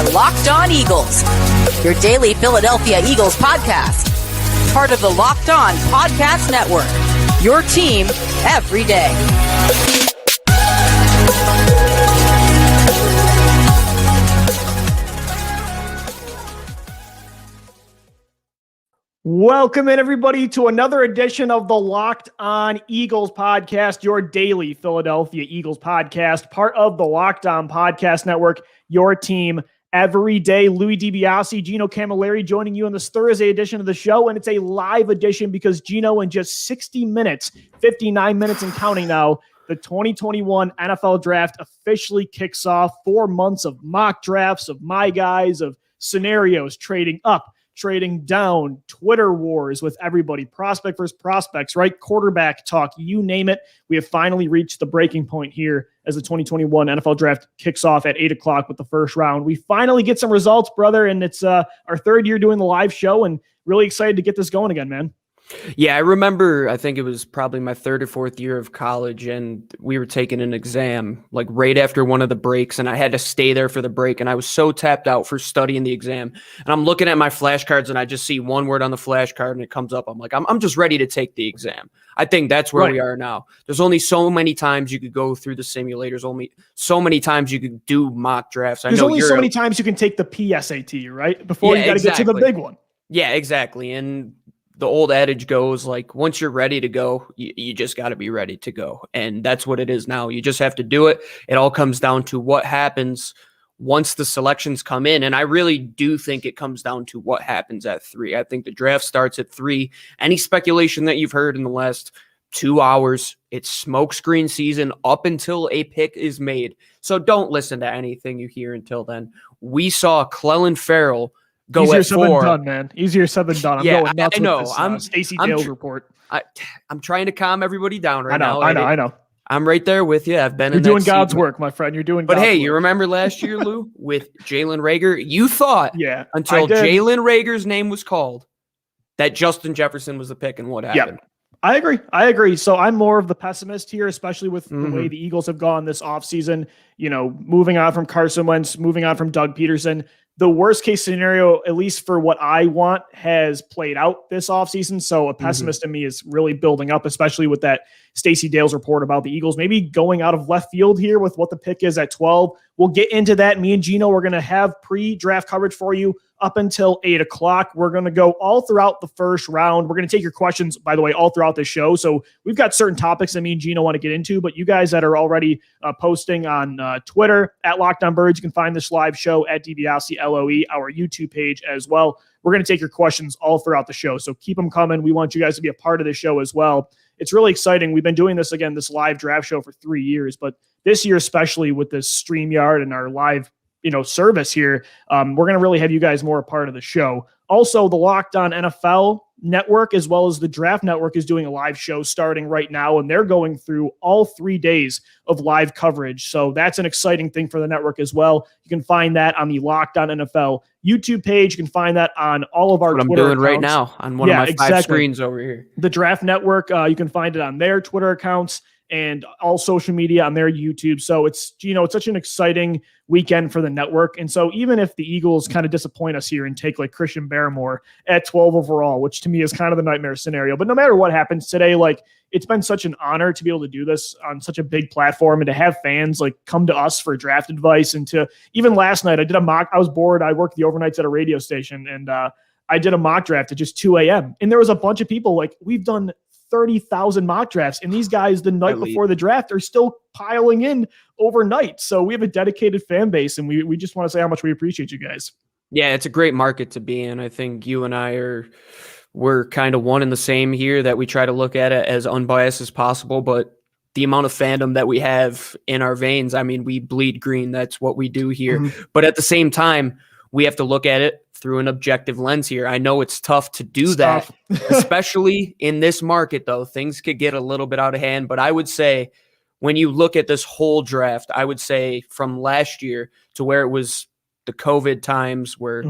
are Locked On Eagles, your daily Philadelphia Eagles podcast. Part of the Locked On Podcast Network, your team every day. Welcome in, everybody, to another edition of the Locked On Eagles podcast, your daily Philadelphia Eagles podcast, part of the Locked On Podcast Network, your team every day. Louis DiBiase, Gino Camilleri joining you on this Thursday edition of the show, and it's a live edition because Gino, in just 60 minutes, 59 minutes and counting now, the 2021 NFL Draft officially kicks off. 4 months of mock drafts, of my guys, of scenarios, trading up, trading down, Twitter wars with everybody, prospect versus prospects, right? Quarterback talk, you name it. We have finally reached the breaking point here as the 2021 NFL Draft kicks off at 8 o'clock with the first round. We finally get some results, brother, and it's our third year doing the live show, and really excited to get this going again, man. Yeah, I remember, I think it was probably my third or fourth year of college, and we were taking an exam like right after one of the breaks, and I had to stay there for the break, and I was so tapped out for studying the exam. And I'm looking at my flashcards, and I just see one word on the flashcard, and it comes up. I'm like, I'm just ready to take the exam. I think that's where we are now. There's only so many times you could go through the simulators, only so many times you could do mock drafts. There's only so many times you can take the PSAT, right? Before you got to get to the big one. Yeah, exactly. And the old adage goes, like, once you're ready to go, you just got to be ready to go. And that's what it is now. You just have to do it. It all comes down to what happens once the selections come in. And I really do think it comes down to what happens at 3. I think the draft starts at 3. Any speculation that you've heard in the last 2 hours, it's smokescreen season up until a pick is made. So don't listen to anything you hear until then. We saw Clelin Ferrell go Easier at 4. Said than done, man. Easier said than done. I'm going nuts I know. With this Stacey Dales report. I'm trying to calm everybody down right now. I know. I'm right there with you. I've been. You're doing God's work, my friend. You're doing. But God's hey, work. You remember last year, Lou, with Jalen Reagor? You thought, until Jalen Reagor's name was called, that Justin Jefferson was the pick, and what happened? Yeah. I agree. So I'm more of the pessimist here, especially with the way the Eagles have gone this offseason. You know, moving on from Carson Wentz, moving on from Doug Peterson. The worst case scenario, at least for what I want, has played out this offseason. So a pessimist in me is really building up, especially with that Stacey Dales report about the Eagles maybe going out of left field here with what the pick is at 12. We'll get into that. Me and Gino, we're going to have pre-draft coverage for you up until 8 o'clock. We're going to go all throughout the first round. We're going to take your questions, by the way, all throughout the show. So we've got certain topics that me and Gino want to get into, but you guys that are already posting on Twitter at Locked On Birds, you can find this live show at DiBiase LOE, our YouTube page as well. We're going to take your questions all throughout the show. So keep them coming. We want you guys to be a part of the show as well. It's really exciting. We've been doing this live draft show for 3 years, but this year, especially with this StreamYard and our live service here, we're going to really have you guys more a part of the show. Also, the Locked On NFL Network, as well as the Draft Network, is doing a live show starting right now, and they're going through all 3 days of live coverage. So that's an exciting thing for the network as well. You can find that on the Locked On NFL YouTube page. You can find that on all of our Twitter accounts. I'm doing right now on one of my 5 screens over here. The Draft Network, you can find it on their Twitter accounts and all social media on their YouTube. So it's such an exciting weekend for the network. And so even if the Eagles kind of disappoint us here and take like Christian Barmore at 12 overall, which to me is kind of the nightmare scenario, but no matter what happens today, like, it's been such an honor to be able to do this on such a big platform and to have fans like come to us for draft advice. And to even last night, I did a mock. I was bored. I worked the overnights at a radio station, and I did a mock draft at just 2 a.m. And there was a bunch of people like, we've done 30,000 mock drafts, and these guys the night before the draft are still piling in overnight. So we have a dedicated fan base, and we just want to say how much we appreciate you guys. Yeah, it's a great market to be in. I think you and I we're kind of one and the same here, that we try to look at it as unbiased as possible, but the amount of fandom that we have in our veins, I mean, we bleed green. That's what we do here. But at the same time, we have to look at it through an objective lens here. I know it's tough to do that, especially in this market, though. Things could get a little bit out of hand. But I would say when you look at this whole draft, I would say from last year to where it was the COVID times where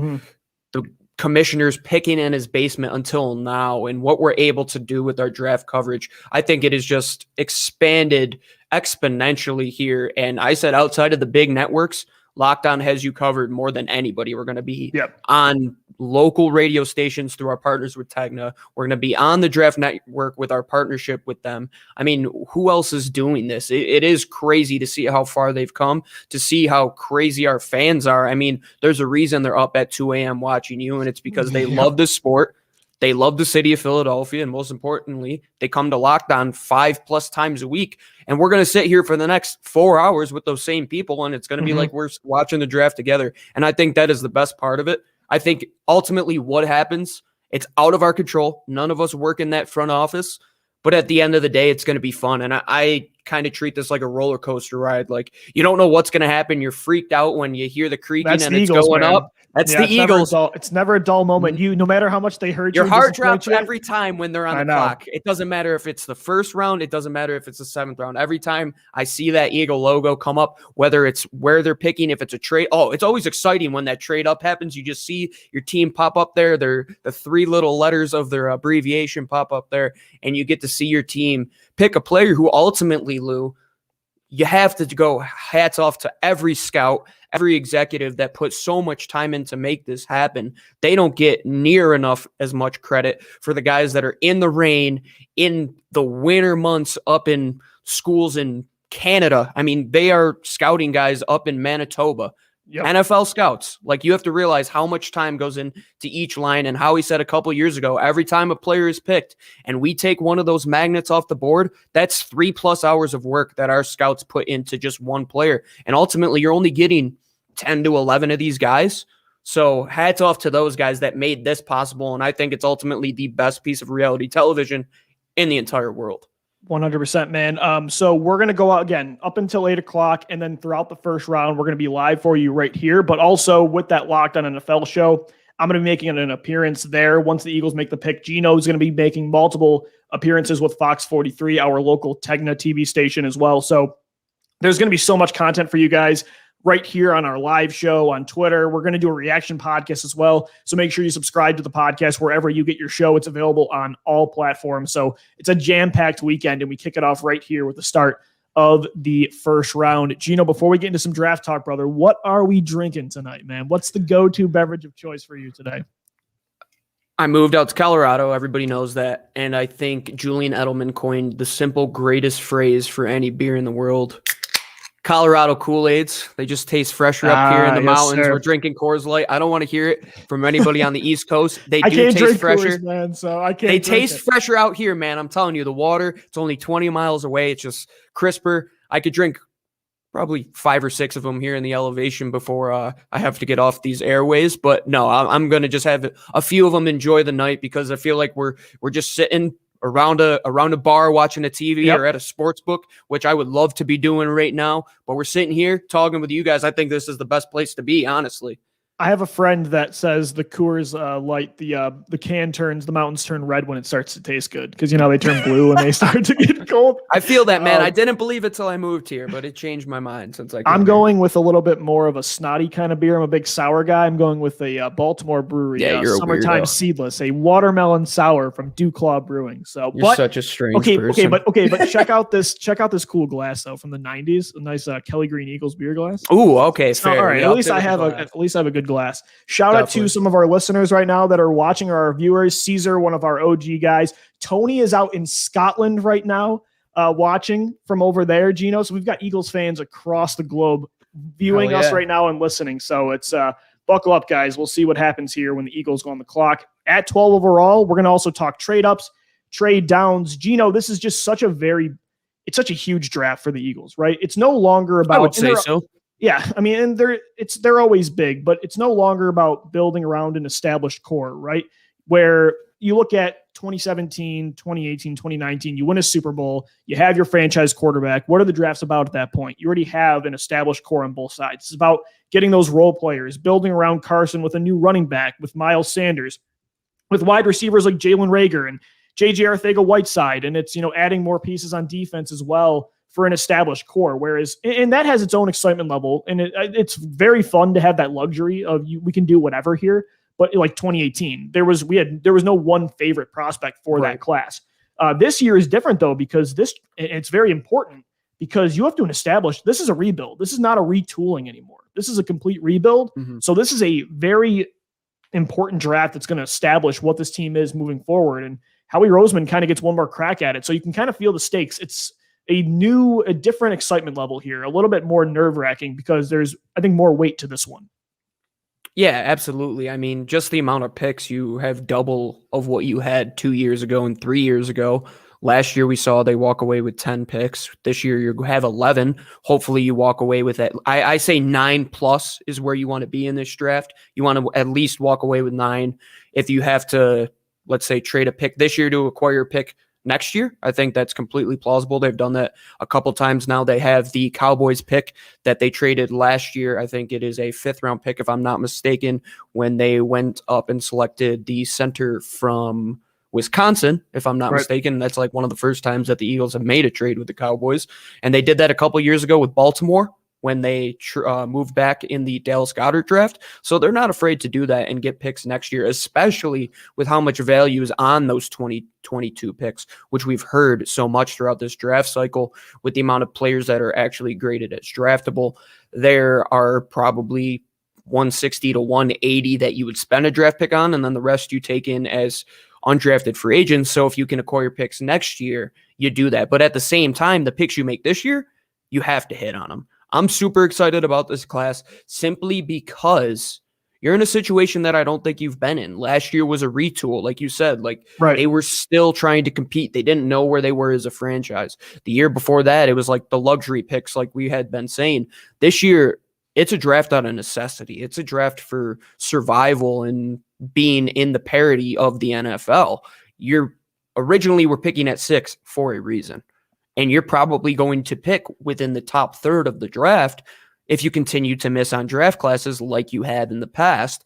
the commissioners picking in his basement until now, and what we're able to do with our draft coverage, I think it is just expanded exponentially here. And I said outside of the big networks, Locked On has you covered more than anybody. We're going to be Yep. on local radio stations through our partners with Tegna. We're going to be on the Draft Network with our partnership with them. I mean, who else is doing this? It is crazy to see how far they've come, to see how crazy our fans are. I mean, there's a reason they're up at 2 a.m. watching you, and it's because they love the sport. They love the city of Philadelphia, and most importantly, they come to Locked On 5+ times a week. And we're going to sit here for the next 4 hours with those same people, and it's going to be like we're watching the draft together. And I think that is the best part of it. I think ultimately what happens, it's out of our control. None of us work in that front office. But at the end of the day, it's going to be fun. And I kind of treat this like a roller coaster ride. Like, you don't know what's going to happen. You're freaked out when you hear the creaking and it's going up. That's the Eagles. It's never a dull moment. No matter how much they hurt you. Your heart drops every time when they're on the clock. It doesn't matter if it's the first round. It doesn't matter if it's the 7th round. Every time I see that Eagle logo come up, whether it's where they're picking, if it's a trade. Oh, it's always exciting when that trade up happens. You just see your team pop up there. The 3 little letters of their abbreviation pop up there, and you get to see your team pick a player who ultimately, Lou, you have to go hats off to every scout, every executive that put so much time in to make this happen. They don't get near enough as much credit for the guys that are in the rain, in the winter months up in schools in Canada. I mean, they are scouting guys up in Manitoba. Yep. NFL scouts, like, you have to realize how much time goes into each line. And Howie said a couple years ago, every time a player is picked and we take one of those magnets off the board, that's 3+ hours of work that our scouts put into just one player. And ultimately, you're only getting 10 to 11 of these guys. So hats off to those guys that made this possible. And I think it's ultimately the best piece of reality television in the entire world. 100%, man. So we're going to go out again up until 8 o'clock. And then throughout the first round, we're going to be live for you right here. But also with that Locked On NFL show, I'm going to be making an appearance there. Once the Eagles make the pick, Gino is going to be making multiple appearances with Fox 43, our local Tegna TV station as well. So there's going to be so much content for you guys right here on our live show on Twitter. We're going to do a reaction podcast as well. So make sure you subscribe to the podcast wherever you get your show. It's available on all platforms. So it's a jam-packed weekend, and we kick it off right here with the start of the first round. Gino, before we get into some draft talk, brother, what are we drinking tonight, man? What's the go-to beverage of choice for you today? I moved out to Colorado. Everybody knows that. And I think Julian Edelman coined the simple greatest phrase for any beer in the world. Colorado Kool-Aids. They just taste fresher up here in the mountains. Sir. We're drinking Coors Light. I don't want to hear it from anybody on the East Coast. They do taste fresher. Coors, man, so I can't. They taste fresher out here, man. I'm telling you, the water, it's only 20 miles away. It's just crisper. I could drink probably 5 or 6 of them here in the elevation before I have to get off these airways. But no, I'm going to just have a few of them, enjoy the night, because I feel like we're just sitting around a bar watching a TV or at a sports book, which I would love to be doing right now. But we're sitting here talking with you guys. I think this is the best place to be, honestly. I have a friend that says the Coors Light, the can turns, the mountains turn red when it starts to taste good, because they turn blue when they start to get cold. I feel that, man. I didn't believe it till I moved here, but it changed my mind since I'm going with a little bit more of a snotty kind of beer. I'm a big sour guy. I'm going with a Baltimore brewery, Summertime Seedless, a watermelon sour from Dewclaw Brewing. So you're such a strange person. But check out this cool glass though from the 90s, a nice Kelly Green Eagles beer glass. Ooh, okay, fair. All right, at least I have a good glass. Shout out to some of our listeners right now that are watching, or our viewers. Caesar, one of our OG guys. Tony is out in Scotland right now, watching from over there, Gino. So we've got Eagles fans across the globe viewing us right now and listening. So it's buckle up, guys. We'll see what happens here when the Eagles go on the clock. At 12 overall, we're going to also talk trade ups, trade downs. Gino, this is just such a huge draft for the Eagles, right? It's no longer about. I would say so. Yeah, I mean, and they're always big, but it's no longer about building around an established core, right? Where you look at 2017, 2018, 2019, you win a Super Bowl, you have your franchise quarterback. What are the drafts about at that point? You already have an established core on both sides. It's about getting those role players, building around Carson with a new running back, with Miles Sanders, with wide receivers like Jalen Reagor and J.J. Arcega-Whiteside, and it's adding more pieces on defense as well for an established core, whereas, and that has its own excitement level, and it's very fun to have that luxury of we can do whatever here. But like 2018, there was no one favorite prospect for that class. This year is different though, because it's very important, because you have to establish this is a rebuild. This is not a retooling anymore. This is a complete rebuild. So this is a very important draft that's going to establish what this team is moving forward. And Howie Roseman kind of gets one more crack at it. So you can kind of feel the stakes. It's a different excitement level here, a little bit more nerve-wracking because there's, I think, more weight to this one. Yeah, absolutely. I mean, just the amount of picks, you have double of what you had 2 years ago and 3 years ago. Last year, we saw they walk away with 10 picks. This year, you have 11. Hopefully, you walk away with that. I say 9+ is where you want to be in this draft. You want to at least walk away with 9. If you have to, let's say, trade a pick this year to acquire a pick next year, I think that's completely plausible. They've done that a couple times now. They have the Cowboys pick that they traded last year. I think it is a 5th-round pick, if I'm not mistaken, when they went up and selected the center from Wisconsin, if I'm not mistaken. That's like one of the first times that the Eagles have made a trade with the Cowboys. And they did that a couple years ago with Baltimore when they moved back in the Dallas Goedert draft. So they're not afraid to do that and get picks next year, especially with how much value is on those 2022 picks, which we've heard so much throughout this draft cycle with the amount of players that are actually graded as draftable. There are probably 160 to 180 that you would spend a draft pick on, and then the rest you take in as undrafted free agents. So if you can acquire picks next year, you do that. But at the same time, the picks you make this year, you have to hit on them. I'm super excited about this class simply because you're in a situation that I don't think you've been in. Last year was a retool, like you said. They were still trying to compete. They didn't know where they were as a franchise. The year before that, it was like the luxury picks, like we had been saying. This year, it's a draft out of necessity. It's a draft for survival and being in the parity of the NFL. You're originally were picking at 6 for a reason. And you're probably going to pick within the top third of the draft if you continue to miss on draft classes like you had in the past.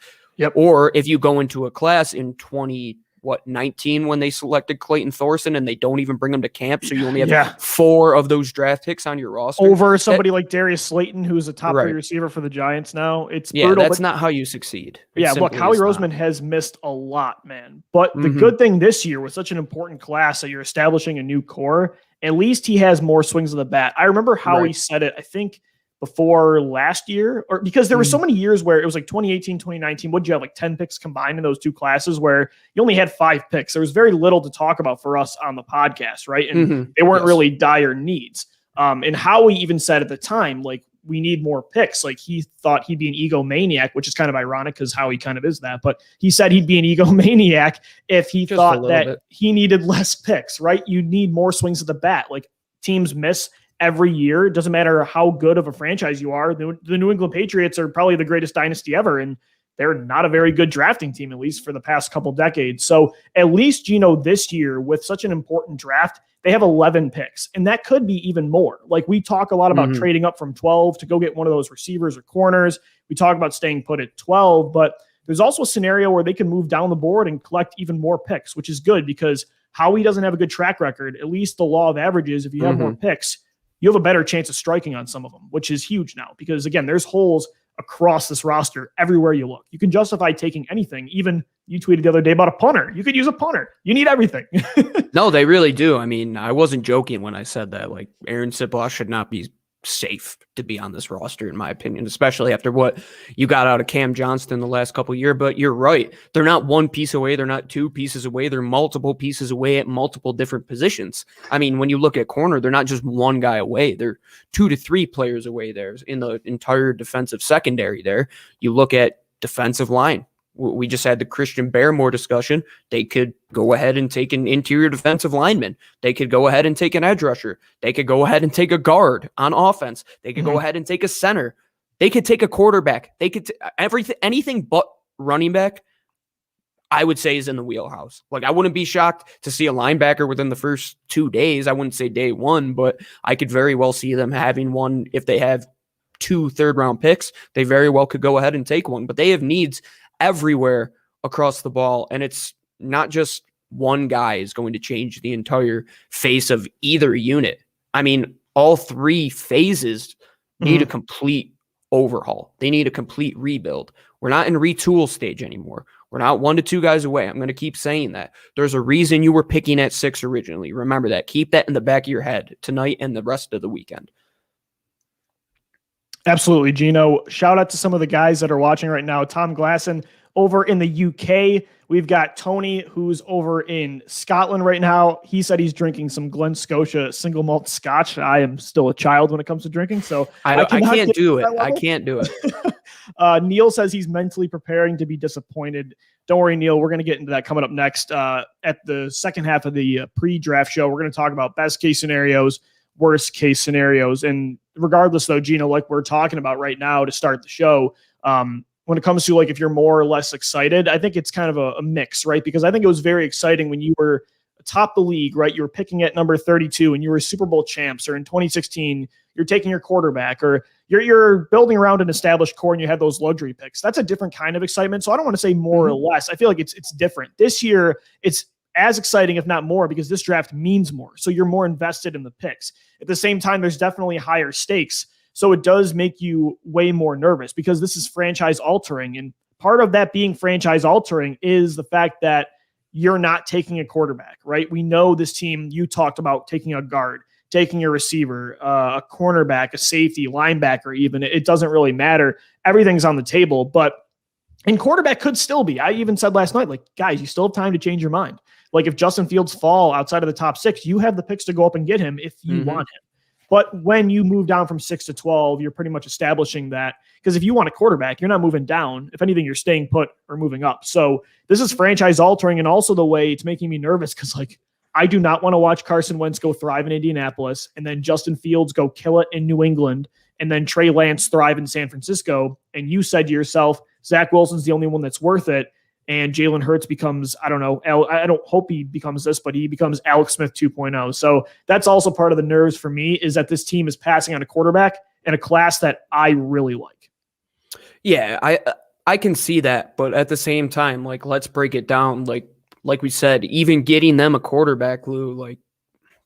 Or if you go into a class in 2019 when they selected Clayton Thorson and they don't even bring him to camp, so you only have 4 of those draft picks on your roster. Over somebody like Darius Slayton, who's a top 3 receiver for the Giants now. It's brutal. That's not how you succeed. Look, Howie Roseman has missed a lot, man. But the good thing this year with such an important class that you're establishing a new core, at least he has more swings of the bat. I remember how he said it, I think, before last year, or because there were so many years where it was like 2018, 2019. What'd you have, like 10 picks combined in those 2 classes where you only had 5 picks? There was very little to talk about for us on the podcast, right? And they weren't really dire needs. And Howie even said at the time, like, we need more picks. Like, he thought he'd be an egomaniac, which is kind of ironic because Howie kind of is that. But he said he'd be an egomaniac if he thought that he needed less picks, right? You need more swings of the bat. Like, teams miss every year. It doesn't matter how good of a franchise you are. The New England Patriots are probably the greatest dynasty ever, and they're not a very good drafting team, at least for the past couple decades. So at least, this year with such an important draft, they have 11 picks, and that could be even more. Like, we talk a lot about trading up from 12 to go get one of those receivers or corners. We talk about staying put at 12, but there's also a scenario where they can move down the board and collect even more picks, which is good because Howie doesn't have a good track record. At least the law of averages, if you have more picks, you have a better chance of striking on some of them, which is huge now because, again, there's holes across this roster everywhere you look. You can justify taking anything. Even you tweeted the other day about a punter. You could use a punter. You need everything. No, they really do. I mean, I wasn't joking when I said that. Like, Aaron Sipos should not be safe to be on this roster, in my opinion, especially after what you got out of Cam Johnston the last couple of years. But you're right. They're not one piece away. They're not 2 pieces away. They're multiple pieces away at multiple different positions. I mean, when you look at corner, they're not just one guy away. They're 2 to 3 players away there in the entire defensive secondary there. You look at defensive line. We just had the Christian Barmore discussion. They could go ahead and take an interior defensive lineman. They could go ahead and take an edge rusher. They could go ahead and take a guard on offense. They could go ahead and take a center. They could take a quarterback. They could anything but running back, I would say, is in the wheelhouse. Like, I wouldn't be shocked to see a linebacker within the first 2 days. I wouldn't say day 1, but I could very well see them having one. If they have 2 third-round picks, they very well could go ahead and take one. But they have needs everywhere across the ball, and it's not just one guy is going to change the entire face of either unit. I mean, all 3 phases need a complete overhaul. They need a complete rebuild. We're not in retool stage anymore. We're not 1 to 2 guys away. I'm going to keep saying that. There's a reason you were picking at 6 originally. Remember that. Keep that in the back of your head tonight and the rest of the weekend. Absolutely, Gino. Shout out to some of the guys that are watching right now. Tom Glasson over in the UK. We've got Tony, who's over in Scotland right now. He said he's drinking some Glen Scotia single malt scotch. I am still a child when it comes to drinking, so I can't do it. I can't do it. Neil says he's mentally preparing to be disappointed. Don't worry, Neil. We're going to get into that coming up next. At the second half of the pre-draft show, we're going to talk about best case scenarios, worst case scenarios. And regardless, though, Gino, like we're talking about right now to start the show, when it comes to like if you're more or less excited, I think it's kind of a mix, right? Because I think it was very exciting when you were atop the league, right? You were picking at number 32 and you were Super Bowl champs, or in 2016, you're taking your quarterback, or you're building around an established core and you had those luxury picks. That's a different kind of excitement. So I don't want to say more or less. I feel like it's different. This year, it's as exciting, if not more, because this draft means more. So you're more invested in the picks. At the same time, there's definitely higher stakes. So it does make you way more nervous because this is franchise altering. And part of that being franchise altering is the fact that you're not taking a quarterback, right? We know this team, you talked about taking a guard, taking a receiver, a cornerback, a safety, linebacker even. It doesn't really matter. Everything's on the table. But and quarterback could still be. I even said last night, like, guys, you still have time to change your mind. Like if Justin Fields fall outside of the top 6, you have the picks to go up and get him if you want him. But when you move down from 6 to 12, you're pretty much establishing that, because if you want a quarterback, you're not moving down. If anything, you're staying put or moving up. So this is franchise altering, and also the way it's making me nervous because, like, I do not want to watch Carson Wentz go thrive in Indianapolis and then Justin Fields go kill it in New England and then Trey Lance thrive in San Francisco. And you said to yourself, Zach Wilson's the only one that's worth it. And Jalen Hurts becomes, I don't know, I don't hope he becomes this, but he becomes Alex Smith 2.0. So that's also part of the nerves for me, is that this team is passing on a quarterback in a class that I really like. Yeah, I can see that. But at the same time, like, let's break it down. Like we said, even getting them a quarterback, Lou, like,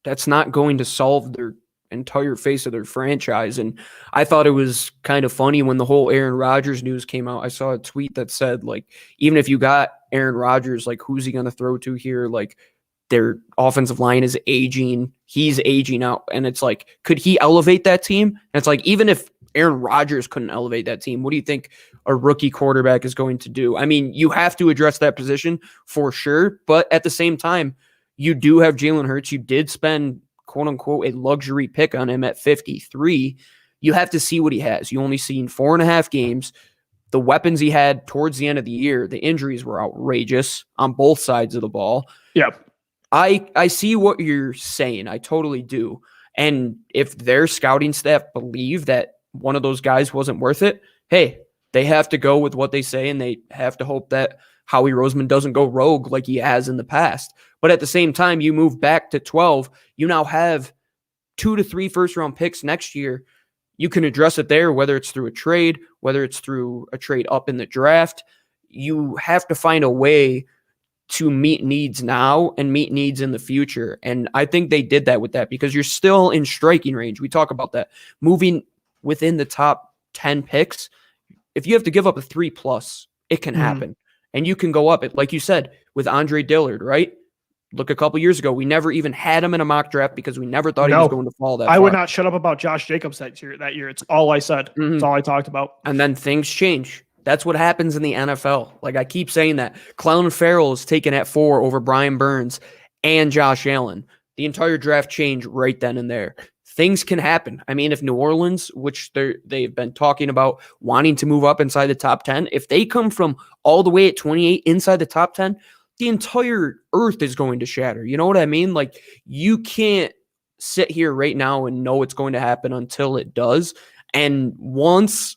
that's not going to solve their entire face of their franchise. And I thought it was kind of funny when the whole Aaron Rodgers news came out. I saw a tweet that said, like, even if you got Aaron Rodgers, like, who's he going to throw to here? Like, their offensive line is aging. He's aging out. And it's like, could he elevate that team? And it's like, even if Aaron Rodgers couldn't elevate that team, what do you think a rookie quarterback is going to do? I mean, you have to address that position for sure. But at the same time, you do have Jalen Hurts. You did spend, quote unquote, a luxury pick on him at 53. You have to see what he has. You only seen 4.5 games. The weapons he had towards the end of the year, the injuries were outrageous on both sides of the ball. Yep. I see what you're saying. I totally do. And if their scouting staff believe that one of those guys wasn't worth it, hey, they have to go with what they say, and they have to hope that Howie Roseman doesn't go rogue like he has in the past. But at the same time, you move back to 12, you now have 2 to 3 first-round picks next year. You can address it there, whether it's through a trade, whether it's through a trade up in the draft. You have to find a way to meet needs now and meet needs in the future. And I think they did that with that, because you're still in striking range. We talk about that. Moving within the top 10 picks, if you have to give up a 3+, it can happen. And you can go up it, like you said, with Andre Dillard, right? Look, a couple years ago, we never even had him in a mock draft because we never thought he was going to fall that far. I would not shut up about Josh Jacobs that year. It's all I said. It's all I talked about. And then things change. That's what happens in the NFL. Like, I keep saying that. Clelin Ferrell is taken at 4 over Brian Burns and Josh Allen. The entire draft changed right then and there. Things can happen. I mean, if New Orleans, which they've been talking about wanting to move up inside the top 10, if they come from all the way at 28 inside the top 10, the entire earth is going to shatter. You know what I mean? Like, you can't sit here right now and know it's going to happen until it does. And once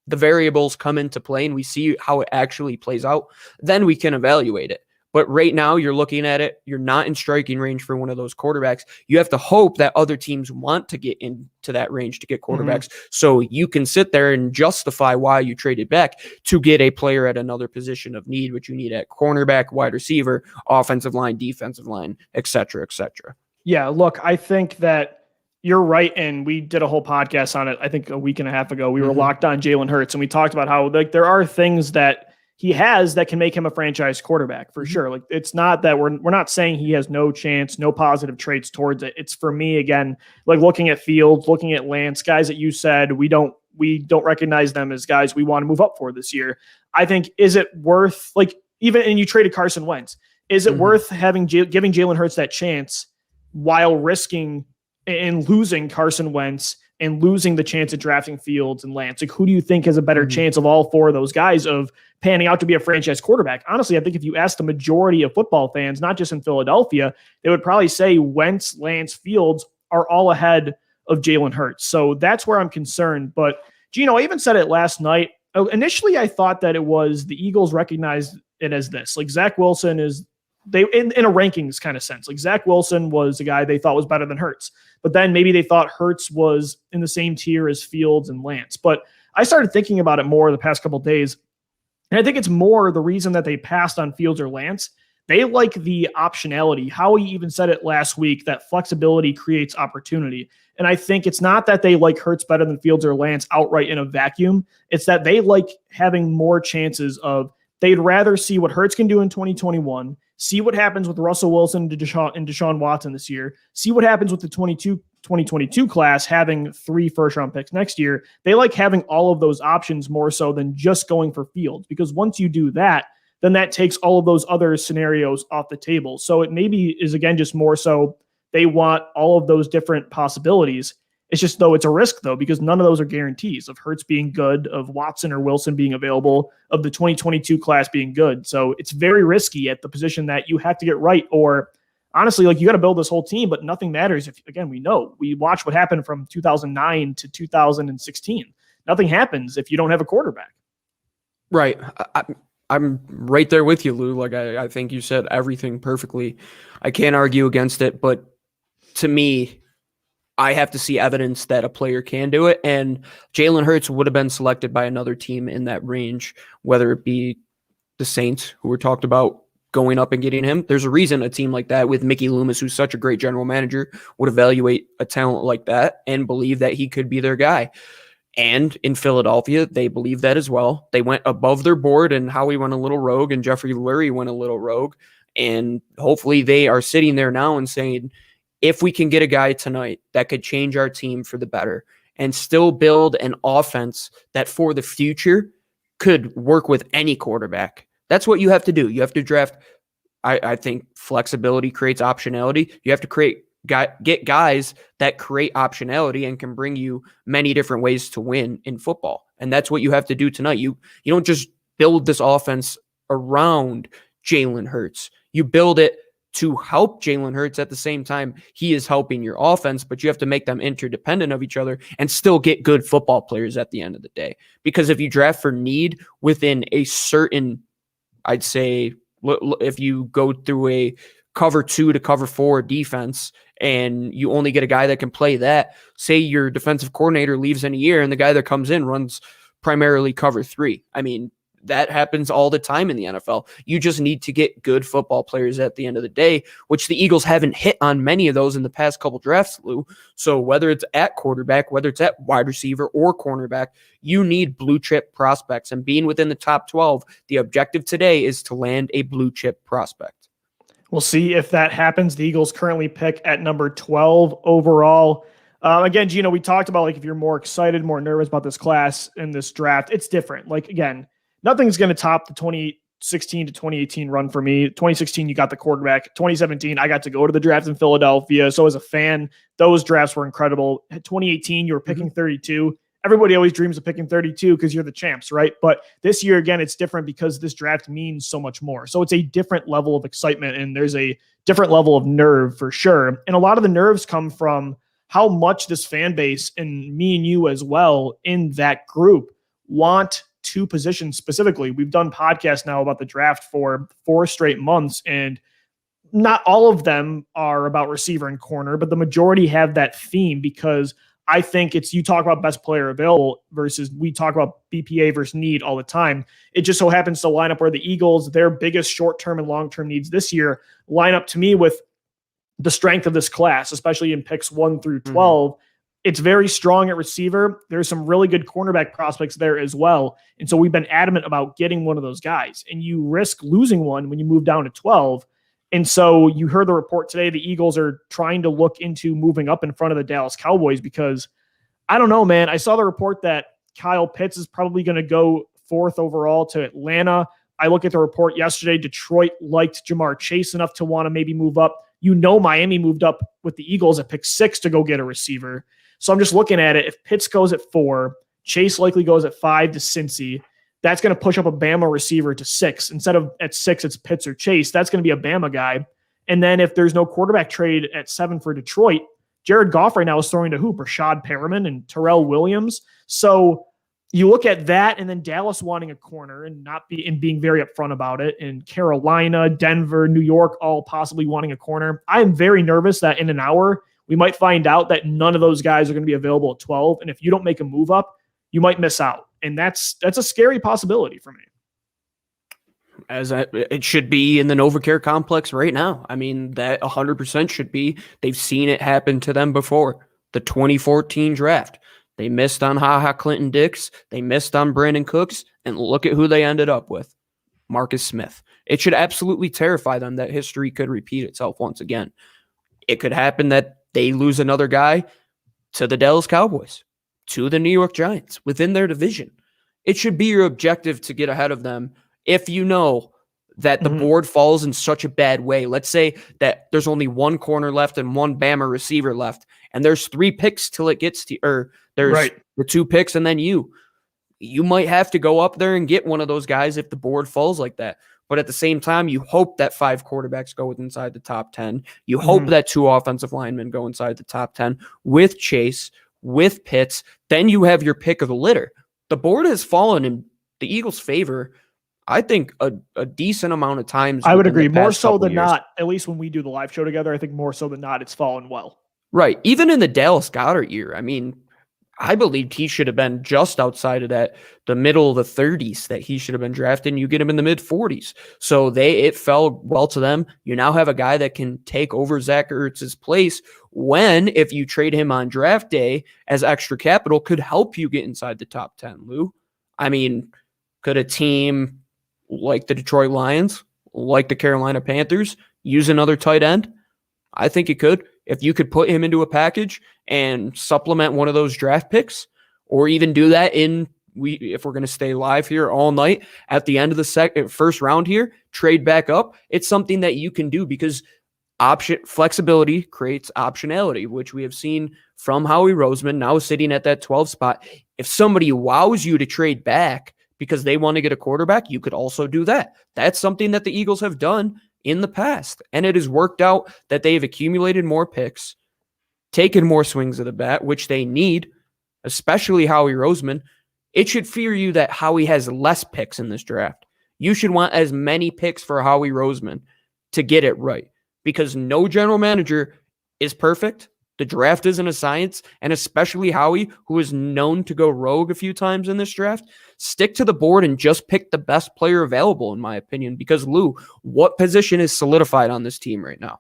the variables come into play and we see how it actually plays out, then we can evaluate it. But right now, you're looking at it, you're not in striking range for one of those quarterbacks. You have to hope that other teams want to get into that range to get quarterbacks, so you can sit there and justify why you traded back to get a player at another position of need, which you need at cornerback, wide receiver, offensive line, defensive line, et cetera, et cetera. Yeah, look, I think that you're right, and we did a whole podcast on it, I think a week and a half ago. We were locked on Jalen Hurts, and we talked about how, like, there are things that he has that can make him a franchise quarterback for sure. Like, it's not that we're not saying he has no chance, no positive traits towards it. It's, for me, again, like looking at Fields, looking at Lance, guys that you said we don't recognize them as guys we want to move up for this year. I think, is it worth, like, even, and you traded Carson Wentz, is it worth giving Jalen Hurts that chance while risking and losing Carson Wentz and losing the chance of drafting Fields and Lance? Like, who do you think has a better chance of all four of those guys of panning out to be a franchise quarterback? Honestly, I think if you ask the majority of football fans, not just in Philadelphia, they would probably say Wentz, Lance, Fields are all ahead of Jalen Hurts. So that's where I'm concerned. But Gino, I even said it last night. Initially, I thought that it was the Eagles recognized it as this. Like, Zach Wilson is, in a rankings kind of sense. Like, Zach Wilson was a guy they thought was better than Hurts. But then maybe they thought Hurts was in the same tier as Fields and Lance. But I started thinking about it more the past couple of days. And I think it's more the reason that they passed on Fields or Lance. They like the optionality. Howie even said it last week that flexibility creates opportunity. And I think it's not that they like Hurts better than Fields or Lance outright in a vacuum. It's that they like having more chances of, they'd rather see what Hurts can do in 2021, see what happens with Russell Wilson and Deshaun Watson this year, see what happens with the 2022 class having 3 first-round picks next year. They like having all of those options more so than just going for Fields, because once you do that, then that takes all of those other scenarios off the table. So it maybe is, again, just more so they want all of those different possibilities. It's just, though, it's a risk, though, because none of those are guarantees of Hurts being good, of Watson or Wilson being available, of the 2022 class being good. So it's very risky at the position that you have to get right. Or honestly, like, you got to build this whole team, but nothing matters if, again, we watch what happened from 2009 to 2016. Nothing happens if you don't have a quarterback. Right. I'm right there with you, Lou. Like, I think you said everything perfectly. I can't argue against it, but to me, I have to see evidence that a player can do it. And Jalen Hurts would have been selected by another team in that range, whether it be the Saints, who were talked about going up and getting him. There's a reason a team like that with Mickey Loomis, who's such a great general manager, would evaluate a talent like that and believe that he could be their guy. And in Philadelphia, they believe that as well. They went above their board, and Howie went a little rogue, and Jeffrey Lurie went a little rogue. And hopefully they are sitting there now and saying, if we can get a guy tonight that could change our team for the better and still build an offense that for the future could work with any quarterback, that's what you have to do. You have to draft. I think flexibility creates optionality. You have to get guys that create optionality and can bring you many different ways to win in football. And that's what you have to do tonight. You don't just build this offense around Jalen Hurts. You build it to help Jalen Hurts at the same time he is helping your offense, but you have to make them interdependent of each other and still get good football players at the end of the day. Because if you draft for need within a certain, I'd say, if you go through a cover 2 to cover 4 defense and you only get a guy that can play that, say your defensive coordinator leaves in a year and the guy that comes in runs primarily cover 3. I mean, that happens all the time in the NFL. You just need to get good football players at the end of the day, which the Eagles haven't hit on many of those in the past couple drafts, Lou. So whether it's at quarterback, whether it's at wide receiver or cornerback, you need blue chip prospects. And being within the top 12, the objective today is to land a blue chip prospect. We'll see if that happens. The Eagles currently pick at number 12 overall. Again, Gino, we talked about, like, if you're more excited, more nervous about this class in this draft, it's different. Like, again, nothing's going to top the 2016 to 2018 run for me. 2016, you got the quarterback. 2017, I got to go to the draft in Philadelphia. So as a fan, those drafts were incredible. 2018, you were picking 32. Everybody always dreams of picking 32 because you're the champs, right? But this year, again, it's different because this draft means so much more. So it's a different level of excitement, and there's a different level of nerve for sure. And a lot of the nerves come from how much this fan base, and me and you as well in that group, want 2 positions specifically. We've done podcasts now about the draft for 4 straight months, and not all of them are about receiver and corner, but the majority have that theme, because I think it's, you talk about best player available versus we talk about BPA versus need all the time. It just so happens to line up where the Eagles, their biggest short-term and long-term needs this year, line up to me with the strength of this class, especially in picks 1 through 12. It's very strong at receiver. There's some really good cornerback prospects there as well. And so we've been adamant about getting one of those guys. And you risk losing one when you move down to 12. And so you heard the report today, the Eagles are trying to look into moving up in front of the Dallas Cowboys because I don't know, man. I saw the report that Kyle Pitts is probably going to go 4th overall to Atlanta. I look at the report yesterday. Detroit liked Jamar Chase enough to want to maybe move up. Miami moved up with the Eagles at pick 6 to go get a receiver. So I'm just looking at it. If Pitts goes at 4, Chase likely goes at 5 to Cincy. That's going to push up a Bama receiver to 6. Instead of at 6, it's Pitts or Chase. That's going to be a Bama guy. And then if there's no quarterback trade at 7 for Detroit, Jared Goff right now is throwing to who? Rashad Perriman and Terrell Williams. So you look at that, and then Dallas wanting a corner and being very upfront about it, and Carolina, Denver, New York, all possibly wanting a corner. I am very nervous that in an hour we might find out that none of those guys are going to be available at 12. And if you don't make a move up, you might miss out. And that's a scary possibility for me. It should be in the NovaCare complex right now. I mean, that 100% should be. They've seen it happen to them before. The 2014 draft. They missed on HaHa Clinton Dix. They missed on Brandon Cooks. And look at who they ended up with. Marcus Smith. It should absolutely terrify them that history could repeat itself once again. It could happen that they lose another guy to the Dallas Cowboys, to the New York Giants within their division. It should be your objective to get ahead of them if you know that the board falls in such a bad way. Let's say that there's only one corner left and one Bama receiver left, and there's 3 picks till it gets to, or there's the 2 picks and then you might have to go up there and get one of those guys if the board falls like that. But at the same time, you hope that 5 quarterbacks go inside the top 10. You hope that 2 offensive linemen go inside the top 10 with Chase, with Pitts. Then you have your pick of the litter. The board has fallen in the Eagles' favor, I think, a decent amount of times. I would agree. More so than not, at least when we do the live show together, I think more so than not, it's fallen well. Right. Even in the Dallas Goedert year, I mean, I believed he should have been just outside of that, the middle of the 30s that he should have been drafted, and you get him in the mid 40s. So it fell well to them. You now have a guy that can take over Zach Ertz's place when, if you trade him on draft day as extra capital, could help you get inside the top 10, Lou. I mean, could a team like the Detroit Lions, like the Carolina Panthers, use another tight end? I think it could. If you could put him into a package and supplement one of those draft picks, or even do that if we're going to stay live here all night at the end of the first round here, trade back up. It's something that you can do because flexibility creates optionality, which we have seen from Howie Roseman now sitting at that 12 spot. If somebody wows you to trade back because they want to get a quarterback, you could also do that. That's something that the Eagles have done in the past, and it has worked out that they've accumulated more picks, taken more swings of the bat, which they need, especially Howie Roseman. It should fear you that Howie has less picks in this draft. You should want as many picks for Howie Roseman to get it right, because no general manager is perfect. The draft isn't a science, and especially Howie, who is known to go rogue a few times in this draft. Stick to the board and just pick the best player available, in my opinion, because, Lou, what position is solidified on this team right now?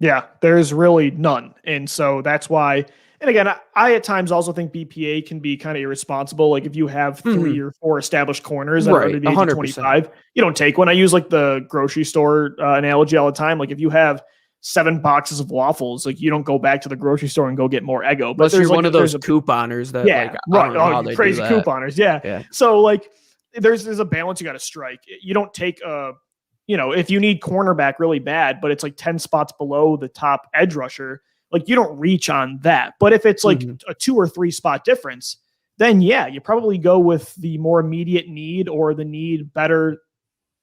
Yeah, there's really none. And so that's why, and again, I at times also think BPA can be kind of irresponsible. Like if you have 3 or 4 established corners that are under the age of 25, you don't take one. I use like the grocery store analogy all the time. Like if you have 7 boxes of waffles, like you don't go back to the grocery store and go get more Eggo. But there's one of those couponers that, crazy couponers. Yeah. So like there's a balance you got to strike. You don't take if you need cornerback really bad, but it's like 10 spots below the top edge rusher, like you don't reach on that. But if it's like a 2 or 3 spot difference, then yeah, you probably go with the more immediate need or the need better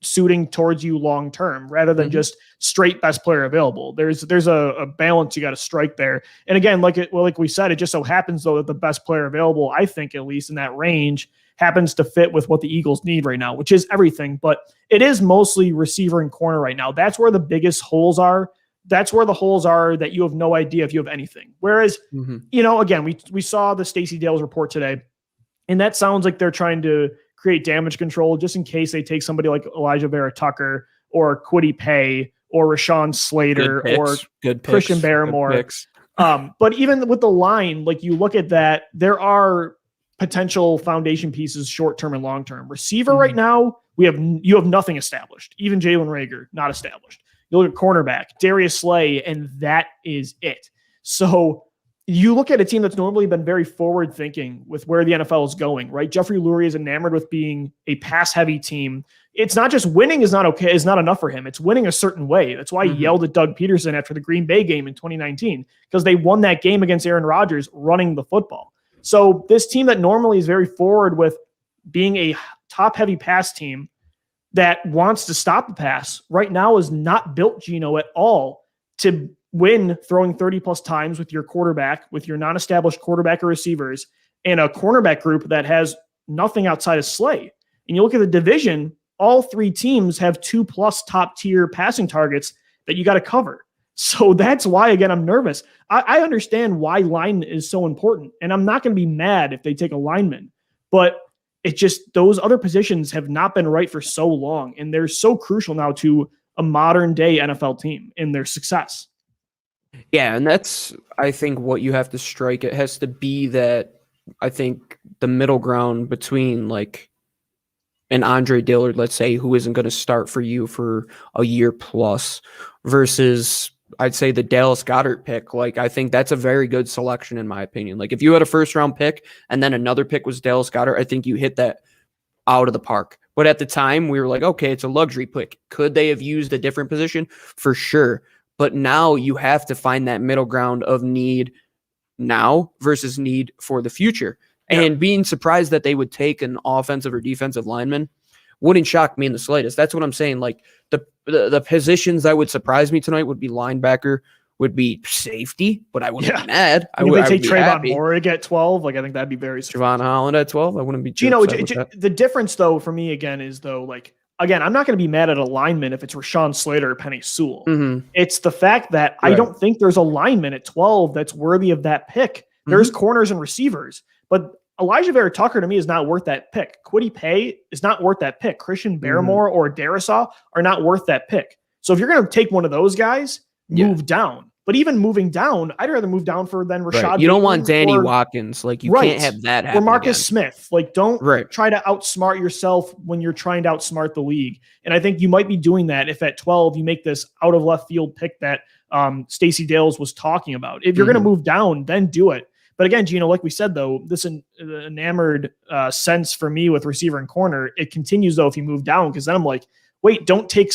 suiting towards you long term rather than just straight best player available. There's a balance you got to strike there. And again, like we said, it just so happens though that the best player available, I think at least in that range, happens to fit with what the Eagles need right now, which is everything. But it is mostly receiver and corner right now. That's where the biggest holes are. That's where the holes are that you have no idea if you have anything. Whereas, again, we saw the Stacey Dales report today, and that sounds like they're trying to create damage control just in case they take somebody like Elijah Vera Tucker or Kwity Paye or Rashawn Slater or Christian Barrymore. But even with the line, like you look at that, there are potential foundation pieces, short-term and long-term. Receiver right now, you have nothing established. Even Jalen Reagor, not established. You look at cornerback, Darius Slay, and that is it. So you look at a team that's normally been very forward-thinking with where the NFL is going, right? Jeffrey Lurie is enamored with being a pass-heavy team. It's not just winning is not enough for him. It's winning a certain way. That's why he yelled at Doug Peterson after the Green Bay game in 2019, because they won that game against Aaron Rodgers running the football. So this team that normally is very forward with being a top-heavy pass team that wants to stop the pass right now is not built, Gino, at all to win throwing 30-plus times with your quarterback, with your non-established quarterback or receivers, and a cornerback group that has nothing outside of Slay. And you look at the division, all three teams have 2+ top-tier passing targets that you got to cover. So that's why, again, I'm nervous. I understand why line is so important, and I'm not going to be mad if they take a lineman, but it's just those other positions have not been right for so long, and they're so crucial now to a modern-day NFL team in their success. Yeah, and that's, I think, what you have to strike. It has to be that, I think, the middle ground between, like, an Andre Dillard, let's say, who isn't going to start for you for a year plus, versus, I'd say, the Dallas Goedert pick. Like, I think that's a very good selection, in my opinion. Like, if you had a first-round pick and then another pick was Dallas Goedert, I think you hit that out of the park. But at the time, we were like, okay, it's a luxury pick. Could they have used a different position? For sure. But now you have to find that middle ground of need now versus need for the future. Yeah. And being surprised that they would take an offensive or defensive lineman wouldn't shock me in the slightest. That's what I'm saying. Like the positions that would surprise me tonight would be linebacker, would be safety, but I wouldn't be mad. I would take Trayvon Moehrig at 12. Like, I think that'd be very Javon Holland at 12. I wouldn't be too the difference though for me again is though, like, again, I'm not going to be mad at a lineman if it's Rashawn Slater or Penei Sewell. It's the fact that I don't think there's a lineman at 12 that's worthy of that pick. There's corners and receivers, but Elijah Vera Tucker to me is not worth that pick. Kwity Paye is not worth that pick. Christian Barmore or Darisaw are not worth that pick. So if you're going to take one of those guys, move down. But even moving down, I'd rather move down than Rashad. Right. You don't want Danny Watkins. Like, you can't have that happen. Or Marcus Smith. Like, don't try to outsmart yourself when you're trying to outsmart the league. And I think you might be doing that if at 12 you make this out of left field pick that Stacey Dales was talking about. If you're going to move down, then do it. But again, Gino, like we said, though, this enamored sense for me with receiver and corner, it continues, though, if you move down, because then I'm like, wait, don't take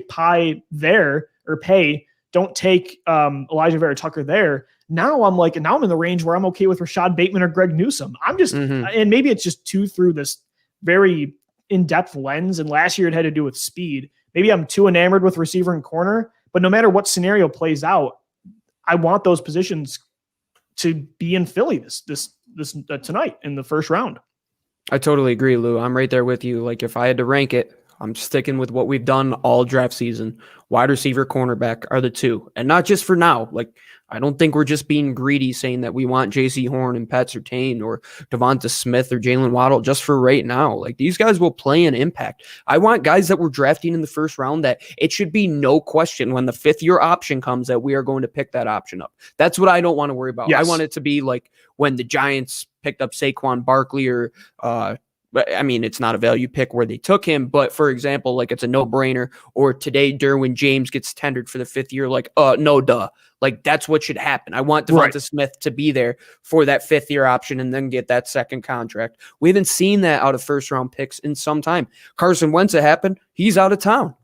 Paye there or Paye. Don't take Elijah Vera Tucker there. Now I'm in the range where I'm okay with Rashad Bateman or Greg Newsome. I'm just, and maybe it's just too through this very in-depth lens. And last year it had to do with speed. Maybe I'm too enamored with receiver and corner, but no matter what scenario plays out, I want those positions to be in Philly this tonight in the first round. I totally agree, Lou. I'm right there with you. Like, if I had to rank it, I'm sticking with what we've done all draft season. Wide receiver, cornerback are the two. And not just for now. Like, I don't think we're just being greedy saying that we want J.C. Horn and Pat Surtain or Devonta Smith or Jalen Waddle just for right now. Like, these guys will play an impact. I want guys that we're drafting in the first round that it should be no question when the fifth-year option comes that we are going to pick that option up. That's what I don't want to worry about. Yes. I want it to be like when the Giants picked up Saquon Barkley or but I mean, it's not a value pick where they took him, but for example, like, it's a no-brainer. Or today, Derwin James gets tendered for the fifth year. Like, no, duh. Like, that's what should happen. I want Devonta Smith to be there for that fifth-year option and then get that second contract. We haven't seen that out of first-round picks in some time. Carson Wentz, it happened. He's out of town.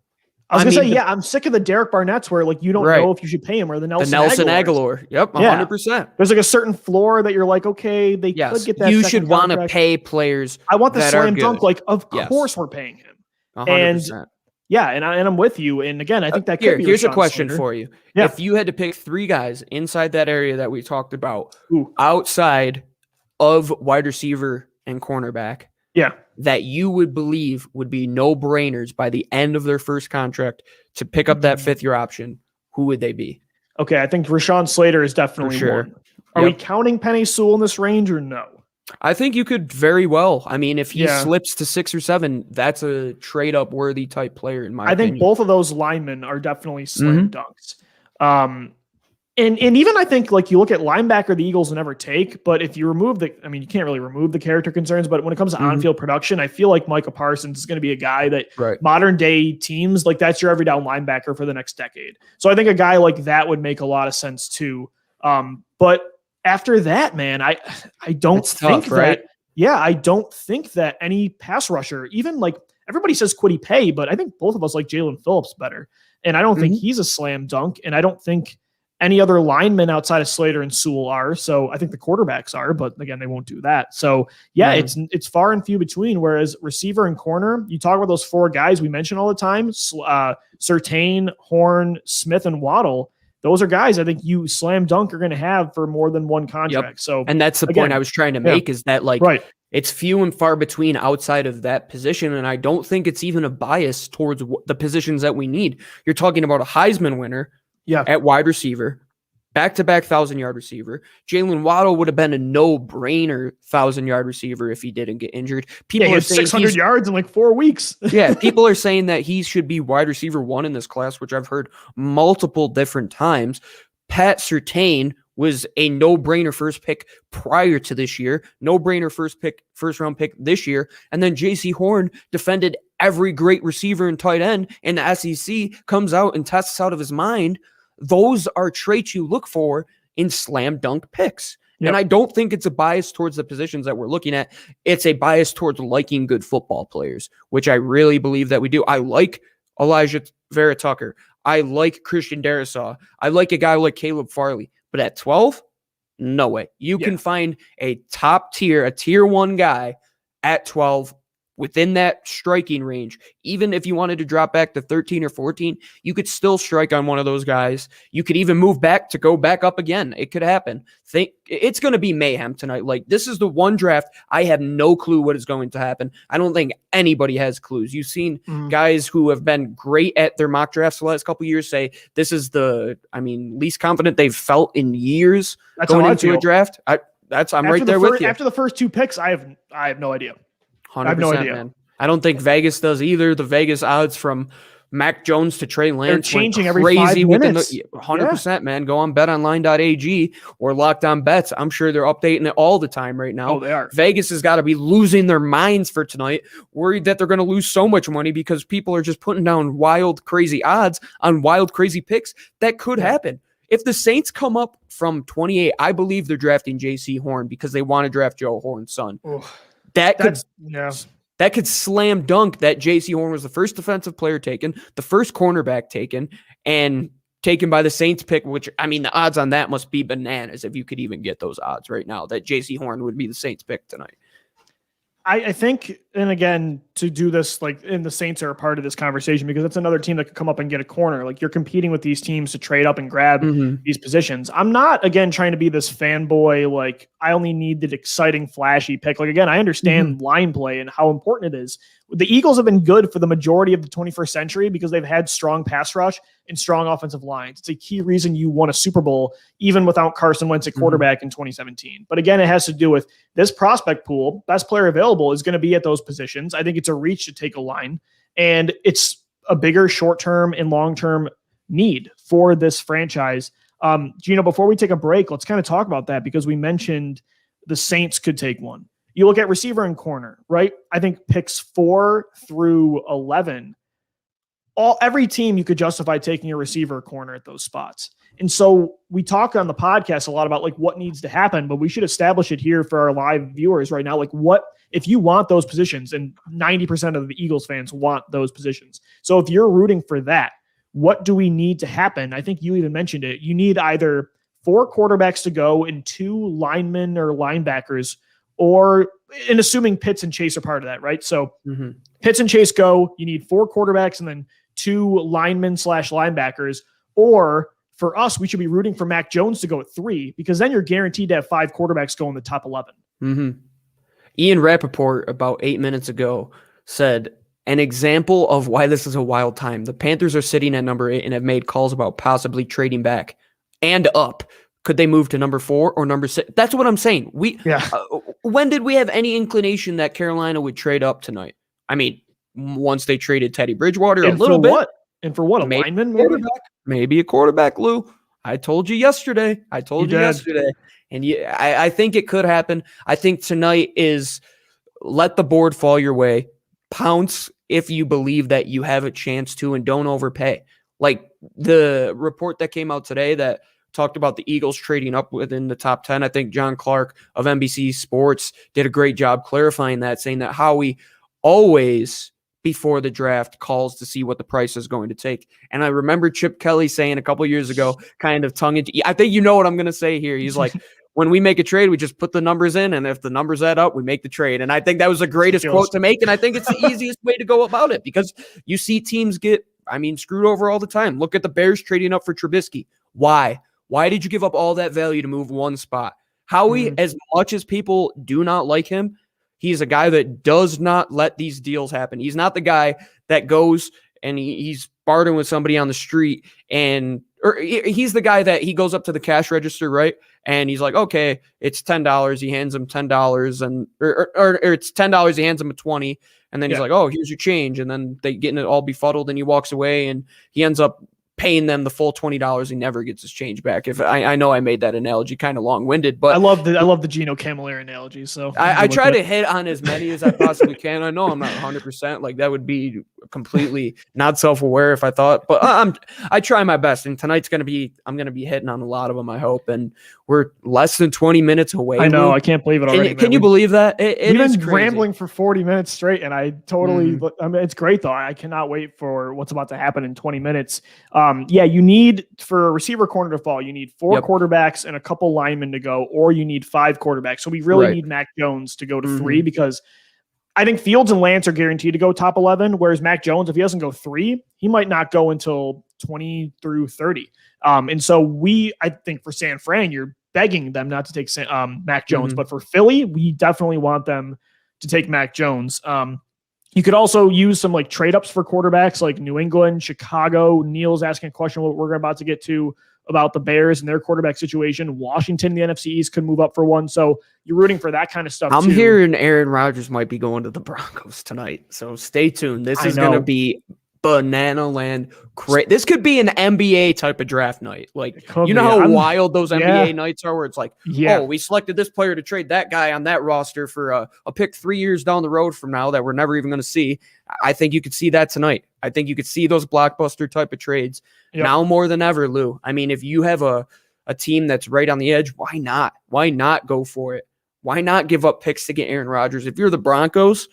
I was going to say, I'm sick of the Derek Barnett's where, like, you don't know if you should pay him, or the Nelson Aguilar. Yep, 100%. There's like a certain floor that you're like, okay, they could get that. You should want to pay players. I want the slam dunk. Like, of course we're paying him. 100%. And I'm with you. And again, I think that could be here's Rashawn a question Slater for you. Yeah. If you had to pick three guys inside that area that we talked about, outside of wide receiver and cornerback, that you would believe would be no-brainers by the end of their first contract to pick up that fifth-year option, who would they be? Okay, I think Rashawn Slater is definitely one. Are we counting Penei Sewell in this range or no? I think you could very well. I mean, if he slips to 6 or 7, that's a trade-up worthy type player in my opinion. I think both of those linemen are definitely slam dunks. And even I think like you look at linebacker, the Eagles will never take, but if you remove you can't really remove the character concerns, but when it comes to on-field production, I feel like Micah Parsons is going to be a guy that modern day teams, like that's your every down linebacker for the next decade. So I think a guy like that would make a lot of sense too. But after that, man, I don't think that, I don't think that any pass rusher, even like everybody says Kwity Paye, but I think both of us like Jalen Phillips better. And I don't think he's a slam dunk. And I don't think any other linemen outside of Slater and Sewell are. So I think the quarterbacks are, but again, they won't do that. So it's far and few between. Whereas receiver and corner, you talk about those four guys we mention all the time, Surtain, Horn, Smith, and Waddle. Those are guys I think you slam dunk are going to have for more than one contract. Yep. So, and that's the point I was trying to make is that it's few and far between outside of that position. And I don't think it's even a bias towards the positions that we need. You're talking about a Heisman winner at wide receiver, back-to-back 1,000-yard receiver. Jalen Waddle would have been a no-brainer 1,000-yard receiver if he didn't get injured. People he had 600 yards in like 4 weeks. People are saying that he should be wide receiver 1 in this class, which I've heard multiple different times. Pat Surtain was a no-brainer first pick prior to this year, no-brainer first-round pick this year, and then J.C. Horn defended every great receiver and tight end in the SEC, comes out and tests out of his mind. Those are traits you look for in slam dunk picks. Yep. And I don't think it's a bias towards the positions that we're looking at. It's a bias towards liking good football players, which I really believe that we do. I like Elijah Vera Tucker. I like Christian Darrisaw. I like a guy like Caleb Farley. But at 12, no way. You can find a top tier, a tier 1 guy at 12 within that striking range. Even if you wanted to drop back to 13 or 14, you could still strike on one of those guys. You could even move back to go back up again. It could happen. It's going to be mayhem tonight. Like, this is the one draft I have no clue what is going to happen. I don't think anybody has clues. You've seen guys who have been great at their mock drafts the last couple of years say this is least confident they've felt in years going into a draft. I'm right there with you. After the first 2 picks, I have no idea. 100%, I have no idea. Man. I don't think Vegas does either. The Vegas odds from Mac Jones to Trey Lance they're changing every 5 minutes. 100%, man. Go on betonline.ag or Locked On Bets. I'm sure they're updating it all the time right now. Oh, they are. Vegas has got to be losing their minds for tonight, worried that they're going to lose so much money because people are just putting down wild, crazy odds on wild, crazy picks. That could happen. If the Saints come up from 28, I believe they're drafting J.C. Horn because they want to draft Joe Horn's son. That could slam dunk that J.C. Horn was the first defensive player taken, the first cornerback taken, and taken by the Saints pick, which, the odds on that must be bananas if you could even get those odds right now, that J.C. Horn would be the Saints pick tonight. I think, and again, to do this, and the Saints are a part of this conversation because that's another team that could come up and get a corner. Like, you're competing with these teams to trade up and grab these positions. I'm not, again, trying to be this fanboy, I only need the exciting, flashy pick. Again, I understand line play and how important it is. The Eagles have been good for the majority of the 21st century because they've had strong pass rush and strong offensive lines. It's a key reason you won a Super Bowl, even without Carson Wentz at quarterback in 2017. But again, it has to do with this prospect pool. Best player available is going to be at those positions. I think it's a reach to take a line, and it's a bigger short-term and long-term need for this franchise. Gino, before we take a break, let's kind of talk about that because we mentioned the Saints could take one. You look at receiver and corner, right? I think picks 4 through 11, every team you could justify taking a receiver or corner at those spots. And so we talk on the podcast a lot about what needs to happen, but we should establish it here for our live viewers right now. What if you want those positions, and 90% of the Eagles fans want those positions. So if you're rooting for that, what do we need to happen? I think you even mentioned it. You need either 4 quarterbacks to go and 2 linemen or linebackers, and assuming Pitts and Chase are part of that, right? So Pitts and Chase go, you need 4 quarterbacks and then 2 linemen/linebackers. Or for us, we should be rooting for Mac Jones to go at 3 because then you're guaranteed to have 5 quarterbacks go in the top 11. Ian Rappaport about 8 minutes ago said, an example of why this is a wild time. The Panthers are sitting at number 8 and have made calls about possibly trading back and up. Could they move to number 4 or number 6? That's what I'm saying. When did we have any inclination that Carolina would trade up tonight? Once they traded Teddy Bridgewater a little bit. And for what? A lineman? Maybe a quarterback, Lou. I told you yesterday. And I think it could happen. I think tonight is let the board fall your way. Pounce if you believe that you have a chance to, and don't overpay. Like the report that came out today that talked about the Eagles trading up within the top 10. I think John Clark of NBC Sports did a great job clarifying that, saying that Howie always before the draft calls to see what the price is going to take. And I remember Chip Kelly saying a couple years ago, kind of tongue in cheek, I think you know what I'm going to say here. He's like, when we make a trade, we just put the numbers in, and if the numbers add up, we make the trade. And I think that was the greatest quote to make, and I think it's the easiest way to go about it, because you see teams get, screwed over all the time. Look at the Bears trading up for Trubisky. Why? Why did you give up all that value to move one spot? Howie, as much as people do not like him, he's a guy that does not let these deals happen. He's not the guy that goes and he's bartering with somebody on the street, or he's the guy that he goes up to the cash register, right? And he's like, okay, it's $10. He hands him $10, or it's $10. He hands him a 20, and then he's like, oh, here's your change, and then they get it all befuddled, and he walks away, and he ends up paying them the full $20. He never gets his change back. If I know I made that analogy kind of long-winded, but I love the Gino Camilleri analogy. So I try to hit on as many as I possibly can. I know I'm not 100%. Like, that would be completely not self-aware if I thought, but I try my best. And tonight's I'm going to be hitting on a lot of them, I hope. And we're less than 20 minutes away. I know. I can't believe it already. Can you believe that? We've been rambling for 40 minutes straight, and I totally. It's great though. I cannot wait for what's about to happen in 20 minutes. You need, for a receiver corner to fall, you need 4 quarterbacks and a couple linemen to go, or you need 5 quarterbacks. So we really need Mac Jones to go to 3, because I think Fields and Lance are guaranteed to go top 11, whereas Mac Jones, if he doesn't go 3, he might not go until 20 through 30. And so I think for San Fran, you're begging them not to take Mac Jones, but for Philly, we definitely want them to take Mac Jones. You could also use some like trade ups for quarterbacks like New England, Chicago. Neil's asking a question what we're about to get to about the Bears and their quarterback situation. Washington, the NFC East, could move up for one. So you're rooting for that kind of stuff. I'm hearing Aaron Rodgers might be going to the Broncos tonight. So stay tuned. This is going to be banana land. This could be an NBA type of draft night. Like, you know how wild those NBA nights are, where it's like, oh, we selected this player to trade that guy on that roster for a pick 3 years down the road from now that we're never even going to see. I think you could see that tonight. I think you could see those blockbuster type of trades now more than ever, Lou. I mean, if you have a team that's right on the edge, why not? Why not go for it? Why not give up picks to get Aaron Rodgers? If you're the Broncos,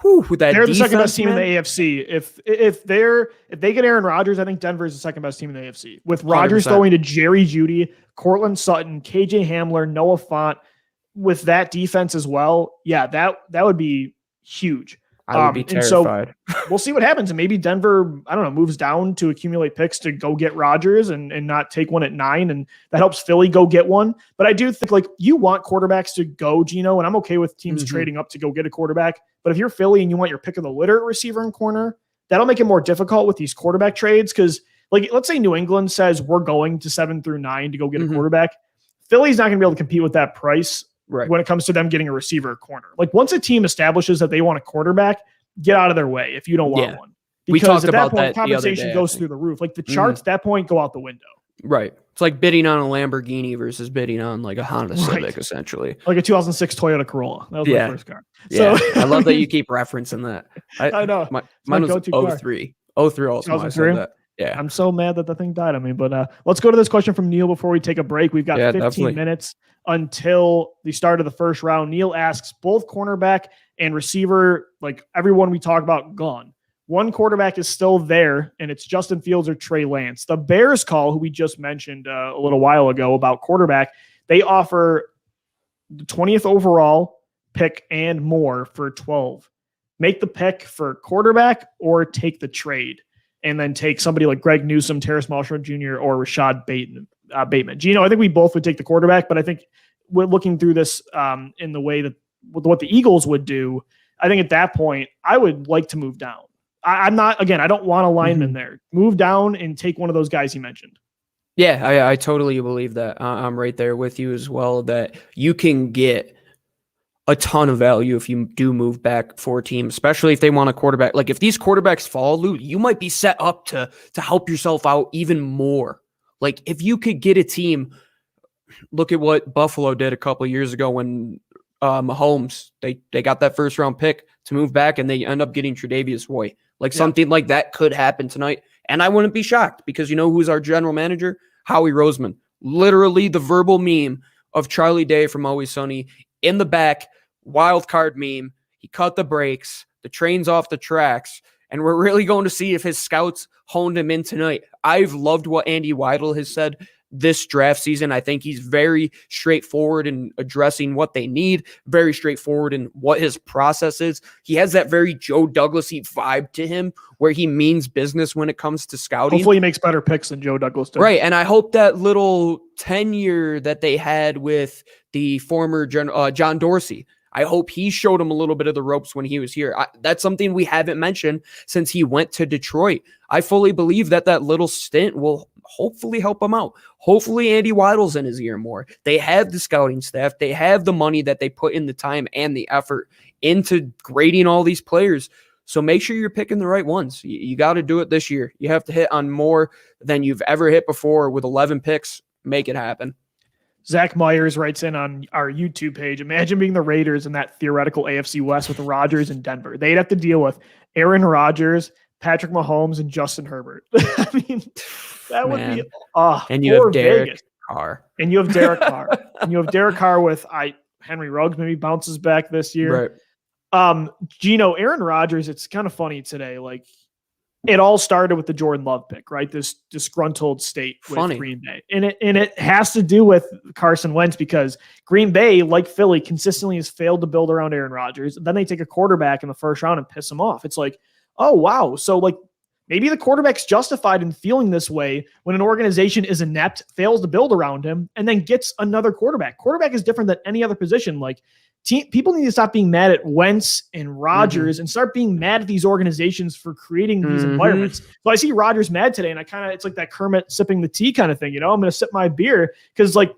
they're the second best team in the AFC. If they get Aaron Rodgers, I think Denver is the second best team in the AFC. With Rodgers 100%. Going to Jerry Jeudy, Cortland Sutton, KJ Hamler, Noah Fant, with that defense as well, that would be huge. I would be terrified. So we'll see what happens. And maybe Denver, I don't know, moves down to accumulate picks to go get Rodgers and not take one at 9. And that helps Philly go get one. But I do think, like, you want quarterbacks to go, Gino, and I'm okay with teams trading up to go get a quarterback. But if you're Philly and you want your pick of the litter at receiver and corner, that'll make it more difficult with these quarterback trades. Because, like, let's say New England says we're going to 7 through 9 to go get a quarterback. Philly's not going to be able to compete with that price. Right. When it comes to them getting a receiver or corner. Like, once a team establishes that they want a quarterback, get out of their way if you don't want one. Because we talked at about that point, that compensation goes through the roof. Like, the charts at that point go out the window. Right. It's like bidding on a Lamborghini versus bidding on like a Honda Civic, essentially. Like a 2006 Toyota Corolla. That was my first car. Yeah. So I love that you keep referencing that. I know. Mine was 03. 03 also. I said that. Yeah. I'm so mad that the thing died on me. But let's go to this question from Neil before we take a break. We've got 15 minutes until the start of the first round. Neil asks, both cornerback and receiver, like everyone we talk about, gone. One quarterback is still there, and it's Justin Fields or Trey Lance. The Bears call, who we just mentioned a little while ago about quarterback, they offer the 20th overall pick and more for 12. Make the pick for quarterback or take the trade, and then take somebody like Greg Newsome, Terrace Marshall Jr., or Rashad Bateman. Gino, I think we both would take the quarterback, but I think we're looking through this in the way that what the Eagles would do. I think at that point, I would like to move down. I'm not, again, I don't want a lineman there. Move down and take one of those guys you mentioned. Yeah, I totally believe that. I'm right there with you as well, that you can get a ton of value if you do move back for a team, especially if they want a quarterback. Like, if these quarterbacks fall, Lou, you might be set up to help yourself out even more. Like, if you could get a team, look at what Buffalo did a couple of years ago when Mahomes, they got that first round pick to move back, and they end up getting Tre'Davious White. Like, something like that could happen tonight. And I wouldn't be shocked, because you know who's our general manager? Howie Roseman. Literally the verbal meme of Charlie Day from Always Sunny in the back, wild card meme. He cut the brakes, the train's off the tracks, and we're really going to see if his scouts honed him in tonight. I've loved what Andy Weidel has said this draft season. I think he's very straightforward in addressing what they need, very straightforward in what his process is. He has that very Joe Douglas-y vibe to him where he means business when it comes to scouting. Hopefully he makes better picks than Joe Douglas did. Right, and I hope that little tenure that they had with the former John Dorsey, I hope he showed him a little bit of the ropes when he was here. That's something we haven't mentioned since he went to Detroit. I fully believe that little stint will hopefully help him out. Hopefully Andy Weidel's in his ear more. They have the scouting staff. They have the money that they put in the time and the effort into grading all these players. So make sure you're picking the right ones. You got to do it this year. You have to hit on more than you've ever hit before with 11 picks. Make it happen. Zach Myers writes in on our YouTube page, imagine being the Raiders in that theoretical AFC West with Rodgers in Denver. They'd have to deal with Aaron Rodgers, Patrick Mahomes, and Justin Herbert. I mean, that would be and you have Derek Carr. And you have Derek Carr. And you have Derek Carr with Henry Ruggs maybe bounces back this year. Right. Gino, Aaron Rodgers, it's kind of funny today. Like, it all started with the Jordan Love pick, right? This disgruntled state with Green Bay. And it has to do with Carson Wentz, because Green Bay, like Philly, consistently has failed to build around Aaron Rodgers. Then they take a quarterback in the first round and piss him off. It's like, oh, wow. So, like, maybe the quarterback's justified in feeling this way when an organization is inept, fails to build around him, and then gets another quarterback. Quarterback is different than any other position. Like, people need to stop being mad at Wentz and Rodgers and start being mad at these organizations for creating these environments. So I see Rodgers mad today, and it's like that Kermit sipping the tea kind of thing. You know, I'm going to sip my beer because, like,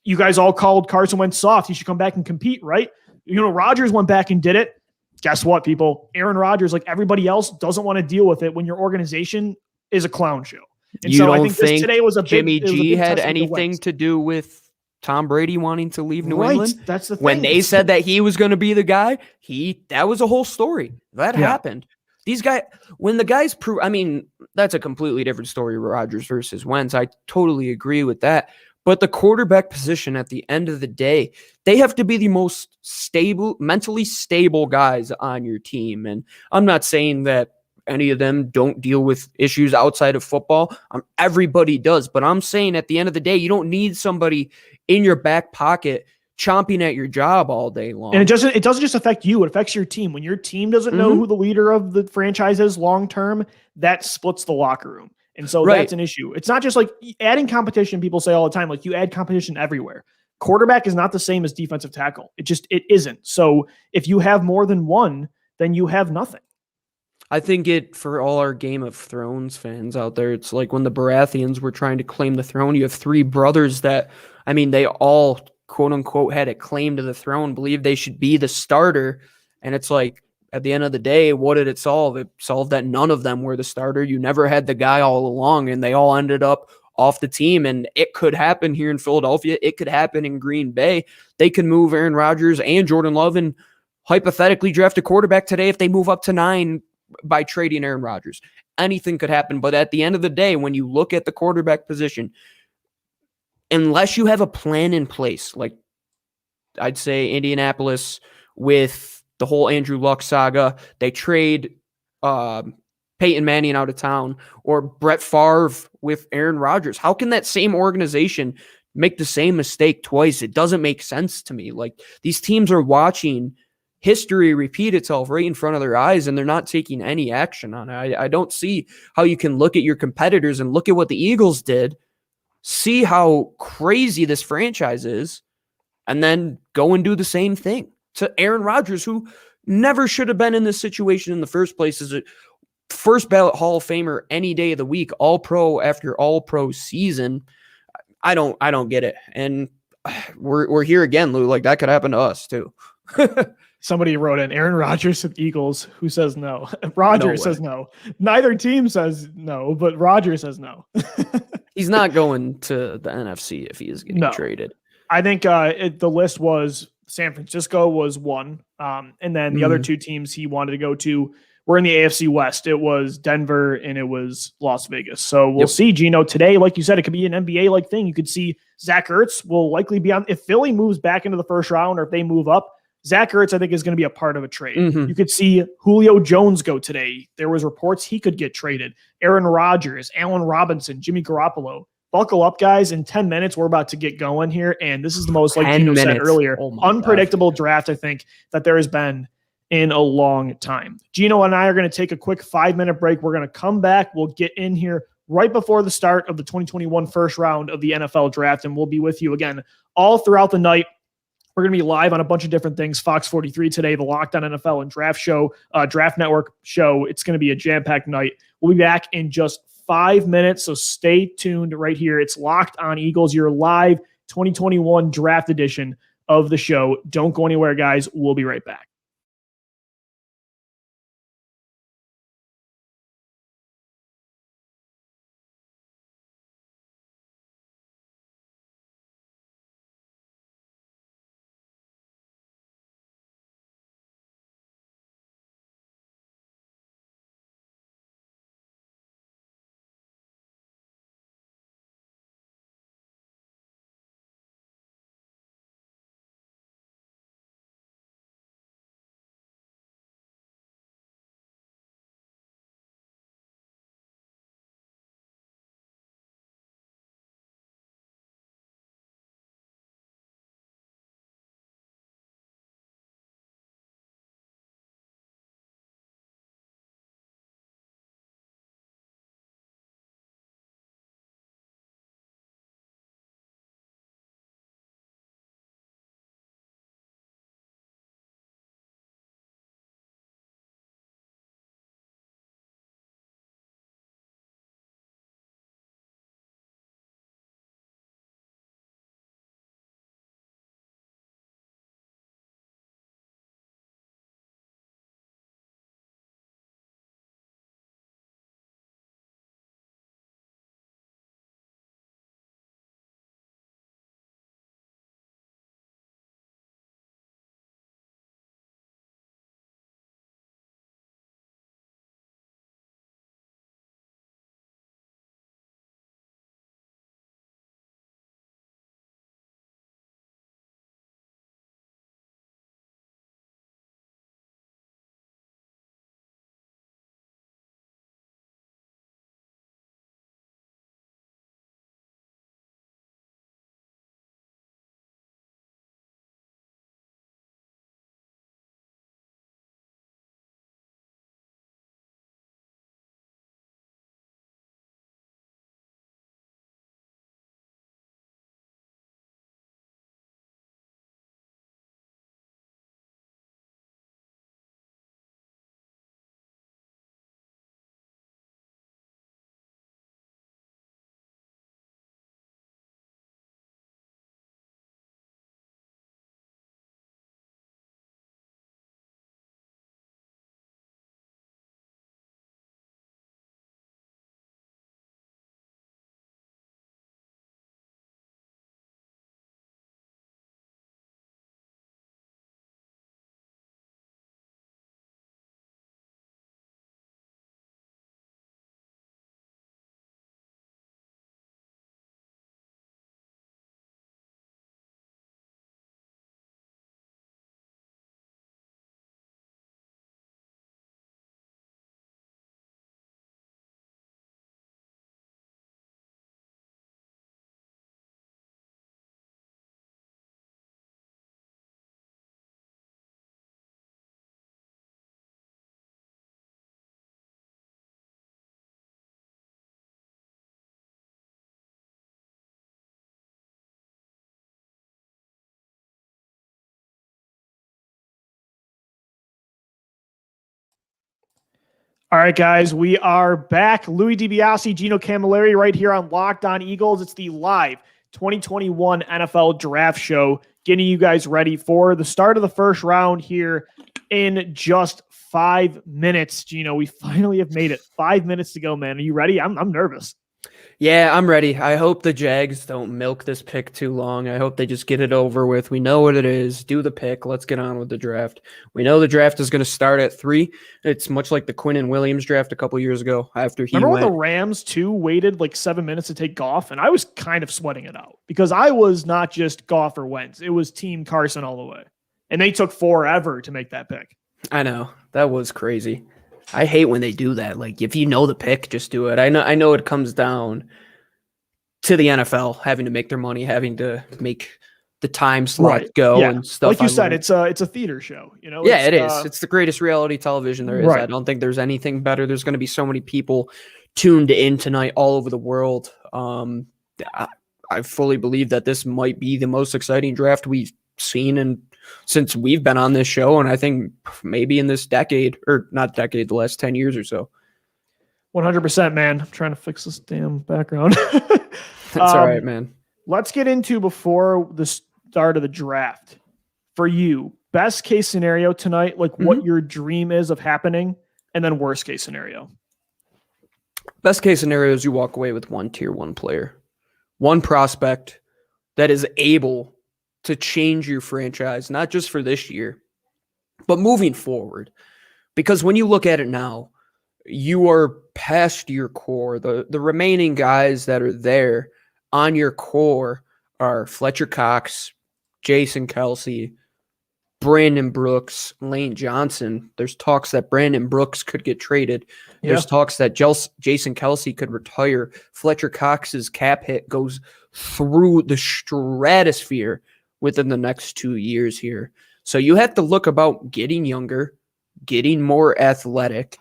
you guys all called Carson Wentz soft. He should come back and compete, right? You know, Rodgers went back and did it. Guess what, people? Aaron Rodgers, like everybody else, doesn't want to deal with it when your organization is a clown show. And you so don't I think this today was a Jimmy big, G had anything to do with Tom Brady wanting to leave New England? That's the thing. When they said that he was going to be the guy, that was a whole story. That happened. These guys, when the guys prove, I mean, that's a completely different story, Rodgers versus Wentz. I totally agree with that. But the quarterback position at the end of the day, they have to be the most stable, mentally stable guys on your team. And I'm not saying that any of them don't deal with issues outside of football. Everybody does. But I'm saying at the end of the day, you don't need somebody in your back pocket chomping at your job all day long. And it doesn't just affect you, it affects your team. When your team doesn't know who the leader of the franchise is long term, that splits the locker room. And so that's an issue. It's not just like adding competition. People say all the time, like, you add competition everywhere. Quarterback is not the same as defensive tackle. It isn't. So if you have more than one, then you have nothing. I think for all our Game of Thrones fans out there, it's like when the Baratheons were trying to claim the throne. You have three brothers that, I mean, they all, quote unquote, had a claim to the throne, believed they should be the starter. And it's like, at the end of the day, what did it solve? It solved that none of them were the starter. You never had the guy all along, and they all ended up off the team. And it could happen here in Philadelphia. It could happen in Green Bay. They can move Aaron Rodgers and Jordan Love and hypothetically draft a quarterback today if they move up to 9 by trading Aaron Rodgers. Anything could happen. But at the end of the day, when you look at the quarterback position, unless you have a plan in place, like I'd say Indianapolis with the whole Andrew Luck saga, they trade Peyton Manning out of town, or Brett Favre with Aaron Rodgers. How can that same organization make the same mistake twice? It doesn't make sense to me. Like, these teams are watching history repeat itself right in front of their eyes, and they're not taking any action on it. I don't see how you can look at your competitors and look at what the Eagles did, see how crazy this franchise is, and then go and do the same thing to Aaron Rodgers, who never should have been in this situation in the first place, as a first ballot Hall of Famer any day of the week, all pro after all pro season. I don't get it. And we're here again, Lou. Like, that could happen to us too. Somebody wrote in Aaron Rodgers of Eagles. Who says no? Rodgers says no. Neither team says no, but Rodgers says no. He's not going to the NFC if he is getting traded. I think the list was San Francisco was one. And then the other two teams he wanted to go to were in the AFC West. It was Denver and it was Las Vegas. So we'll see, Gino. Today, like you said, it could be an NBA-like thing. You could see Zach Ertz will likely be on. If Philly moves back into the first round or if they move up, Zach Ertz, I think, is going to be a part of a trade. You could see Julio Jones go today. There was reports he could get traded. Aaron Rodgers, Allen Robinson, Jimmy Garoppolo. Buckle up, guys. In 10 minutes, we're about to get going here. And this is the most, like Gino said earlier, unpredictable draft, I think, that there has been in a long time. Gino and I are going to take a quick 5-minute break. We're going to come back. We'll get in here right before the start of the 2021 first round of the NFL draft. And we'll be with you again all throughout the night. We're going to be live on a bunch of different things. Fox 43 today, the Locked On NFL and Draft Show, Draft Network show. It's going to be a jam-packed night. We'll be back in just 5 minutes, so stay tuned right here. It's Locked On Eagles, your live 2021 draft edition of the show. Don't go anywhere, guys. We'll be right back. All right, guys, we are back. Louis DiBiase, Gino Camilleri right here on Locked On Eagles. It's the live 2021 NFL Draft Show, getting you guys ready for the start of the first round here in just 5 minutes. Gino, we finally have made it. 5 minutes to go, man. Are you ready? I'm nervous. Yeah, I'm ready. I hope the Jags don't milk this pick too long. I hope they just get it over with. We know what it is. Do the pick. Let's get on with the draft. We know the draft is going to start at 3. It's much like the Quinnen Williams draft a couple years ago after he Remember went. when the Rams, too, waited like 7 minutes to take Goff? And I was kind of sweating it out because I was not just Goff or Wentz. It was Team Carson all the way. And they took forever to make that pick. I know. That was crazy. I hate when they do that. Like, if you know the pick, just do it. I know it comes down to the NFL having to make their money, having to make the time slot go and stuff. Like you said, it's a theater show. You know, yeah, it is. It's the greatest reality television there is. Right. I don't think there's anything better. There's going to be so many people tuned in tonight all over the world. I fully believe that this might be the most exciting draft we've seen since we've been on this show, and I think maybe in this decade, or not decade, the last 10 years or so. 100%, man. I'm trying to fix this damn background. That's all right, man. Let's get into, before the start of the draft, for you, best case scenario tonight, like what your dream is of happening, and then worst case scenario. Best case scenario is you walk away with one tier 1 player, one prospect that is able to change your franchise, not just for this year, but moving forward. Because when you look at it now, you are past your core. The remaining guys that are there on your core are Fletcher Cox, Jason Kelce, Brandon Brooks, Lane Johnson. There's talks that Brandon Brooks could get traded. Yeah. There's talks that Jason Kelce could retire. Fletcher Cox's cap hit goes through the stratosphere within the next 2 years here. So you have to look about getting younger, getting more athletic,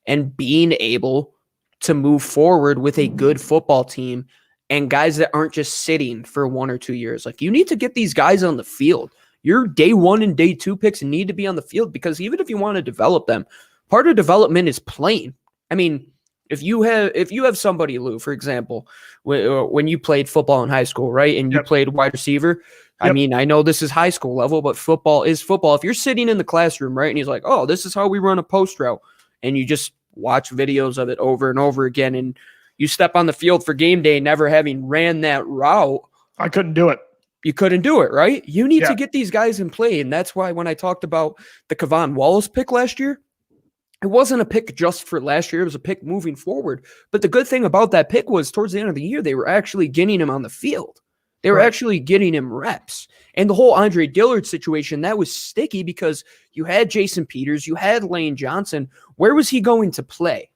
and being able to move forward with a good football team and guys that aren't just sitting for 1 or 2 years. Like, you need to get these guys on the field. Your day 1 and day 2 picks need to be on the field, because even if you want to develop them, part of development is playing. I mean, if you have somebody, Lou, for example, when you played football in high school, right, and you played wide receiver, I mean, I know this is high school level, but football is football. If you're sitting in the classroom, right, and he's like, oh, this is how we run a post route, and you just watch videos of it over and over again, and you step on the field for game day never having ran that route. I couldn't do it. You couldn't do it, right? You need to get these guys in play, and that's why when I talked about the Kevon Wallace pick last year, it wasn't a pick just for last year. It was a pick moving forward. But the good thing about that pick was towards the end of the year, they were actually getting him on the field. They were actually getting him reps. And the whole Andre Dillard situation, that was sticky because you had Jason Peters, you had Lane Johnson. Where was he going to play?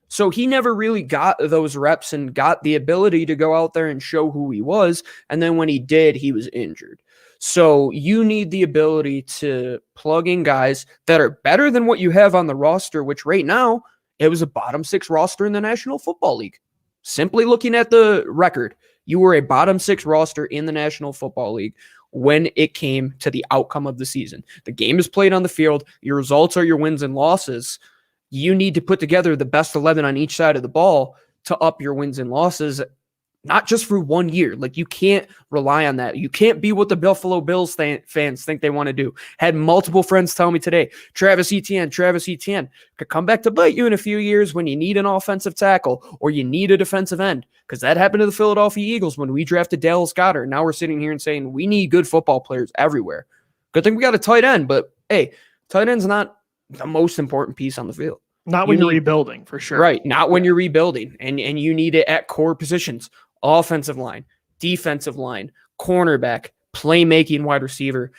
So he never really got those reps and got the ability to go out there and show who he was. And then when he did, he was injured. So you need the ability to plug in guys that are better than what you have on the roster, which right now, it was a bottom 6 roster in the National Football League. Simply looking at the record, you were a bottom 6 roster in the National Football League when it came to the outcome of the season. The game is played on the field. Your results are your wins and losses. You need to put together the best 11 on each side of the ball to up your wins and losses, not just for 1 year. Like, you can't rely on that. You can't be what the Buffalo Bills fans think they want to do. Had multiple friends tell me today, Travis Etienne could come back to bite you in a few years when you need an offensive tackle or you need a defensive end, because that happened to the Philadelphia Eagles when we drafted Dallas Goedert. Now we're sitting here and saying we need good football players everywhere. Good thing we got a tight end, but hey, tight end's not the most important piece on the field. Not when you're rebuilding, for sure. Right, not when you're rebuilding, and you need it at core positions. Offensive line, defensive line, cornerback, playmaking wide receiver,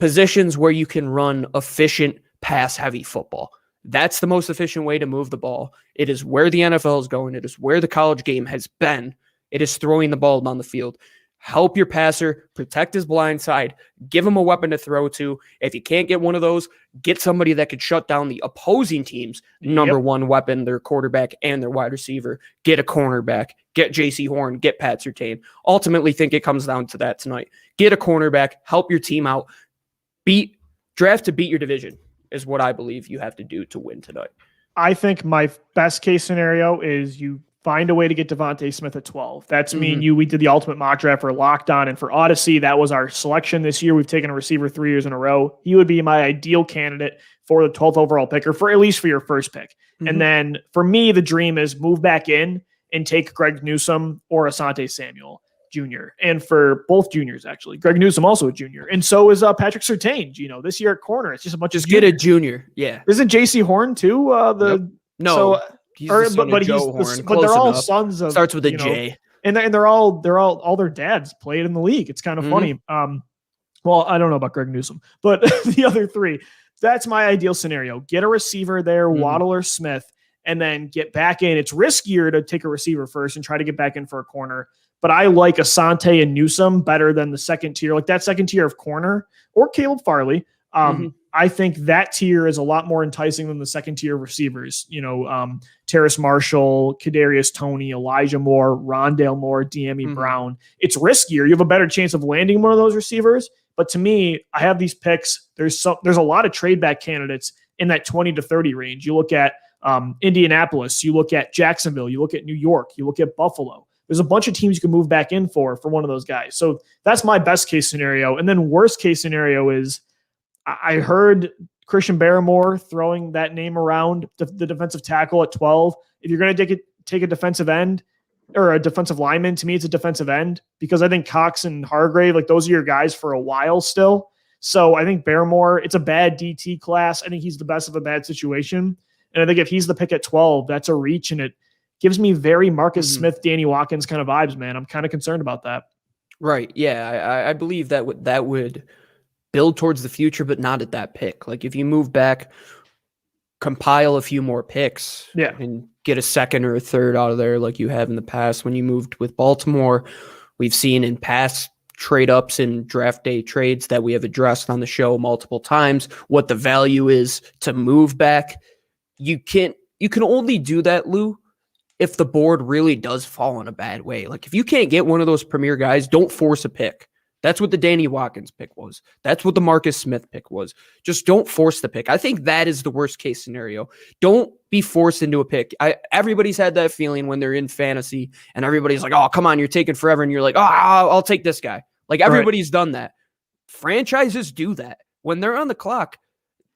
positions where you can run efficient pass-heavy football. That's the most efficient way to move the ball. It is where the NFL is going. It is where the college game has been. It is throwing the ball down the field. Help your passer, protect his blind side, give him a weapon to throw to. If you can't get one of those, get somebody that could shut down the opposing team's number one weapon, their quarterback and their wide receiver. Get a cornerback, get J.C. Horn, get Pat Surtain. Ultimately, think it comes down to that tonight. Get a cornerback, help your team out. Draft to beat your division is what I believe you have to do to win tonight. I think my best case scenario is you find a way to get Devontae Smith at 12. That's me and you. We did the ultimate mock draft for Locked On and for Odyssey. That was our selection this year. We've taken a receiver 3 years in a row. He would be my ideal candidate for the 12th overall pick, or for at least for your first pick. And then for me, the dream is move back in and take Greg Newsome or Asante Samuel Jr. And for both juniors, actually, Greg Newsome also a junior, and so is Patrick Surtain. This year at corner, it's just a bunch of get a junior. Yeah, isn't J.C. Horn too? No, so, he's the son of Joe Horn. But they're all enough. sons of, starts with a J, and they're all their dads played in the league. It's kind of funny. Well, I don't know about Greg Newsome, but the other 3, that's my ideal scenario. Get a receiver there, Waddle or Smith, and then get back in. It's riskier to take a receiver first and try to get back in for a corner. But I like Asante and Newsome better than the second tier, like that second tier of corner or Caleb Farley. I think that tier is a lot more enticing than the second tier of receivers. Terrace Marshall, Kadarius Toney, Elijah Moore, Rondale Moore, DME Brown. It's riskier. You have a better chance of landing one of those receivers. But to me, I have these picks. There's a lot of trade back candidates in that 20 to 30 range. You look at Indianapolis, you look at Jacksonville, you look at New York, you look at Buffalo. There's a bunch of teams you can move back in for one of those guys. So that's my best case scenario. And then worst case scenario is I heard Christian Barmore throwing that name around, the defensive tackle at 12. If you're going to take a defensive end or a defensive lineman, to me, it's a defensive end, because I think Cox and Hargrave, like those are your guys for a while still. So I think Barmore, it's a bad DT class. I think he's the best of a bad situation. And I think if he's the pick at 12, that's a reach, and it gives me very Marcus Smith, Danny Watkins kind of vibes, man. I'm kind of concerned about that. Right. Yeah. I believe that would build towards the future, but not at that pick. Like if you move back, compile a few more picks and get a second or a third out of there like you have in the past when you moved with Baltimore. We've seen in past trade ups and draft day trades that we have addressed on the show multiple times what the value is to move back. You can only do that, Lou, if the board really does fall in a bad way. Like if you can't get one of those premier guys, don't force a pick. That's what the Danny Watkins pick was. That's what the Marcus Smith pick was. Just don't force the pick. I think that is the worst case scenario. Don't be forced into a pick. Everybody's had that feeling when they're in fantasy and everybody's like, oh, come on, you're taking forever. And you're like, oh, I'll take this guy. Like everybody's done that. Franchises do that. When they're on the clock,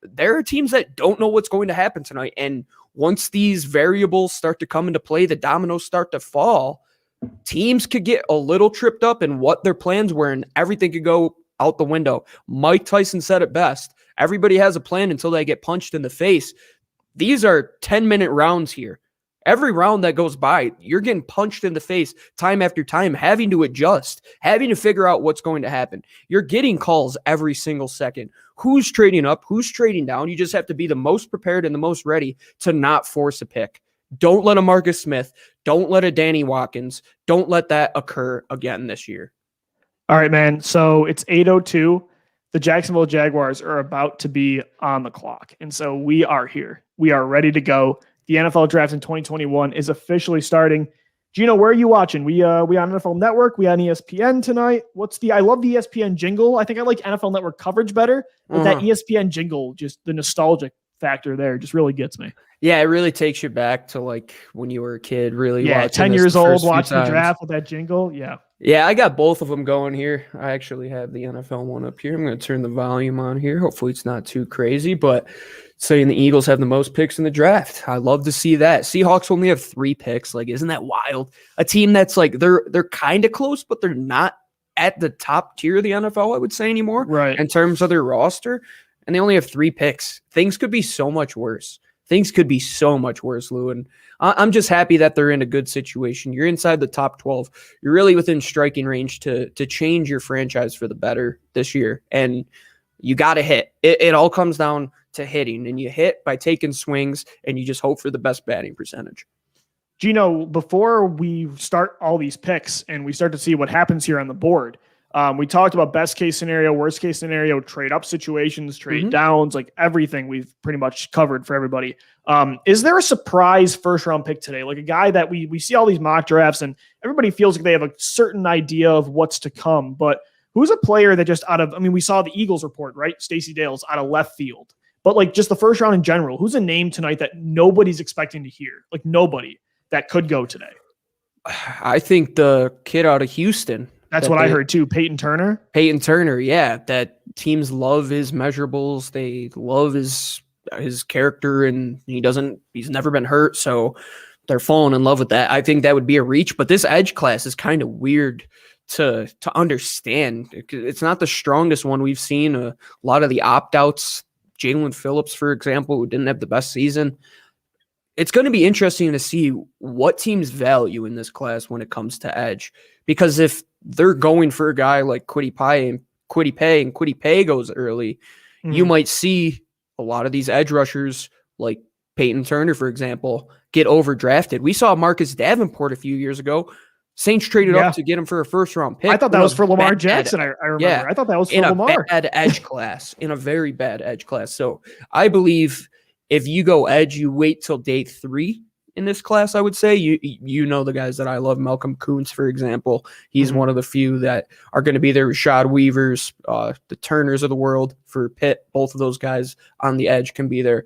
there are teams that don't know what's going to happen tonight. And once these variables start to come into play, the dominoes start to fall, teams could get a little tripped up in what their plans were and everything could go out the window. Mike Tyson said it best. Everybody has a plan until they get punched in the face. These are 10-minute rounds here. Every round that goes by, you're getting punched in the face time after time, having to adjust, having to figure out what's going to happen. You're getting calls every single second. Who's trading up? Who's trading down? You just have to be the most prepared and the most ready to not force a pick. Don't let a Marcus Smith. Don't let a Danny Watkins. Don't let that occur again this year. All right, man. So it's 8:02. The Jacksonville Jaguars are about to be on the clock. And so we are here. We are ready to go. The NFL draft in 2021 is officially starting. Gino, where are you watching? We on NFL Network. We on ESPN tonight. I love the ESPN jingle. I think I like NFL Network coverage better, but that ESPN jingle, just the nostalgic factor there just really gets me. Yeah, it really takes you back to like when you were a kid, really. Yeah, 10 years old, watching the draft with that jingle. Yeah. Yeah, I got both of them going here. I actually have the NFL one up here. I'm going to turn the volume on here. Hopefully it's not too crazy, but saying the Eagles have the most picks in the draft. I love to see that. Seahawks only have 3 picks. Like, isn't that wild? A team that's like, they're kind of close, but they're not at the top tier of the NFL, I would say, anymore. Right. In terms of their roster. And they only have 3 picks. Things could be so much worse. Things could be so much worse, Lou. And I'm just happy that they're in a good situation. You're inside the top 12. You're really within striking range to change your franchise for the better this year. And you got to hit. It all comes down to hitting. And you hit by taking swings, and you just hope for the best batting percentage. Gino, before we start all these picks and we start to see what happens here on the board, we talked about best case scenario, worst case scenario, trade up situations, trade downs, like everything we've pretty much covered for everybody. Is there a surprise first round pick today? Like a guy that we see all these mock drafts and everybody feels like they have a certain idea of what's to come, but who's a player that just we saw the Eagles report, right? Stacey Dale's out of left field, but like just the first round in general, who's a name tonight that nobody's expecting to hear? Like nobody. that could go today? I think the kid out of Houston. That's what I heard too. Peyton Turner. Yeah. That teams love his measurables. They love his character, and he's never been hurt. So they're falling in love with that. I think that would be a reach, but this edge class is kind of weird to understand. It's not the strongest one we've seen. A lot of the opt-outs, Jalen Phillips, for example, who didn't have the best season. It's going to be interesting to see what teams value in this class when it comes to edge, because if they're going for a guy like Kwity Paye and Kwity Paye goes early, you might see a lot of these edge rushers like Peyton Turner, for example, get overdrafted. We saw Marcus Davenport a few years ago. Saints traded up to get him for a first-round pick. I thought that was for Lamar Jackson. I remember. Yeah, I thought that was for Lamar. In a bad edge class, in a very bad edge class. So I believe if you go edge, you wait till day 3 in this class, I would say. You know the guys that I love. Malcolm Kuntz, for example. He's one of the few that are going to be there. Rashad Weavers, the Turners of the world for Pitt. Both of those guys on the edge can be there.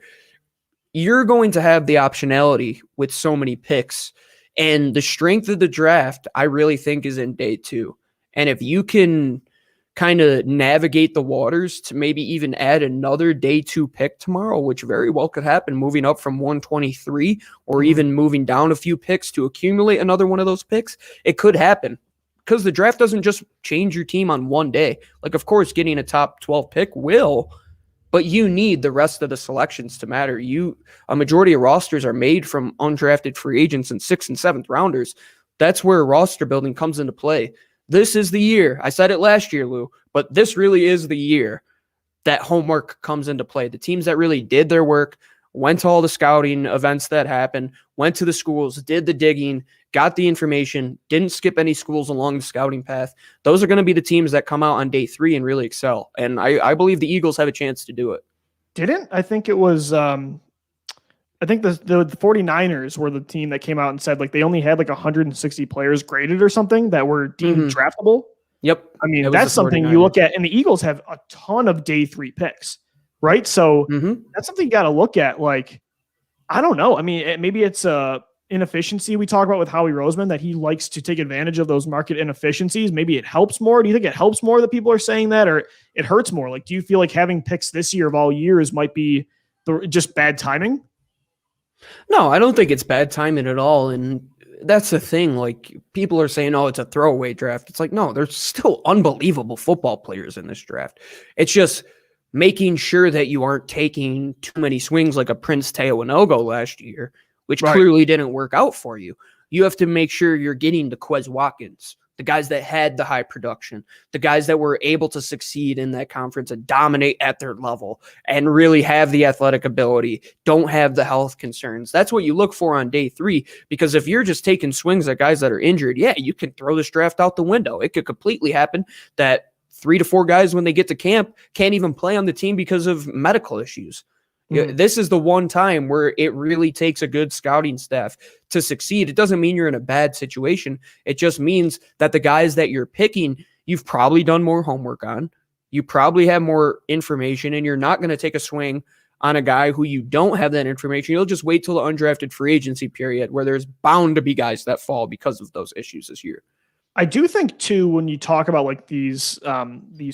You're going to have the optionality with so many picks. And the strength of the draft, I really think, is in day 2. And if you can kind of navigate the waters to maybe even add another day 2 pick tomorrow, which very well could happen, moving up from 123 or even moving down a few picks to accumulate another one of those picks, it could happen. Because the draft doesn't just change your team on one day. Like, of course, getting a top 12 pick will, but you need the rest of the selections to matter. A majority of rosters are made from undrafted free agents and 6th and 7th rounders. That's where roster building comes into play. This is the year. I said it last year, Lou, but this really is the year that homework comes into play. The teams that really did their work, went to all the scouting events that happened, went to the schools, did the digging, got the information, didn't skip any schools along the scouting path. Those are going to be the teams that come out on day 3 and really excel. And I believe the Eagles have a chance to do it. I think it was I think the 49ers were the team that came out and said like they only had like 160 players graded or something that were deemed draftable. Yep. I mean, that's something you look at, and the Eagles have a ton of day 3 picks, right? So that's something you got to look at. Like, I don't know. I mean, maybe it's a inefficiency we talk about with Howie Roseman, that he likes to take advantage of those market inefficiencies. Maybe it helps more. Do you think it helps more that people are saying that, or it hurts more? Like, do you feel like having picks this year of all years might be just bad timing? No, I don't think it's bad timing at all. And that's the thing. Like, people are saying, oh, it's a throwaway draft. It's like, no, there's still unbelievable football players in this draft. It's just making sure that you aren't taking too many swings like a Prince Teowanogo last year, which clearly didn't work out for you. You have to make sure you're getting the Quez Watkins, the guys that had the high production, the guys that were able to succeed in that conference and dominate at their level and really have the athletic ability, don't have the health concerns. That's what you look for on day 3, because if you're just taking swings at guys that are injured, yeah, you can throw this draft out the window. It could completely happen that 3 to 4 guys, when they get to camp, can't even play on the team because of medical issues. This is the one time where it really takes a good scouting staff to succeed. It doesn't mean you're in a bad situation. It just means that the guys that you're picking, you've probably done more homework on. You probably have more information, and you're not going to take a swing on a guy who you don't have that information. You'll just wait till the undrafted free agency period, where there's bound to be guys that fall because of those issues this year. I do think too, when you talk about like these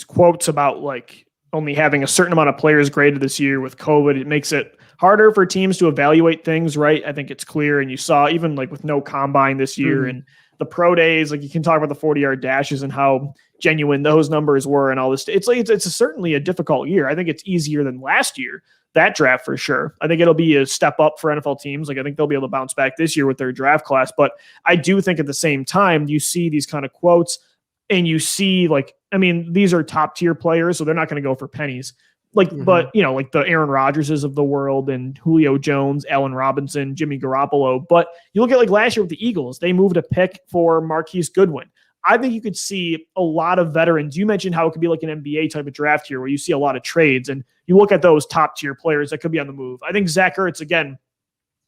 quotes about like only having a certain amount of players graded this year with COVID, it makes it harder for teams to evaluate things, right? I think it's clear. And you saw even like with no combine this year and the pro days, like you can talk about the 40-yard dashes and how genuine those numbers were and all this. It's like, it's certainly a difficult year. I think it's easier than last year, that draft for sure. I think it'll be a step up for NFL teams. Like I think they'll be able to bounce back this year with their draft class. But I do think at the same time, you see these kind of quotes and you see like, I mean, these are top tier players, so they're not going to go for pennies. Like, but you know, like the Aaron Rodgerses of the world and Julio Jones, Allen Robinson, Jimmy Garoppolo. But you look at like last year with the Eagles, they moved a pick for Marquise Goodwin. I think you could see a lot of veterans. You mentioned how it could be like an NBA type of draft here where you see a lot of trades and you look at those top tier players that could be on the move. I think Zach Ertz, again,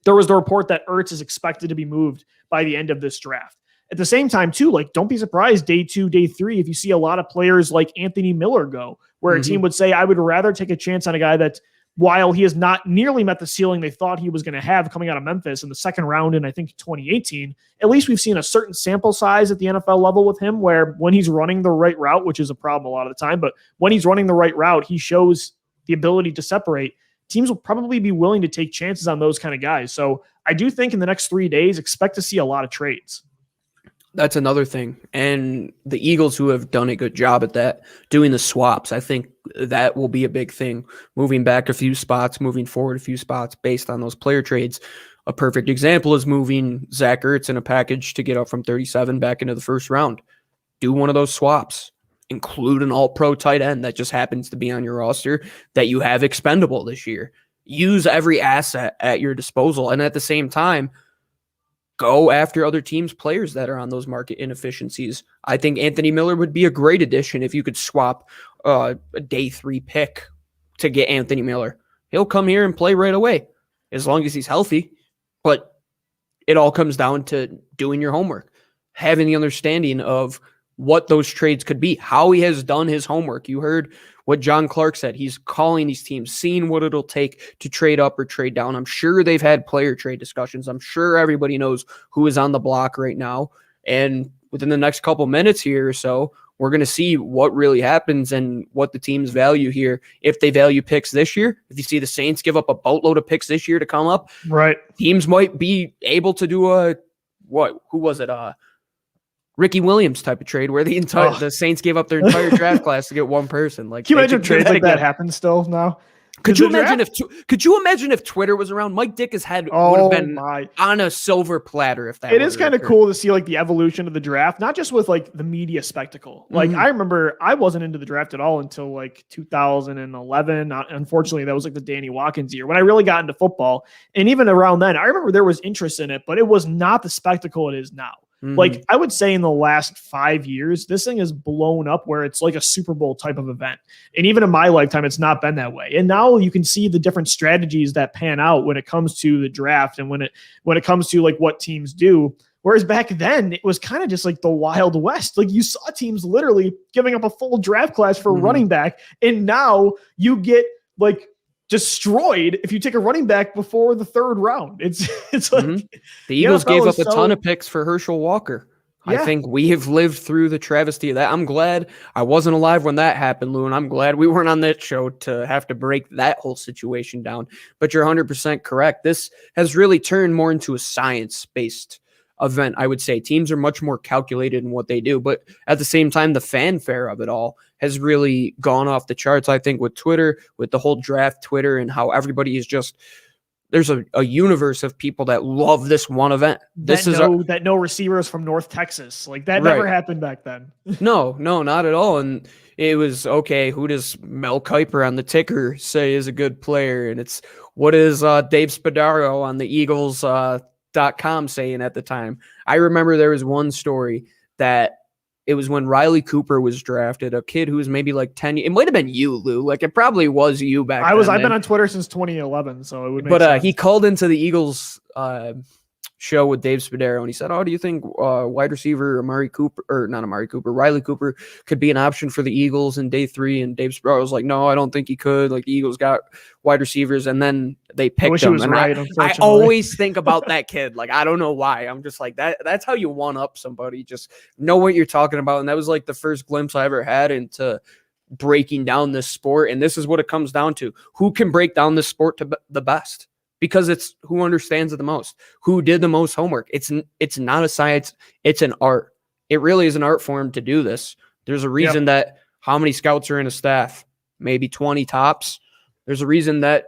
there was the report that Ertz is expected to be moved by the end of this draft. At the same time, too, like don't be surprised day 2, day 3, if you see a lot of players like Anthony Miller go, where a team would say, I would rather take a chance on a guy that while he has not nearly met the ceiling they thought he was going to have coming out of Memphis in the second round in, I think, 2018, at least we've seen a certain sample size at the NFL level with him where when he's running the right route, which is a problem a lot of the time, but when he's running the right route, he shows the ability to separate. Teams will probably be willing to take chances on those kind of guys. So I do think in the next 3 days, expect to see a lot of trades. That's another thing. And the Eagles, who have done a good job at that, doing the swaps, I think that will be a big thing. Moving back a few spots, moving forward a few spots based on those player trades. A perfect example is moving Zach Ertz in a package to get up from 37 back into the first round. Do one of those swaps. Include an all-pro tight end that just happens to be on your roster that you have expendable this year. Use every asset at your disposal. And at the same time, go after other teams' players that are on those market inefficiencies. I think Anthony Miller would be a great addition if you could swap a day 3 pick to get Anthony Miller. He'll come here and play right away as long as he's healthy. But it all comes down to doing your homework, having the understanding of what those trades could be, how he has done his homework. You heard what John Clark said. He's calling these teams, seeing what it'll take to trade up or trade down. I'm sure they've had player trade discussions. I'm sure everybody knows who is on the block right now. And within the next couple minutes here or so, we're going to see what really happens and what the teams value here. If they value picks this year, if you see the Saints give up a boatload of picks this year to come up, right? Teams might be able to do Ricky Williams type of trade where the Saints gave up their entire draft class to get one person. Like, can you imagine trades like that happen still now? Could you imagine if Twitter was around? Mike Dick's head would have been on a silver platter if that. It is kind of cool to see like the evolution of the draft, not just with like the media spectacle. Like I remember I wasn't into the draft at all until like 2011. Unfortunately, that was like the Danny Watkins year when I really got into football. And even around then, I remember there was interest in it, but it was not the spectacle it is now. Like I would say in the last 5 years, this thing has blown up where it's like a Super Bowl type of event. And even in my lifetime, it's not been that way. And now you can see the different strategies that pan out when it comes to the draft and when it comes to like what teams do. Whereas back then it was kind of just like the Wild West. Like you saw teams literally giving up a full draft class for running back. And now you get like destroyed if you take a running back before the third round. It's like the Eagles gave up a ton of picks for Herschel Walker. Yeah. I think we have lived through the travesty of that. I'm glad I wasn't alive when that happened, Lou, and I'm glad we weren't on that show to have to break that whole situation down. But you're 100% correct. This has really turned more into a science-based event, I would say. Teams are much more calculated in what they do, but at the same time, the fanfare of it all has really gone off the charts. I think with Twitter, with the whole draft Twitter and how everybody is just, there's a universe of people that love this one event. That know receivers from North Texas. Like that never happened back then. No, not at all. And it was, okay, who does Mel Kiper on the ticker say is a good player? And it's, what is Dave Spadaro on the Eagles .com saying at the time? I remember there was one story that it was when Riley Cooper was drafted, a kid who was maybe like 10. It might have been you, Lou. Like it probably was you back then. I've been on Twitter since 2011, so it would make sense. He called into the Eagles show with Dave Spadaro, and he said, do you think wide receiver Riley Cooper could be an option for the Eagles in day 3? And Dave Spadaro was like, no, I don't think he could. Like the Eagles got wide receivers, and then they picked him. And I always think about that kid. Like, I don't know why. I'm just like, that's how you one up somebody. Just know what you're talking about. And that was like the first glimpse I ever had into breaking down this sport. And this is what it comes down to. Who can break down this sport to the best? Because it's who understands it the most, who did the most homework. It's not a science, it's an art. It really is an art form to do this. There's a reason that how many scouts are in a staff? Maybe 20 tops. There's a reason that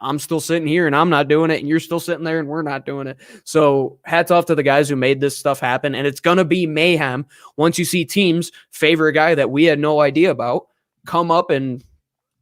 I'm still sitting here and I'm not doing it, and you're still sitting there and we're not doing it. So hats off to the guys who made this stuff happen. And it's going to be mayhem once you see teams favor a guy that we had no idea about come up and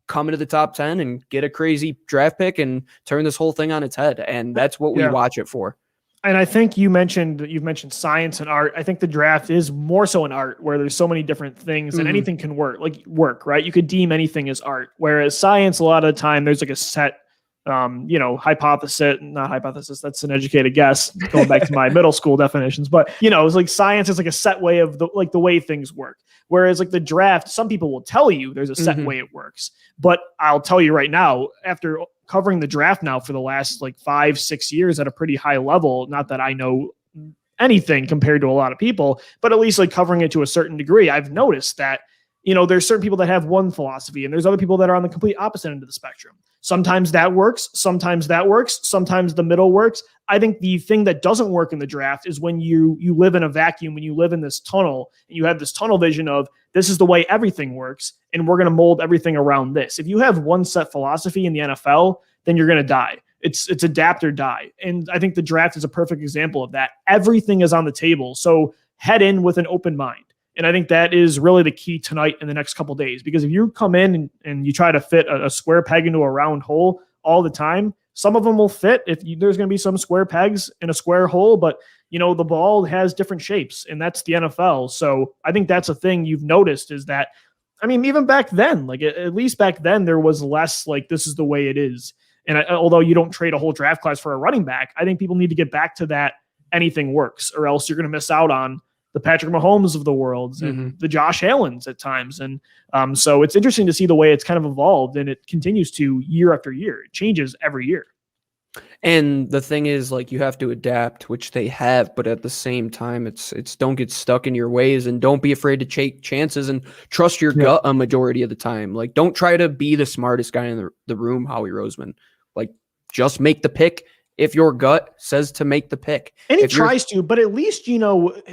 come into the top 10 and get a crazy draft pick and turn this whole thing on its head. And that's what we watch it for. And I think you've mentioned science and art. I think the draft is more so an art where there's so many different things and anything can work, right? You could deem anything as art. Whereas science, a lot of the time there's like a set not hypothesis, that's an educated guess, going back to my middle school definitions, but it's like science is like a set way of the way things work. Whereas like the draft, some people will tell you there's a set way it works, but I'll tell you right now, after covering the draft now for the last like 5-6 years at a pretty high level, not that I know anything compared to a lot of people, but at least like covering it to a certain degree, I've noticed that, there's certain people that have one philosophy and there's other people that are on the complete opposite end of the spectrum. Sometimes that works. Sometimes that works. Sometimes the middle works. I think the thing that doesn't work in the draft is when you live in a vacuum, when you live in this tunnel and you have this tunnel vision of this is the way everything works and we're going to mold everything around this. If you have one set philosophy in the NFL, then you're going to die. It's adapt or die. And I think the draft is a perfect example of that. Everything is on the table. So head in with an open mind. And I think that is really the key tonight in the next couple of days, because if you come in and you try to fit a square peg into a round hole all the time, some of them will fit. There's going to be some square pegs in a square hole, but the ball has different shapes, and that's the NFL. So I think that's a thing you've noticed is that, even back then, like at least back then, there was less like this is the way it is. And although you don't trade a whole draft class for a running back, I think people need to get back to that. Anything works, or else you're going to miss out on the Patrick Mahomes of the world and the Josh Allens at times. And so it's interesting to see the way it's kind of evolved, and it continues to year after year. It changes every year. And the thing is, like, you have to adapt, which they have, but at the same time, it's don't get stuck in your ways and don't be afraid to take chances and trust your gut a majority of the time. Like, don't try to be the smartest guy in the room, Howie Roseman. Like, just make the pick if your gut says to make the pick. And he tries to, but at least,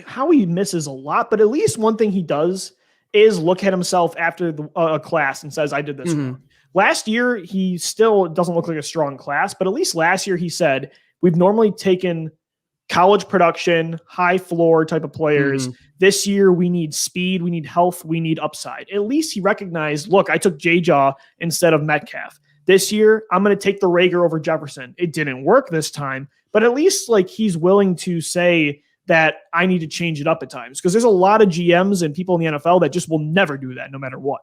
Howie misses a lot, but at least one thing he does is look at himself after a class and says, I did this wrong. Last year, he still doesn't look like a strong class, but at least last year he said, we've normally taken college production, high floor type of players. This year, we need speed, we need health, we need upside. At least he recognized, look, I took J-Jaw instead of Metcalf. This year, I'm going to take the Rager over Jefferson. It didn't work this time, but at least like he's willing to say that I need to change it up at times, because there's a lot of GMs and people in the NFL that just will never do that no matter what.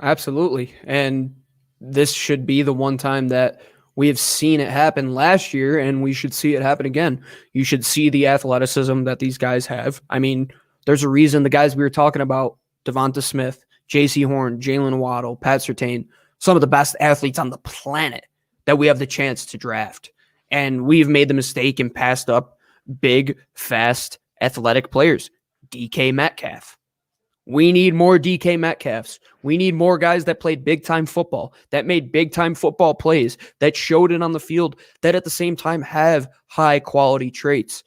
Absolutely. And this should be the one time that we have seen it happen last year, and we should see it happen again. You should see the athleticism that these guys have. There's a reason the guys we were talking about, Devonta Smith, J.C. Horn, Jalen Waddle, Pat Surtain, some of the best athletes on the planet that we have the chance to draft. And we've made the mistake and passed up big, fast, athletic players. DK Metcalf. We need more DK Metcalfs. We need more guys that played big-time football, that made big-time football plays, that showed it on the field, that at the same time have high-quality traits.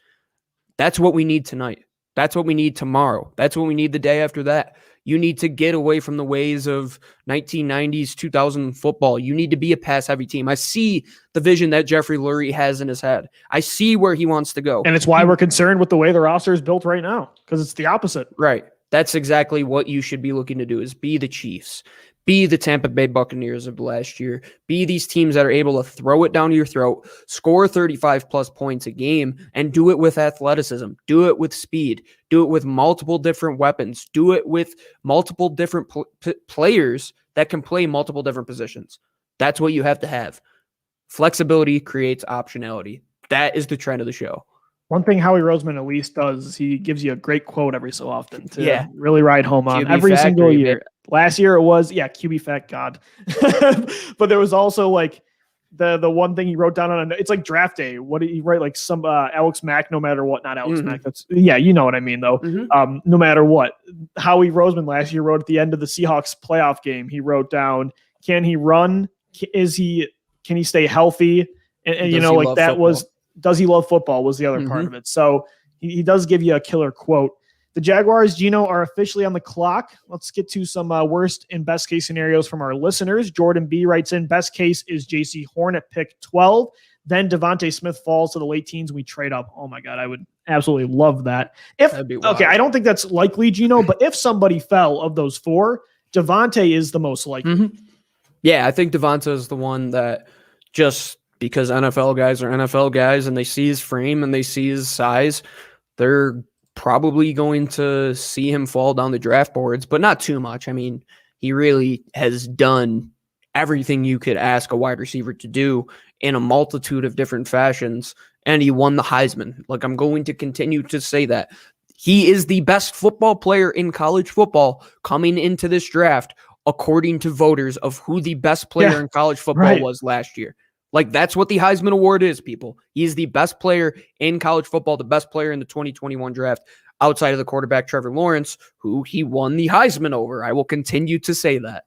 That's what we need tonight. That's what we need tomorrow. That's what we need the day after that. You need to get away from the ways of 1990s, 2000 football. You need to be a pass-heavy team. I see the vision that Jeffrey Lurie has in his head. I see where he wants to go. And it's why we're concerned with the way the roster is built right now, because it's the opposite. Right. That's exactly what you should be looking to do, is be the Chiefs, be the Tampa Bay Buccaneers of last year, be these teams that are able to throw it down your throat, score 35-plus points a game, and do it with athleticism, do it with speed, do it with multiple different weapons, do it with multiple different players that can play multiple different positions. That's what you have to have. Flexibility creates optionality. That is the trend of the show. One thing Howie Roseman at least does is he gives you a great quote every so often to really ride home on. QB every single year. Last year it was, QB fact, God. But there was also like the one thing he wrote down on it's like draft day. What did he write? Like some Alex Mack, no matter what, not Alex Mack. That's you know what I mean though. No matter what. Howie Roseman last year wrote at the end of the Seahawks playoff game, he wrote down, can he run? Can he stay healthy? And you know, like that football? Was does he love football was the other part of it. So he does give you a killer quote. The Jaguars, Gino, are officially on the clock. Let's get to some worst and best case scenarios from our listeners. Jordan B writes in, best case is J.C. Horn at pick 12. Then Devonta Smith falls to the late teens. We trade up. Oh my God, I would absolutely love that. Okay, I don't think that's likely, Gino, but if somebody fell of those four, Devonta is the most likely. Yeah, I think Devonta is the one that just because NFL guys are NFL guys and they see his frame and they see his size, they're probably going to see him fall down the draft boards, but not too much. I mean, he really has done everything you could ask a wide receiver to do in a multitude of different fashions, and he won the Heisman. Like, I'm going to continue to say that. He is the best football player in college football coming into this draft, according to voters of who the best player in college football was last year. Like, that's what the Heisman Award is, people. He is the best player in college football, the best player in the 2021 draft, outside of the quarterback Trevor Lawrence, who he won the Heisman over. I will continue to say that.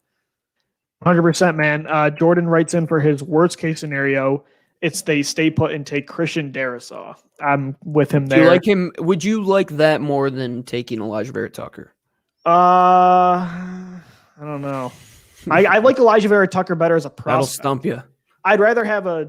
100%, man. Jordan writes in for his worst case scenario. It's they stay put and take Christian Darrisaw. I'm with him there. Do you like him? Would you like that more than taking Elijah Vera Tucker? I don't know. I like Elijah Vera Tucker better as a prospect. That'll stump you. I'd rather have I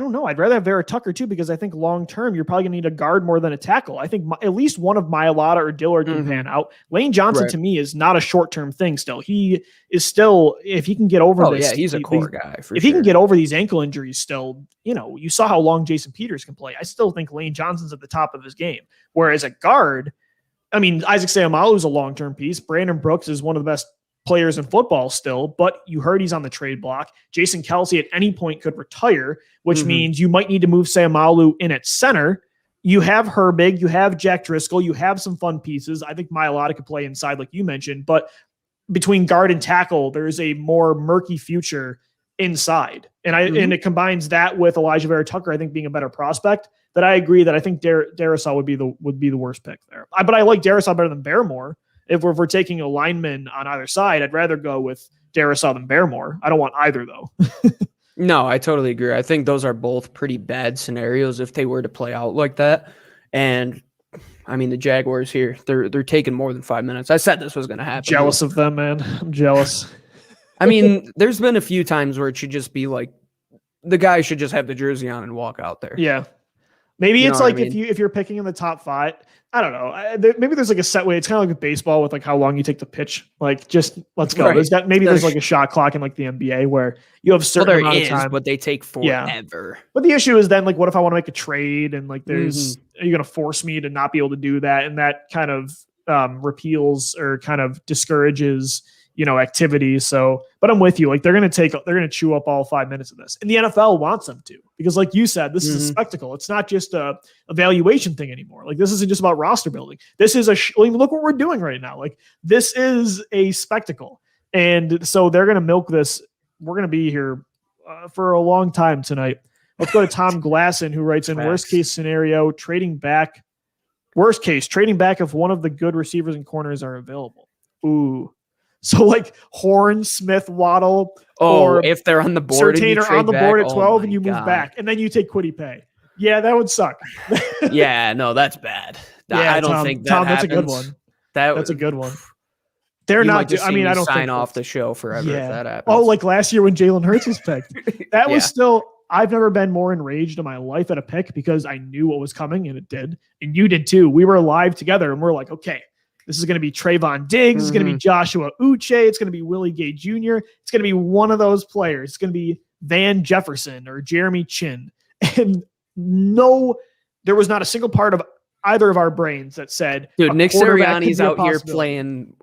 don't know. I'd rather have Vera Tucker too, because I think long term you're probably gonna need a guard more than a tackle. I think at least one of Mailata or Dillard can pan out. Lane Johnson to me is not a short term thing. Still, he is still, if he can get over this. Yeah, he's a core guy. If he can get over these ankle injuries, still, you saw how long Jason Peters can play. I still think Lane Johnson's at the top of his game. Whereas a guard, I mean, Isaac Seumalo is a long term piece. Brandon Brooks is one of the best players in football still, but you heard he's on the trade block. Jason Kelsey at any point could retire, which means you might need to move Seumalo in at center. You have Herbig, you have Jack Driscoll, you have some fun pieces. I think Mailata could play inside like you mentioned, but between guard and tackle, there's a more murky future inside. And and it combines that with Elijah Vera Tucker, I think, being a better prospect, that I agree that I think Darrisaw would be the worst pick there. But I like Darrisaw better than Barrymore. If we're taking a lineman on either side, I'd rather go with Darrisaw than Barrymore. I don't want either, though. No, I totally agree. I think those are both pretty bad scenarios if they were to play out like that. And I mean, the Jaguars here, they're taking more than 5 minutes. I said this was going to happen. Jealous of them, man. I'm jealous. I mean, there's been a few times where it should just be like the guy should just have the jersey on and walk out there. Yeah. Maybe it's like if you're picking in the top 5, I don't know. Maybe there's like a set way. It's kind of like with baseball with like how long you take the pitch. Like, just let's go. Right. There's like a shot clock in like the NBA where you have certain amount of time, but they take forever. But the issue is then like, what if I want to make a trade and like are you going to force me to not be able to do that? And that kind of repeals or kind of discourages activity. So, but I'm with you. Like they're going to chew up all 5 minutes of this, and the NFL wants them to, because like you said, this is a spectacle. It's not just a evaluation thing anymore. Like this isn't just about roster building. This is look what we're doing right now. Like this is a spectacle. And so they're going to milk this. We're going to be here for a long time tonight. Let's go to Tom Glasson, who writes in worst case scenario, trading back if one of the good receivers and corners are available. Ooh. So like Horn, Smith, Waddle, or if they're on the board, Surtain are on the board at 12 and you move back, and then you take Kwity Paye. Yeah, that would suck. Yeah, no, that's bad. Yeah, I don't think that Tom, happens. that's a good one. That's a good one. They're not. I mean, I don't sign off the show forever if that happens. Oh, like last year when Jalen Hurts was picked. That was still. I've never been more enraged in my life at a pick, because I knew what was coming, and it did, and you did too. We were live together, and we're like, okay, this is going to be Trayvon Diggs. It's going to be Joshua Uche. It's going to be Willie Gay Jr. It's going to be one of those players. It's going to be Van Jefferson or Jeremy Chin. And there was not a single part of either of our brains that said, dude, Nick Sirianni's out here playing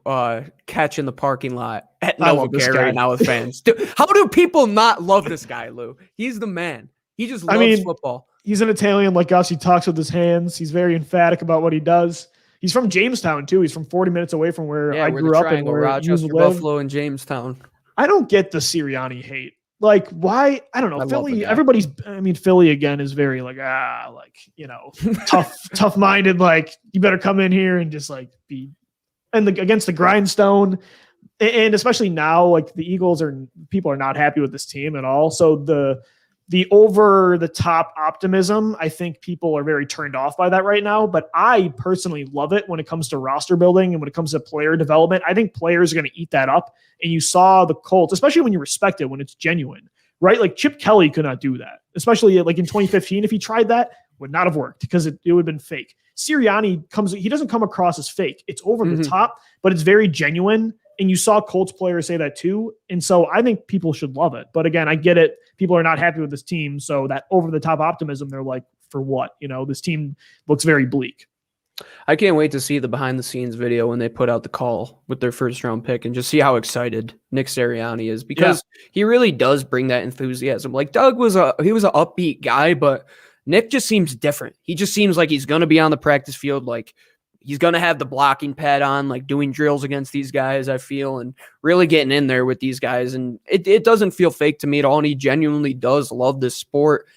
catch in the parking lot at Nova Gary right now with fans. Dude, how do people not love this guy, Lou? He's the man. He just loves football. He's an Italian like us. He talks with his hands. He's very emphatic about what he does. He's from Jamestown too. He's from 40 minutes away from where I grew up and where Rochester, Buffalo, and Jamestown. I don't get the Sirianni hate. Like, why? I don't know. Philly, Philly again is very like, tough minded. Like, you better come in here and just like be against the grindstone. And especially now, like people are not happy with this team at all. So the over the top optimism, I think people are very turned off by that right now. But I personally love it when it comes to roster building and when it comes to player development. I think players are going to eat that up. And you saw the Colts, especially when you respect it, when it's genuine, right? Like Chip Kelly could not do that, especially like in 2015. If he tried that, would not have worked because it would have been fake. Sirianni he doesn't come across as fake. It's over the top, but it's very genuine. And you saw Colts players say that too. And so I think people should love it. But again, I get it. People are not happy with this team. So that over the top optimism, they're like, for what? This team looks very bleak. I can't wait to see the behind the scenes video when they put out the call with their first round pick and just see how excited Nick Sirianni is, because he really does bring that enthusiasm. Like Doug was an upbeat guy, but Nick just seems different. He just seems like he's going to be on the practice field. Like he's going to have the blocking pad on, like doing drills against these guys, I feel, and really getting in there with these guys. And it doesn't feel fake to me at all. And he genuinely does love this sport.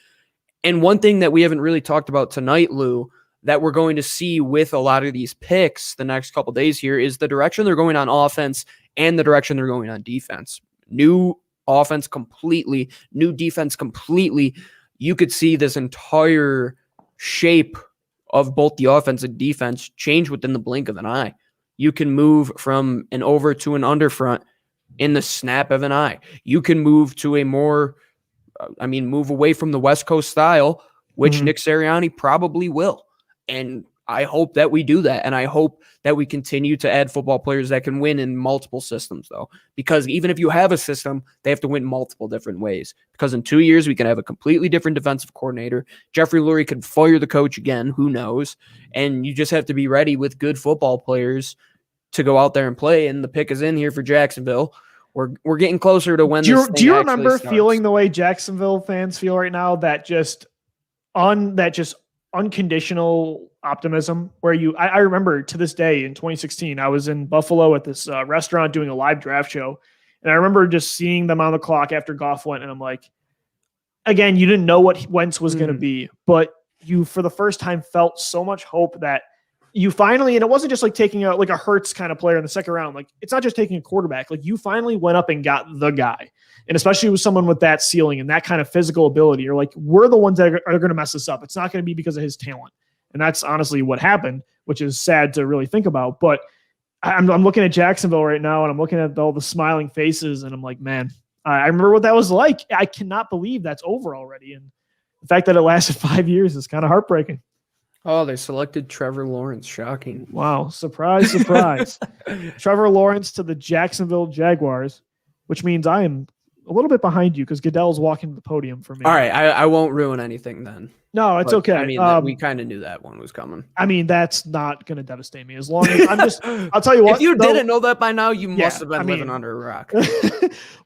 And one thing that we haven't really talked about tonight, Lou, that we're going to see with a lot of these picks the next couple of days here is the direction they're going on offense and the direction they're going on defense. New offense completely, new defense completely. You could see this entire shape of both the offense and defense change within the blink of an eye. You can move from an over to an under front in the snap of an eye. You can move to a more, move away from the West Coast style, which Nick Sirianni probably will. And I hope that we do that. And I hope that we continue to add football players that can win in multiple systems, though. Because even if you have a system, they have to win multiple different ways. Because in 2 years, we can have a completely different defensive coordinator. Jeffrey Lurie could fire the coach again. Who knows? And you just have to be ready with good football players to go out there and play. And the pick is in here for Jacksonville. We're getting closer to when do you remember starts. Feeling the way Jacksonville fans feel right now? That just unconditional optimism where I remember to this day in 2016, I was in Buffalo at this restaurant doing a live draft show. And I remember just seeing them on the clock after Goff went. And I'm like, again, you didn't know what Wentz was going to be, but you, for the first time, felt so much hope that you finally, and it wasn't just like taking a Hurts kind of player in the second round. Like it's not just taking a quarterback. Like you finally went up and got the guy. And especially with someone with that ceiling and that kind of physical ability, you're like, we're the ones that are going to mess this up. It's not going to be because of his talent. And that's honestly what happened, which is sad to really think about. But I'm looking at Jacksonville right now and I'm looking at all the smiling faces and I'm like, man, I remember what that was like. I cannot believe that's over already. And the fact that it lasted 5 years is kind of heartbreaking. Oh, they selected Trevor Lawrence. Shocking. Wow. Surprise, surprise. Trevor Lawrence to the Jacksonville Jaguars, which means I am a little bit behind you because Goodell's walking to the podium for me. All right. I won't ruin anything then. No, it's okay. I mean, we kind of knew that one was coming. I mean, that's not going to devastate me as long as I'm just, I'll tell you what. If you didn't know that by now, you must have been living under a rock.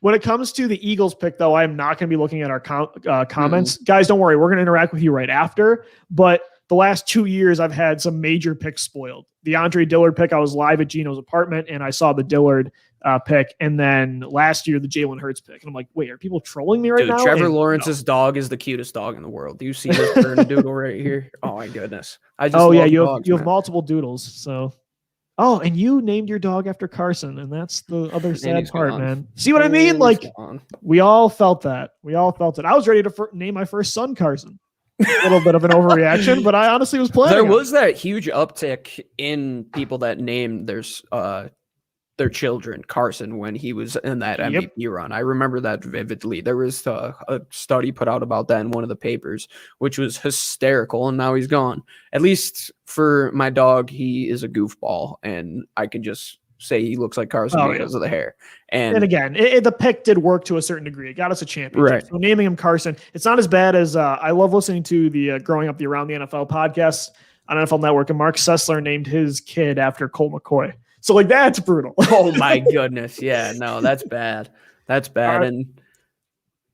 When it comes to the Eagles pick, though, I'm not going to be looking at our comments. Guys, don't worry. We're going to interact with you right after. But the last 2 years, I've had some major picks spoiled. The Andre Dillard pick, I was live at Gino's apartment, and I saw the Dillard pick. And then last year, the Jalen Hurts pick. And I'm like, wait, are people trolling me right now? Trevor Lawrence's dog is the cutest dog in the world. Do you see this doodle right here? Oh, my goodness. You have multiple doodles. So, and you named your dog after Carson, and that's the other sad part, man. See what I mean? Like, we all felt that. We all felt it. I was ready to name my first son Carson. A little bit of an overreaction, but I honestly was planning. There was that huge uptick in people that named their children Carson when he was in that MVP run. I remember that vividly. There was a study put out about that in one of the papers, which was hysterical, and now he's gone. At least for my dog, he is a goofball, and I can just say he looks like Carson because of the hair. And again, the pick did work to a certain degree. It got us a championship. Right. So naming him Carson, it's not as bad as I love listening to the Growing Up the Around the NFL podcast on NFL Network, and Mark Sessler named his kid after Colt McCoy. So like that's brutal. Oh my goodness. Yeah, no, that's bad. That's bad. Right. And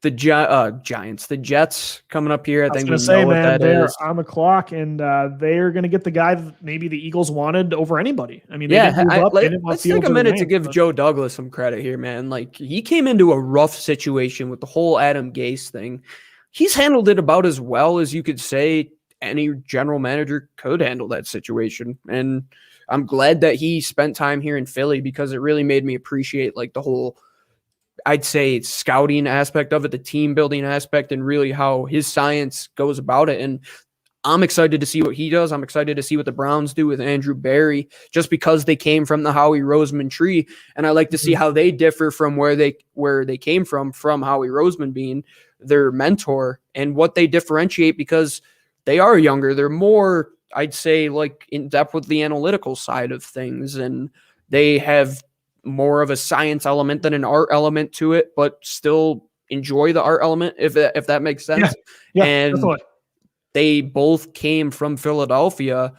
the Giants, the Jets coming up here. I think we know what that they're is. On the clock, and they're going to get the guy that maybe the Eagles wanted over anybody. I mean, let's take a minute to give Joe Douglas some credit here, man. Like he came into a rough situation with the whole Adam Gase thing. He's handled it about as well as you could say any general manager could handle that situation. And I'm glad that he spent time here in Philly because it really made me appreciate like the whole, I'd say, scouting aspect of it, the team building aspect, and really how his science goes about it. And I'm excited to see what he does. I'm excited to see what the Browns do with Andrew Berry, just because they came from the Howie Roseman tree. And I like to see how they differ from where they came from Howie Roseman being their mentor, and what they differentiate, because they are younger. They're more, I'd say, like in depth with the analytical side of things, and they have more of a science element than an art element to it, but still enjoy the art element, if that makes sense. Yeah, and they both came from Philadelphia,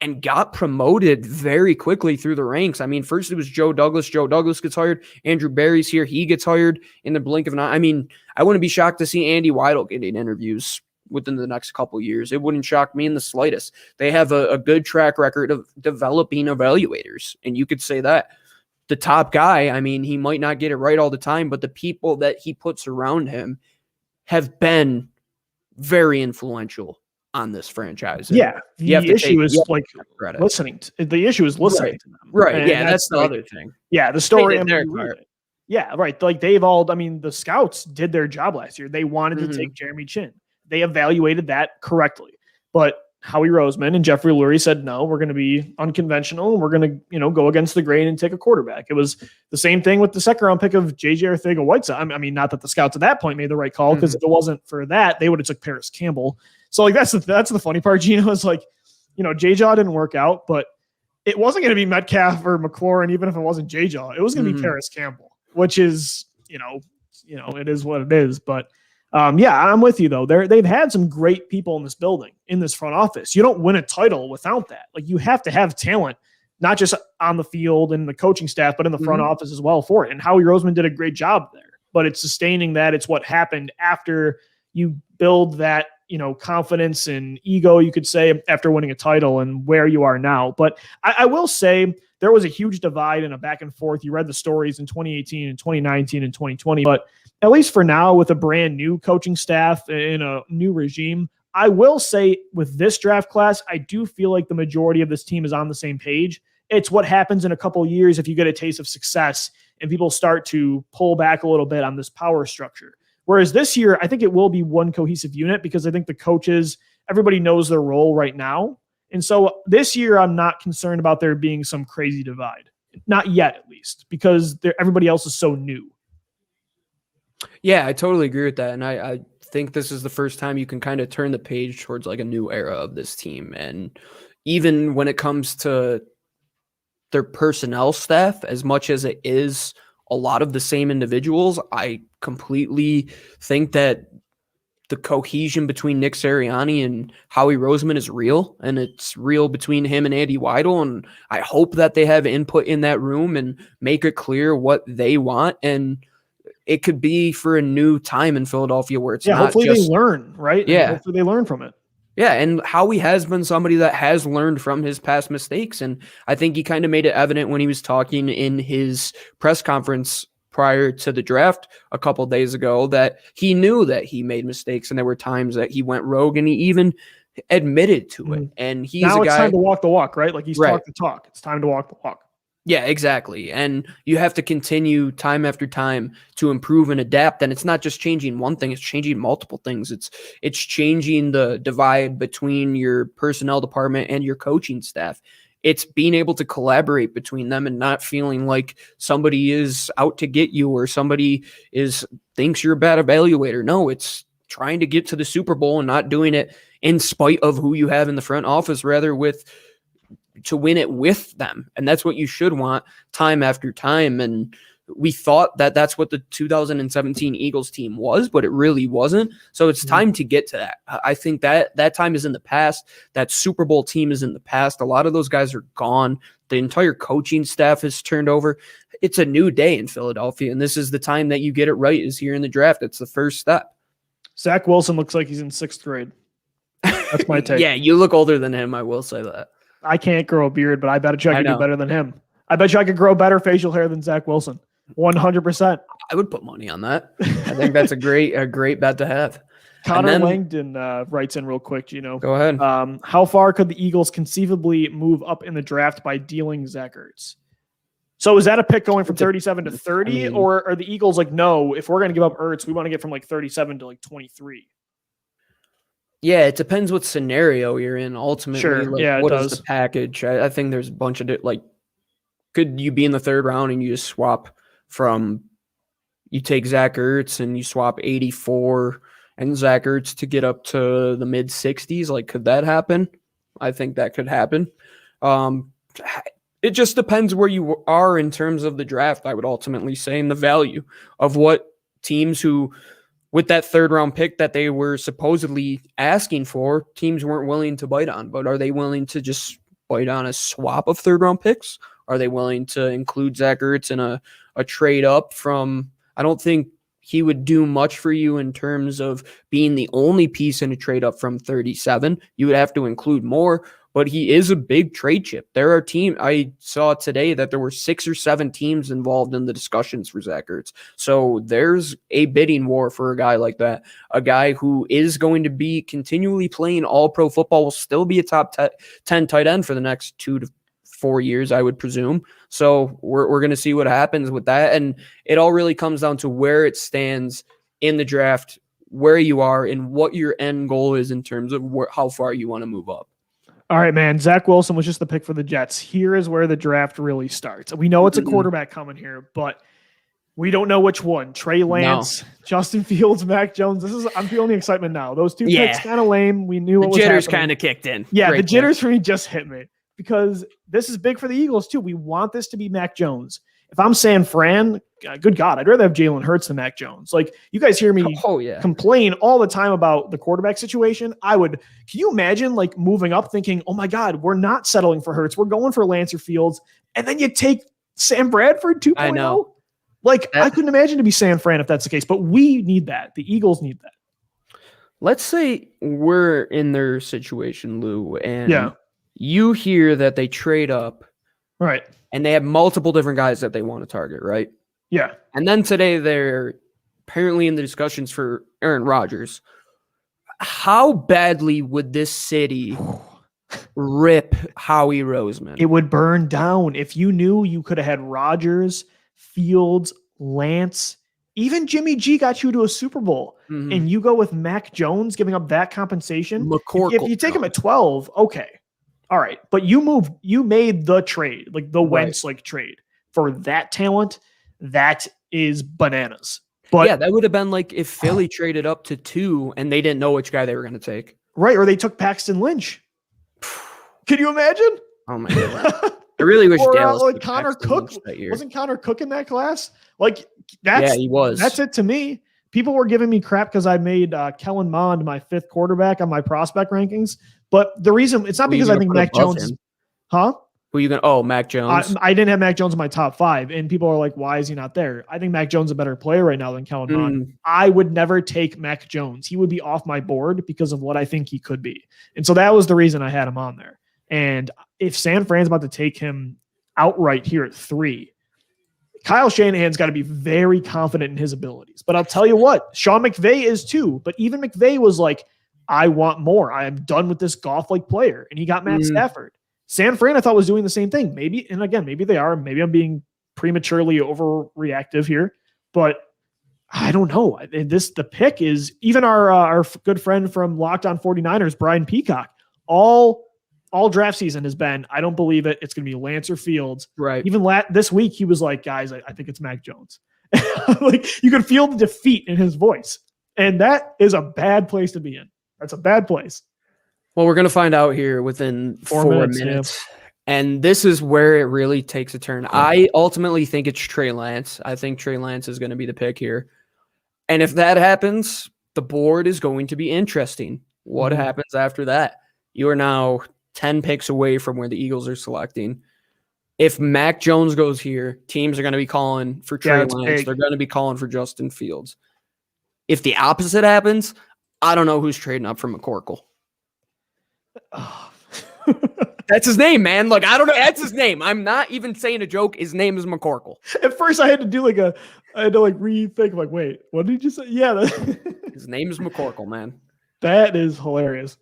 and got promoted very quickly through the ranks. I mean, first it was Joe Douglas. Joe Douglas gets hired. Andrew Barry's here. He gets hired in the blink of an eye. I mean, I wouldn't be shocked to see Andy Weidel getting interviews within the next couple of years. It wouldn't shock me in the slightest. They have a good track record of developing evaluators, and you could say that. The top guy, I mean, he might not get it right all the time, but the people that he puts around him have been very influential on this franchise. Yeah, the issue is like listening. The issue is listening to them. Right. And yeah, that's the other thing. Yeah, the story. Yeah, right. Like the scouts did their job last year. They wanted to take Jeremy Chinn. They evaluated that correctly. But Howie Roseman and Jeffrey Lurie said, no, we're going to be unconventional. We're going to, go against the grain and take a quarterback. It was the same thing with the second round pick of JJ Arcega-Whiteside. I mean, not that the scouts at that point made the right call, because if it wasn't for that, they would have took Paris Campbell. So like, that's the funny part, Gino, is like, J-Jaw didn't work out, but it wasn't going to be Metcalf or McLaurin. Even if it wasn't J-Jaw, it was going to be Paris Campbell, which is, it is what it is. But I'm with you though. They've had some great people in this building, in this front office. You don't win a title without that. Like, you have to have talent, not just on the field and the coaching staff, but in the front office as well for it. And Howie Roseman did a great job there, but it's sustaining that. It's what happened after you build that, confidence and ego, you could say, after winning a title and where you are now. But I will say there was a huge divide and a back and forth. You read the stories in 2018 and 2019 and 2020, but at least for now, with a brand new coaching staff in a new regime, I will say with this draft class, I do feel like the majority of this team is on the same page. It's what happens in a couple of years if you get a taste of success and people start to pull back a little bit on this power structure. Whereas this year, I think it will be one cohesive unit, because I think the coaches, everybody knows their role right now. And so this year, I'm not concerned about there being some crazy divide. Not yet, at least, because everybody else is so new. Yeah, I totally agree with that. And I think this is the first time you can kind of turn the page towards like a new era of this team. And even when it comes to their personnel staff, as much as it is a lot of the same individuals, I completely think that the cohesion between Nick Sirianni and Howie Roseman is real, and it's real between him and Andy Weidel. And I hope that they have input in that room and make it clear what they want. And it could be for a new time in Philadelphia where it's not hopefully just, they learn, right? Yeah. Hopefully they learn from it. Yeah, and Howie has been somebody that has learned from his past mistakes. And I think he kind of made it evident when he was talking in his press conference prior to the draft a couple of days ago that he knew that he made mistakes, and there were times that he went rogue, and he even admitted to it. And he's now a guy, it's time to walk the walk, right? Like, he's talked the talk. It's time to walk the walk. Yeah, exactly. And you have to continue time after time to improve and adapt. And it's not just changing one thing, it's changing multiple things. It's changing the divide between your personnel department and your coaching staff. It's being able to collaborate between them and not feeling like somebody is out to get you or somebody thinks you're a bad evaluator. No, it's trying to get to the Super Bowl and not doing it in spite of who you have in the front office, rather to win it with them. And that's what you should want time after time. And we thought that that's what the 2017 Eagles team was, but it really wasn't. So it's time to get to that. I think that time is in the past. That Super Bowl team is in the past. A lot of those guys are gone. The entire coaching staff has turned over. It's a new day in Philadelphia, and this is the time that you get it right, is here in the draft. It's the first step. Zach Wilson looks like he's in 6th grade. That's my take. Yeah, you look older than him. I will say that. I can't grow a beard, but I bet you I could do better than him. I bet you I could grow better facial hair than Zach Wilson. 100%. I would put money on that. I think that's a great bet to have. Connor Langdon writes in real quick, Go ahead. How far could the Eagles conceivably move up in the draft by dealing Zach Ertz? So is that a pick going from 37 to 30? Or are the Eagles like, no, if we're going to give up Ertz, we want to get from like 37 to like 23? Yeah, it depends what scenario you're in ultimately. Sure. Like, what is the package? I think there's a bunch of could you be in the 3rd round and you just swap you take Zach Ertz and you swap 84 and Zach Ertz to get up to the mid 60s? Like, could that happen? I think that could happen. It just depends where you are in terms of the draft, I would ultimately say, and the value of what teams who, with that 3rd round pick that they were supposedly asking for, teams weren't willing to bite on. But are they willing to just quite honest swap of third-round picks? Are they willing to include Zach Ertz in a trade up from – I don't think he would do much for you in terms of being the only piece in a trade up from 37. You would have to include more, but he is a big trade chip. There are teams – I saw today that there were 6 or 7 teams involved in the discussions for Zach Ertz. So there's a bidding war for a guy like that. A guy who is going to be continually playing all-pro football, will still be a top 10 tight end for the next 2 to 4 years, I would presume. So we're going to see what happens with that. And it all really comes down to where it stands in the draft, where you are, and what your end goal is in terms of how far you want to move up. All right, man. Zach Wilson was just the pick for the Jets. Here is where the draft really starts. We know it's a quarterback coming here, but we don't know which one. Trey Lance, Justin Fields, Mac Jones. I'm feeling the excitement now. Those two picks kind of lame. We knew what was happening. The jitters kind of kicked in. Yeah, the jitters for me just hit me because this is big for the Eagles too. We want this to be Mac Jones. If I'm San Fran, good God, I'd rather have Jalen Hurts than Mac Jones. Like, you guys hear me complain all the time about the quarterback situation. Can you imagine like moving up thinking, oh my God, we're not settling for Hurts. We're going for Lance or Fields. And then you take Sam Bradford 2.0. I know. Like, I couldn't imagine to be San Fran if that's the case, but we need that. The Eagles need that. Let's say we're in their situation, Lou, and you hear that they trade up. Right. And they have multiple different guys that they want to target, right? Yeah. And then today they're apparently in the discussions for Aaron Rodgers. How badly would this city rip Howie Roseman? It would burn down. If you knew you could have had Rodgers, Fields, Lance, even Jimmy G got you to a Super Bowl, and you go with Mac Jones giving up that compensation. If you take him at 12, okay. All right, but you made the trade, like the Wentz trade for that talent. That is bananas. But yeah, that would have been like if Philly traded up to 2 and they didn't know which guy they were going to take. Right, or they took Paxton Lynch. Can you imagine? Oh my God. I really wish Dallas like Connor Cook that year. Wasn't Connor Cook in that class? Like he was. That's it to me. People were giving me crap because I made Kellen Mond my 5th quarterback on my prospect rankings. But the reason it's not because I think Mac Jones, Who are you going to? Oh, Mac Jones. I didn't have Mac Jones in my top 5, and people are like, "Why is he not there?" I think Mac Jones is a better player right now than Kellen Mond. I would never take Mac Jones. He would be off my board because of what I think he could be, and so that was the reason I had him on there. And if San Fran's about to take him outright here at 3, Kyle Shanahan's got to be very confident in his abilities. But I'll tell you what, Sean McVay is too. But even McVay was like, I want more. I am done with this golf-like player. And he got Matt Stafford. San Fran, I thought, was doing the same thing. Maybe, and again, maybe they are. Maybe I'm being prematurely overreactive here. But I don't know. The pick is, even our good friend from Locked On 49ers, Brian Peacock, all draft season has been, I don't believe it. It's going to be Lance or Fields. Right. Even this week, he was like, guys, I think it's Mac Jones. Like, you could feel the defeat in his voice. And that is a bad place to be in. That's a bad place. Well, we're going to find out here within 4 minutes. Yeah. And this is where it really takes a turn. I ultimately think it's Trey Lance. I think Trey Lance is going to be the pick here. And if that happens, the board is going to be interesting. What happens after that? You are now 10 picks away from where the Eagles are selecting. If Mac Jones goes here, teams are going to be calling for Trey Lance. They're going to be calling for Justin Fields. If the opposite happens, I don't know who's trading up from McCorkle. Oh. That's his name, man. Like, I don't know. That's his name. I'm not even saying a joke. His name is McCorkle. At first, I had to do rethink. Like, wait, what did you say? Yeah, his name is McCorkle, man. That is hilarious.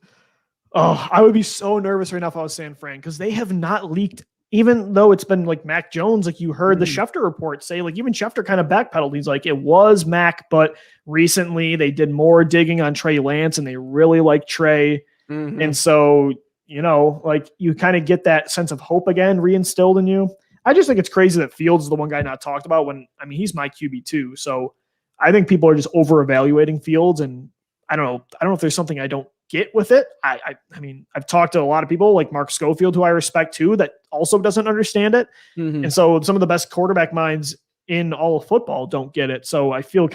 Oh, I would be so nervous right now if I was San Fran, because they have not leaked, even though it's been like Mac Jones. Like, you heard the Schefter report say, like, even Schefter kind of backpedaled. He's like, it was Mac, but recently they did more digging on Trey Lance and they really like Trey. And so, like, you kind of get that sense of hope again reinstilled in you. I just think it's crazy that Fields is the one guy not talked about when, he's my QB too. So I think people are just over evaluating Fields, and I don't know if there's something I don't get with it. I've talked to a lot of people like Mark Schofield, who I respect too, that also doesn't understand it. And so some of the best quarterback minds in all of football don't get it. So I feel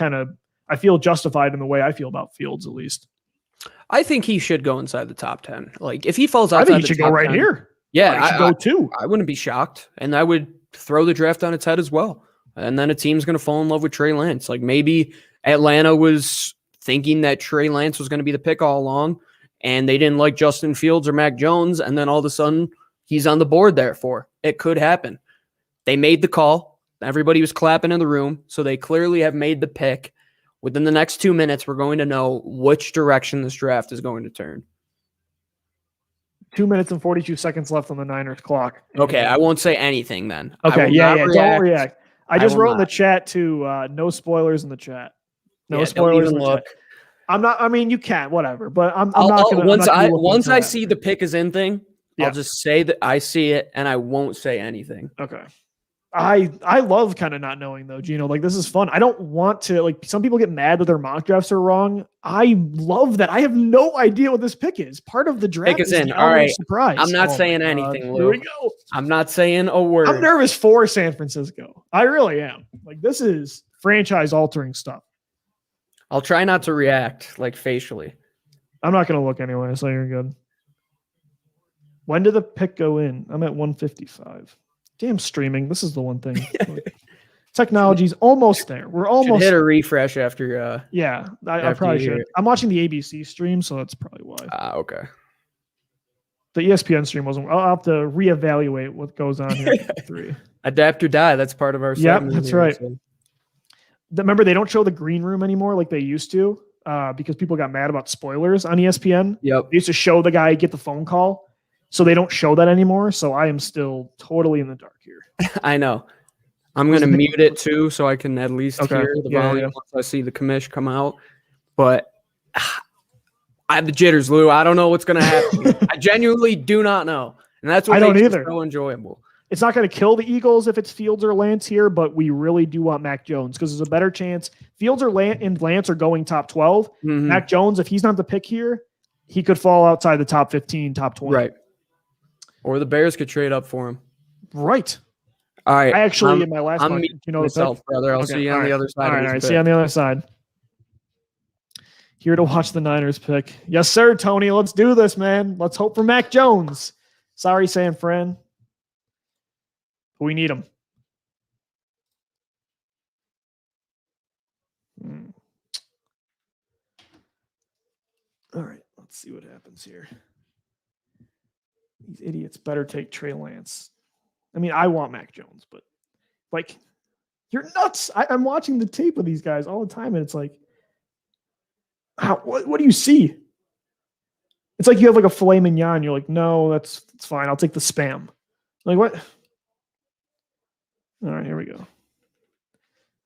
justified in the way I feel about Fields, at least. I think he should go inside the top 10. Like, if he falls outside, I think he should go right here. Yeah, should go too. I wouldn't be shocked, and I would throw the draft on its head as well. And then a team's going to fall in love with Trey Lance. Like maybe Atlanta was thinking that Trey Lance was going to be the pick all along, and they didn't like Justin Fields or Mac Jones, and then all of a sudden he's on the board. Therefore, it could happen. They made the call. Everybody was clapping in the room, so they clearly have made the pick. Within the next 2 minutes, we're going to know which direction this draft is going to turn. 2 minutes and 42 seconds left on the Niners clock. Okay, I won't say anything then. Okay, don't react. I just wrote in the not. chat to no spoilers in the chat. No Yeah, spoilers don't in even the look. chat. I'm not. I mean, you can, whatever. But I'm not going to. Once I see the pick is in thing, Yeah. I'll just say that I see it, and I won't say anything. Okay. I love kind of not knowing though, Gino. Like this is fun. I don't want to like some people get mad that their mock drafts are wrong. I love that. I have no idea what this pick is. Part of the draft Pick is is in. the All right. surprise. I'm not Oh saying my God. anything, Here Lou. we go. I'm not saying a word. I'm nervous for San Francisco. I really am. Like this is franchise altering stuff. I'll try not to react like facially. I'm not going to look anyway, so you're good. When did the pick go in? I'm at 155. Damn streaming. This is the one thing. Technology's almost there. We're Should almost hit a refresh after. Yeah, I after probably you hear should. it. I'm watching the ABC stream, so that's probably why. Okay. The ESPN stream wasn't. I'll have to reevaluate what goes on here. in 3. Adapt or die. That's part of our. Yep, segment that's here, right. so. Remember, they don't show the green room anymore like they used to because people got mad about spoilers on ESPN. Yep. They used to show the guy get the phone call, so they don't show that anymore. So I am still totally in the dark here. I know. I'm going to mute it too so I can at least Okay. hear the Yeah, volume yeah. once I see the commish come out. But I have the jitters, Lou. I don't know what's going to happen. I genuinely do not know. And that's what I don't makes it either. so enjoyable. It's not going to kill the Eagles if it's Fields or Lance here, but we really do want Mac Jones because there's a better chance Fields or Lance are going top 12. Mhm. Mac Jones, if he's not the pick here, he could fall outside the top 15, top 20. Right. Or the Bears could trade up for him. Right. All right. I actually, in my last I'm one, muting you know, myself, brother. I'll Okay, see you all on the right. other side. All right, of all right. this See you pick. on the other side. Here to watch the Niners pick. Yes, sir, Tony. Let's do this, man. Let's hope for Mac Jones. Sorry, San Fran. We need him. All right, let's see what happens here. These idiots better take Trey Lance. I mean, I want Mac Jones, but like, you're nuts. I'm watching the tape of these guys all the time, and it's like, what do you see? It's like you have like a filet mignon. You're like, no, that's fine. I'll take the Spam. Like, what? All right, here we go.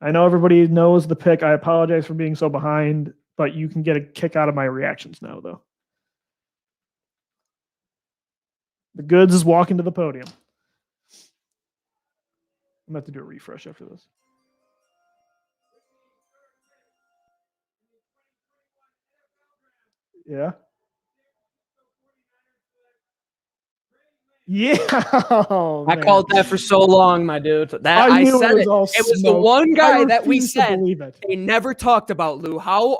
I know everybody knows the pick. I apologize for being so behind, but you can get a kick out of my reactions now, though. The goods is walking to the podium. I'm going to have to do a refresh after this. Yeah. Yeah. Oh, I man. called that for so long, my dude. That I I knew said it was it. all It was the smoke. one guy I that we refuse to said believe it. they never talked about, Lou. How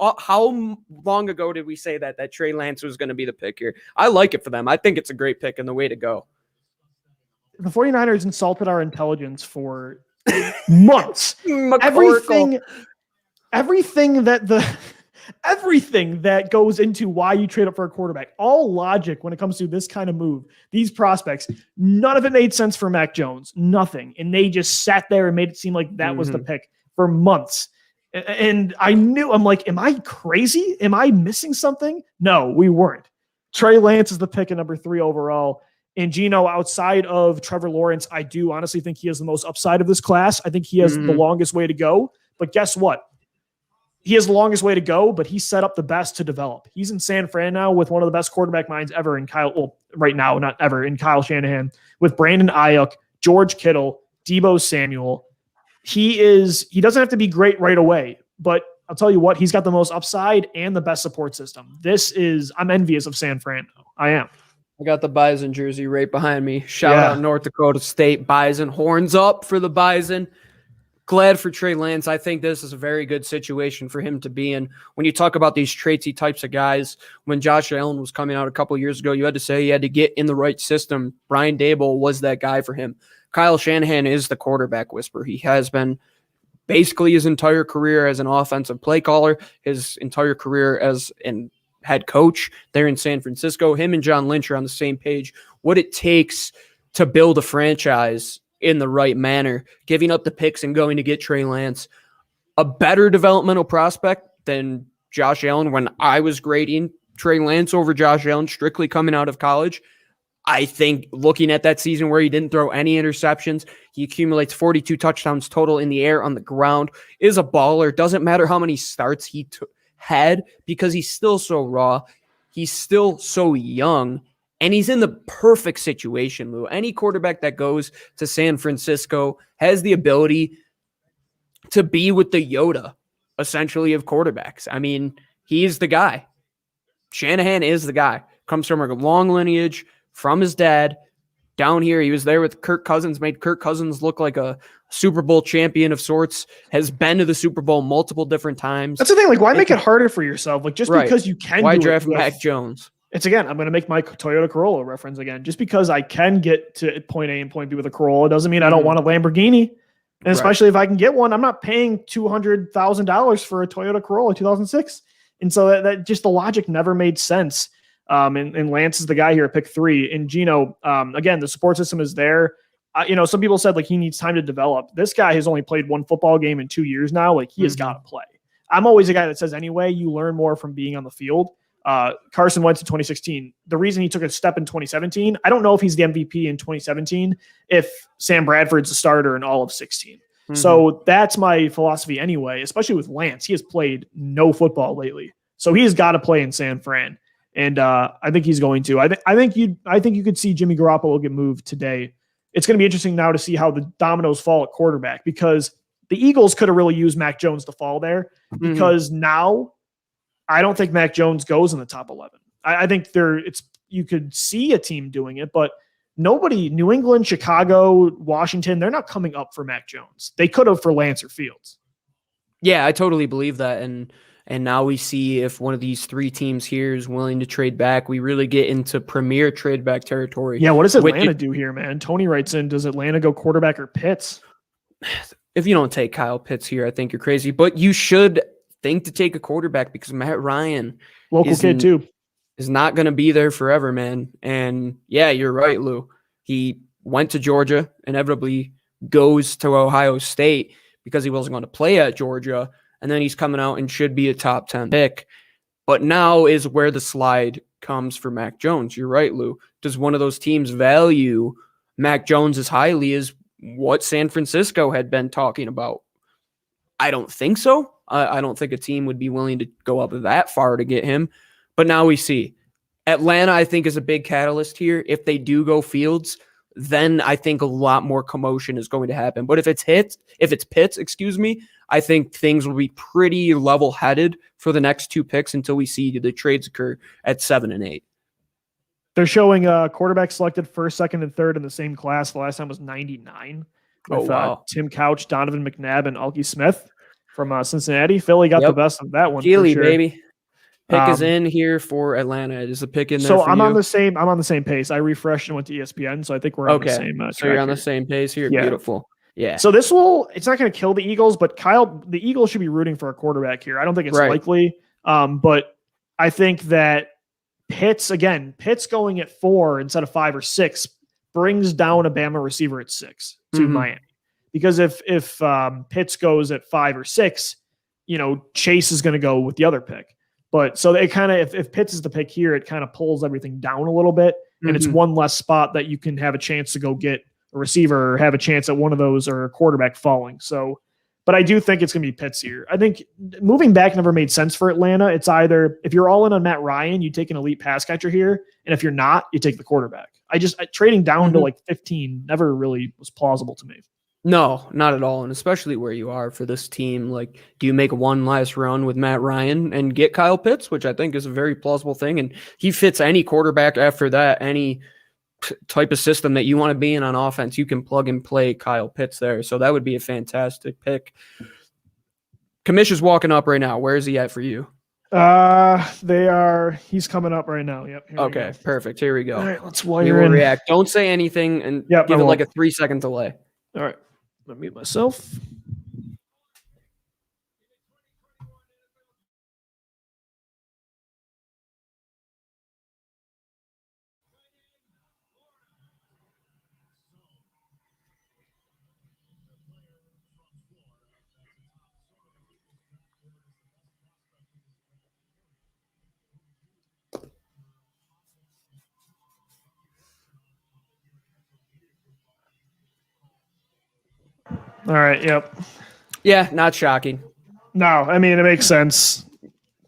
long ago did we say that Trey Lance was going to be the pick here? I like it for them. I think it's a great pick and the way to go. The 49ers insulted our intelligence for months. McCorkle. Everything that goes into why you trade up for a quarterback, all logic when it comes to this kind of move, these prospects, none of it made sense for Mac Jones. Nothing. And they just sat there and made it seem like that was the pick for months. And I'm like, am I crazy? Am I missing something? No, we weren't. Trey Lance is the pick at number 3 overall. And Gino, outside of Trevor Lawrence, I do honestly think he has the most upside of this class. I think he has the longest way to go. But guess what? He has the longest way to go, but he's set up the best to develop. He's in San Fran now with one of the best quarterback minds ever in right now, not ever, in Kyle Shanahan, with Brandon Ayuk, George Kittle, Deebo Samuel. He doesn't have to be great right away, but I'll tell you what, he's got the most upside and the best support system. I'm envious of San Fran. I am. I got the Bison jersey right behind me. Shout Yeah. out North Dakota State Bison. Horns up for the Bison. glad for Trey Lance. I think this is a very good situation for him to be in. When you talk about these traitsy types of guys, when Josh Allen was coming out a couple years ago, you had to say he had to get in the right system. Brian Daboll was that guy for him. Kyle Shanahan is the quarterback whisperer. He has been basically his entire career as an offensive play caller, his entire career as an head coach there in San Francisco. Him and John Lynch are on the same page. What it takes to build a franchise in the right manner, giving up the picks and going to get Trey Lance, a better developmental prospect than Josh Allen when I was grading Trey Lance over Josh Allen strictly coming out of college. I think looking at that season where he didn't throw any interceptions, he accumulates 42 touchdowns total in the air, on the ground, is a baller. Doesn't matter how many starts he had because he's still so raw. He's still so young, and he's in the perfect situation, Lou. Any quarterback that goes to San Francisco has the ability to be with the Yoda, essentially, of quarterbacks. I mean, he's the guy. Shanahan is the guy. Comes from a long lineage from his dad. Down here, he was there with Kirk Cousins, made Kirk Cousins look like a Super Bowl champion of sorts, has been to the Super Bowl multiple different times. That's the thing. Like, why make it harder for yourself? Like, just because you can Why do draft it with, Mac Jones? It's, again, I'm going to make my Toyota Corolla reference again. Just because I can get to point A and point B with a Corolla doesn't mean I don't want a Lamborghini. And especially if I can get one, I'm not paying $200,000 for a Toyota Corolla 2006. And so that just, the logic never made sense. And Lance is the guy here at pick 3. And Gino, again, the support system is there. Some people said like he needs time to develop. This guy has only played one football game in 2 years now. Like, he has got to play. I'm always a guy that says anyway, you learn more from being on the field. Carson Wentz in 2016. The reason he took a step in 2017, I don't know if he's the MVP in 2017 if Sam Bradford's the starter in all of 16. So that's my philosophy anyway, especially with Lance. He has played no football lately. So he's got to play in San Fran. And I think he's going to. I think you could see Jimmy Garoppolo get moved today. It's going to be interesting now to see how the dominoes fall at quarterback, because the Eagles could have really used Mac Jones to fall there, because now I don't think Mac Jones goes in the top 11. I think you could see a team doing it, but nobody, New England, Chicago, Washington, they're not coming up for Mac Jones. They could have for Lance or Fields. Yeah, I totally believe that. And now we see if one of these 3 teams here is willing to trade back. We really get into premier trade back territory. Yeah, what does Atlanta do here, man? Tony writes in, does Atlanta go quarterback or Pitts? If you don't take Kyle Pitts here, I think you're crazy. But you should think to take a quarterback, because Matt Ryan, local kid too, is not going to be there forever, man. And yeah, you're right, Lou. He went to Georgia, inevitably goes to Ohio State because he wasn't going to play at Georgia. And then he's coming out and should be a top 10 pick. But now is where the slide comes for Mac Jones. You're right, Lou. Does one of those teams value Mac Jones as highly as what San Francisco had been talking about? I don't think so. I don't think a team would be willing to go up that far to get him. But now we see. Atlanta, I think, is a big catalyst here. If they do go Fields, then I think a lot more commotion is going to happen. But if it's Pitts, I think things will be pretty level-headed for the next 2 picks until we see the trades occur at 7 and 8. They're showing quarterback selected first, second, and third in the same class. The last time was 99 with Tim Couch, Donovan McNabb, and Alki Smith from Cincinnati. Philly got the best of that one. Gilly, for sure. Baby. Pick is in here for Atlanta. Is the pick in there? So for I'm you? on the same pace. I refreshed and went to ESPN, so I think we're on the same. So you're on the same pace here. Yeah. Beautiful. Yeah. So it's not going to kill the Eagles, but the Eagles should be rooting for a quarterback here. I don't think it's likely, but I think that Pitts going at 4 instead of 5 or 6 brings down a Bama receiver at 6 to Miami. Because if Pitts goes at 5 or 6, Chase is going to go with the other pick. But so it kind of, if Pitts is the pick here, it kind of pulls everything down a little bit. And it's one less spot that you can have a chance to go get a receiver or have a chance at one of those or a quarterback falling. So, but I do think it's going to be Pitts here. I think moving back never made sense for Atlanta. It's either, if you're all in on Matt Ryan, you take an elite pass catcher here. And if you're not, you take the quarterback. Trading down to like 15 never really was plausible to me. No, not at all. And especially where you are for this team. Like, do you make one last run with Matt Ryan and get Kyle Pitts, which I think is a very plausible thing. And he fits any quarterback after that, any type of system that you want to be in on offense, you can plug and play Kyle Pitts there. So that would be a fantastic pick. Kamish is walking up right now. Where is he at for you? He's coming up right now. Yep. Okay, perfect. Here we go. All right, let's We wire will in. react. Don't say anything and give it like a 3-second delay. All right. Let me mute myself. All right. Yep. Yeah, not shocking. No, I mean, it makes sense.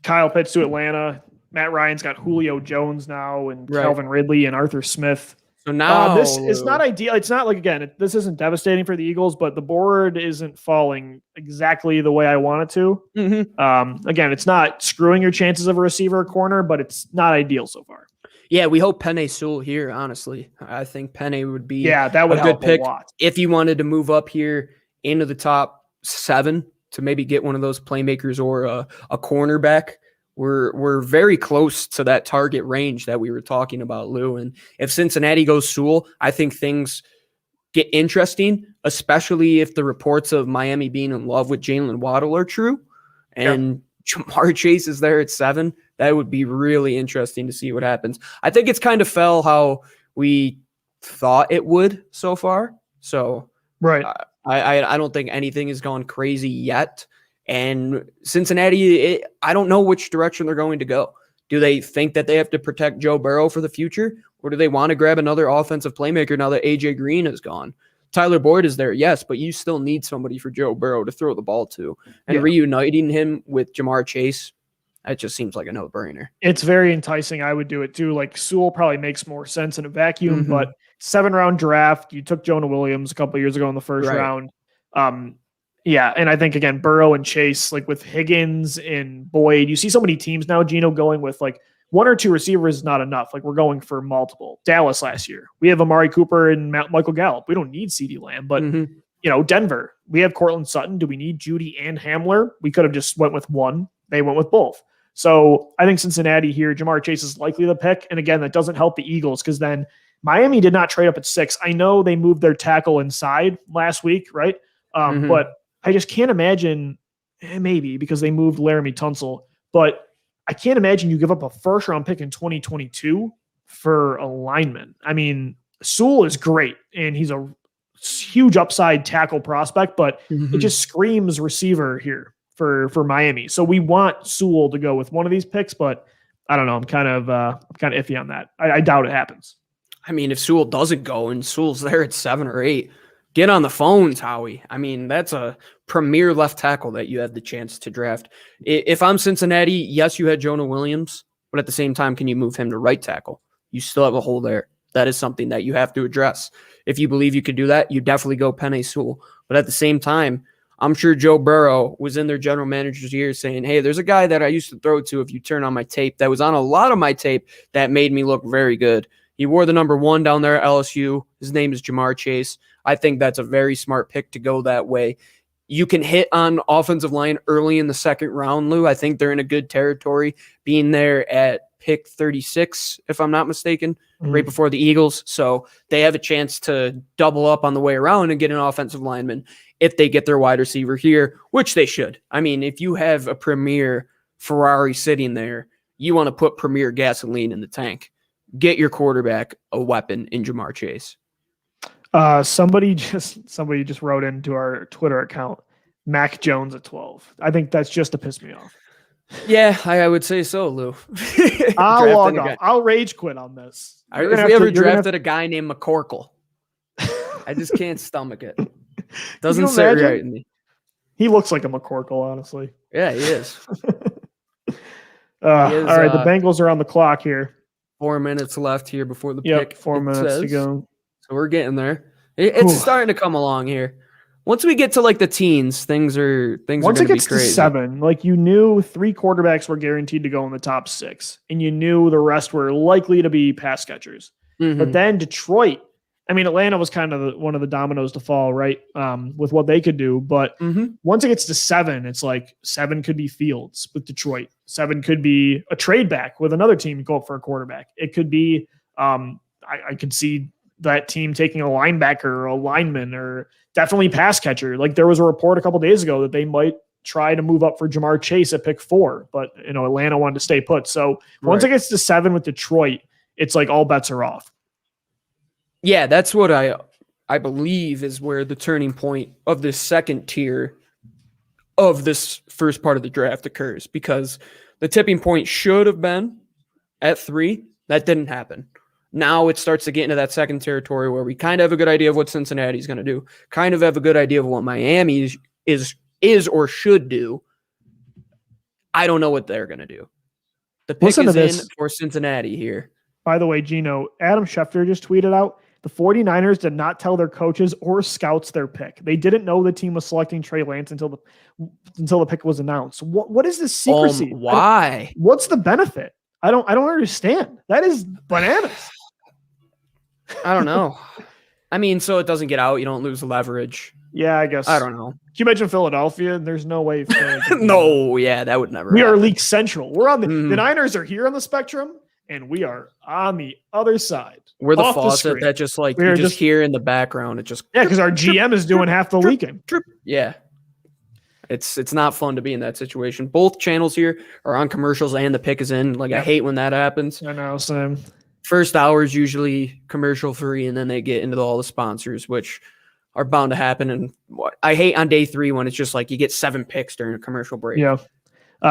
Kyle Pitts to Atlanta. Matt Ryan's got Julio Jones now and Calvin Ridley and Arthur Smith. So now this is not ideal. It's not like, again, this isn't devastating for the Eagles, but the board isn't falling exactly the way I want it to. Mm-hmm. Again, it's not screwing your chances of a receiver or corner, but it's not ideal so far. Yeah, we hope Penei Sewell here, honestly. I think Penei would be that would a help good pick a lot. if you wanted to move up here into the top 7 to maybe get one of those playmakers or a cornerback. We're very close to that target range that we were talking about, Lou. And if Cincinnati goes Sewell, I think things get interesting, especially if the reports of Miami being in love with Jalen Waddle are true. And Jamar Chase is there at 7. That would be really interesting to see what happens. I think it's kind of fell how we thought it would so far. So right. I don't think anything has gone crazy yet. And Cincinnati, I don't know which direction they're going to go. Do they think that they have to protect Joe Burrow for the future? Or do they want to grab another offensive playmaker now that AJ Green is gone? Tyler Boyd is there, yes, but you still need somebody for Joe Burrow to throw the ball to. And reuniting him with Jamar Chase, that just seems like a no-brainer. It's very enticing. I would do it too. Like Sewell probably makes more sense in a vacuum, but 7-round draft, you took Jonah Williams a couple of years ago in the first round. And I think, again, Burrow and Chase, like with Higgins and Boyd, you see so many teams now, Gino, going with like 1 or 2 receivers is not enough. Like we're going for multiple. Dallas last year, we have Amari Cooper and Michael Gallup. We don't need CeeDee Lamb, but Denver, we have Cortland Sutton. Do we need Judy and Hamler? We could have just went with one. They went with both. So I think Cincinnati here, Jamar Chase is likely the pick. And again, that doesn't help the Eagles because then Miami did not trade up at 6. I know they moved their tackle inside last week, right? But I just can't imagine, maybe because they moved Laramie Tunsil, but I can't imagine you give up a first-round pick in 2022 for a lineman. I mean, Sewell is great, and he's a huge upside tackle prospect, but it just screams receiver here for Miami. So we want Sewell to go with one of these picks, but I don't know. I'm kind of iffy on that. I doubt it happens. I mean, if Sewell doesn't go and Sewell's there at 7 or 8, get on the phones, Howie. I mean, that's a premier left tackle that you had the chance to draft. If I'm Cincinnati, yes, you had Jonah Williams, but at the same time, can you move him to right tackle? You still have a hole there. That is something that you have to address. If you believe you could do that, you definitely go Penei Sewell. But at the same time, I'm sure Joe Burrow was in their general manager's ear saying, hey, there's a guy that I used to throw to if you turn on my tape that was on a lot of my tape that made me look very good. He wore the number 1 down there at LSU. His name is Jamar Chase. I think that's a very smart pick to go that way. You can hit on offensive line early in the 2nd round, Lou. I think they're in a good territory being there at pick 36, if I'm not mistaken, right before the Eagles. So they have a chance to double up on the way around and get an offensive lineman if they get their wide receiver here, which they should. I mean, if you have a premier Ferrari sitting there, you want to put premier gasoline in the tank. Get your quarterback a weapon in Jamar Chase. Somebody just wrote into our Twitter account, Mac Jones at 12. I think that's just to piss me off. Yeah, I would say so, Lou. I'll log off. I'll rage quit on this. If we ever drafted a guy named McCorkle, I just can't stomach it. Doesn't sit right in me. He looks like a McCorkle, honestly. Yeah, he is. All right, the Bengals are on the clock here. 4 minutes left here before the pick. 4 minutes to go. So we're getting there. It's starting to come along here. Once we get to like the teens, things are going to be crazy. Once it gets to 7, like you knew 3 quarterbacks were guaranteed to go in the top 6, and you knew the rest were likely to be pass catchers. But Mhm. then Detroit, I mean, Atlanta was kind of one of the dominoes to fall, right? With what they could do. But Mhm. once it gets to 7, it's like 7 could be Fields with Detroit. 7 could be a trade back with another team to go up for a quarterback. It could be, I could see that team taking a linebacker or a lineman or definitely pass catcher. Like there was a report a couple days ago that they might try to move up for Jamar Chase at pick 4, but Atlanta wanted to stay put. So once Right. it gets to 7 with Detroit, it's like all bets are off. Yeah, that's what I believe is where the turning point of this second tier of this first part of the draft occurs, because the tipping point should have been at 3. That didn't happen. Now it starts to get into that second territory where we kind of have a good idea of what Cincinnati's going to do, kind of have a good idea of what Miami is or should do. I don't know what they're going to do. The pick Listen to is in this. for Cincinnati here. By the way, Gino, Adam Schefter just tweeted out the 49ers did not tell their coaches or scouts their pick. They didn't know the team was selecting Trey Lance until the pick was announced. What is this secrecy? Why? What's the benefit? I don't understand. That is bananas. I don't know. I mean, so it doesn't get out. You don't lose leverage. Yeah, I guess. I don't know. Can you imagine Philadelphia? There's no way. No, yeah, that would never We happen. are league central. We're on the Niners are here on the spectrum, and we are on the other side. We're the faucet that just like you just hear in the background. It just because our GM is doing half the leaking. Yeah, it's not fun to be in that situation. Both channels here are on commercials, and the pick is in. Like I hate when that happens. I know, Sam. First hour is usually commercial free, and then they get into all the sponsors, which are bound to happen. And I hate on day 3 when it's just like you get 7 picks during a commercial break. Yeah.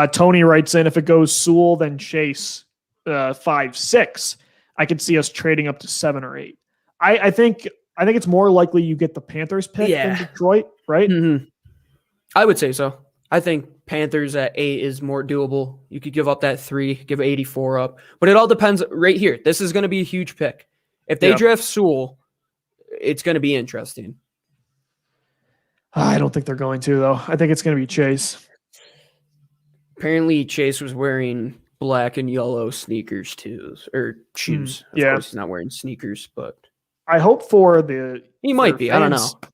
Tony writes in, if it goes Sewell, then Chase 5-6, I could see us trading up to 7 or 8. I think it's more likely you get the Panthers pick than Detroit, right? Mm-hmm. I would say so. I think Panthers at 8 is more doable. You could give up that 3, give 84 up. But it all depends right here. This is going to be a huge pick. If they draft Sewell, it's going to be interesting. I don't think they're going to, though. I think it's going to be Chase. Apparently, Chase was wearing black and yellow sneakers, too, or shoes. Of course, he's not wearing sneakers, but I hope for he might be. Fans, I don't know.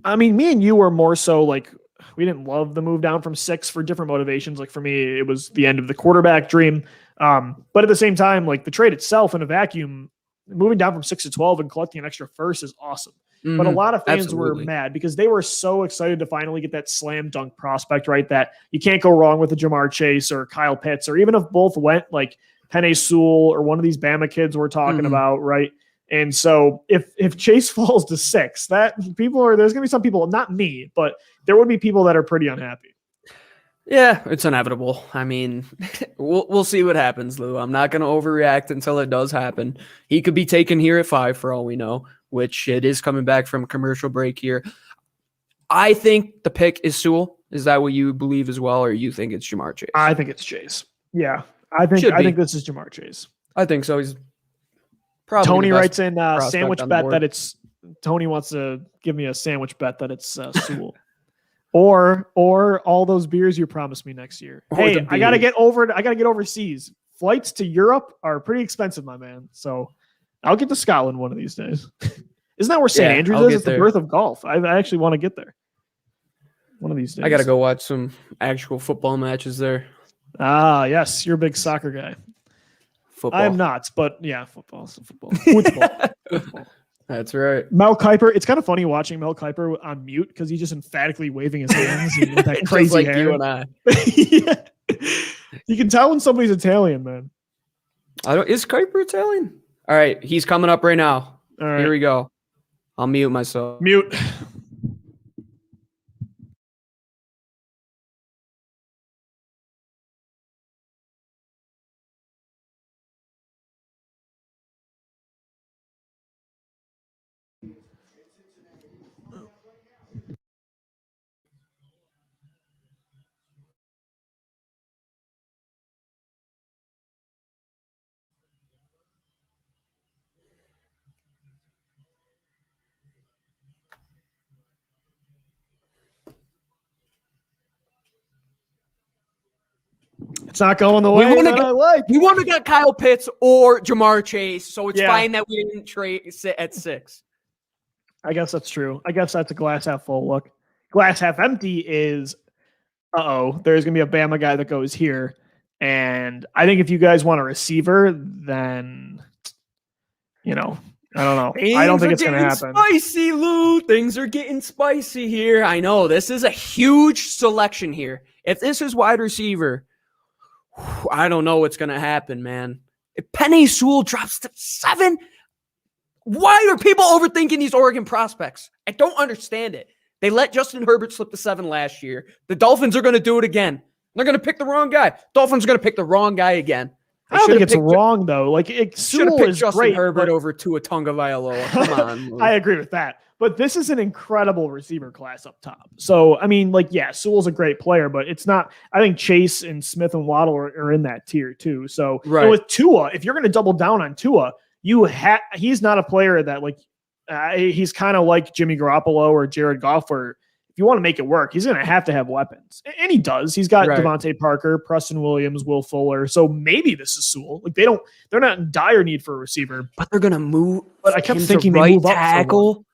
I mean, me and you were more so like, we didn't love the move down from 6 for different motivations. Like for me, it was the end of the quarterback dream. But at the same time, like the trade itself in a vacuum, moving down from 6 to 12 and collecting an extra first is awesome. Mm-hmm. But a lot of fans were mad because they were so excited to finally get that slam dunk prospect, right? That you can't go wrong with a Jamar Chase or Kyle Pitts, or even if both went like Penei Sewell or one of these Bama kids we're talking about, right? And so if Chase falls to 6, that there's going to be some people, not me, but there would be people that are pretty unhappy. Yeah, it's inevitable. I mean, we'll see what happens, Lou. I'm not going to overreact until it does happen. He could be taken here at 5 for all we know, which it is coming back from commercial break here. I think the pick is Sewell. Is that what you believe as well, or you think it's Jamar Chase? I think it's Chase. Yeah, I think this is Jamar Chase. I think so. He's probably Tony writes in sandwich bet that it's Tony wants to give me a sandwich bet that it's Sewell. Or all those beers you promised me next year. Hey, I gotta get overseas. Flights to Europe are pretty expensive, my man. So I'll get to Scotland one of these days. Isn't that where St. Andrews is? It's the birth of golf. I actually want to get there one of these days. I gotta go watch some actual football matches there. Ah, yes, you're a big soccer guy. Football. I'm not, but yeah, football. Football. That's right. Mel Kiper. It's kind of funny watching Mel Kiper on mute because he's just emphatically waving his hands and with that crazy like hair. You and I. Yeah. You can tell when somebody's Italian, man. Is Kiper Italian? All right, he's coming up right now. All right. Here we go. I'll mute myself. Mute. It's not going the way I like. We want to get Kyle Pitts or Jamar Chase, so it's Yeah. fine that we didn't trade sit at 6. I guess that's true. I guess that's a glass half full look. Glass half empty is, there's going to be a Bama guy that goes here. And I think if you guys want a receiver, then, I don't know. I don't think it's going to happen. Spicy, Lou. Things are getting spicy here. I know. This is a huge selection here. If this is wide receiver, I don't know what's going to happen, man. If Penei Sewell drops to 7, why are people overthinking these Oregon prospects? I don't understand it. They let Justin Herbert slip to 7 last year. The Dolphins are going to do it again. They're going to pick the wrong guy. Dolphins are going to pick the wrong guy again. I don't think it's wrong, though. Like, Sewell is Justin great, Herbert over Tua Tagovailoa. Come on, Lou. I agree with that. But this is an incredible receiver class up top. So, I mean, Sewell's a great player, but it's not. I think Chase and Smith and Waddle are in that tier, too. So, and with Tua, if you're going to double down on Tua, he's not a player that, he's kind of like Jimmy Garoppolo or Jared Goff, where if you want to make it work, he's going to have weapons. And he does. He's got Devontae Parker, Preston Williams, Will Fuller. So maybe this is Sewell. They're not in dire need for a receiver. But they're going to move. But I kept thinking they move up tackle.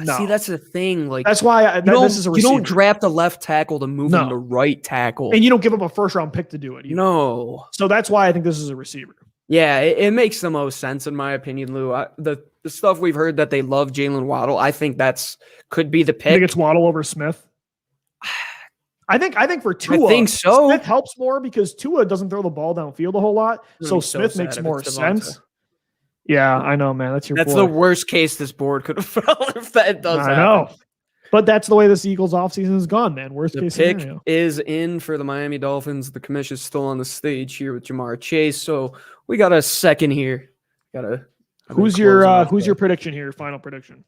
No. See, that's the thing. That's why this is a receiver. You don't draft a left tackle to move him to right tackle. And you don't give up a first-round pick to do it either. No. So that's why I think this is a receiver. Yeah, it makes the most sense in my opinion, Lou. The stuff we've heard that they love Jalen Waddle, I think could be the pick. I think it's Waddle over Smith. I think for Tua, I think so. Smith helps more because Tua doesn't throw the ball downfield a whole lot. So Smith makes more sense. Yeah, I know, man. That's the worst case this board could have felt if that does happen. I know. But that's the way this Eagles offseason has gone, man. Worst case scenario. The pick is in for the Miami Dolphins. The commission is still on the stage here with Jamar Chase. So we got a second here. Who's your prediction here? Final prediction.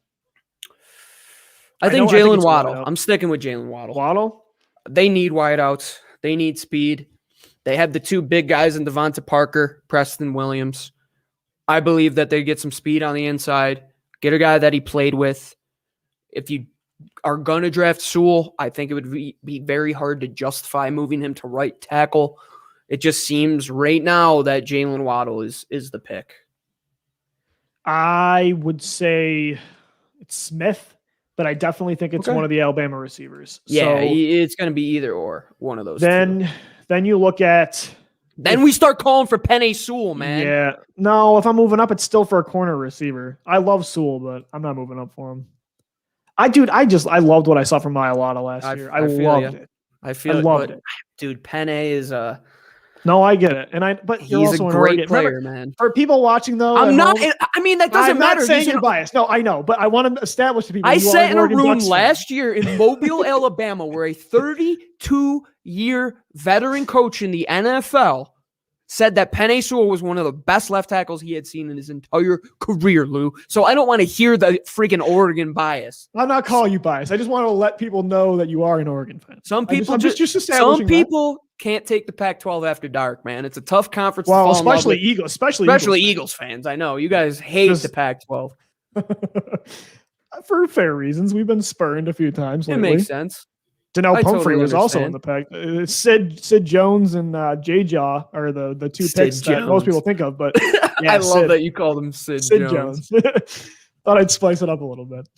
I think Jalen Waddle. I'm sticking with Jalen Waddle. Waddle? They need wideouts. They need speed. They have the 2 big guys in Devontae Parker, Preston Williams. I believe that they get some speed on the inside, get a guy that he played with. If you are going to draft Sewell, I think it would be very hard to justify moving him to right tackle. It just seems right now that Jalen Waddle is the pick. I would say it's Smith, but I definitely think it's one of the Alabama receivers. Yeah, so it's going to be either or one of those. Then you look at... Then we start calling for Penei Sewell, man. Yeah. No, if I'm moving up, it's still for a corner receiver. I love Sewell, but I'm not moving up for him. I loved what I saw from Mailata last year. I loved it. I loved it. Dude, Penei is No, I get it. But you're he's also a great player, Remember, man. For people watching though, that doesn't matter. I'm not saying you're biased. No, I know, but I want to establish to people. I sat in a room last year in Mobile, Alabama, where a 32-year veteran coach in the NFL said that Penei Sewell was one of the best left tackles he had seen in his entire career, Lou. So I don't want to hear the freaking Oregon bias. I'm not calling you biased. I just want to let people know that you are an Oregon fan. Some people can't take the Pac-12 after dark, man. It's a tough conference. Well, especially Eagles fans. I know you guys hate the Pac-12 for fair reasons. We've been spurned a few times lately. It makes sense. Donnell Pumphrey was also in the pack. Sid Jones and J Jaw are the 2 picks that most people think of. But yeah, I love that you called him Sid Jones. Thought I'd spice it up a little bit.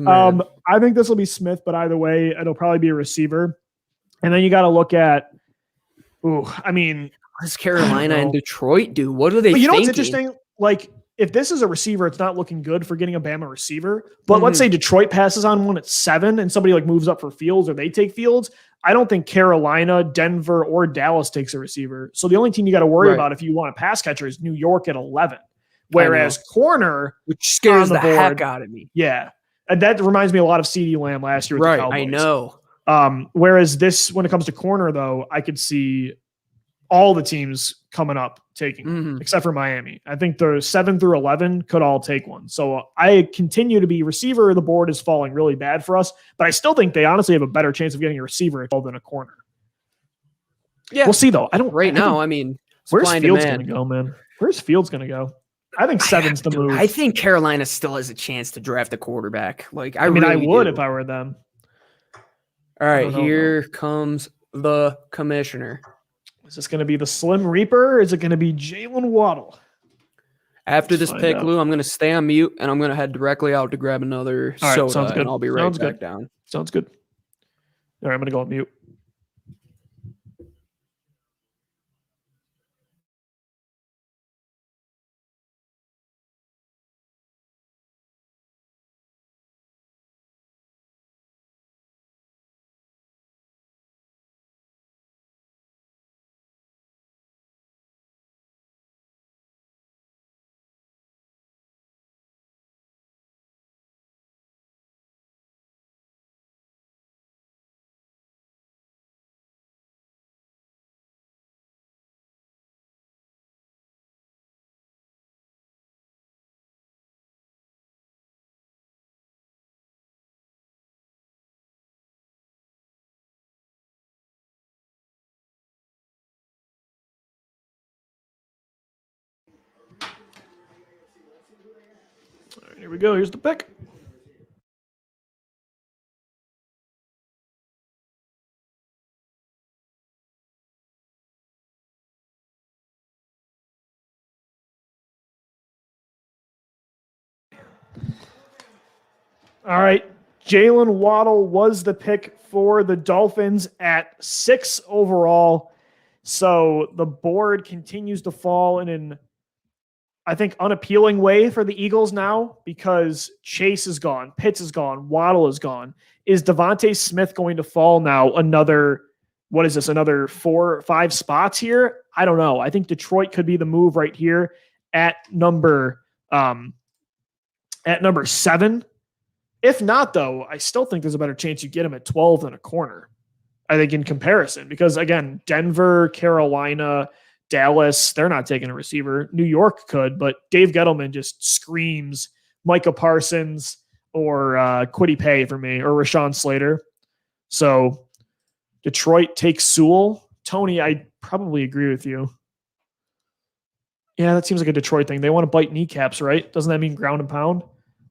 I think this will be Smith, but either way, it'll probably be a receiver. And then you got to look at. What does Carolina and Detroit do? What are they? You know what's interesting? Like, if this is a receiver, it's not looking good for getting a Bama receiver. But let's say Detroit passes on one at 7 and somebody moves up for Fields or they take Fields. I don't think Carolina, Denver, or Dallas takes a receiver. So the only team you got to worry about if you want a pass catcher is New York at 11. Whereas corner, which scares the heck out of me. Yeah. And that reminds me a lot of CeeDee Lamb last year with the Cowboys. I know. Whereas this, when it comes to corner, though, I could see all the teams coming up taking, except for Miami. I think the 7 through 11 could all take one. So I continue to be receiver. The board is falling really bad for us, but I still think they honestly have a better chance of getting a receiver than a corner. Yeah, we'll see though. Where's Fields going to go, man? Where's Fields going to go? I think 7's the move. I think Carolina still has a chance to draft a quarterback. I would if I were them. All right, here comes the commissioner. Is this going to be the Slim Reaper? Or is it going to be Jalen Waddle? After Let's this find pick, out. Lou, I'm going to stay on mute and I'm going to head directly out to grab another All right, soda, sounds good. and I'll be right Sounds back good. down. Sounds good. All right, I'm going to go on mute. All right, here we go. Here's the pick. All right. Jalen Waddle was the pick for the Dolphins at 6 overall. So the board continues to fall in an, I think, unappealing way for the Eagles now because Chase is gone, Pitts is gone, Waddle is gone. Is Devontae Smith going to fall now another, what is this, another 4 or 5 spots here? I don't know. I think Detroit could be the move right here at number 7. If not, though, I still think there's a better chance you get him at 12 than a corner. I think in comparison, because again, Denver, Carolina, Dallas, they're not taking a receiver. New York could, but Dave Gettleman just screams Micah Parsons or Kwity Paye for me, or Rashawn Slater. So Detroit takes Sewell. Tony, I probably agree with you. Yeah, that seems like a Detroit thing. They want to bite kneecaps, right? Doesn't that mean ground and pound?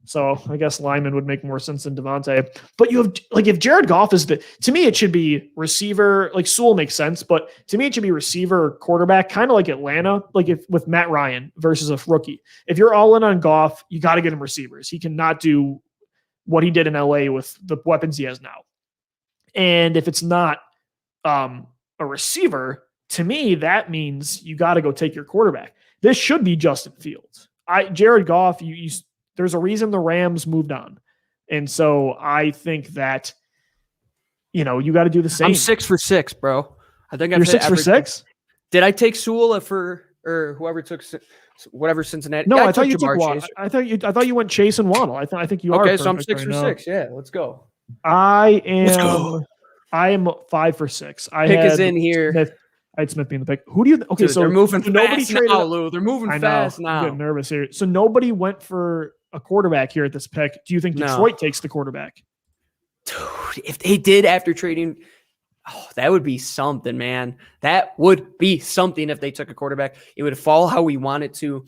So I guess Lyman would make more sense than Devontae. But you have, like, if Jared Goff is to me, it should be receiver. Like Sewell makes sense, but to me, it should be receiver or quarterback, kind of like Atlanta, like if with Matt Ryan versus a rookie. If you're all in on Goff, you got to get him receivers. He cannot do what he did in LA with the weapons he has now. And if it's not a receiver, to me, that means you got to go take your quarterback. This should be Justin Fields. Jared Goff, there's a reason the Rams moved on. And so I think that, you got to do the same. I'm 6 for 6, bro. I think You're 6 for 6? Did I take Sewell or whoever took whatever Cincinnati? No, yeah, I thought you took Jamar Waddle. Chase. I thought you went Chase and Waddle. I think you are. Okay, so I'm 6 right for now. 6. Yeah, let's go. I Let's go. am 5 for 6. Pick is in here. I had Smith being the pick. Who do you? Okay, Dude, so they're moving nobody fast traded. now, Lou. They're moving fast now. I'm getting nervous here. So nobody went for a quarterback here at this pick. Do you think Detroit takes the quarterback? Dude, if they did after trading, that would be something, man. That would be something if they took a quarterback. It would fall how we want it to.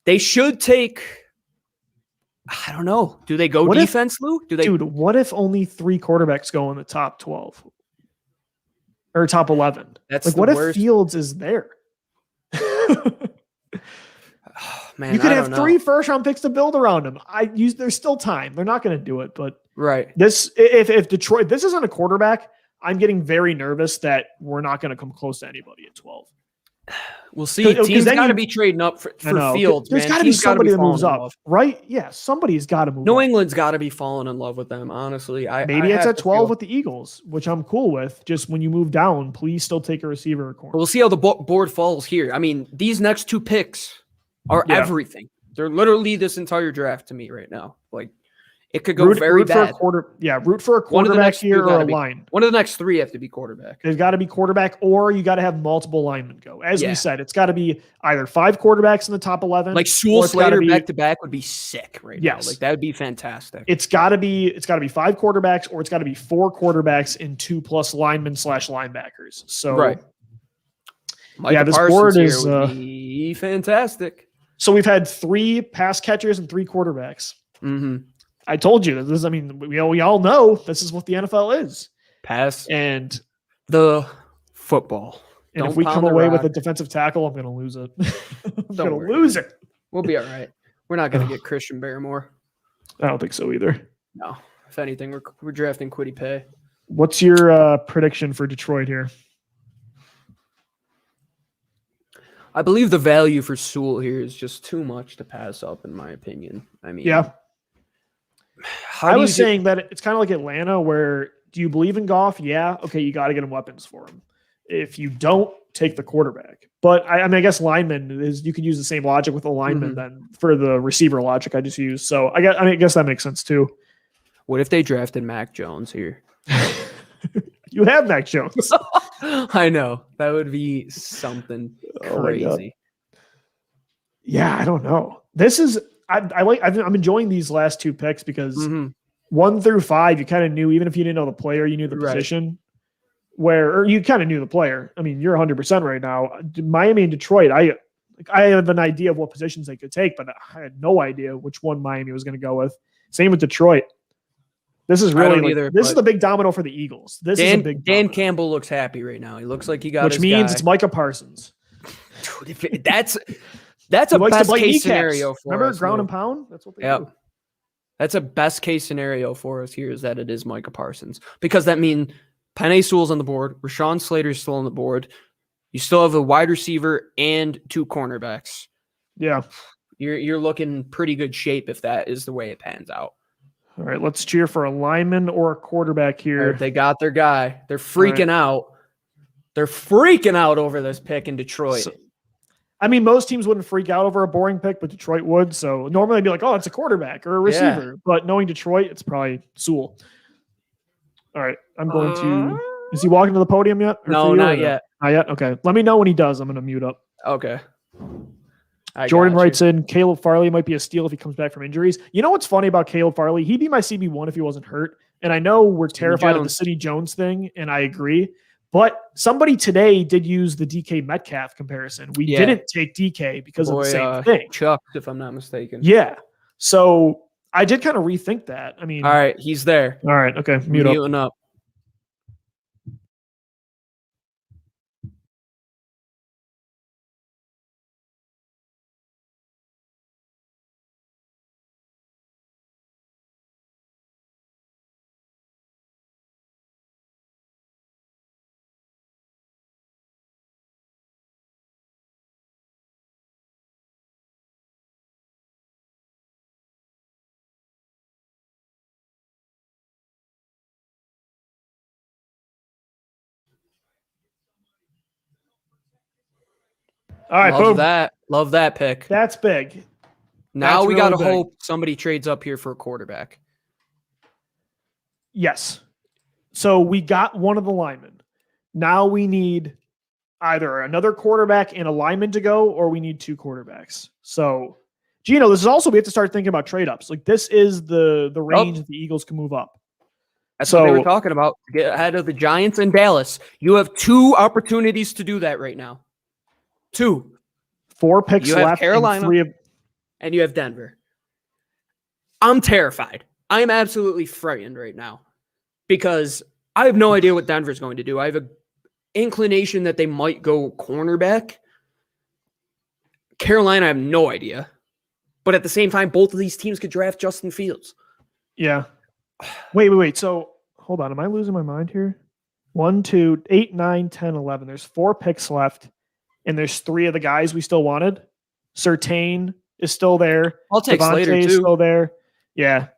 They should take. I don't know. Do they go defense, Lou? Dude, what if only 3 quarterbacks go in the top 12 or top 11? That's like, what if Fields is there? Man, you could have 3 first-round picks to build around him. There's still time. They're not going to do it, but right. If Detroit, this isn't a quarterback, I'm getting very nervous that we're not going to come close to anybody at 12. We'll see. Teams got to be trading up for Fields. There's got to be somebody that moves up, right? Yeah, somebody's got to move. New up. England's got to be falling in love with them. Honestly, maybe it's at 12 with the Eagles, which I'm cool with. Just when you move down, please still take a receiver or corner. We'll see how the board falls here. I mean, these next 2 picks are everything. They're literally this entire draft to me right now. Like, it could go very bad. Root for a quarterback here or a line. One of the next 3 have to be quarterback. They've got to be quarterback, or you got to have multiple linemen go. As we said, it's got to be either 5 quarterbacks in the top 11. Like Sewell Slater back to back would be sick right now. Like, that would be fantastic. It's got to be 5 quarterbacks, or it's got to be 4 quarterbacks and 2+ linemen / linebackers. So right. This board is be fantastic. So we've had 3 pass catchers and 3 quarterbacks. Mm-hmm. I told you this. I mean, we all know this is what the NFL is. Pass and the football. And Don't if we come pound the away with rock. a defensive tackle, I'm going to lose it. I'm Don't going to worry. lose it. We'll be all right. We're not going to get Christian Barrymore. I don't think so either. No. If anything, we're drafting Kwity Paye. What's your prediction for Detroit here? I believe the value for Sewell here is just too much to pass up, in my opinion. I mean, Yeah. how I do you was saying that it's kind of like Atlanta, where do you believe in Goff? Yeah. Okay, you got to get him weapons for him. If you don't, take the quarterback. But I mean, I guess lineman is, you could use the same logic with a lineman then for the receiver logic I just used. So I guess that makes sense too. What if they drafted Mac Jones here? You have Mac Jones. I know. That would be something Oh my God. crazy. Yeah, I don't know. This is I'm enjoying these last two picks because Mhm. 1 through 5, you kind of knew, even if you didn't know the player, you knew the Right. position. Or you kind of knew the player. I mean, you're 100% right now. Miami and Detroit, I have an idea of what positions they could take, but I had no idea which one Miami was going to go with. Same with Detroit. This is I really don't either, this is but- the big domino for the Eagles. This is a big Dan domino, Campbell looks happy right now. He looks like he got which his means guy. it's Micah Parsons. Dude, that's He a likes to best bite case kneecaps. scenario for Remember us. ground Lou. and pound? That's what they Yep. do. That's a best case scenario for us here, is that it is Micah Parsons, because that means Penei Sewell's on the board, Rashawn Slater's still on the board. You still have a wide receiver and 2 cornerbacks. Yeah. You're looking pretty good shape if that is the way it pans out. All right, let's cheer for a lineman or a quarterback here. They got their guy. They're freaking out. They're freaking out over this pick in Detroit. So- I mean, most teams wouldn't freak out over a boring pick, but Detroit would. So normally I'd be like, oh, it's a quarterback or a Yeah. receiver. But knowing Detroit, it's probably Sewell. All right, I'm going to. Is he walking to the podium yet? Or No, for you, not or yet. Not yet. Okay, let me know when he does. I'm going to mute up. Okay. I Jordan got you. writes in, Caleb Farley might be a steal if he comes back from injuries. You know what's funny about Caleb Farley? He'd be my CB1 if he wasn't hurt. And I know we're terrified of the Jones. City Jones thing, and I agree. But somebody today did use the DK Metcalf comparison. We Yeah. didn't take DK because of the same thing. Chuck, if I'm not mistaken. Yeah. So I did kind of rethink that. I mean, All right, he's there. all right. Okay. Mute up. Muting up. All right. Love Boom. that. Love that pick. That's big. Now that's we really got to big. hope somebody trades up here for a quarterback. Yes. So we got one of the linemen. Now we need either another quarterback and a lineman to go, or we need 2 quarterbacks. So, Gino, this is also, we have to start thinking about trade ups. Like, this is the range that the Eagles can move up. That's what they So- were talking about. Get ahead of the Giants and Dallas. You have 2 opportunities to do that right now. 2. 4 picks You have left. Carolina. And 3 of, And you have Denver. I'm terrified. I'm absolutely frightened right now because I have no idea what Denver's going to do. I have an inclination that they might go cornerback. Carolina, I have no idea. But at the same time, both of these teams could draft Justin Fields. yeah. Wait. So hold on. Am I losing my mind here? 1, 2, 8, 9, 10, 11. There's 4 picks left. And there's 3 of the guys we still wanted. Surtain is still there. I'll take Devontae Slater is too. still there. Yeah.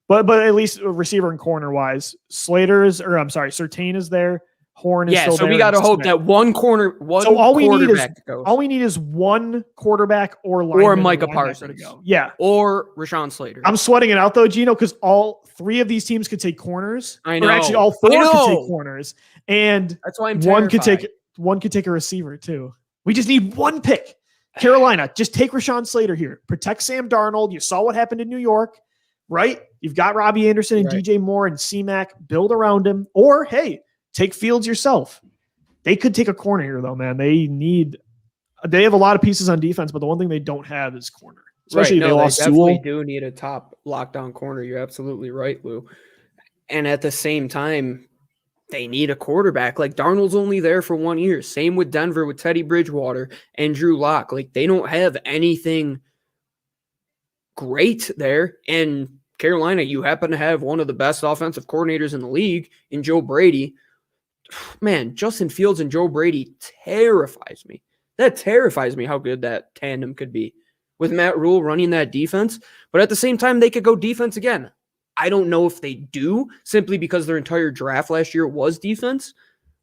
But at least receiver and corner wise, Surtain is there. Horn is Yeah, still so there. we got to and hope Smith. that one So all we need is quarterback goes. all we need is 1 quarterback or lineman Micah linebacker to Parsons. go. Yeah. Or Rashawn Slater. I'm sweating it out though, Gino, because all 3 of these teams could take corners. I Or actually know. all 4 I could know. take corners. And That's why I'm one could terrified. take a receiver too. We just need 1 pick. Carolina, just take Rashawn Slater here. Protect Sam Darnold. You saw what happened in New York, right? You've got Robbie Anderson and Right. DJ Moore and C-Mac. Build around him. Or, hey, take Fields yourself. They could take a corner here, though, man. They have a lot of pieces on defense, but the one thing they don't have is corner. Especially right. they No, lost definitely Sewell. do need a top lockdown corner. You're absolutely right, Lou. And at the same time, they need a quarterback. Like Darnold's only there for 1 year. Same with Denver with Teddy Bridgewater and Drew Lock. Like they don't have anything great there. And Carolina, you happen to have one of the best offensive coordinators in the league in Joe Brady. Man, Justin Fields and Joe Brady terrifies me. That terrifies me how good that tandem could be with Matt Rule running that defense. But at the same time, they could go defense again. I don't know if they do, simply because their entire draft last year was defense.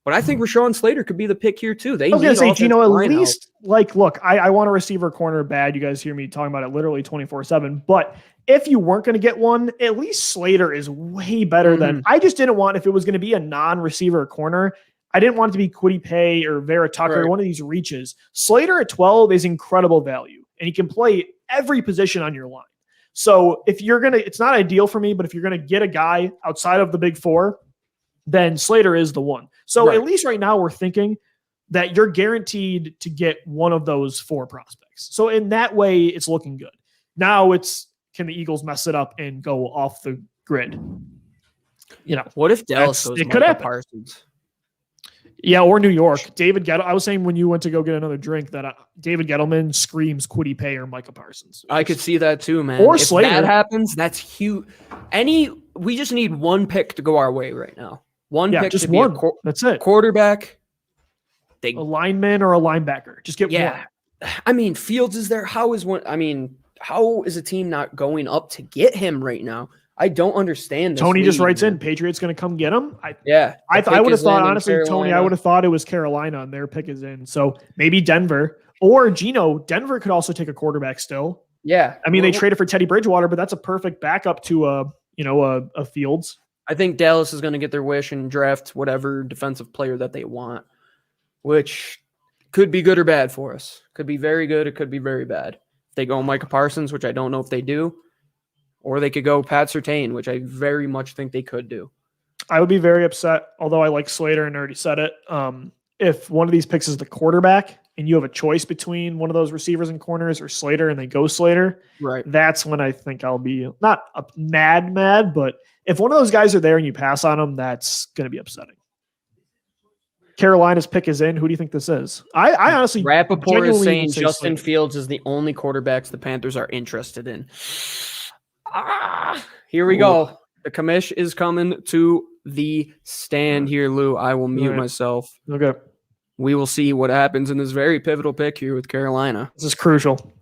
But I think Rashawn Slater could be the pick here too. I was going to say, Gino, at least, like, look, I want a receiver corner bad. You guys hear me talking about it literally 24/7. But if you weren't going to get one, at least Slater is way better than, I just didn't want, if it was going to be a non-receiver corner, I didn't want it to be Kwity Paye or Vera Tucker, one of these reaches. Slater at 12 is incredible value, and he can play every position on your line. So if you're going to, it's not ideal for me, but if you're going to get a guy outside of the big four, then Slater is the one. So at least right now we're thinking that you're guaranteed to get one of those four prospects. So in that way, it's looking good. Now it's, can the Eagles mess it up and go off the grid? You know, what if Dallas goes Micah Parsons? Yeah, or New York. David Gettle. I was saying when you went to go get another drink that David Gettleman screams Kwity Paye or Micah Parsons. I could see that too, man. Or Slater. If that happens, that's huge. We just need one pick to go our way right now. One pick, just to be one. That's it. Quarterback, a lineman or a linebacker. Just get one. I mean, Fields is there. How is a team not going up to get him right now? I don't understand this. Tony just writes in, Patriots going to come get him? I would have thought, honestly, Carolina. Tony, I would have thought it was Carolina and their pick is in. So maybe Denver or Gino. Denver could also take a quarterback still. Yeah. I mean, they traded for Teddy Bridgewater, but that's a perfect backup to a Fields. I think Dallas is going to get their wish and draft whatever defensive player that they want, which could be good or bad for us. Could be very good. It could be very bad. If they go Micah Parsons, which I don't know if they do, or they could go Pat Surtain, which I very much think they could do. I would be very upset, although I like Slater and already said it. If one of these picks is the quarterback and you have a choice between one of those receivers and corners or Slater and they go Slater, that's when I think I'll be not mad, but if one of those guys are there and you pass on them, that's going to be upsetting. Carolina's pick is in. Who do you think this is? I honestly, Rappaport is saying Justin Fields is the only quarterbacks the Panthers are interested in. Here we go. The commish is coming to the stand here, Lou. I will mute myself. Okay. We will see what happens in this very pivotal pick here with Carolina. This is crucial.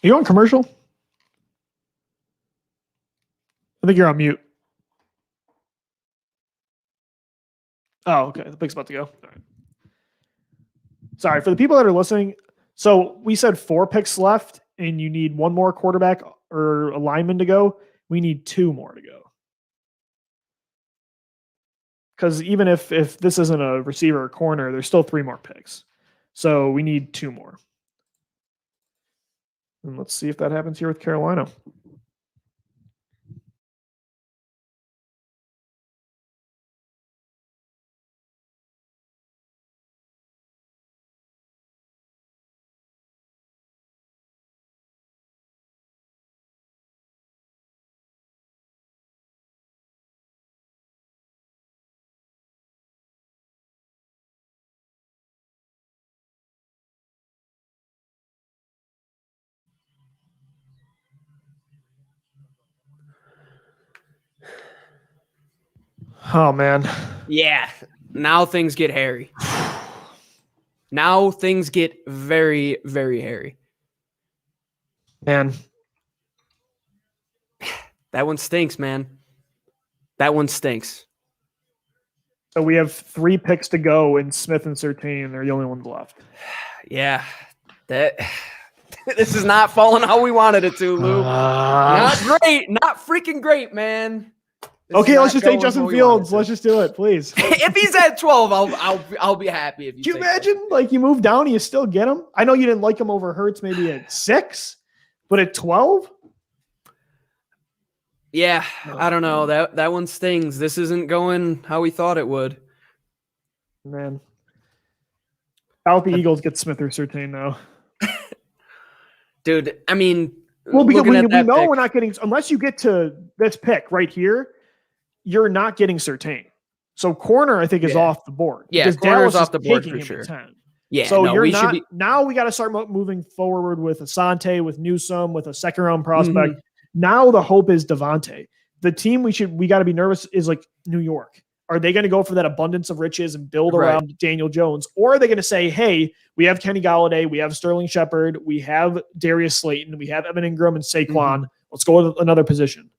Are you on commercial? I think you're on mute. Oh, okay. The pick's about to go. All right. Sorry, for the people that are listening. So we said 4 picks left, and you need one more quarterback or a lineman to go. We need 2 more to go. Because even if this isn't a receiver or corner, there's still 3 more picks. So we need 2 more. And let's see if that happens here with Carolina. Oh, man. Yeah. Now things get hairy. Now things get very, very hairy. Man. That one stinks, man. That one stinks. So we have 3 picks to go, and Smith and Surtain are the only ones left. Yeah, that this is not falling how we wanted it to, Lou. Not great, not freaking great, man. Okay, let's just take Justin Fields. Let's just do it, please. If he's at 12, I'll be happy. If you can you imagine, like, you move down and you still get him? I know you didn't like him over Hurts maybe at 6, but at 12? Yeah, I don't know. That one stings. This isn't going how we thought it would. Man. I hope the Eagles get Smith or Surtain now. Dude, I mean, well, because we know we're not getting, unless you get to this pick right here, you're not getting Surtain. So corner, I think, is off the board. Yeah, corner's off the board for sure. Yeah, so you're not. Now we got to start moving forward with Asante, with Newsome, with a second round prospect. Mm-hmm. Now the hope is Davante. The team we got to be nervous is like New York. Are they going to go for that abundance of riches and build around Daniel Jones? Or are they going to say, hey, we have Kenny Golladay, we have Sterling Shepard, we have Darius Slayton, we have Evan Ingram and Saquon. Mm-hmm. Let's go with another position.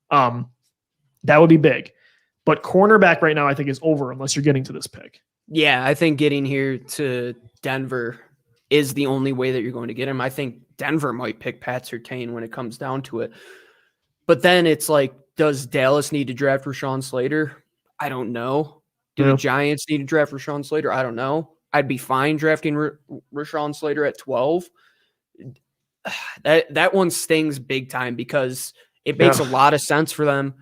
That would be big. But cornerback right now, I think, is over unless you're getting to this pick. Yeah, I think getting here to Denver is the only way that you're going to get him. I think Denver might pick Pat Surtain when it comes down to it. But then it's like, does Dallas need to draft Rashawn Slater? I don't know. Do the Giants need to draft Rashawn Slater? I don't know. I'd be fine drafting Rashawn Slater at 12. That one stings big time because it makes a lot of sense for them.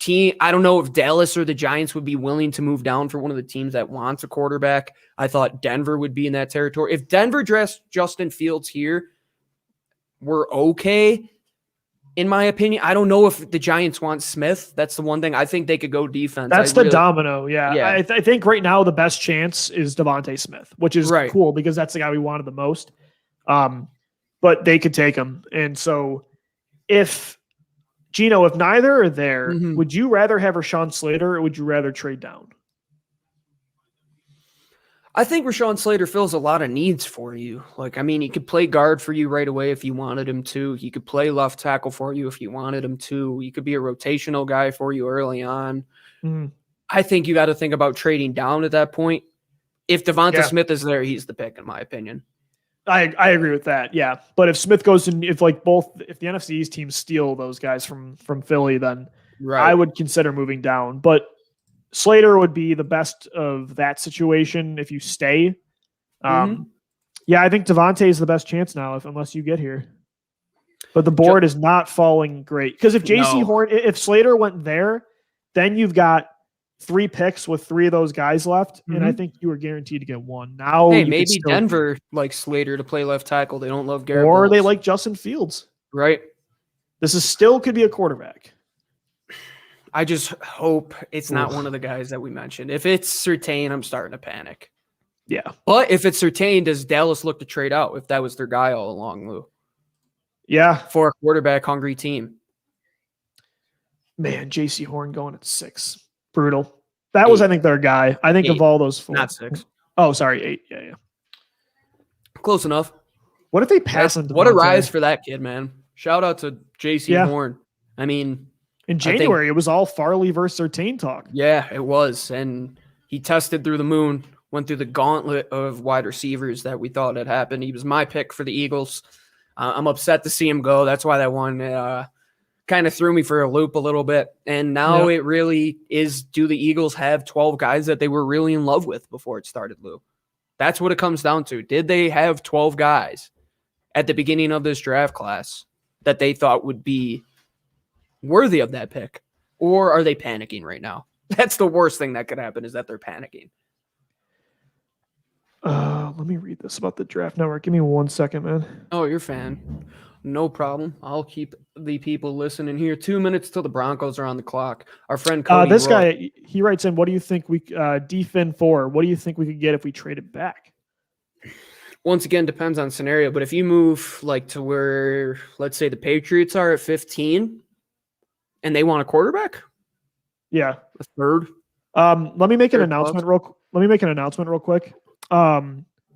I don't know if Dallas or the Giants would be willing to move down for one of the teams that wants a quarterback. I thought Denver would be in that territory. If Denver drafts Justin Fields here, we're okay, in my opinion. I don't know if the Giants want Smith. That's the one thing. I think they could go defense. That's the domino, yeah. I think right now the best chance is Devontae Smith, which is cool because that's the guy we wanted the most. But they could take him. And so if neither are there, would you rather have Rashawn Slater or would you rather trade down? I think Rashawn Slater fills a lot of needs for you. Like, I mean, he could play guard for you right away if you wanted him to. He could play left tackle for you if you wanted him to. He could be a rotational guy for you early on. Mm. I think you got to think about trading down at that point. If Devonta Smith is there, he's the pick, in my opinion. I agree with that, yeah. But if Smith goes in, if the NFC East teams steal those guys from Philly, then I would consider moving down. But Slater would be the best of that situation if you stay. Yeah, I think Devontae is the best chance now, unless you get here. But the board is not falling great because if Slater went there, then you've got 3 picks with 3 of those guys left, and I think you were guaranteed to get one. Now, maybe Denver likes Slater to play left tackle. They don't love Garrett, or they like Justin Fields. Right. This is still could be a quarterback. I just hope it's not one of the guys that we mentioned. If it's Surtain, I'm starting to panic. Yeah. But if it's Surtain, does Dallas look to trade out if that was their guy all along, Lou? Yeah. For a quarterback-hungry team. Man, J.C. Horn going at 6. Brutal. That was, I think, their guy. I think 8. Of all those 4. Not 6. Oh, sorry, 8. Yeah. Close enough. What if they pass him? What a rise for that kid, man. Shout out to J.C. Horn. I mean, in January, it was all Farley versus Surtain talk. Yeah, it was. And he tested through the moon, went through the gauntlet of wide receivers that we thought had happened. He was my pick for the Eagles. I'm upset to see him go. That's why that one kind of threw me for a loop a little bit. And now it really is, do the Eagles have 12 guys that they were really in love with before it started, Lou? That's what it comes down to. Did they have 12 guys at the beginning of this draft class that they thought would be worthy of that pick? Or are they panicking right now? That's the worst thing that could happen, is that they're panicking. Let me read this about the Draft Network. Give me 1 second, man. Oh, you're fan. No problem. I'll keep the people listening here. 2 minutes till the Broncos are on the clock. Our friend Cody this guy, he writes in, what do you think DFin 4, what do you think we could get if we traded back? Once again, depends on scenario, but if you move like to where, let's say the Patriots are at 15 and they want a quarterback? Yeah. A third? Let me make an announcement real quick.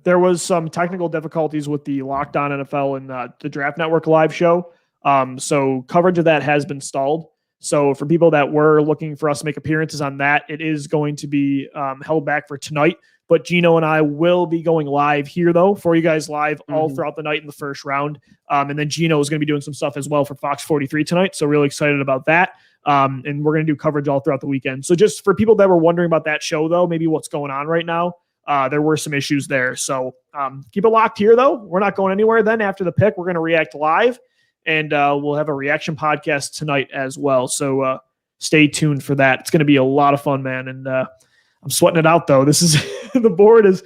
There was some technical difficulties with the Locked On NFL and the Draft Network live show. So coverage of that has been stalled. So for people that were looking for us to make appearances on that, it is going to be held back for tonight. But Gino and I will be going live here, though, for you guys live all throughout the night in the first round. And then Gino is going to be doing some stuff as well for Fox 43 tonight. So really excited about that. And we're going to do coverage all throughout the weekend. So just for people that were wondering about that show, though, maybe what's going on right now, there were some issues there. So keep it locked here, though. We're not going anywhere. Then after the pick, we're going to react live. And we'll have a reaction podcast tonight as well. So stay tuned for that. It's going to be a lot of fun, man. And I'm sweating it out, though. This is the board is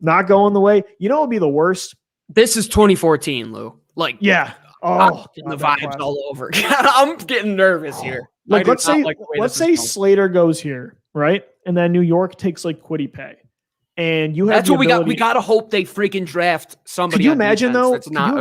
not going the way. You know what would be the worst? This is 2014, Lou. Like, yeah. Oh, the vibes all over. I'm getting nervous here. Like, let's say Slater goes here, right? And then New York takes like Quiddy and you have that's what we got. We got to hope they freaking draft somebody. Could you imagine though? Can you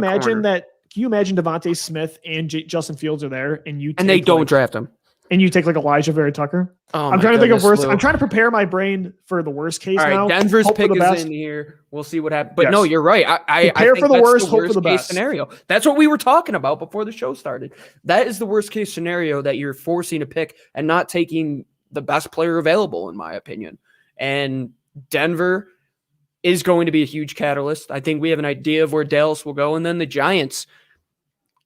imagine Devontae Smith and Justin Fields are there, and they don't draft him, and you take like Elijah Vera Tucker? Oh, I'm trying to think of worst. I'm trying to prepare my brain for the worst case. All right, now. Denver's Hope pick for the is best. in here. We'll see what happens. But no, you're right. I prepare for the worst, hope for the case best scenario. That's what we were talking about before the show started. That is the worst case scenario, that you're forcing a pick and not taking the best player available, in my opinion. And Denver is going to be a huge catalyst. I think we have an idea of where Dallas will go, and then the Giants.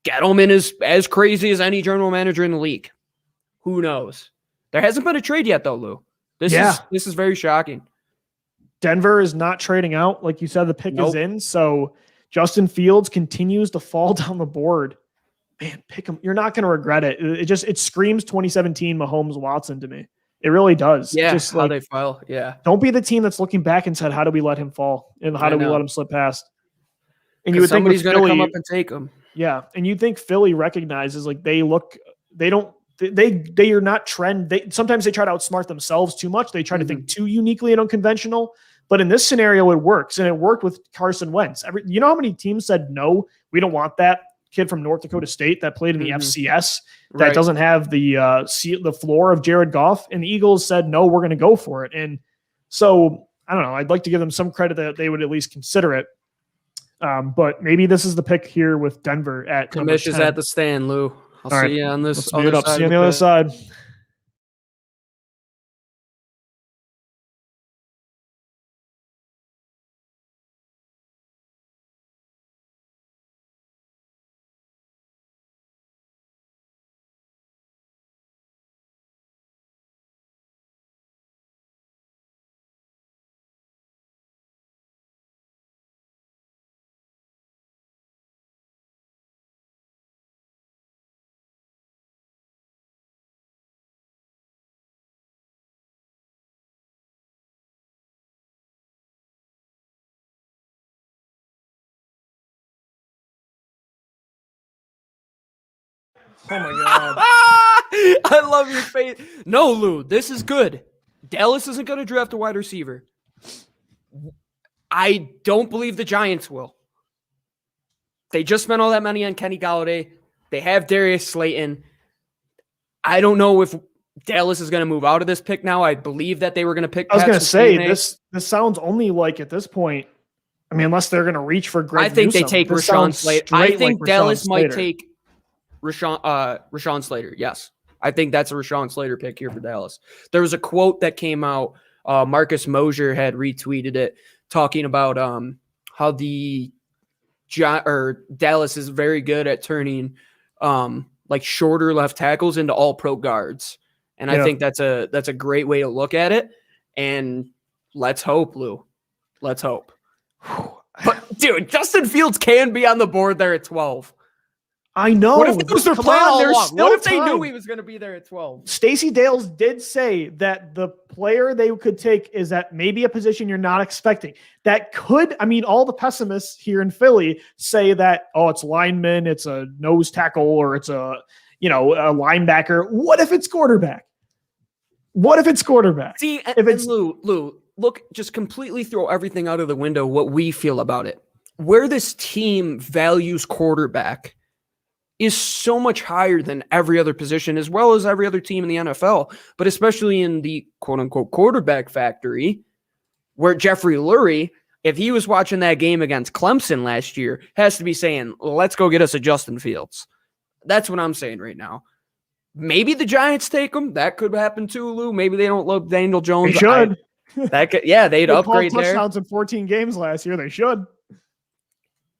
Gettleman is as crazy as any general manager in the league. Who knows? There hasn't been a trade yet, though, Lou. This is very shocking. Denver is not trading out. Like you said, the pick is in. So Justin Fields continues to fall down the board. Man, pick him. You're not going to regret it. It screams 2017 Mahomes Watson to me. It really does. Yeah, just how they file. Yeah. Don't be the team that's looking back and said, how do we let him fall? And how do we let him slip past? And you would think somebody's going to come up and take him. Yeah. And you think Philly recognizes like they are not trend. Sometimes they try to outsmart themselves too much. They try to think too uniquely and unconventional. But in this scenario, it works. And it worked with Carson Wentz. You know how many teams said, no, we don't want that kid from North Dakota State that played in the FCS that doesn't have the floor of Jared Goff. And the Eagles said, no, we're going to go for it. And so, I don't know. I'd like to give them some credit that they would at least consider it. But maybe this is the pick here with Denver at Kamish is at the stand, Lou. I'll see you on this other side. See you on the other side. Oh my God. I love your face. No, Lou, this is good. Dallas isn't going to draft a wide receiver. I don't believe the Giants will. They just spent all that money on Kenny Golladay. They have Darius Slayton. I don't know if Dallas is going to move out of this pick now. I believe that they were going to pick. I was going to say, this sounds only like at this point, I mean, unless they're going to reach for Greg I think Newsome, they take Rashawn Slater. I think Dallas might take Rashawn Slater. Yes. I think that's a Rashawn Slater pick here for Dallas. There was a quote that came out. Marcus Mosher had retweeted it, talking about how Dallas is very good at turning like shorter left tackles into all pro guards. And I think that's a great way to look at it. And let's hope, Lou. Let's hope. But dude, Justin Fields can be on the board there at 12. I know. What if that was their plan all along? What if they time. knew he was going to be there at 12? Stacey Dales did say that the player they could take is at maybe a position you're not expecting. That could, I mean, all the pessimists here in Philly say that, oh, it's lineman, it's a nose tackle, or it's a linebacker. What if it's quarterback? What if it's quarterback? See, if it's Lou, look, just completely throw everything out of the window, what we feel about it. Where this team values quarterback is so much higher than every other position, as well as every other team in the NFL, but especially in the quote-unquote quarterback factory, where Jeffrey Lurie, if he was watching that game against Clemson last year, has to be saying, let's go get us a Justin Fields. That's what I'm saying right now. Maybe the Giants take him. That could happen too, Lou. Maybe they don't love Daniel Jones. They should. They'd upgrade there. Touchdowns in 14 games last year. They should.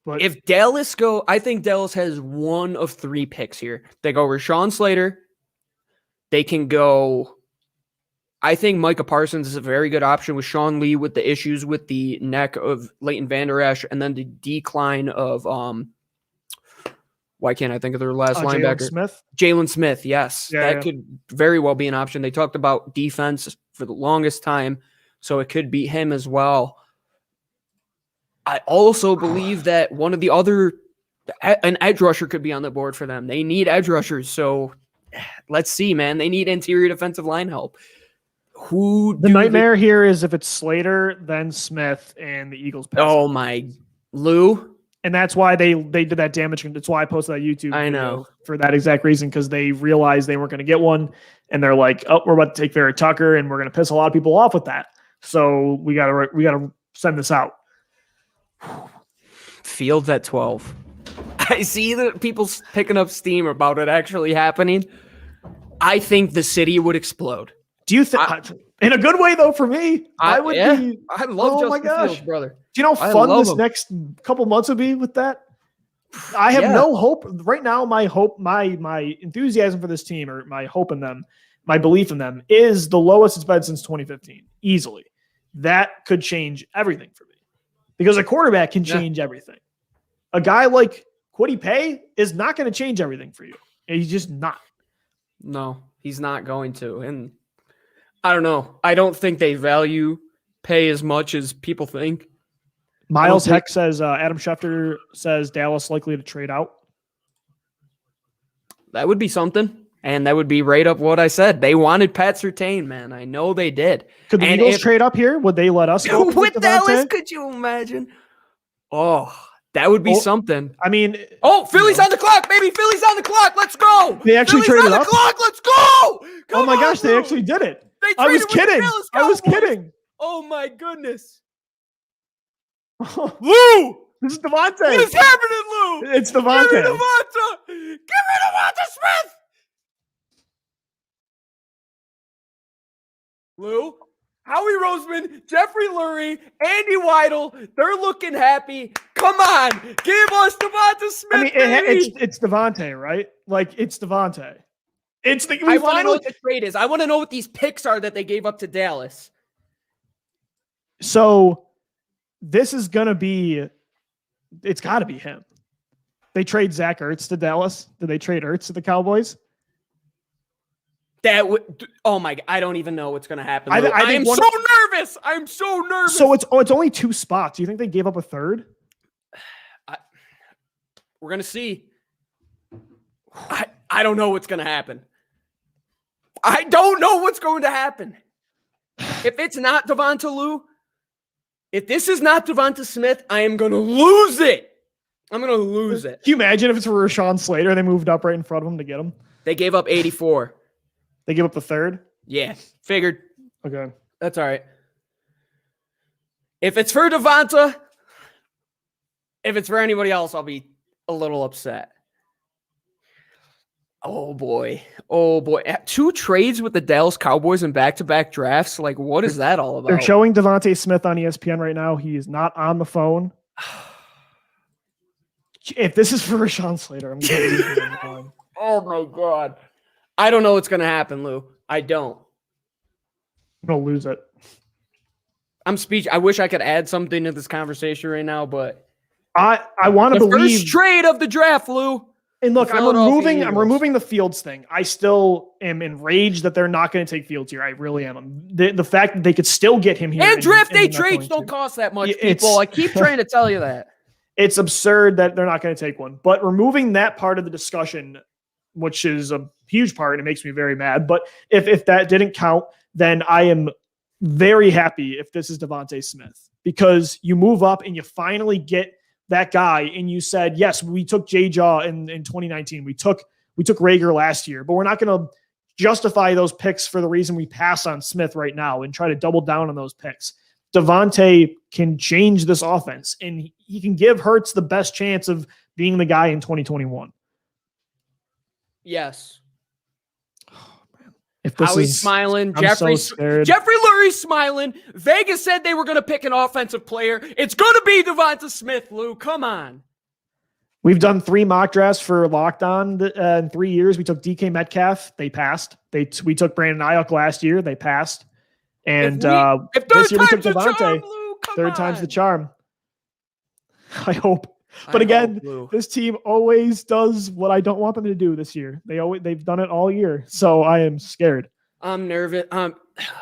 But If Dallas I think Dallas has one of 3 picks here. They go Rashawn Slater. They can go. I think Micah Parsons is a very good option with Sean Lee with the issues with the neck of Leighton Vander Esch and then the decline of why can't I think of their last linebacker? Jalen Smith, yes. That could very well be an option. They talked about defense for the longest time, so it could be him as well. I also believe that one of the other an edge rusher could be on the board for them. They need edge rushers, so let's see, man. They need interior defensive line help. The nightmare here is if it's Slater, then Smith, and the Eagles pass. Oh my, Lou. And that's why they did that damage. That's why I posted that YouTube video for that exact reason, because they realized they weren't going to get one. And they're like, oh, we're about to take Vera Tucker, and we're going to piss a lot of people off with that. So we gotta send this out. Fields at 12. I see that people picking up steam about it actually happening. I think the city would explode. Do you think, in a good way though, for me, I would be. I love Justin Fields, brother. Do you know how fun this next couple months would be with that? I have no hope right now. My hope, my enthusiasm for this team, or my hope in them, my belief in them, is the lowest it's been since 2015. Easily, that could change everything for me, because a quarterback can change everything. A guy like Kwity Paye is not going to change everything for you. He's just not. No, he's not going to. And I don't know. I don't think they value Paye as much as people think. Miles Heck says, Adam Schefter says Dallas likely to trade out. That would be something. And that would be right up what I said. They wanted Pat Surtain, man. I know they did. Could the Eagles trade up here? Would they let us go with Dallas? Could you imagine? Oh, that would be something. I mean, Philly's on the clock, baby. Philly's on the clock. Let's go. They actually traded up. Clock. Let's go. Oh my gosh, they actually did it. I was kidding. Oh my goodness. Lou! This is Devontae. What is happening, Lou? It's Devontae. Give me Devonta Smith. Lou, Howie Roseman, Jeffrey Lurie, Andy Weidel, they're looking happy. Come on, give us Devonta Smith. I mean, it's Devontae, right? Like, it's Devontae. I want to know what the trade is. I want to know what these picks are that they gave up to Dallas. So this is going to be, it's got to be him. They trade Zach Ertz to Dallas. Did they trade Ertz to the Cowboys? Oh my God, I don't even know what's going to happen. I'm so nervous. I'm so nervous. So it's only 2 spots. Do you think they gave up a third? We're going to see. I don't know what's going to happen. I don't know what's going to happen. If it's not Devonta Lou, if this is not Devonta Smith, I am going to lose it. I'm going to lose it. Can you imagine if it's for Rashawn Slater and they moved up right in front of him to get him? They gave up 84. They gave up the third? Yeah, figured. Okay. That's all right. If it's for Devonta, if it's for anybody else, I'll be a little upset. Oh boy. 2 trades with the Dallas Cowboys in back-to-back drafts. Like, what is that all about? They're showing Devontae Smith on ESPN right now. He is not on the phone. If this is for Rashawn Slater, I'm going to Oh my God. I don't know what's going to happen, Lou. I don't. I'm going to lose it. I'm I wish I could add something to this conversation right now, but I want to believe first trade of the draft, Lou. And look, I'm removing the Fields thing. I still am enraged that they're not going to take Fields here. I really am. The fact that they could still get him here. And draft day trades don't cost that much, people. I keep trying to tell you that. It's absurd that they're not going to take one. But removing that part of the discussion, which is a huge part, and it makes me very mad. But if that didn't count, then I am very happy if this is Devontae Smith, because you move up and you finally get that guy, and you said, yes, we took J-Jaw in 2019. We took Rager last year, but we're not going to justify those picks for the reason we pass on Smith right now and try to double down on those picks. Devontae can change this offense, and he can give Hurts the best chance of being the guy in 2021. Yes. If this Howie's is smiling. I'm so scared. Jeffrey Lurie's smiling. Vegas said they were going to pick an offensive player. It's going to be Devonta Smith, Lou. Come on. We've done 3 mock drafts for Locked On in 3 years. We took DK Metcalf. They passed. We took Brandon Ayuk last year. They passed. And if this year we took time's the Devontae. charm, Lou, come Third on. time's the charm. I hope. But again, this team always does what I don't want them to do this year. They've done it all year. So I am scared. I'm nervous.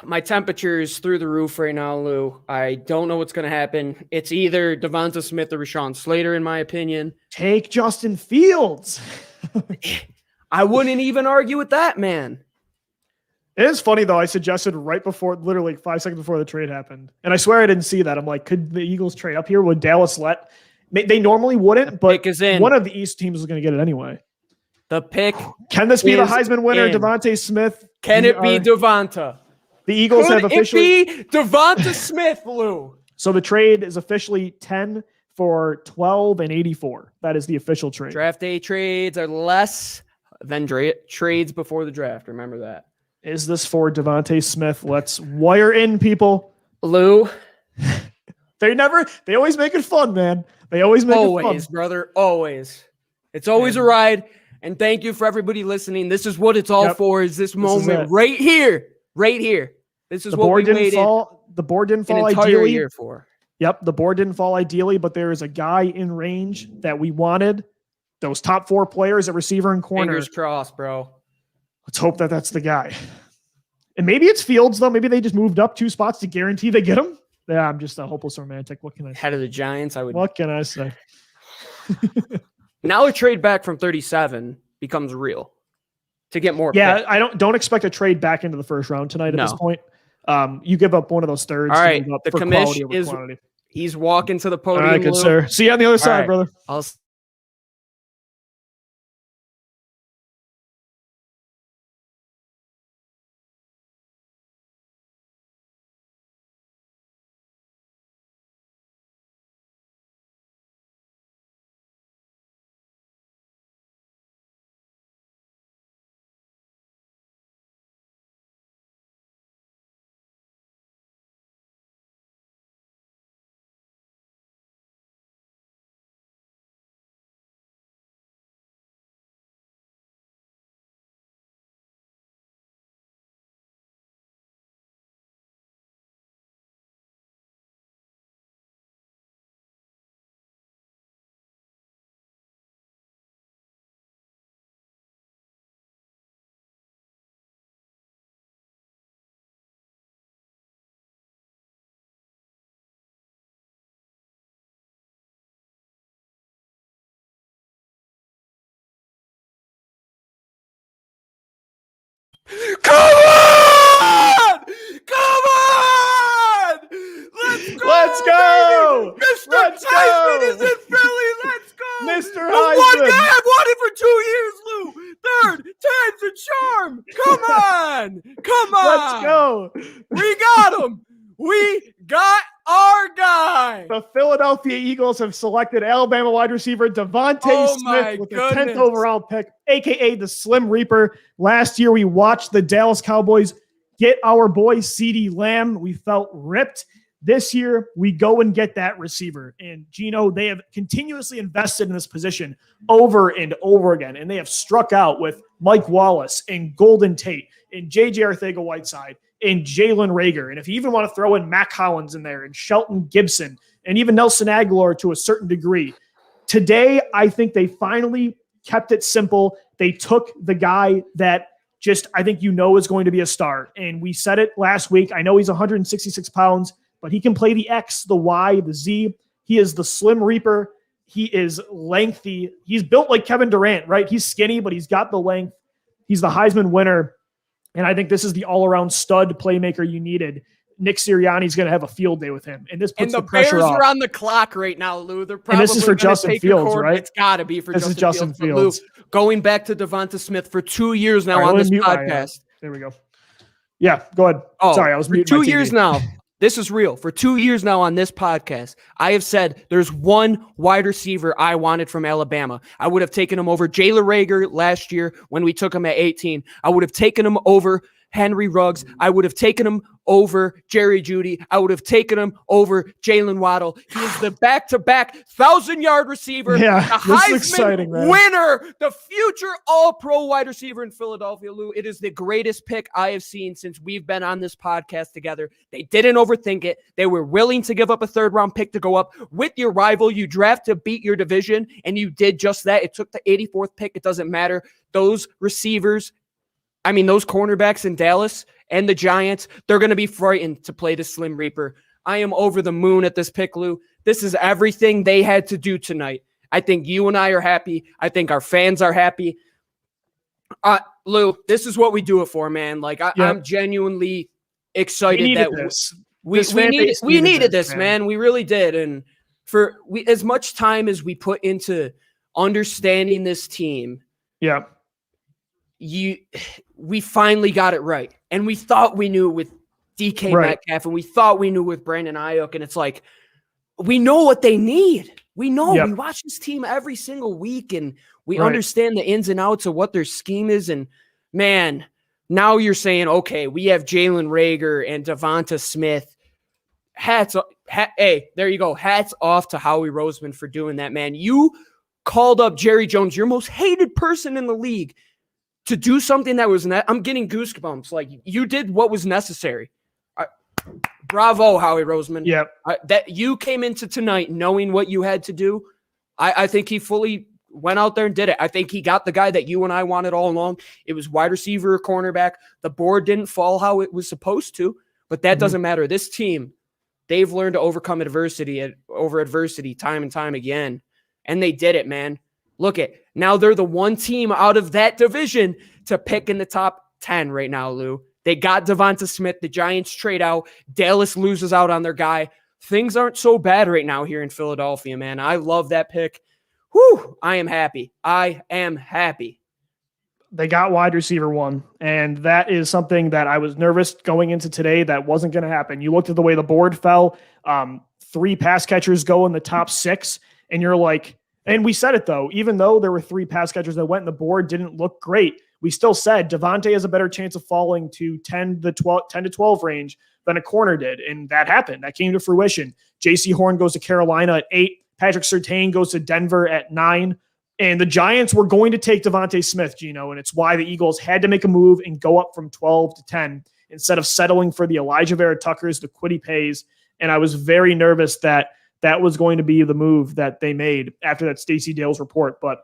My temperature is through the roof right now, Lou. I don't know what's going to happen. It's either Devonta Smith or Rashawn Slater, in my opinion. Take Justin Fields. I wouldn't even argue with that, man. It is funny, though. I suggested right before, literally 5 seconds before the trade happened. And I swear I didn't see that. I'm like, could the Eagles trade up here? Would Dallas let? They normally wouldn't, but one of the East teams is going to get it anyway. The pick. Can this be the Heisman winner, Devontae Smith? Can it be Devonta? The Eagles have officially. Could it be Devonta Smith, Lou? So the trade is officially 10 for 12 and 84. That is the official trade. Draft day trades are less than trades before the draft. Remember that. Is this for Devontae Smith? Let's wire in, people. Lou. They always make it fun, man. They always make it fun. Always, brother. Always. It's always a ride. And thank you for everybody listening. This is what it's all for, is this moment right here. Right here. This is what we waited the board didn't fall an entire ideally. year for. Yep, the board didn't fall ideally, but there is a guy in range that we wanted. Those top 4 players at receiver and corner. Fingers crossed, bro. Let's hope that that's the guy. And maybe it's Fields, though. Maybe they just moved up 2 spots to guarantee they get him. Yeah, I'm just a hopeless romantic. What can I say? Head of the Giants, I would. What can I say? Now a trade back from 37 becomes real to get more. Yeah, picks. I don't expect a trade back into the first round tonight at this point. You give up one of those thirds. All right, the commish is quantity. He's walking to the podium. All right, good sir. See you on the other side, brother. Come on! Come on! Let's go! Let's go! Mr. Heisman is in Philly. Let's go! Mr. The Heisman. one guy I've wanted for 2 years, Lou. Third time's a charm. Come on! Come on! Let's go! We got him. We got our guy. The Philadelphia Eagles have selected Alabama wide receiver Devontae Smith with the 10th overall pick, a.k.a. the Slim Reaper. Last year, we watched the Dallas Cowboys get our boy CeeDee Lamb. We felt ripped. This year, we go and get that receiver. And, Gino, they have continuously invested in this position over and over again. And they have struck out with Mike Wallace and Golden Tate and J.J. Arcega-Whiteside and Jalen Reagor. And if you even want to throw in Mac Hollins in there and Shelton Gibson and even Nelson Aguilar to a certain degree, today I think they finally kept it simple. They took the guy that just I think is going to be a star. And we said it last week. I know he's 166 pounds, but he can play the X, the Y, the Z. He is the Slim Reaper. He is lengthy. He's built like Kevin Durant, right? He's skinny, but he's got the length. He's the Heisman winner. And I think this is the all-around stud playmaker you needed. Nick Sirianni's going to have a field day with him. And this puts the pressure Bears off. are on the clock right now, Lou. They're probably and this is for Justin Fields, right? It's got to be for Justin Fields. Lou, going back to Devonta Smith for 2 years now on this podcast. There we go. Yeah, go ahead. Oh, sorry, I was for muting 2 my TV. years now. This is real. For 2 years now on this podcast, I have said there's one wide receiver I wanted from Alabama. I would have taken him over Jalen Reagor last year when we took him at 18. I would have taken him over Henry Ruggs. I would have taken him over Jerry Jeudy. I would have taken him over Jalen Waddle. He is the back-to-back 1,000-yard receiver, the Heisman winner, the future all-pro wide receiver in Philadelphia, Lou. It is the greatest pick I have seen since we've been on this podcast together. They didn't overthink it. They were willing to give up a third-round pick to go up with your rival. You draft to beat your division, and you did just that. It took the 84th pick. It doesn't matter. Those receivers, those cornerbacks in Dallas and the Giants, they're going to be frightened to play the Slim Reaper. I am over the moon at this pick, Lou. This is everything they had to do tonight. I think you and I are happy. I think our fans are happy. Lou, this is what we do it for, man. I'm genuinely excited we needed this, man. We really did. And as much time as we put into understanding this team, we finally got it right. And we thought we knew with DK Metcalf, and we thought we knew with Brandon Ayuk, and it's like, we know what they need. We know. We watch this team every single week, and we understand the ins and outs of what their scheme is. And man, now you're saying, okay, we have Jalen Reagor and Devonta Smith. Hey, there you go. Hats off to Howie Roseman for doing that, man. You called up Jerry Jones, your most hated person in the league, to do something that was I'm getting goosebumps. Like, you did what was necessary. Bravo, Howie Roseman. That you came into tonight knowing what you had to do. I think he fully went out there and did it. I think he got the guy that you and I wanted all along. It was wide receiver or cornerback. The board didn't fall how it was supposed to, but that doesn't matter. This team, they've learned to overcome adversity time and time again. And they did it, man. Look at now, they're the one team out of that division to pick in the top 10 right now, Lou. They got Devonta Smith. The Giants trade out. Dallas loses out on their guy. Things aren't so bad right now here in Philadelphia, man. I love that pick. Whew, I am happy. They got wide receiver 1, and that is something that I was nervous going into today that wasn't going to happen. You looked at the way the board fell. 3 pass catchers go in the top 6, and you're like, and we said it though, even though there were 3 pass catchers that went and the board didn't look great, we still said Devontae has a better chance of falling to 10 to 12 range than a corner did. And that happened. That came to fruition. JC Horn goes to Carolina at 8. Patrick Surtain goes to Denver at 9. And the Giants were going to take Devonta Smith, Gino, and it's why the Eagles had to make a move and go up from 12 to 10 instead of settling for the Elijah Vera Tuckers, the Kwity Pays. And I was very nervous that was going to be the move that they made after that Stacey Dales report. But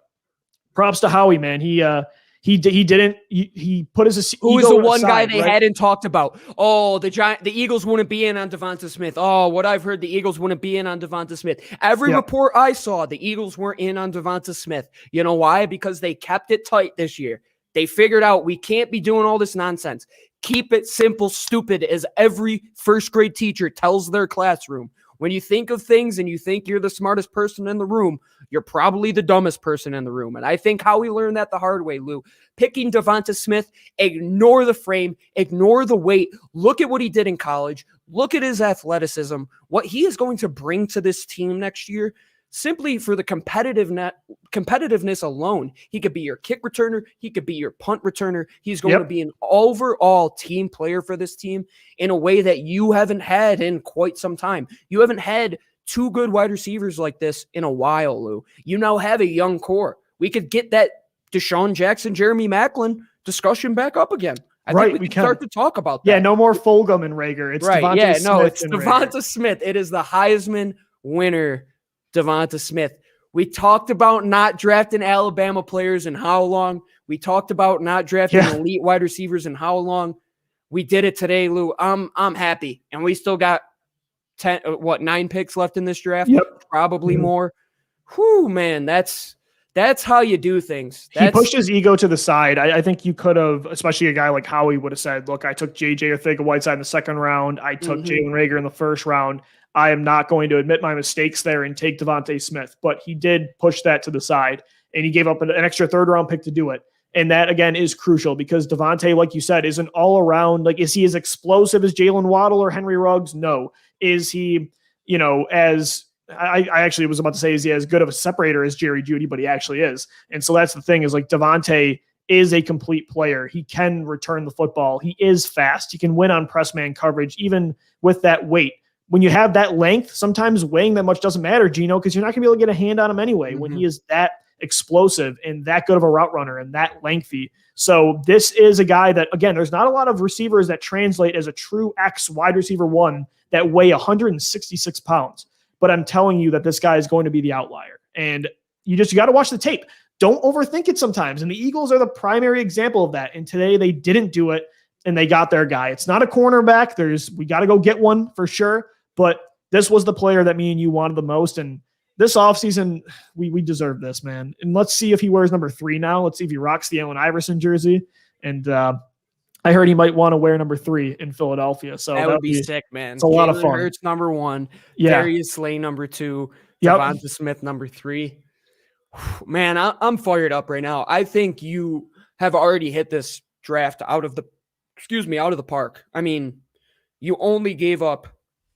props to Howie, man. He put his ego Who was the one aside, guy they hadn't talked about? Oh, the Eagles wouldn't be in on Devonta Smith. Oh, what I've heard, the Eagles wouldn't be in on Devonta Smith. Every report I saw, the Eagles weren't in on Devonta Smith. You know why? Because they kept it tight this year. They figured out we can't be doing all this nonsense. Keep it simple, stupid, as every first grade teacher tells their classroom. When you think of things and you think you're the smartest person in the room, you're probably the dumbest person in the room. And I think Howie learned that the hard way, Lou. Picking Devonta Smith, ignore the frame, ignore the weight. Look at what he did in college. Look at his athleticism, what he is going to bring to this team next year. Simply for the competitiveness alone, he could be your kick returner. He could be your punt returner. He's going to be an overall team player for this team in a way that you haven't had in quite some time. You haven't had 2 good wide receivers like this in a while, Lou. You now have a young core. We could get that Deshaun Jackson, Jeremy Maclin discussion back up again. I think we can start to talk about that. Yeah, no more Fulgham and Reagor. It's Devonta Smith. It's Devonta Smith. It is the Heisman winner, Devonta Smith. We talked about not drafting Alabama players and how long. We talked about not drafting elite wide receivers and how long. We did it today, Lou. I'm happy. And we still got 9 picks left in this draft? Probably more. Whew, man, that's how you do things. He pushed his ego to the side. I think you could have, especially a guy like Howie would have said, look, I took J.J. Arcega-Whiteside in the 2nd round. I took Jalen Reagor in the 1st round. I am not going to admit my mistakes there and take Devonta Smith. But he did push that to the side, and he gave up an extra 3rd round pick to do it. And that, again, is crucial because Davante, like you said, is an all-around, like, is he as explosive as Jalen Waddle or Henry Ruggs? No. Is he, as I actually was about to say, is he as good of a separator as Jerry Jeudy, but he actually is. And so that's the thing is, like, Davante is a complete player. He can return the football. He is fast. He can win on press man coverage, even with that weight. When you have that length, sometimes weighing that much doesn't matter, Gino, because you're not going to be able to get a hand on him anyway when he is that explosive and that good of a route runner and that lengthy. So this is a guy that, again, there's not a lot of receivers that translate as a true X wide receiver 1 that weigh 166 pounds. But I'm telling you that this guy is going to be the outlier. And you got to watch the tape. Don't overthink it sometimes. And the Eagles are the primary example of that. And today they didn't do it and they got their guy. It's not a cornerback. We got to go get one for sure. But this was the player that me and you wanted the most. And this offseason, we deserve this, man. And let's see if he wears number 3 now. Let's see if he rocks the Allen Iverson jersey. And I heard he might want to wear number 3 in Philadelphia. So that would be sick, man. It's a lot of fun. Hurts number 1, yeah. Darius Slay number 2, Devonta Smith number 3. Man, I'm fired up right now. I think you have already hit this draft out of the park. I mean, you only gave up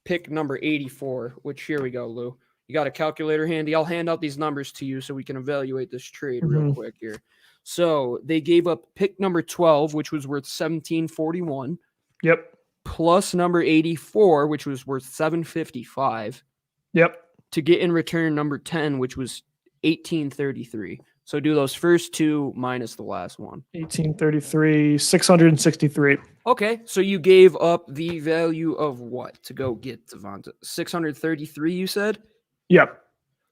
pick number 84, which here we go, Lou. You got a calculator handy. I'll hand out these numbers to you so we can evaluate this trade real quick here. So they gave up pick number 12, which was worth $17.41. Yep. Plus number 84, which was worth $7.55. Yep. To get in return number 10, which was $18.33. So do those first two minus the last one. $18.33, $663. Okay, so you gave up the value of what to go get Devonta? $633, you said? Yep.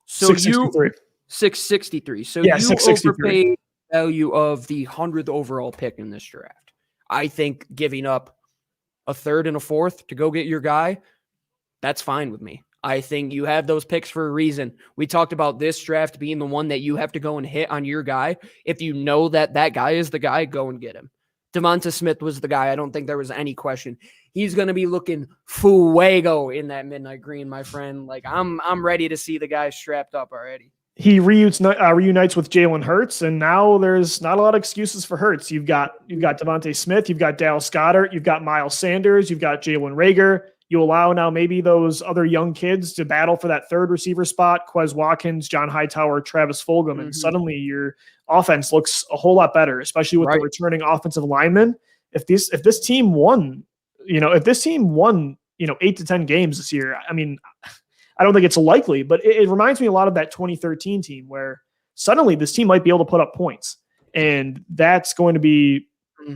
So $663. So yeah, you overpaid the value of the 100th overall pick in this draft. I think giving up a third and a fourth to go get your guy, that's fine with me. I think you have those picks for a reason. We talked about this draft being the one that you have to go and hit on your guy. If you know that guy is the guy, go and get him. Devonta Smith was the guy. I don't think there was any question. He's going to be looking fuego in that midnight green, my friend. Like I'm ready to see the guy strapped up already. He reunites with Jalen Hurts, and now there's not a lot of excuses for Hurts. You've got Devonta Smith, you've got Dallas Goedert, you've got Miles Sanders, you've got Jalen Reagor. You allow now maybe those other young kids to battle for that third receiver spot, Quez Watkins, John Hightower, Travis Fulgham, and suddenly your offense looks a whole lot better, especially with the returning offensive linemen. If this team won, 8 to 10 games this year, I mean, I don't think it's likely, but it reminds me a lot of that 2013 team where suddenly this team might be able to put up points. And that's going to be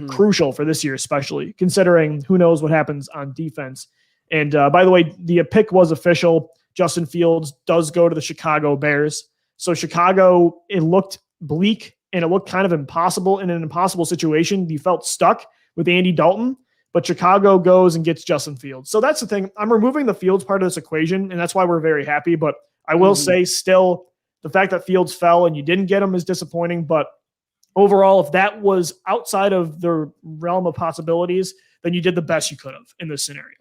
crucial for this year, especially considering who knows what happens on defense. And by the way, the pick was official. Justin Fields does go to the Chicago Bears. So Chicago, it looked bleak and it looked kind of impossible in an impossible situation. You felt stuck with Andy Dalton, but Chicago goes and gets Justin Fields. So that's the thing. I'm removing the Fields part of this equation, and that's why we're very happy. But I will say still the fact that Fields fell and you didn't get him is disappointing. But overall, if that was outside of the realm of possibilities, then you did the best you could have in this scenario.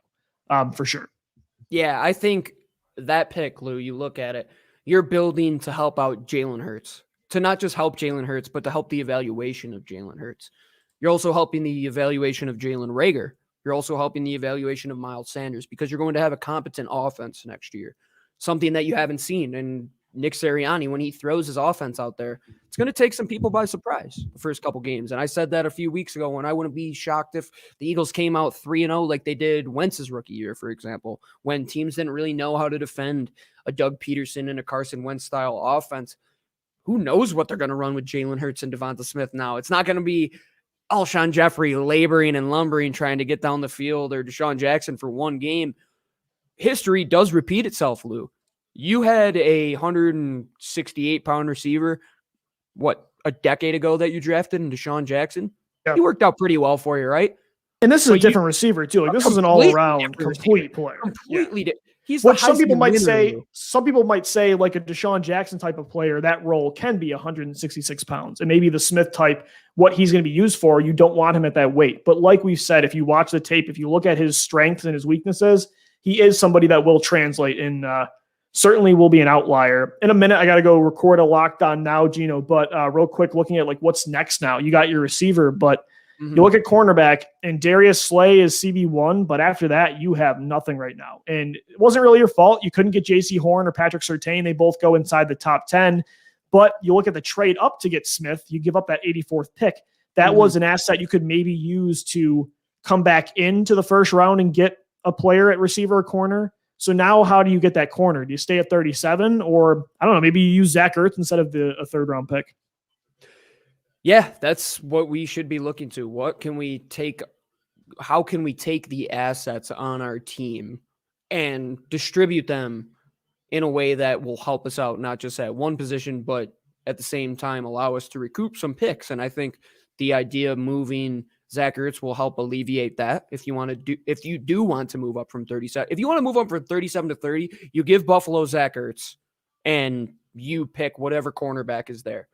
For sure. Yeah, I think that pick, Lou, you look at it, you're building to help out Jalen Hurts, to not just help Jalen Hurts, but to help the evaluation of Jalen Hurts. You're also helping the evaluation of Jalen Reagor. You're also helping the evaluation of Miles Sanders because you're going to have a competent offense next year, something that you haven't seen. And Nick Sirianni, when he throws his offense out there, it's going to take some people by surprise the first couple games. And I said that a few weeks ago, and I wouldn't be shocked if the Eagles came out 3-0 like they did Wentz's rookie year, for example, when teams didn't really know how to defend a Doug Peterson and a Carson Wentz style offense. Who knows what they're going to run with Jalen Hurts and Devonta Smith now? It's not going to be Alshon Jeffrey laboring and lumbering trying to get down the field or Deshaun Jackson for one game. History does repeat itself, Lou. You had a 168-pound receiver, a decade ago that you drafted in Deshaun Jackson? Yeah. He worked out pretty well for you, right? And this is a different receiver, too. Like, this is an all-around, complete player. Completely different. He's what some people might say, like a Deshaun Jackson type of player, that role can be 166 pounds. And maybe the Smith type, what he's going to be used for, you don't want him at that weight. But like we've said, if you watch the tape, if you look at his strengths and his weaknesses, he is somebody that will translate in certainly will be an outlier. In a minute, I got to go record a Locked On Now, Gino, but real quick, looking at like what's next now. You got your receiver, but you look at cornerback, and Darius Slay is CB1, but after that, you have nothing right now. And it wasn't really your fault. You couldn't get J.C. Horn or Patrick Surtain. They both go inside the top 10. But you look at the trade up to get Smith, you give up that 84th pick. That was an asset you could maybe use to come back into the first round and get a player at receiver or corner. So now how do you get that corner? Do you stay at 37, or I don't know, maybe you use Zach Ertz instead of a third round pick? Yeah, that's what we should be looking to. What can we take? How can we take the assets on our team and distribute them in a way that will help us out, not just at one position, but at the same time allow us to recoup some picks? And I think the idea of moving Zach Ertz will help alleviate that. If you do want to move up from 37, if you want to move up from 37 to 30, you give Buffalo Zach Ertz and you pick whatever cornerback is there.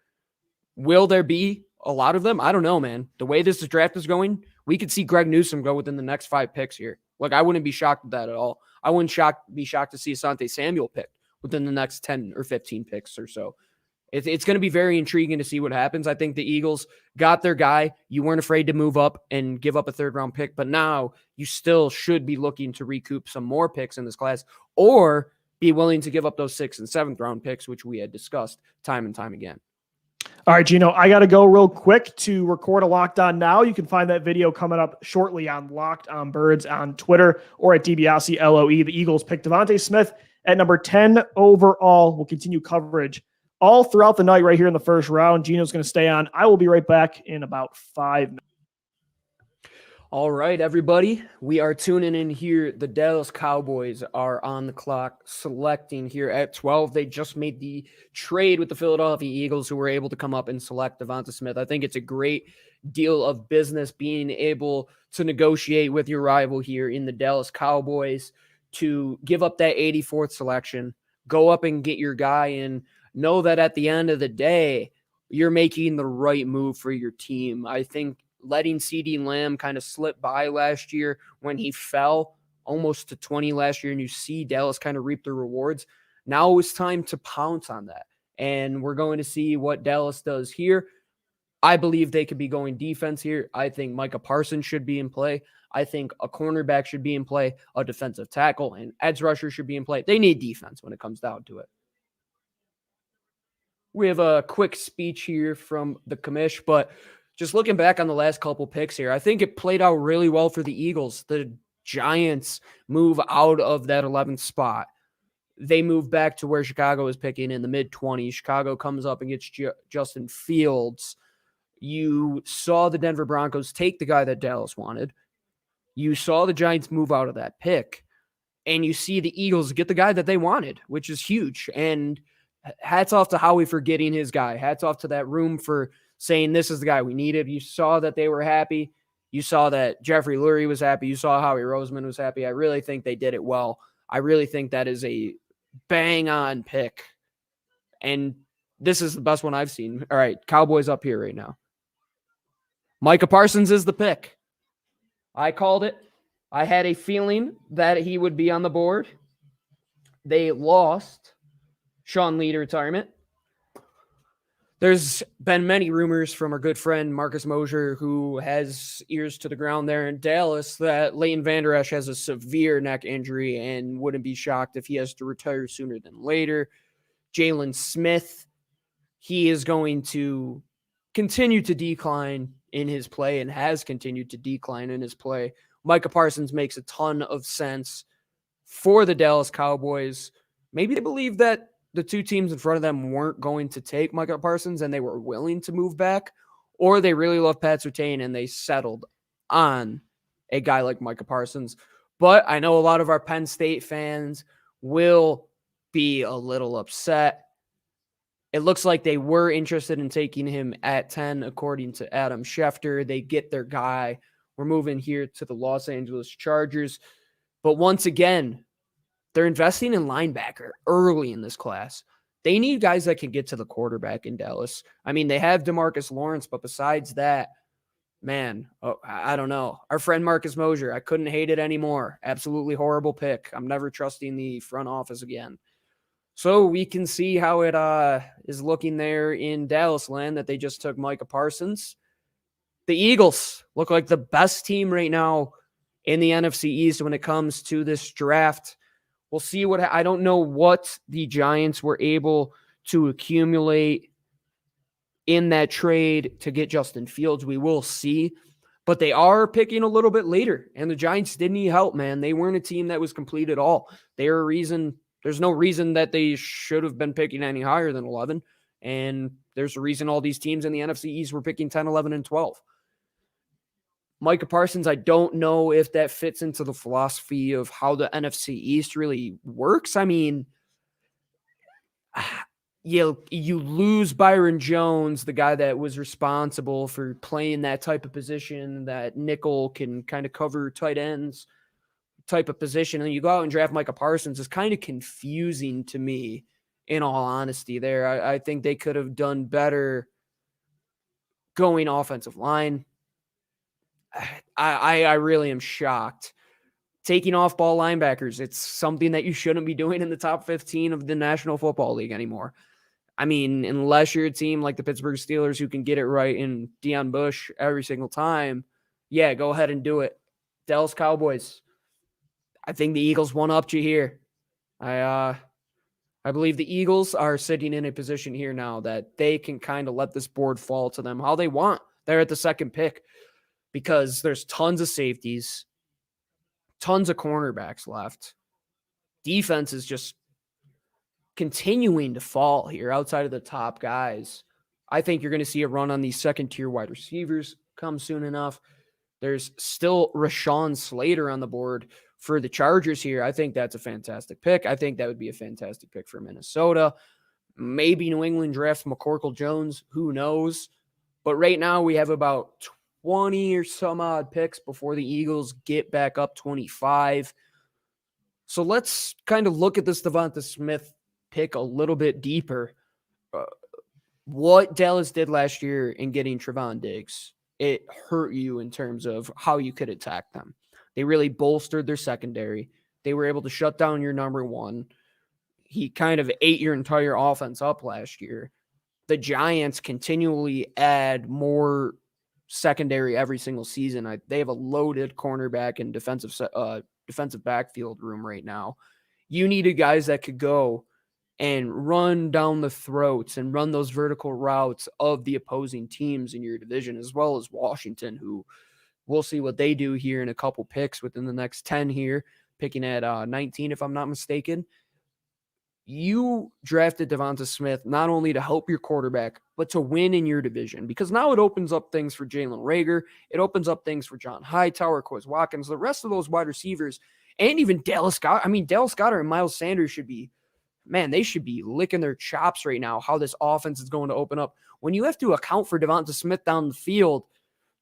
Will there be a lot of them? I don't know, man. The way this draft is going, we could see Greg Newsome go within the next 5 picks here. Like, I wouldn't be shocked at that at all. I wouldn't be shocked to see Asante Samuel picked within the next 10 or 15 picks or so. It's going to be very intriguing to see what happens. I think the Eagles got their guy. You weren't afraid to move up and give up a third-round pick, but now you still should be looking to recoup some more picks in this class, or be willing to give up those 6th and 7th-round picks, which we had discussed time and time again. All right, Gino, I got to go real quick to record a Locked On Now. You can find that video coming up shortly on Locked On Birds on Twitter or at DiBiase LOE. The Eagles picked Devontae Smith at number 10 overall. We'll continue coverage all throughout the night right here in the first round. Gino's going to stay on. I will be right back in about 5 minutes. All right, everybody. We are tuning in here. The Dallas Cowboys are on the clock, selecting here at 12. They just made the trade with the Philadelphia Eagles, who were able to come up and select Devonta Smith. I think it's a great deal of business being able to negotiate with your rival here in the Dallas Cowboys to give up that 84th selection, go up and get your guy, and know that at the end of the day, you're making the right move for your team. I think letting CeeDee Lamb kind of slip by last year when he fell almost to 20 last year, and you see Dallas kind of reap the rewards. Now it's time to pounce on that. And we're going to see what Dallas does here. I believe they could be going defense here. I think Micah Parsons should be in play. I think a cornerback should be in play, a defensive tackle, and edge rusher should be in play. They need defense when it comes down to it. We have a quick speech here from the commish, but just looking back on the last couple picks here, I think it played out really well for the Eagles. The Giants move out of that 11th spot. They move back to where Chicago is picking in the mid-20s. Chicago comes up and gets Justin Fields. You saw the Denver Broncos take the guy that Dallas wanted. You saw the Giants move out of that pick. And you see the Eagles get the guy that they wanted, which is huge. And hats off to Howie for getting his guy. Hats off to that room for saying this is the guy we needed. You saw that they were happy. You saw that Jeffrey Lurie was happy. You saw Howie Roseman was happy. I really think they did it well. I really think that is a bang-on pick. And this is the best one I've seen. All right, Cowboys up here right now. Micah Parsons is the pick. I called it. I had a feeling that he would be on the board. They lost Sean Lee to retirement. There's been many rumors from our good friend Marcus Mosher, who has ears to the ground there in Dallas, that Leighton Vander Esch has a severe neck injury and wouldn't be shocked if he has to retire sooner than later. Jalen Smith, he is going to continue to decline in his play and has continued to decline in his play. Micah Parsons makes a ton of sense for the Dallas Cowboys. Maybe they believe that the two teams in front of them weren't going to take Micah Parsons and they were willing to move back, or they really love Pat Surtain and they settled on a guy like Micah Parsons. But I know a lot of our Penn State fans will be a little upset. It looks like they were interested in taking him at 10, according to Adam Schefter. They get their guy. We're moving here to the Los Angeles Chargers. But once again, they're investing in linebacker early in this class. They need guys that can get to the quarterback in Dallas. I mean, they have DeMarcus Lawrence, but besides that, man, I don't know. Our friend Marcus Mosher, I couldn't hate it anymore. Absolutely horrible pick. I'm never trusting the front office again. So we can see how it is looking there in Dallas land that they just took Micah Parsons. The Eagles look like the best team right now in the NFC East when it comes to this draft. We'll see I don't know what the Giants were able to accumulate in that trade to get Justin Fields. We will see. But they are picking a little bit later, and the Giants didn't need help, man. They weren't a team that was complete at all. There's no reason that they should have been picking any higher than 11, and there's a reason all these teams in the NFC East were picking 10, 11, and 12. Micah Parsons, I don't know if that fits into the philosophy of how the NFC East really works. I mean, you lose Byron Jones, the guy that was responsible for playing that type of position, that nickel can kind of cover tight ends type of position, and you go out and draft Micah Parsons is kind of confusing to me, in all honesty there. I think they could have done better going offensive line. I really am shocked. Taking off ball linebackers, it's something that you shouldn't be doing in the top 15 of the National Football League anymore. I mean, unless you're a team like the Pittsburgh Steelers who can get it right in Deion Bush every single time, yeah, go ahead and do it. Dallas Cowboys, I think the Eagles one-upped you here. I believe the Eagles are sitting in a position here now that they can kind of let this board fall to them how they want. They're at the second pick because there's tons of safeties, tons of cornerbacks left. Defense is just continuing to fall here outside of the top guys. I think you're going to see a run on these second-tier wide receivers come soon enough. There's still Rashawn Slater on the board for the Chargers here. I think that's a fantastic pick. I think that would be a fantastic pick for Minnesota. Maybe New England drafts McCorkle Jones. Who knows? But right now we have about 20 or some odd picks before the Eagles get back up 25. So let's kind of look at this Devonta Smith pick a little bit deeper. What Dallas did last year in getting Trevon Diggs, it hurt you in terms of how you could attack them. They really bolstered their secondary. They were able to shut down your number one. He kind of ate your entire offense up last year. The Giants continually add more secondary every single season. They have a loaded cornerback and defensive backfield room right now. You needed guys that could go and run down the throats and run those vertical routes of the opposing teams in your division, as well as Washington, who we'll see what they do here in a couple picks within the next 10 here, picking at 19, if I'm not mistaken. You drafted Devonta Smith not only to help your quarterback, but to win in your division, because now it opens up things for Jalen Reagor. It opens up things for John Hightower, Quez Watkins, the rest of those wide receivers, and even Dallas Goedert. I mean, Dallas Goedert and Miles Sanders should be, man, they should be licking their chops right now, how this offense is going to open up. When you have to account for Devonta Smith down the field,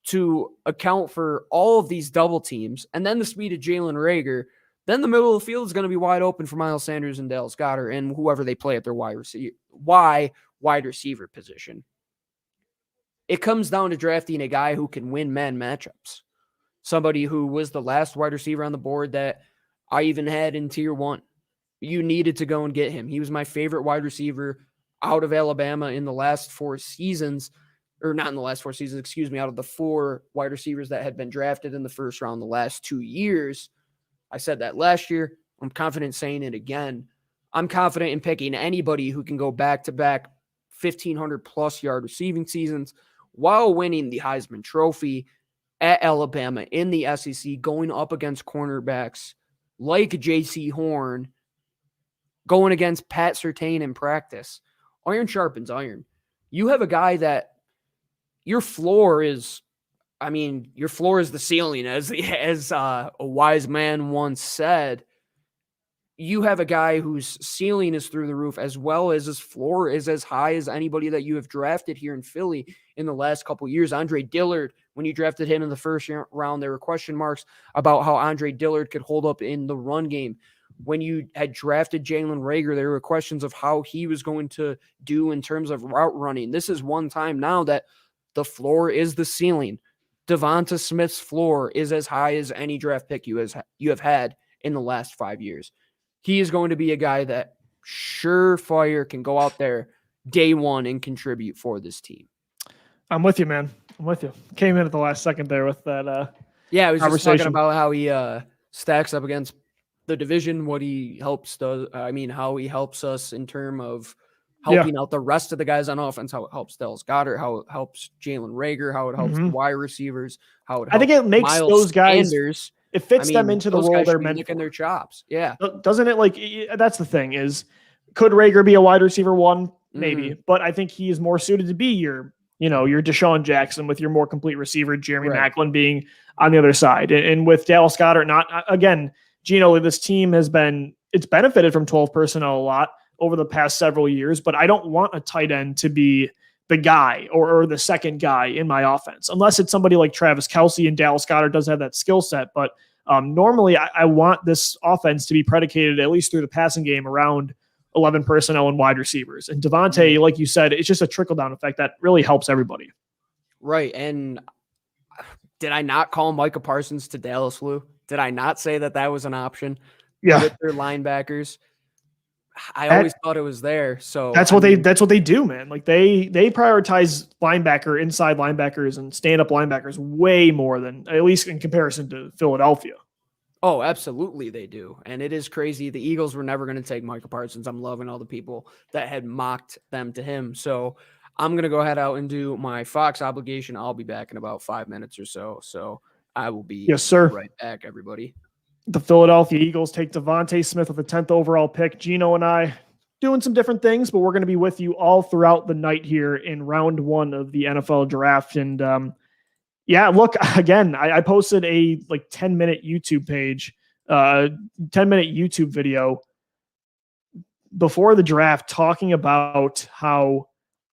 to account for all of these double teams, and then the speed of Jalen Reagor, then the middle of the field is going to be wide open for Miles Sanders and Dallas Goedert and whoever they play at their wide receiver position. It comes down to drafting a guy who can win man matchups. Somebody who was the last wide receiver on the board that I even had in tier 1. You needed to go and get him. He was my favorite wide receiver out of Alabama in the last 4 seasons. Or not in the last 4 seasons, out of the 4 wide receivers that had been drafted in the first round the last 2 years. I said that last year. I'm confident saying it again. I'm confident in picking anybody who can go back-to-back 1,500-plus yard receiving seasons while winning the Heisman Trophy at Alabama in the SEC, going up against cornerbacks like J.C. Horn, going against Pat Surtain in practice. Iron sharpens iron. You have a guy that your floor is the ceiling, as a wise man once said. You have a guy whose ceiling is through the roof, as well as his floor is as high as anybody that you have drafted here in Philly in the last couple of years. Andre Dillard, when you drafted him in the first round, there were question marks about how Andre Dillard could hold up in the run game. When you had drafted Jalen Reagor, there were questions of how he was going to do in terms of route running. This is one time now that the floor is the ceiling. Devonta Smith's floor is as high as any draft pick you have had in the last 5 years. He is going to be a guy that surefire can go out there day one and contribute for this team. I'm with you, man. I'm with you. Came in at the last second there with that. Yeah, I was just talking conversation. about how he stacks up against the division, what he helps does. How he helps us in terms of helping out the rest of the guys on offense, how it helps Dallas Goedert, how it helps Jalen Reagor, how it helps the wide receivers, how it helps I think it makes Miles those guys. Sanders. It fits them into the role they're meant licking for. their chops. Yeah. Doesn't it? Like, that's the thing is, could Reagor be a wide receiver one? Maybe, but I think he is more suited to be your Deshaun Jackson with your more complete receiver, Jeremy Maclin being on the other side. And with Dallas Goedert, not again, Gino, this team it's benefited from 12 personnel a lot over the past several years, but I don't want a tight end to be the guy or the second guy in my offense, unless it's somebody like Travis Kelce, and Dallas Goedert does have that skill set. But normally I want this offense to be predicated, at least through the passing game, around 11 personnel and wide receivers. And Davante, like you said, it's just a trickle-down effect that really helps everybody. Right. And did I not call Micah Parsons to Dallas, Lou? Did I not say that was an option? Yeah. With their linebackers. I always thought it was there. So that's what they do, man. Like they prioritize inside linebackers and stand-up linebackers way more than, at least in comparison to Philadelphia. Oh, absolutely they do. And it is crazy. The Eagles were never going to take Micah Parsons. I'm loving all the people that had mocked them to him. So I'm going to go ahead out and do my Fox obligation. I'll be back in about 5 minutes or so. So I will be right back, everybody. The Philadelphia Eagles take Devontae Smith with the 10th overall pick. Gino and I doing some different things, but we're going to be with you all throughout the night here in round 1 of the NFL draft. And look, again, I posted a 10-minute YouTube page, 10-minute YouTube video before the draft talking about how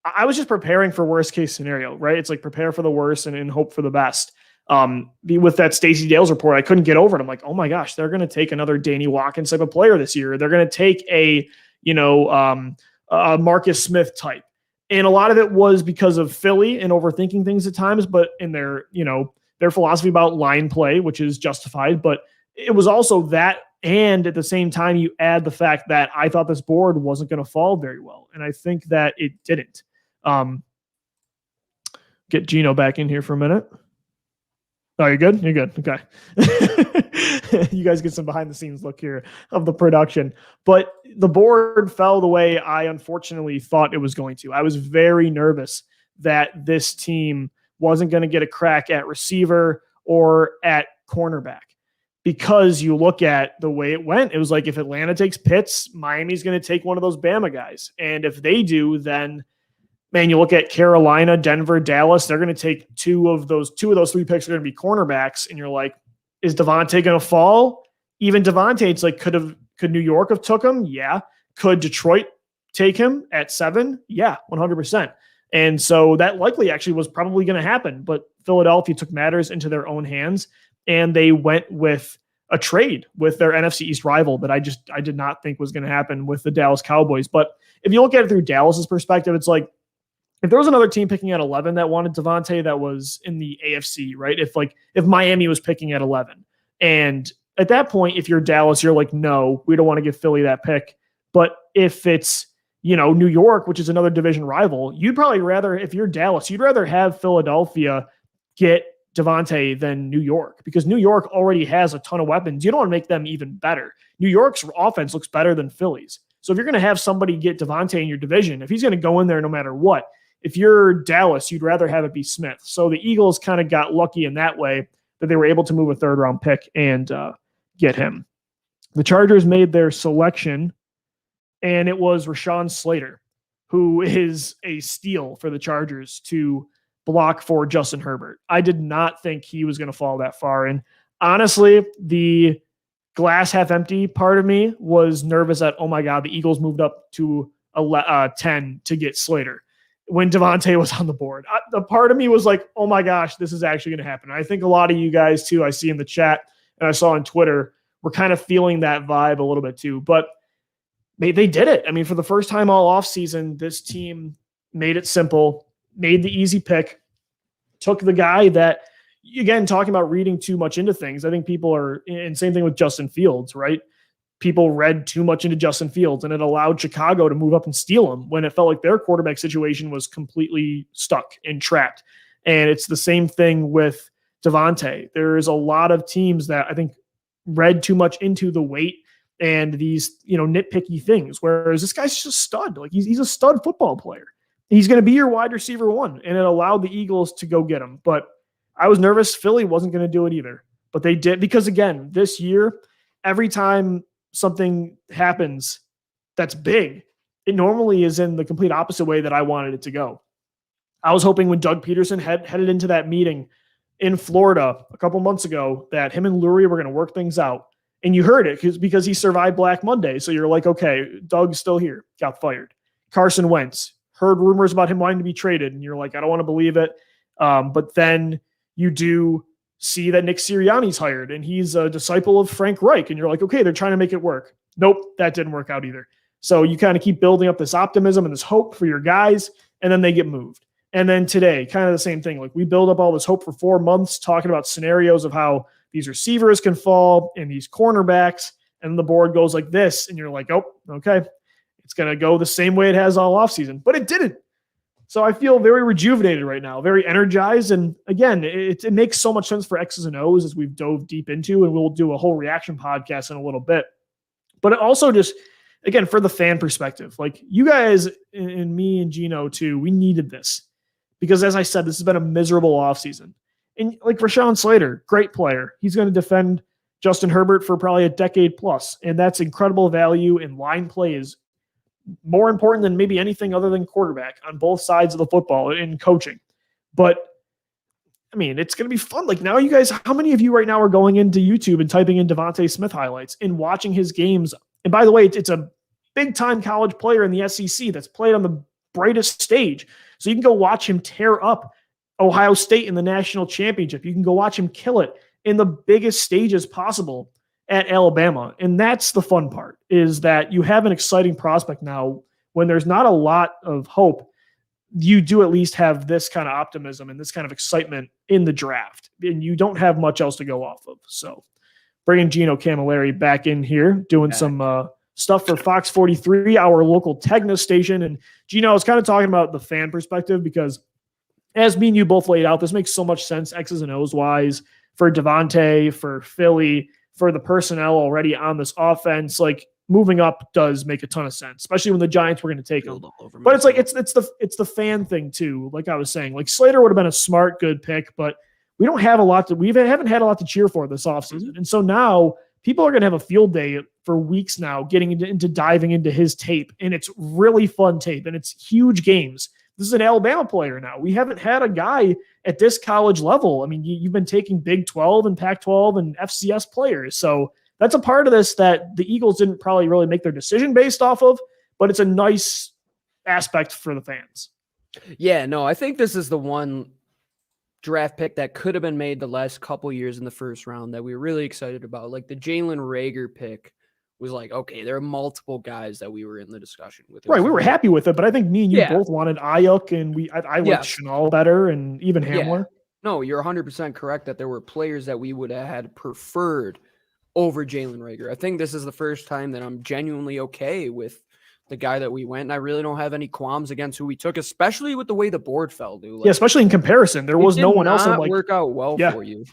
I was just preparing for worst case scenario, right? It's like prepare for the worst and hope for the best. With that Stacey Dales report, I couldn't get over it. I'm like, oh my gosh, they're going to take another Danny Watkins type of player this year. They're going to take a Marcus Smith type. And a lot of it was because of Philly and overthinking things at times, but in their philosophy about line play, which is justified. But it was also that, and at the same time, you add the fact that I thought this board wasn't going to fall very well. And I think that it didn't. Get Gino back in here for a minute. Oh, you're good? You're good. Okay. You guys get some behind the scenes look here of the production. But the board fell the way I unfortunately thought it was going to. I was very nervous that this team wasn't going to get a crack at receiver or at cornerback, because you look at the way it went. It was like, if Atlanta takes Pitts, Miami's going to take one of those Bama guys. And if they do, then man, you look at Carolina, Denver, Dallas, they're going to take two of those 3 picks are going to be cornerbacks. And you're like, is Devontae going to fall? Even Devontae, it's like, could New York have took him? Yeah. Could Detroit take him at 7? Yeah, 100%. And so that likely actually was probably going to happen, but Philadelphia took matters into their own hands, and they went with a trade with their NFC East rival that I did not think was going to happen with the Dallas Cowboys. But if you look at it through Dallas's perspective, it's like, if there was another team picking at 11 that wanted Devontae that was in the AFC, right? If Miami was picking at 11, and at that point, if you're Dallas, you're like, no, we don't want to give Philly that pick. But if it's, New York, which is another division rival, you'd probably rather, if you're Dallas, you'd rather have Philadelphia get Devontae than New York, because New York already has a ton of weapons. You don't want to make them even better. New York's offense looks better than Philly's. So if you're going to have somebody get Devontae in your division, if he's going to go in there no matter what, if you're Dallas, you'd rather have it be Smith. So the Eagles kind of got lucky in that way that they were able to move a 3rd-round pick and get him. The Chargers made their selection, and it was Rashawn Slater, who is a steal for the Chargers to block for Justin Herbert. I did not think he was going to fall that far. And honestly, the glass half empty part of me was nervous that, oh my God, the Eagles moved up to 10 to get Slater when Devontae was on the board. The part of me was like, oh my gosh, this is actually going to happen. I think a lot of you guys too, I see in the chat and I saw on Twitter, were kind of feeling that vibe a little bit too, but they did it. I mean, for the first time all offseason, this team made it simple, made the easy pick, took the guy that, again, talking about reading too much into things. I think people are, and same thing with Justin Fields, right? people read too much into Justin Fields, and it allowed Chicago to move up and steal him when it felt like their quarterback situation was completely stuck and trapped. And it's the same thing with Davante. There's a lot of teams that I think read too much into the weight and these, nitpicky things, whereas this guy's just a stud. Like he's a stud football player. He's going to be your wide receiver one, and it allowed the Eagles to go get him. But I was nervous Philly wasn't going to do it either, but they did, because again, this year, every time something happens that's big, it normally is in the complete opposite way that I wanted it to go. I was hoping when Doug Peterson headed into that meeting in Florida a couple months ago that him and Lurie were going to work things out. And you heard it because he survived Black Monday. So you're like, okay, Doug's still here, got fired. Carson Wentz, heard rumors about him wanting to be traded. And you're like, I don't want to believe it. But then you do see that Nick Sirianni's hired and he's a disciple of Frank Reich. And you're like, okay, they're trying to make it work. Nope, that didn't work out either. So you kind of keep building up this optimism and this hope for your guys, and then they get moved. And then today, kind of the same thing. Like we build up all this hope for 4 months, talking about scenarios of how these receivers can fall and these cornerbacks, and the board goes like this. And you're like, oh, okay, it's going to go the same way it has all offseason. But it didn't. So I feel very rejuvenated right now, very energized. And again, it makes so much sense for X's and O's as we've dove deep into, and we'll do a whole reaction podcast in a little bit. But it also just, again, for the fan perspective, like you guys and me and Gino too, we needed this because, as I said, this has been a miserable offseason. And like Rashawn Slater, great player. He's going to defend Justin Herbert for probably a decade plus. And that's incredible value, and line play is more important than maybe anything other than quarterback on both sides of the football in coaching. But I mean, it's going to be fun. Like now you guys, how many of you right now are going into YouTube and typing in Devontae Smith highlights and watching his games? And by the way, it's a big time college player in the SEC that's played on the brightest stage. So you can go watch him tear up Ohio State in the national championship. You can go watch him kill it in the biggest stages possible at Alabama. And that's the fun part, is that you have an exciting prospect now when there's not a lot of hope. You do at least have this kind of optimism and this kind of excitement in the draft, and you don't have much else to go off of. So bringing Gino Camilleri back in here, doing some stuff for Fox 43, our local Tegna station. And Gino, I was kind of talking about the fan perspective because as me and you both laid out, this makes so much sense, X's and O's wise, for Davante, for Philly, for the personnel already on this offense. Like moving up does make a ton of sense, especially when the Giants were going to take them. But it's like it's the fan thing too. Like I was saying, like Slater would have been a smart, good pick, but we don't have a lot to. We haven't had a lot to cheer for this offseason, and so now people are going to have a field day for weeks now, getting into diving into his tape, and it's really fun tape, and it's huge games. This is an Alabama player now. We haven't had a guy at this college level. I mean, you've been taking Big 12 and Pac-12 and FCS players. So that's a part of this that the Eagles didn't probably really make their decision based off of, but it's a nice aspect for the fans. Yeah, no, I think this is the one draft pick that could have been made the last couple years in the first round that we were really excited about. Like the Jalen Reagor pick was like, okay, there are multiple guys that we were in the discussion with. Right, we were happy with it, but I think me and you both wanted Ayuk, and I liked Chenal better, and even Hamler. Yeah. No, you're 100% correct that there were players that we would have had preferred over Jalen Reagor. I think this is the first time that I'm genuinely okay with the guy that we went, and I really don't have any qualms against who we took, especially with the way the board fell, dude. Like, yeah, especially in comparison. There was no one else that like work out well for you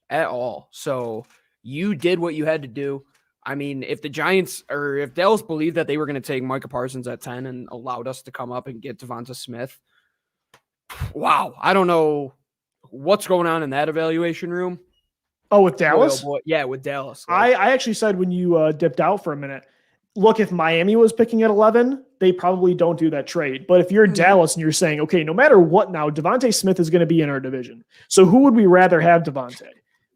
at all. So you did what you had to do. I mean, if the Giants or if Dallas believed that they were going to take Micah Parsons at 10 and allowed us to come up and get Devonta Smith, wow, I don't know what's going on in that evaluation room. Oh, with Dallas? Boy. Yeah, with Dallas. Like, I actually said when you dipped out for a minute, look, if Miami was picking at 11, they probably don't do that trade. But if you're Dallas and you're saying, okay, no matter what now, Devonta Smith is going to be in our division. So who would we rather have Devonta?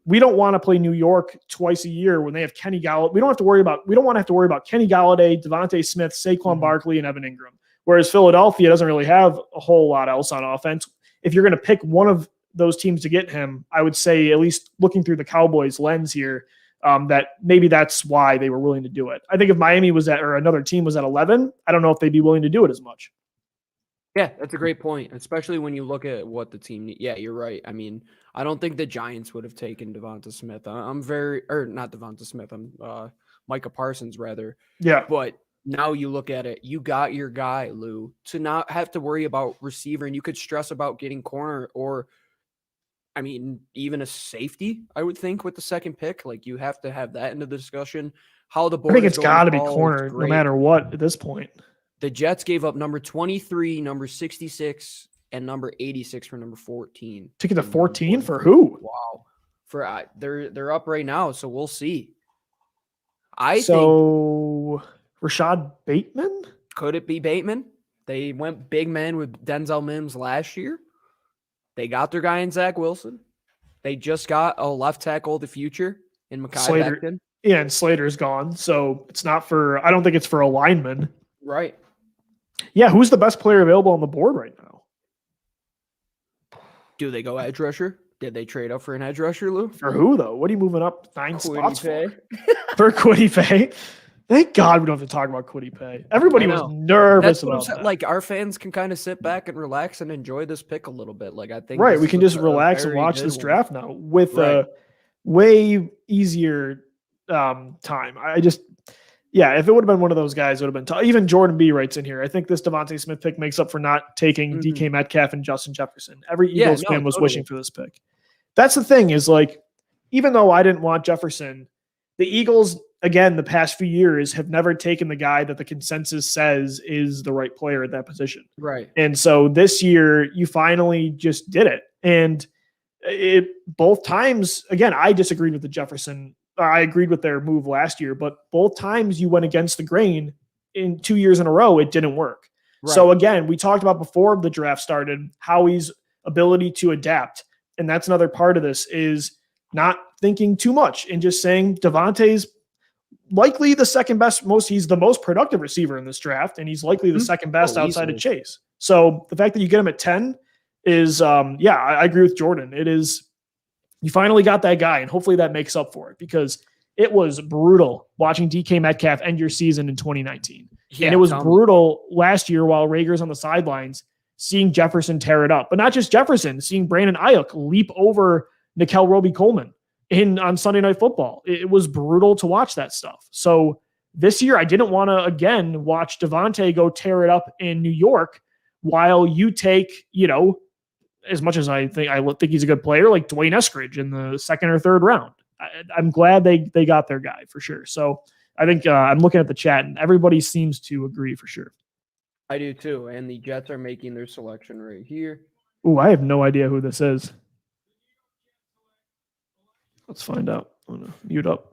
We don't want to play New York twice a year when they have Kenny Galladay. We don't want to have to worry about Kenny Galladay, Devonta Smith, Saquon Barkley, and Evan Ingram. Whereas Philadelphia doesn't really have a whole lot else on offense. If you're going to pick one of those teams to get him, I would say, at least looking through the Cowboys lens here, that maybe that's why they were willing to do it. I think if Miami was at, or another team was at 11, I don't know if they'd be willing to do it as much. Yeah, that's a great point, especially when you look at what the team need. Yeah, you're right. I mean, I don't think the Giants would have taken Devonta Smith. Not Devonta Smith. Micah Parsons rather. Yeah. But now you look at it, you got your guy, Lou, to not have to worry about receiver, and you could stress about getting corner or, I mean, even a safety, I would think, with the second pick. Like, you have to have that in the discussion. How the board I think is it's going got to be fall is corner no great. matter what at this point. The Jets gave up number 23, number 66, and number 86 for number 14. To get to 14 for who? Wow. For they're up right now, so we'll see. So Rashad Bateman? Could it be Bateman? They went big man with Denzel Mims last year. They got their guy in Zach Wilson. They just got a left tackle of the future in Mekhi Becton. Yeah, and Slater's gone. So it's not for, I don't think it's for a lineman. Right. Yeah, who's the best player available on the board right now? Do they go edge rusher? Did they trade up for an edge rusher, Lou? For who, though? What are you moving up 9 Kwity spots Paye. for Kwity Paye? Thank God we don't have to talk about Kwity Paye. Everybody was nervous about that. Like, our fans can kind of sit back and relax and enjoy this pick a little bit. Like, I think right, we can just relax and watch this draft now with a way easier time. If it would have been one of those guys, it would have been even Jordan B writes in here. I think this Devontae Smith pick makes up for not taking DK Metcalf and Justin Jefferson. Every Eagles fan was wishing for this pick. That's the thing is, like, even though I didn't want Jefferson, the Eagles, again, the past few years have never taken the guy that the consensus says is the right player at that position. Right. And so this year you finally just did it. And both times, again, I disagreed with the Jefferson. I agreed with their move last year, but both times you went against the grain in 2 years in a row, it didn't work. Right. So again, we talked about before the draft started, Howie's ability to adapt. And that's another part of this is not thinking too much and just saying Devontae's likely the second best, he's the most productive receiver in this draft. And he's likely the second best outside of Chase. So the fact that you get him at 10 is, I agree with Jordan. It is, you finally got that guy, and hopefully that makes up for it because it was brutal watching DK Metcalf end your season in 2019. Yeah, and it was brutal last year while Rager's on the sidelines, seeing Jefferson tear it up. But not just Jefferson, seeing Brandon Ayuk leap over Nickel Roby-Coleman on Sunday Night Football. It was brutal to watch that stuff. So this year, I didn't want to, again, watch Devontae go tear it up in New York while you take, as much as I think he's a good player, like Dwayne Eskridge in the second or third round. I'm glad they got their guy for sure. So I think I'm looking at the chat and everybody seems to agree for sure. I do too. And the Jets are making their selection right here. Oh, I have no idea who this is. Let's find out. I'm going to mute up.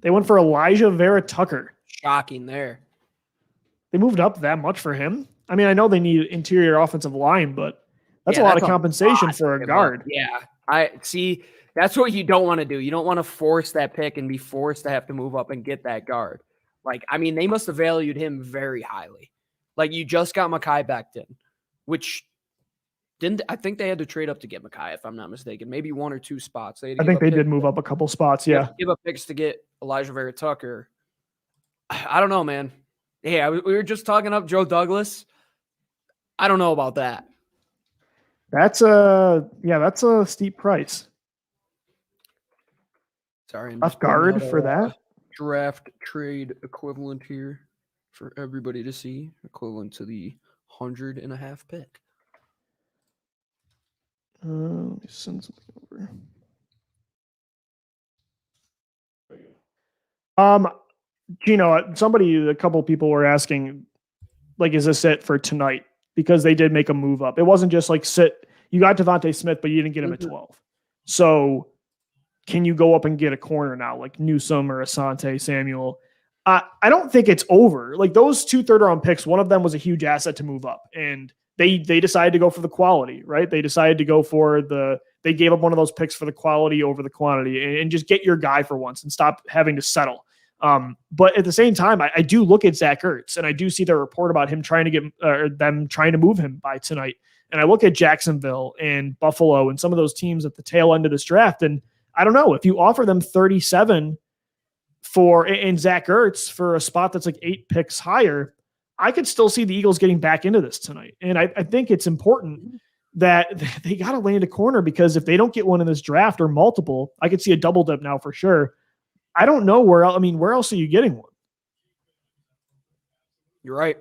They went for Elijah Vera Tucker. Shocking there. They moved up that much for him. I mean, I know they need interior offensive line, but that's a lot of compensation for a guard. Yeah. I see. That's what you don't want to do. You don't want to force that pick and be forced to have to move up and get that guard. Like, I mean, they must have valued him very highly. Like, you just got Mekhi Becton, which I think they had to trade up to get Mekhi, if I'm not mistaken. Maybe 1 or 2 spots. I think they did move up a couple spots. Yeah. Give up picks to get Elijah Vera Tucker. I don't know, man. Yeah, we were just talking up Joe Douglas. I don't know about that. That's a steep price. Sorry, left guard for that draft trade equivalent here for everybody to see, equivalent to the 100.5 pick. Let me send something over. Gino, a couple people were asking, like, is this it for tonight? Because they did make a move up. It wasn't just like you got Devontae Smith, but you didn't get him at 12. So can you go up and get a corner now, like Newsome or Asante Samuel? I don't think it's over. Like, those 2 third-round picks, one of them was a huge asset to move up. And they decided to go for the quality, right? They decided to go for they gave up one of those picks for the quality over the quantity and just get your guy for once and stop having to settle. But at the same time, I do look at Zach Ertz and I do see the report about him trying to them trying to move him by tonight. And I look at Jacksonville and Buffalo and some of those teams at the tail end of this draft. And I don't know, if you offer them 37 and Zach Ertz for a spot that's like 8 picks higher, I could still see the Eagles getting back into this tonight. And I think it's important that they got to land a corner, because if they don't get one in this draft or multiple, I could see a double dip now for sure. I don't know where else. I mean, where else are you getting one? You're right.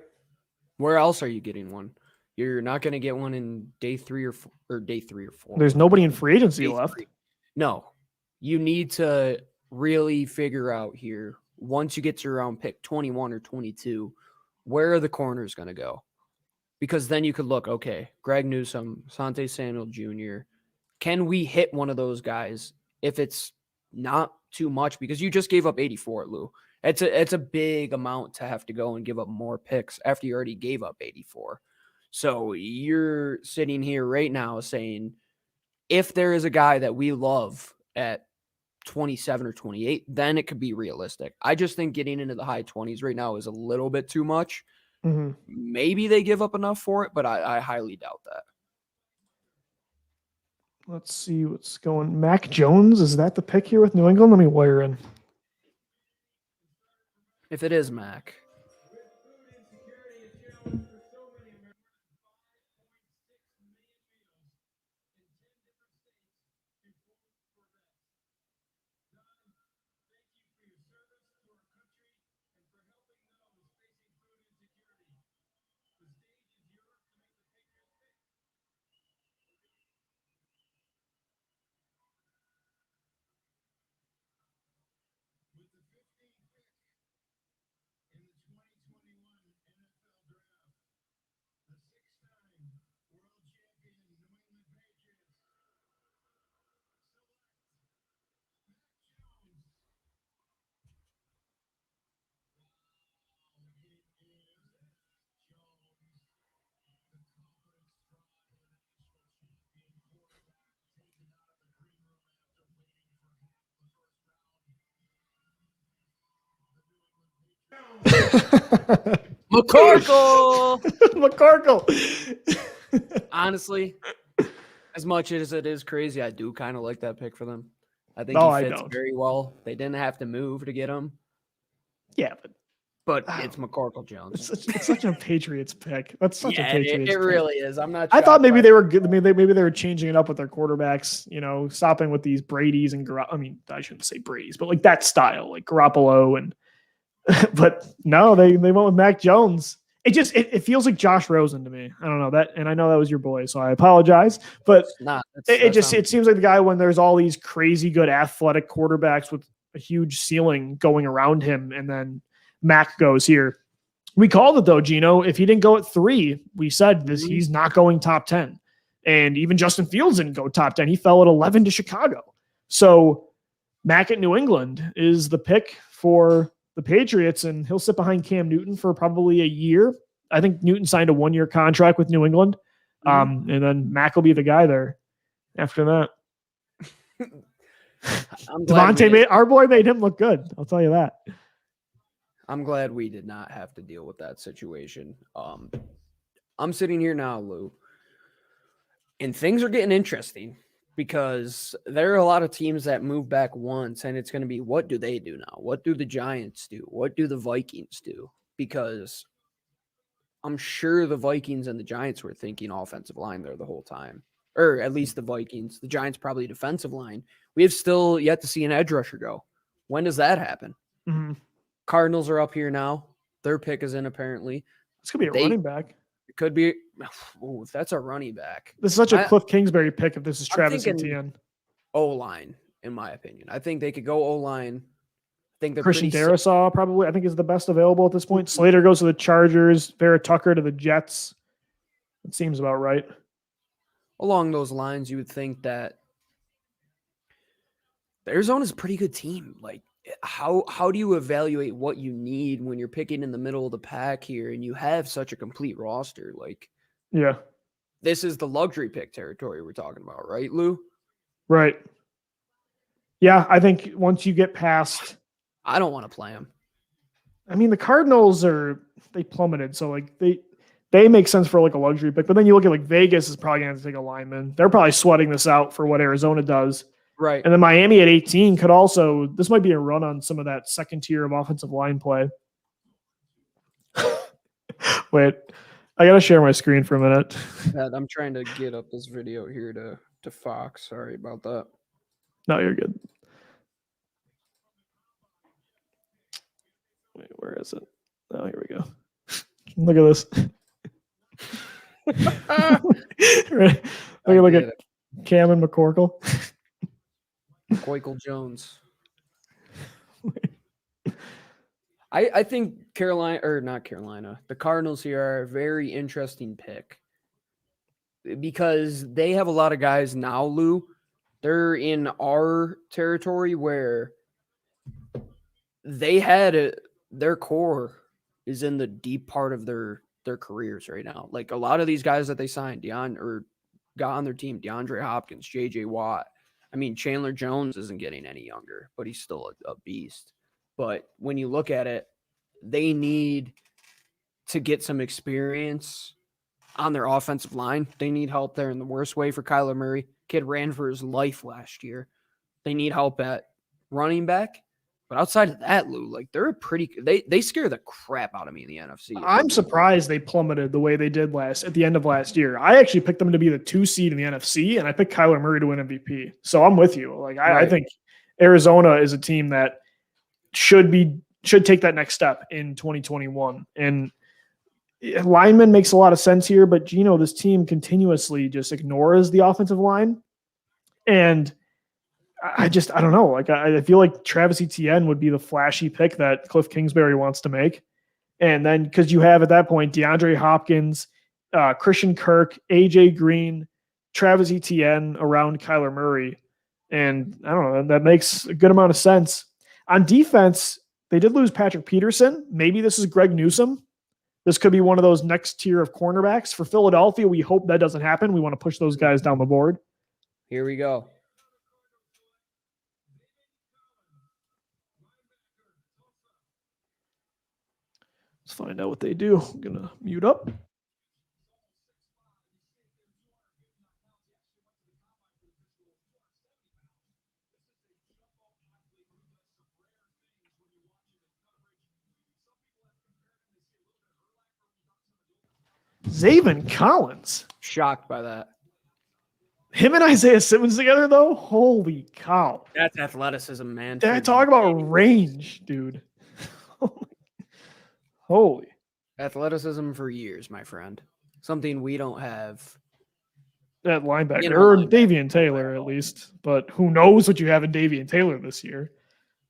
Where else are you getting one? You're not going to get one in day 3 or 4, or day 3 or 4. There's nobody in free agency left. 3. No, you need to really figure out here, once you get to around pick 21 or 22, where are the corners going to go? Because then you could look, okay, Greg Newsome, Asante Samuel Jr., can we hit one of those guys if it's not too much? Because you just gave up 84, Lou. It's a big amount to have to go and give up more picks after you already gave up 84. So you're sitting here right now saying, if there is a guy that we love at 27 or 28, then it could be realistic. I just think getting into the high 20s right now is a little bit too much. Mm-hmm. Maybe they give up enough for it, but I highly doubt that. Let's see what's going. Mac Jones, is that the pick here with New England? Let me wire in. If it is Mac. McCorkle. McCorkle. Honestly, as much as it is crazy, I do kind of like that pick for them. I think he fits very well. They didn't have to move to get him. Yeah, but it's McCorkle Jones. It's such a Patriots pick. That's such a Patriots it pick. really is. I'm not. I thought maybe they were good. Maybe they were changing it up with their quarterbacks. You know, stopping with these Brady's and I mean, I shouldn't say Brady's, but like that style, like Garoppolo and. But no, they went with Mac Jones. It feels like Josh Rosen to me. I don't know that, and I know that was your boy, so I apologize. But it seems like the guy when there's all these crazy good athletic quarterbacks with a huge ceiling going around him, and then Mac goes here. We called it though, Gino. If he didn't go at 3, we said this he's not going top 10, and even Justin Fields didn't go top 10. He fell at 11 to Chicago. So Mac at New England is the pick for the Patriots, and he'll sit behind Cam Newton for probably a year. I think Newton signed a 1-year contract with New England. And then Mac will be the guy there after that. Devontae our boy made him look good. I'll tell you that. I'm glad we did not have to deal with that situation. I'm sitting here now, Lou, and things are getting interesting. Because there are a lot of teams that move back once, and it's going to be, what do they do now? What do the Giants do? What do the Vikings do? Because I'm sure the Vikings and the Giants were thinking offensive line there the whole time. Or at least the Vikings. The Giants probably defensive line. We have still yet to see an edge rusher go. When does that happen? Mm-hmm. Cardinals are up here now. Their pick is in apparently. It's going to be a running back. It could be. Oh, if that's a running back. This is such a Cliff Kingsbury pick if this is Travis Etienne. O-line, in my opinion. I think they could go O-line. I think they're Christian Darrisaw probably, I think, is the best available at this point. Slater goes to the Chargers. Vera Tucker to the Jets. It seems about right. Along those lines, you would think that Arizona's a pretty good team. Like, how do you evaluate what you need when you're picking in the middle of the pack here and you have such a complete roster? Like, yeah, this is the luxury pick territory we're talking about, right, Lou? Right. Yeah, I think once you get past, I don't want to play them. I mean, the Cardinals they plummeted, so like they they make sense for like a luxury pick. But then you look at like Vegas is probably going to take a lineman. They're probably sweating this out for what Arizona does. Right. And then Miami at 18 could also, this might be a run on some of that second tier of offensive line play. Wait, I got to share my screen for a minute. I'm trying to get up this video here to Fox. Sorry about that. No, you're good. Wait, where is it? Oh, here we go. Look at this. Look at Cameron McCorkle. Coikel Jones. I think the Cardinals here are a very interesting pick because they have a lot of guys now, Lou. They're in our territory where they had their core is in the deep part of their careers right now. Like a lot of these guys that they signed, got on their team, DeAndre Hopkins, J.J. Watt. I mean, Chandler Jones isn't getting any younger, but he's still a beast. But when you look at it, they need to get some experience on their offensive line. They need help there in the worst way for Kyler Murray. Kid ran for his life last year. They need help at running back. But outside of that, Lou, like they're they scare the crap out of me in the NFC. I'm surprised they plummeted the way they did at the end of last year. I actually picked them to be the 2 seed in the NFC, and I picked Kyler Murray to win MVP. So I'm with you. Like I think Arizona is a team that should take that next step in 2021. And lineman makes a lot of sense here, but this team continuously just ignores the offensive line. And I don't know. Like I feel like Travis Etienne would be the flashy pick that Cliff Kingsbury wants to make. And then because you have at that point DeAndre Hopkins, Christian Kirk, AJ Green, Travis Etienne around Kyler Murray. And I don't know, that makes a good amount of sense. On defense, they did lose Patrick Peterson. Maybe this is Greg Newsome. This could be one of those next tier of cornerbacks. For Philadelphia, we hope that doesn't happen. We want to push those guys down the board. Here we go. Let's find out what they do. I'm going to mute up. Zaven Collins. Shocked by that. Him and Isaiah Simmons together, though? Holy cow. That's athleticism, man. Talk about range, dude. Holy. Athleticism for years, my friend. Something we don't have. That linebacker. Or Davian Taylor, at least. But who knows what you have in Davian Taylor this year.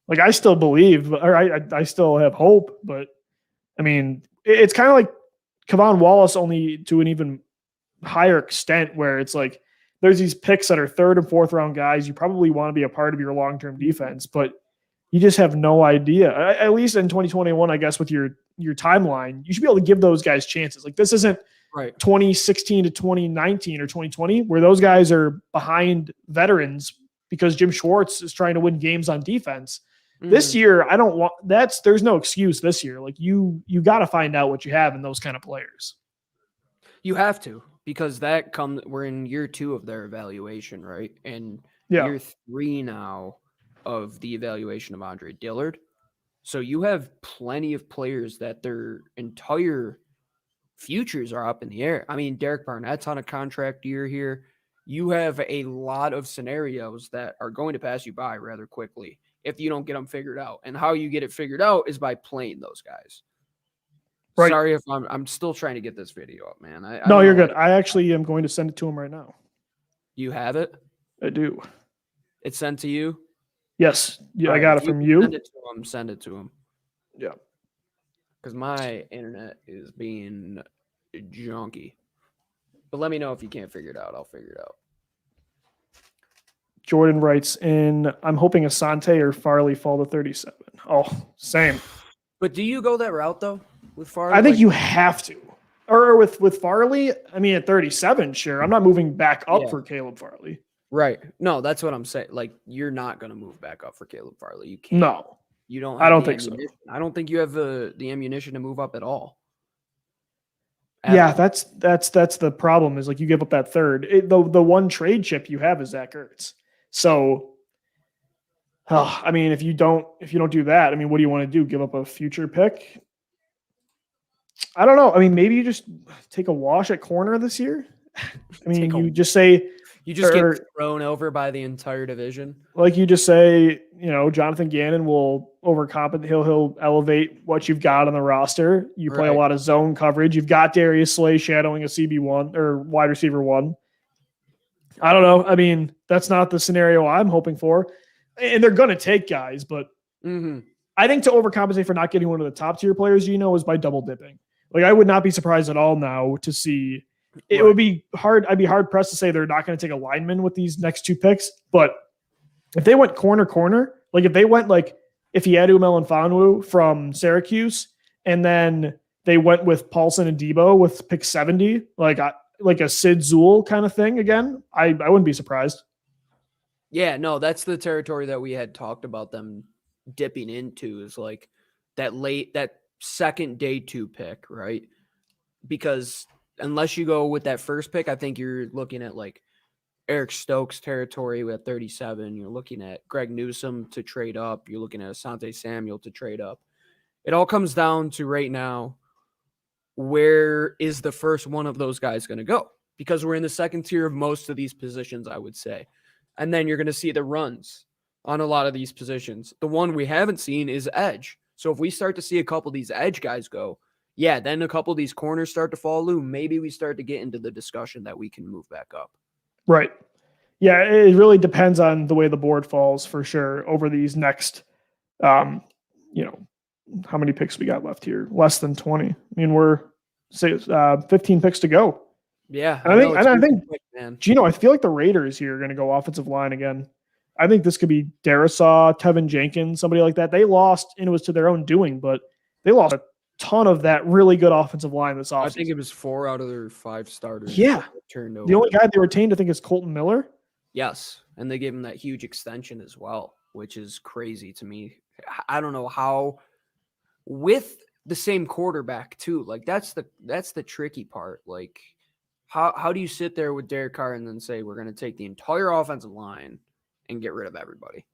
Like, I still believe, or I still have hope, but, I mean, it's kind of like Kevon Wallace, only to an even higher extent, where it's like there's these picks that are 3rd and 4th round guys. You probably want to be a part of your long-term defense, but you just have no idea. At least in 2021, I guess, with your timeline, you should be able to give those guys chances. Like this isn't 2016 to 2019 or 2020, where those guys are behind veterans because Jim Schwartz is trying to win games on defense. This year, there's no excuse this year. Like you got to find out what you have in those kind of players. You have to, because we're in year 2 of their evaluation, right? And year 3 now of the evaluation of Andre Dillard. So you have plenty of players that their entire futures are up in the air. I mean, Derek Barnett's on a contract year here. You have a lot of scenarios that are going to pass you by rather quickly if you don't get them figured out. And how you get it figured out is by playing those guys. Right. Sorry if I'm still trying to get this video up, man. No, you're good. I actually am going to send it to him right now. You have it? I do. It's sent to you? Yes. Yeah, I got it from you. Send it to him. Yeah. Because my internet is being junky. But let me know if you can't figure it out. I'll figure it out. Jordan writes in, I'm hoping Asante or Farley fall to 37. Oh, same. But do you go that route, though, with Farley? I think you have to. Or with Farley, I mean, at 37, sure. I'm not moving back up for Caleb Farley. Right. No, that's what I'm saying. Like, you're not going to move back up for Caleb Farley. You can't. No. You don't. I don't think so. I don't think you have the ammunition to move up at all. Yeah, that's the problem is like you give up that third. The one trade chip you have is Zach Ertz. So, I mean, if you don't do that, I mean, what do you want to do? Give up a future pick? I don't know. I mean, maybe you just take a wash at corner this year. I mean, you just say you just get thrown over by the entire division. Like you just say, Jonathan Gannon will overcompensate. He'll elevate what you've got on the roster. You play a lot of zone coverage. You've got Darius Slay shadowing a CB1 or wide receiver 1. I don't know. I mean, that's not the scenario I'm hoping for. And they're going to take guys, but I think to overcompensate for not getting one of the top tier players, is by double dipping. Like I would not be surprised at all now to see. It would be hard. I'd be hard pressed to say they're not going to take a lineman with these next 2 picks. But if they went corner, like if they went if Ifeatu Melifonwu from Syracuse, and then they went with Paulson and Debo with pick 70, like a Sid Zuhl kind of thing again, I wouldn't be surprised. Yeah, no, that's the territory that we had talked about them dipping into is like that second day 2 pick, right? Because unless you go with that first pick, I think you're looking at like Eric Stokes territory with 37. You're looking at Greg Newsome to trade up. You're looking at Asante Samuel to trade up. It all comes down to right now, where is the first one of those guys going to go? Because we're in the second tier of most of these positions, I would say. And then you're going to see the runs on a lot of these positions. The one we haven't seen is edge. So if we start to see a couple of these edge guys go, then a couple of these corners start to fall loose. Maybe we start to get into the discussion that we can move back up. Right. Yeah, it really depends on the way the board falls for sure over these next, how many picks we got left here? Less than 20. I mean, we're 15 picks to go. Yeah. And I think, Gino, I feel like the Raiders here are going to go offensive line again. I think this could be Darisaw, Tevin Jenkins, somebody like that. They lost, and it was to their own doing, but they lost a ton of that really good offensive line this offseason. I think it was 4 out of their 5 starters. Yeah. Turned over. The only guy they retained, I think, is Colton Miller. Yes. And they gave him that huge extension as well, which is crazy to me. I don't know how with the same quarterback too. Like that's the tricky part. Like how do you sit there with Derek Carr and then say we're going to take the entire offensive line and get rid of everybody?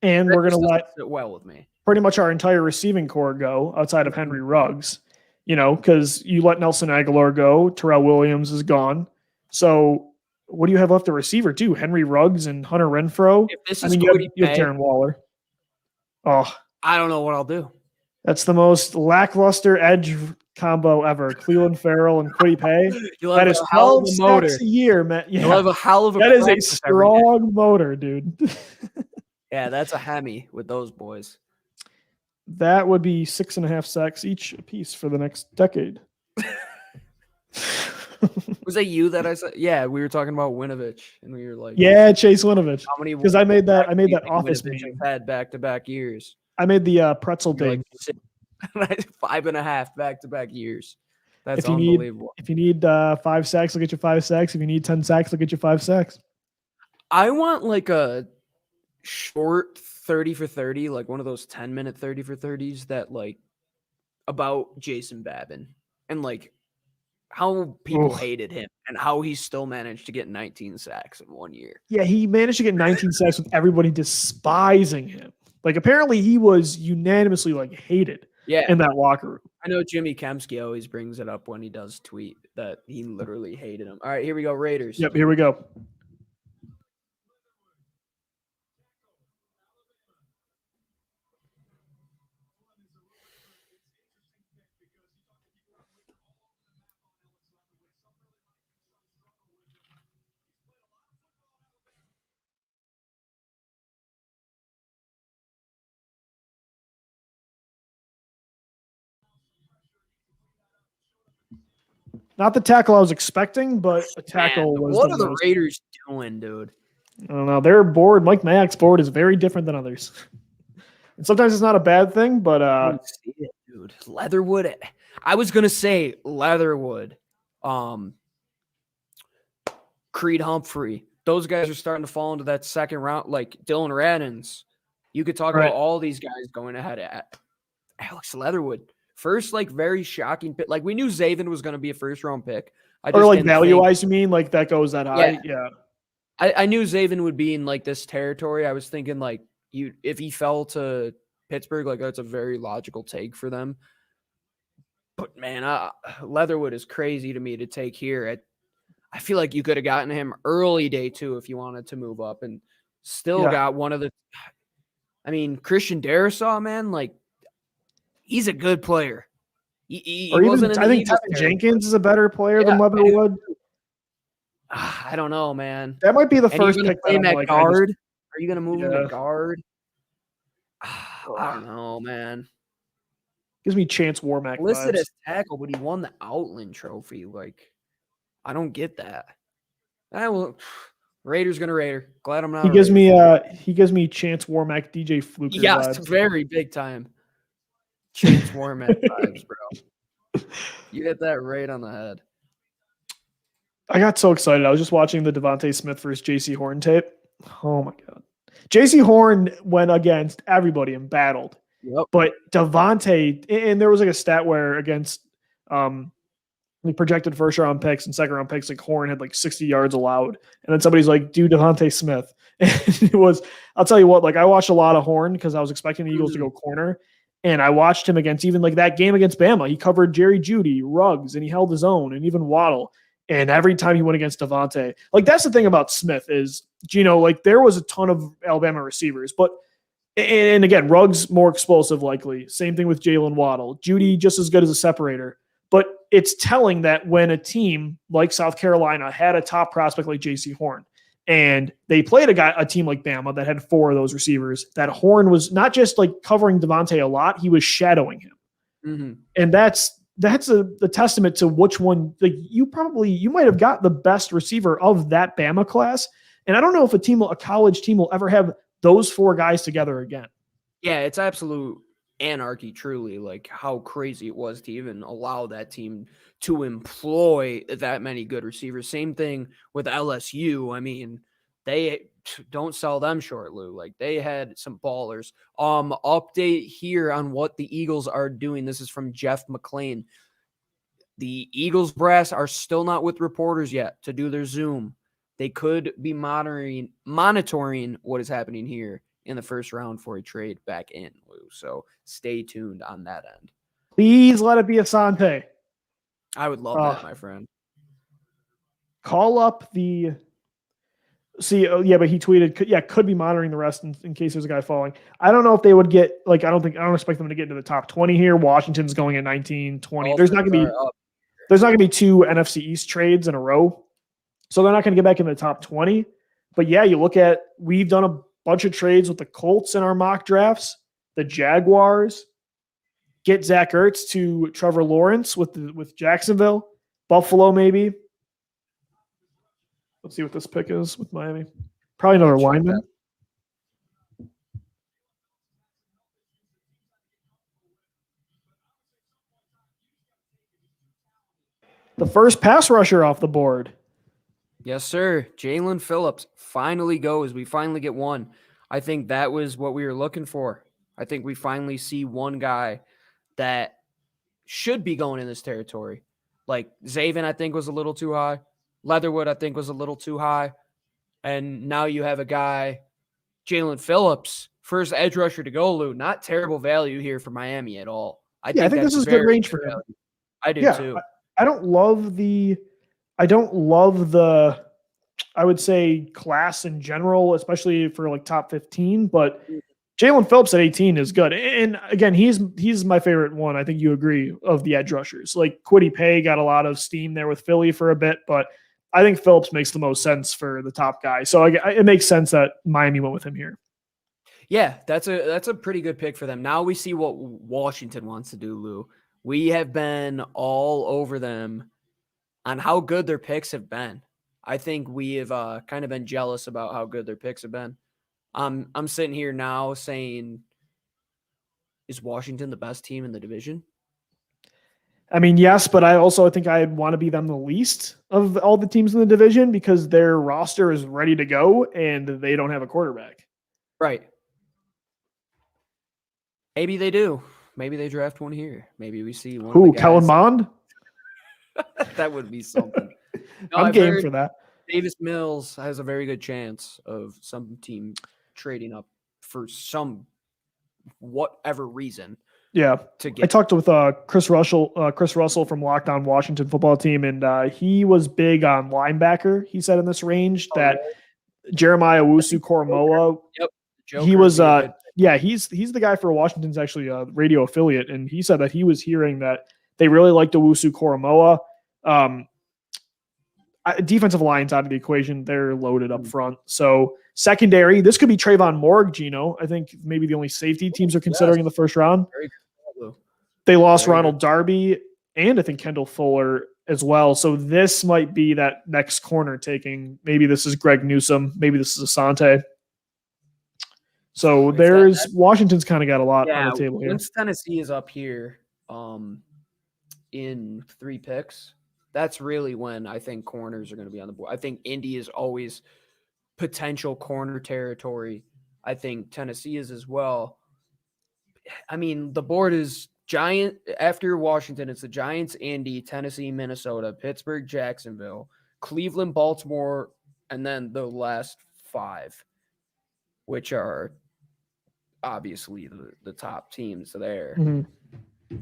And we're going to let it well with me. Pretty much our entire receiving core go outside of Henry Ruggs, because you let Nelson Aguilar go, Terrell Williams is gone. So what do you have left at receiver too? Henry Ruggs and Hunter Renfrow. If this is you have Darren Waller. Oh, I don't know what I'll do. That's the most lackluster edge combo ever. Cleveland Farrell and Kwity Paye. That is 12 sacks a year, man. Yeah. You'll have a hell of a That is a strong motor, dude. Yeah, that's a Hemi with those boys. That would be 6.5 sacks each a piece for the next decade. Was that you that I said? Yeah, we were talking about Winovich, and we were like, "Yeah, Chase Winovich." How many? Because I made that office meme. Had back-to-back years. I made the pretzel thing. Like 5.5 back-to-back years. That's unbelievable. If you need 5 sacks, I'll get you 5 sacks. If you need 10 sacks, I'll get you 5 sacks. I want like a short 30 for 30, like one of those 10-minute 30 for 30s that like about Jason Babin and like how people hated him and how he still managed to get 19 sacks in 1 year. Yeah, he managed to get 19 sacks with everybody despising him. Like apparently he was unanimously like hated in that locker room. I know Jimmy Kempski always brings it up when he does tweet that he literally hated him. All right, here we go, Raiders. Yep, here we go. Not the tackle I was expecting, but a tackle was. What are the Raiders doing, dude? I don't know. Their board, Mike Mayock's board, is very different than others. And sometimes it's not a bad thing, but see it, dude. Leatherwood. I was gonna say Leatherwood, Creed Humphrey. Those guys are starting to fall into that second round, like Dylan Radins. You could talk about all these guys going ahead at Alex Leatherwood. first like very shocking pick. Like we knew Zaven was going to be a first round pick. I Or just like didn't value think, wise, you mean like that goes that high? Yeah. I knew Zaven would be in like this territory. I was thinking like if he fell to Pittsburgh, like that's a very logical take for them. But man, Leatherwood is crazy to me to take here. I feel like you could have gotten him early day 2 if you wanted to move up, and still got one of the. I mean, Christian Darrisaw, man, like he's a good player. He wasn't in the I think Eagles Tevin Jenkins is a better player than Yeah, Leatherwood. I don't know, man. That might be the And you're first gonna pick play that him I'm at like, guard? Are you gonna move him Yeah. at guard? I don't know, man. gives me Chance Warmack Listed vibes. as tackle, but he won the Outland Trophy. Like, I don't get that. Well, Raiders gonna Raider. Glad I'm not. He gives me Chance Warmack, DJ Fluker Yes, vibes. very big time. Chance Warmack vibes, bro. You hit that right on the head. I got so excited. I was just watching the Devontae Smith versus JC Horn tape. Oh my god. JC Horn went against everybody and battled. Yep. But Devontae, and there was like a stat where against the projected first round picks and second round picks, like Horn had like 60 yards allowed. And then somebody's like, do Devontae Smith. And I'll tell you what, like I watched a lot of Horn because I was expecting the Eagles to go corner. And I watched him against even like that game against Bama. He covered Jerry Jeudy, Ruggs, and he held his own, and even Waddle. And every time he went against Devontae, like that's the thing about Smith is, like there was a ton of Alabama receivers, but and again, Ruggs more explosive likely. Same thing with Jalen Waddle. Jeudy just as good as a separator. But it's telling that when a team like South Carolina had a top prospect like J.C. Horn, and they played a team like Bama that had 4 of those receivers, that Horn was not just like covering Devontae a lot, he was shadowing him. Mm-hmm. And that's a testament to which one, like you might have got the best receiver of that Bama class. And I don't know if a college team will ever have those 4 guys together again. Yeah, it's absolute anarchy, truly. Like how crazy it was to even allow that team to employ that many good receivers. Same thing with LSU. I mean, they don't sell them short, Lou. Like they had some ballers. Update here on what the Eagles are doing. This is from Jeff McClain. The Eagles brass are still not with reporters yet to do their Zoom. They could be monitoring what is happening here in the first round for a trade back in, Lou. So stay tuned on that end. Please let it be Asante. I would love that, my friend. Call up the. See, but he tweeted, could be monitoring the rest in case there's a guy falling. I don't know if they would get, like, I don't expect them to get into the top 20 here. Washington's going at 19, 20. There's not going to be 2 NFC East trades in a row. So they're not going to get back in the top 20. But yeah, we've done a bunch of trades with the Colts in our mock drafts, the Jaguars, get Zach Ertz to Trevor Lawrence with Jacksonville, Buffalo maybe. Let's see what this pick is with Miami. Probably another lineman. The first pass rusher off the board. Yes, sir. Jalen Phillips finally goes. We finally get one. I think that was what we were looking for. I think we finally see one guy that should be going in this territory. Like Zaven, I think, was a little too high. Leatherwood, I think, was a little too high. And now you have a guy, Jalen Phillips, first edge rusher to go, Lou. Not terrible value here for Miami at all. I think this is a good range for him. I do too. I don't love the, I would say, class in general, especially for like top 15, but Jalen Phillips at 18 is good. And again, he's my favorite one. I think you agree, of the edge rushers. Like Kwity Paye got a lot of steam there with Philly for a bit, but I think Phillips makes the most sense for the top guy. So it makes sense that Miami went with him here. Yeah, that's a pretty good pick for them. Now we see what Washington wants to do, Lou. We have been all over them on how good their picks have been. I think we have kind of been jealous about how good their picks have been. I'm sitting here now saying, is Washington the best team in the division? I mean, yes, but I think I'd want to be them the least of all the teams in the division because their roster is ready to go and they don't have a quarterback. Right. Maybe they do. maybe they draft one here. Maybe we see one. Who? Of the Kellen guys. Mond? That would be something. No, I'm I've game heard for that. Davis Mills has a very good chance of some team trading up for some whatever reason. Yeah, to I get. talked with Chris Russell from Locked On Washington Football Team, and he was big on linebacker. He said in this range that Jeremiah Owusu-Koramoah. Yep, He was he's the guy for Washington's actually radio affiliate, and he said that he was hearing that they really liked Owusu-Koramoah. Defensive line's out of the equation. They're loaded up front. So secondary, this could be Trayvon Morg, Gino. I think maybe the only safety teams are considering in the first round. They lost Ronald Darby and I think Kendall Fuller as well. So this might be that next corner taking. Maybe this is Greg Newsome. Maybe this is Asante. So Washington's kind of got a lot on the table here. Once Tennessee is up here in 3 picks, that's really when I think corners are going to be on the board. I think Indy is always potential corner territory. I think Tennessee is as well. I mean, the board is giant. After Washington, it's the Giants, Indy, Tennessee, Minnesota, Pittsburgh, Jacksonville, Cleveland, Baltimore, and then the last 5, which are obviously the top teams there. Mm-hmm.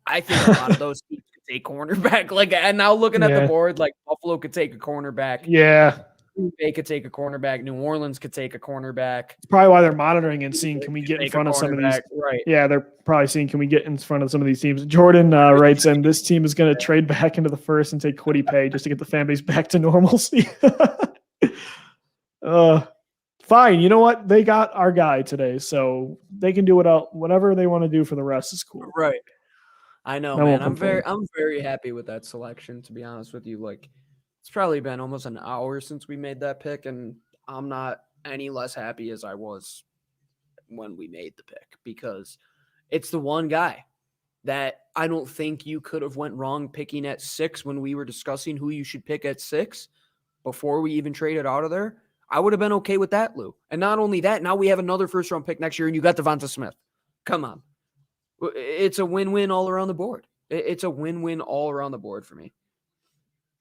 I think a lot of those teams could take cornerback. And now looking at the board, Buffalo could take a cornerback. Yeah. They could take a cornerback. New Orleans could take a cornerback. It's probably why they're monitoring and seeing, can we get in front of some of these? Right. Yeah, they're probably seeing, can we get in front of some of these teams? Jordan writes in, this team is going to trade back into the first and take Kwity Paye just to get the fan base back to normalcy. Fine. You know what? They got our guy today, so they can do whatever they want to do for the rest is cool. Right. I know, man. I'm very happy with that selection, to be honest with you. It's probably been almost an hour since we made that pick, and I'm not any less happy as I was when we made the pick, because it's the one guy that I don't think you could have went wrong picking at 6 when we were discussing who you should pick at 6 before we even traded out of there. I would have been okay with that, Lou. And not only that, now we have another first-round pick next year, and you got Devonta Smith. Come on. It's a win-win all around the board. It's a win-win all around the board for me.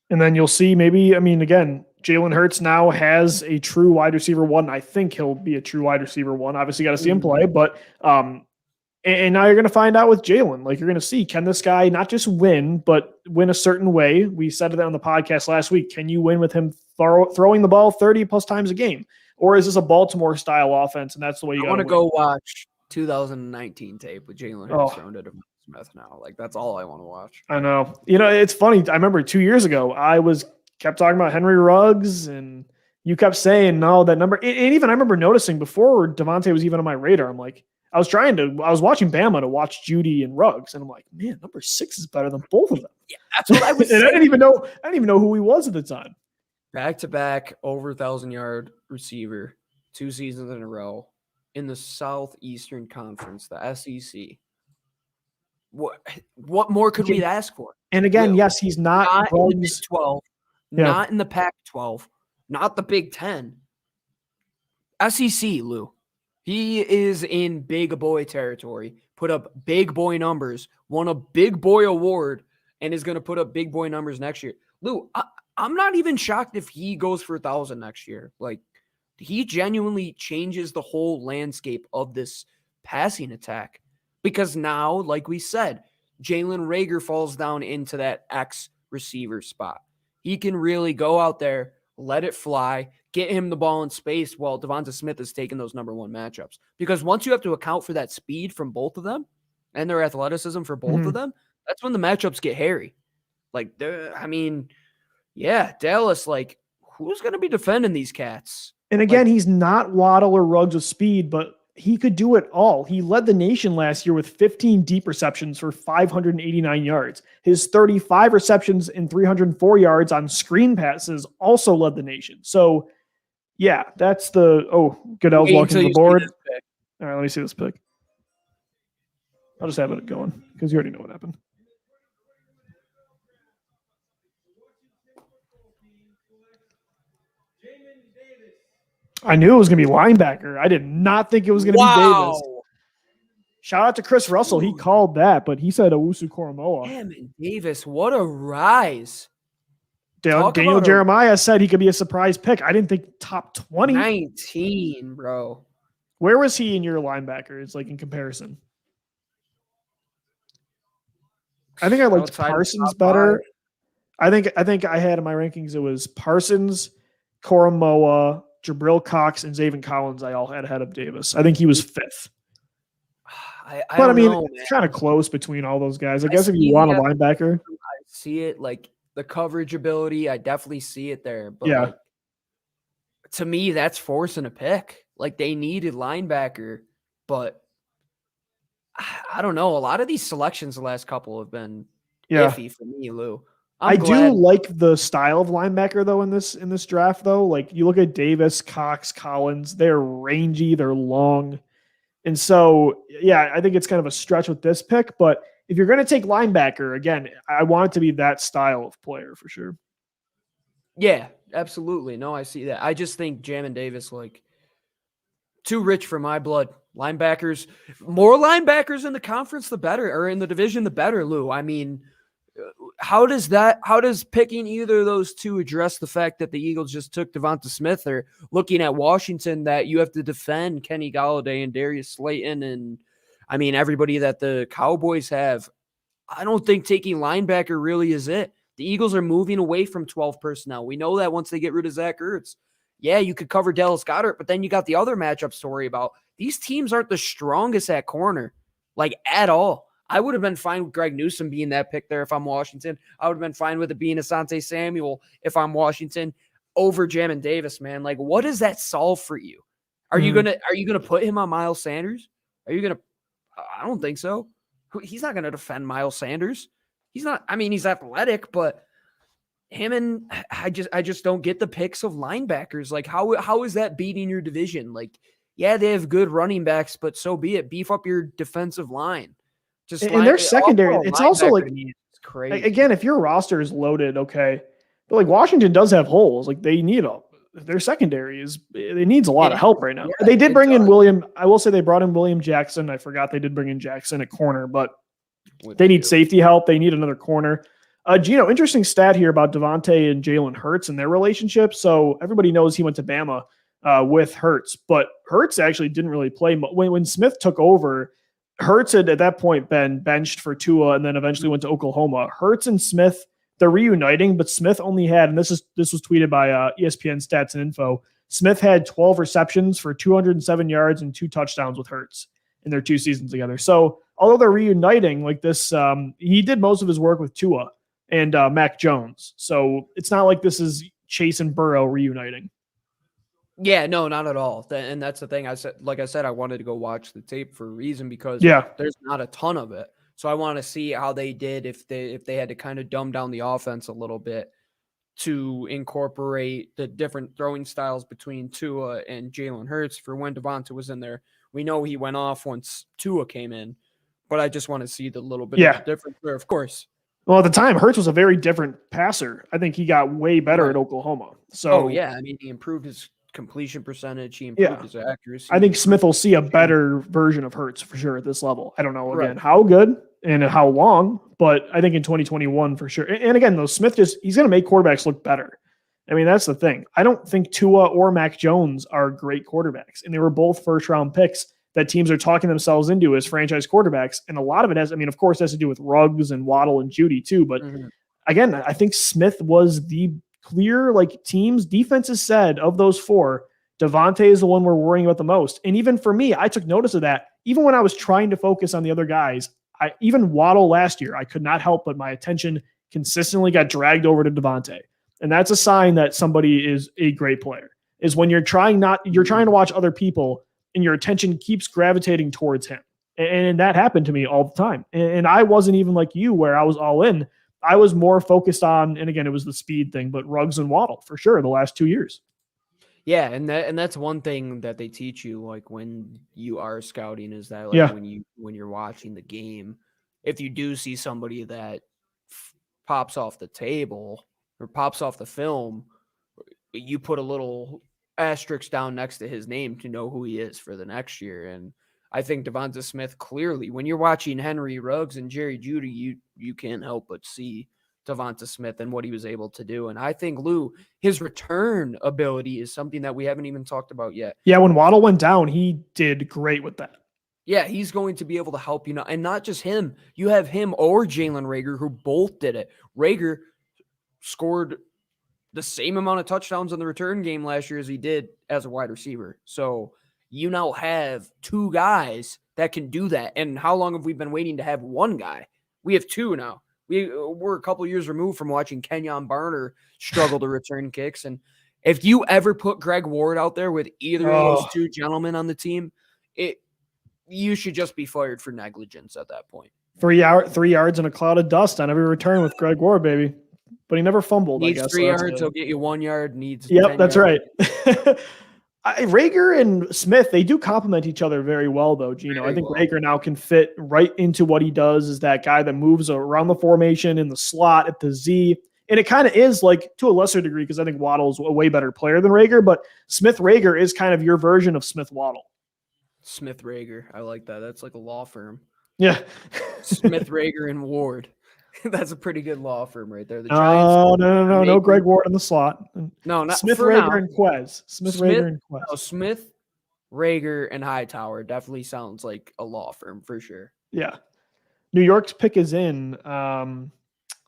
And then you'll see again, Jalen Hurts now has a true wide receiver 1. I think he'll be a true wide receiver 1. Obviously, got to see him play. But and now you're going to find out with Jalen. You're going to see, can this guy not just win, but win a certain way? We said it on the podcast last week. Can you win with him throwing the ball 30-plus times a game? Or is this a Baltimore-style offense, and that's the way you got to I want to go watch 2019 tape with Jalen Hurts throwing to Devonta Smith now. That's all I want to watch. I know. It's funny. I remember 2 years ago, I kept talking about Henry Ruggs, and you kept saying, no, that number. And even I remember noticing before Devontae was even on my radar, I'm like, I was watching Bama to watch Judy and Ruggs, and I'm like, man, number 6 is better than both of them. Yeah, that's what I was saying. I didn't even know who he was at the time. Back-to-back over 1,000-yard receiver, 2 seasons in a row in the Southeastern Conference, the SEC. What more could we ask for? And again, yes, he's not in the Big 12, not in the Pac-12, not the Big 10. SEC, Lou. He is in big boy territory, put up big boy numbers, won a big boy award, and is going to put up big boy numbers next year. Lou, I'm not even shocked if he goes for 1,000 next year. He genuinely changes the whole landscape of this passing attack, because now, like we said, Jalen Reagor falls down into that X receiver spot. He can really go out there, let it fly, get him the ball in space while Devonta Smith is taking those number 1 matchups. Because once you have to account for that speed from both of them and their athleticism for both of them, that's when the matchups get hairy. Dallas, who's going to be defending these cats? And again, he's not Waddle or Ruggs with speed, but he could do it all. He led the nation last year with 15 deep receptions for 589 yards. His 35 receptions and 304 yards on screen passes also led the nation. So, yeah, that's Goodell's walking to the board. All right, let me see this pick. I'll just have it going because you already know what happened. I knew it was going to be linebacker. I did not think it was going to be Davis. Shout out to Chris Russell. He called that, but he said Owusu Koromoa. Hammond Davis, what a rise. Daniel Jeremiah said he could be a surprise pick. I didn't think top 20. 19, bro. Where was he in your linebackers, like in comparison? I think I liked Parsons better. I think I had in my rankings, it was Parsons, Koromoa, Jabril Cox, and Zaven Collins. I all had ahead of Davis. I think he was 5th. I mean, it's kind of close between all those guys. I guess if you want a linebacker. I see it, like the coverage ability. I definitely see it there. But yeah. Like, to me, that's forcing a pick. Like they needed linebacker, but I don't know. A lot of these selections the last couple have been iffy for me, Lou. I do like the style of linebacker though in this draft though. Like you look at Davis, Cox, Collins, they're rangy, they're long. And so, yeah, I think it's kind of a stretch with this pick, but if you're going to take linebacker, again, I want it to be that style of player for sure. Yeah, absolutely. No, I see that. I just think Jamin Davis, like, too rich for my blood. Linebackers, more linebackers in the conference, the better, or in the division, the better, Lou. I mean, how does picking either of those two address the fact that the Eagles just took Devonta Smith, or looking at Washington that you have to defend Kenny Golladay and Darius Slayton and, I mean, everybody that the Cowboys have? I don't think taking linebacker really is it. The Eagles are moving away from 12 personnel. We know that once they get rid of Zach Ertz. Yeah, you could cover Dallas Goedert, but then you got the other matchup story about these teams aren't the strongest at corner, like at all. I would have been fine with Greg Newsome being that pick there if I'm Washington. I would have been fine with it being Asante Samuel if I'm Washington over Jamin Davis, man. Like, what does that solve for you? Are you gonna put him on Miles Sanders? Are you gonna? I don't think so. He's not gonna defend Miles Sanders. He's not. I mean, he's athletic, but him and I just don't get the picks of linebackers. Like, how is that beating your division? Like, yeah, they have good running backs, but so be it. Beef up your defensive line. Just in their secondary, it's also like it's crazy. Again, if your roster is loaded, okay, but like Washington does have holes. Like they need their secondary needs a lot of help right now. Yeah, they did bring in William. I will say they brought in William Jackson. I forgot they did bring in Jackson at corner, but they need safety help. They need another corner. Gino, interesting stat here about Devontae and Jalen Hurts and their relationship. So everybody knows he went to Bama with Hurts, but Hurts actually didn't really play. When Smith took over, Hurts had at that point been benched for Tua and then eventually went to Oklahoma. Hurts and Smith, they're reuniting, but Smith only had, and this was tweeted by ESPN Stats and Info, Smith had 12 receptions for 207 yards and 2 touchdowns with Hurts in their 2 seasons together. So although they're reuniting like this, he did most of his work with Tua and Mac Jones. So it's not like this is Chase and Burrow reuniting. Yeah, no, not at all. And that's the thing. I said, I wanted to go watch the tape for a reason because there's not a ton of it. So I want to see how they did if they had to kind of dumb down the offense a little bit to incorporate the different throwing styles between Tua and Jalen Hurts for when Devonta was in there. We know he went off once Tua came in, but I just want to see the little bit of the difference there, of course. Well, at the time, Hurts was a very different passer. I think he got way better at Oklahoma. So, I mean, he improved his completion percentage. He improved his accuracy. I think Smith will see a better version of Hurts for sure at this level. I don't know, again, how good and how long, but I think in 2021 for sure. And again, though, Smith he's going to make quarterbacks look better. I mean, that's the thing. I don't think Tua or Mac Jones are great quarterbacks, and they were both first-round picks that teams are talking themselves into as franchise quarterbacks. And a lot of it has, I mean, of course, has to do with Ruggs and Waddle and Judy too. But again, I think Smith was the clear, like teams, defenses said of those 4, Devontae is the one we're worrying about the most. And even for me, I took notice of that. Even when I was trying to focus on the other guys, even Waddle last year, I could not help but my attention consistently got dragged over to Devontae. And that's a sign that somebody is a great player, is when you're trying to watch other people and your attention keeps gravitating towards him. And that happened to me all the time. And I wasn't even like you where I was all in. I was more focused on, and again, it was the speed thing, but Ruggs and Waddle for sure the last 2 years. Yeah, and that's one thing that they teach you, like when you are scouting, is that like when you're watching the game, if you do see somebody that pops off the table or pops off the film, you put a little asterisk down next to his name to know who he is for the next year. And I think Devonta Smith clearly, when you're watching Henry Ruggs and Jerry Jeudy, you can't help but see Devonta Smith and what he was able to do. And I think, Lou, his return ability is something that we haven't even talked about yet. Yeah, when Waddle went down, he did great with that. Yeah, he's going to be able to help you now. And not just him. You have him or Jalen Reagor, who both did it. Reagor scored the same amount of touchdowns in the return game last year as he did as a wide receiver. So you now have two guys that can do that. And how long have we been waiting to have one guy? We have two now. We're a couple years removed from watching Kenyon Barner struggle to return kicks. And if you ever put Greg Ward out there with either of those two gentlemen on the team, you should just be fired for negligence at that point. 3 yards and a cloud of dust on every return with Greg Ward, baby. But he never fumbled. Needs I guess, 3 yards, he'll get you 1 yard. Needs yep, that's yards. Right. Reagor and Smith, they do complement each other very well, though, Gino. I think Reagor now can fit right into what he does as that guy that moves around the formation in the slot at the Z. And it kind of is like to a lesser degree because I think Waddle's a way better player than Reagor, but Smith Reagor is kind of your version of Smith Waddle. Smith Reagor. I like that. That's like a law firm. Yeah. Smith Reagor and Ward. That's a pretty good law firm right there. The Giants. No. Greg Ward in the slot. No, not Smith, for Reagor, now. and Quez. Reagor, and Quez. No, Smith, Reagor, and Hightower definitely sounds like a law firm for sure. Yeah. New York's pick is in.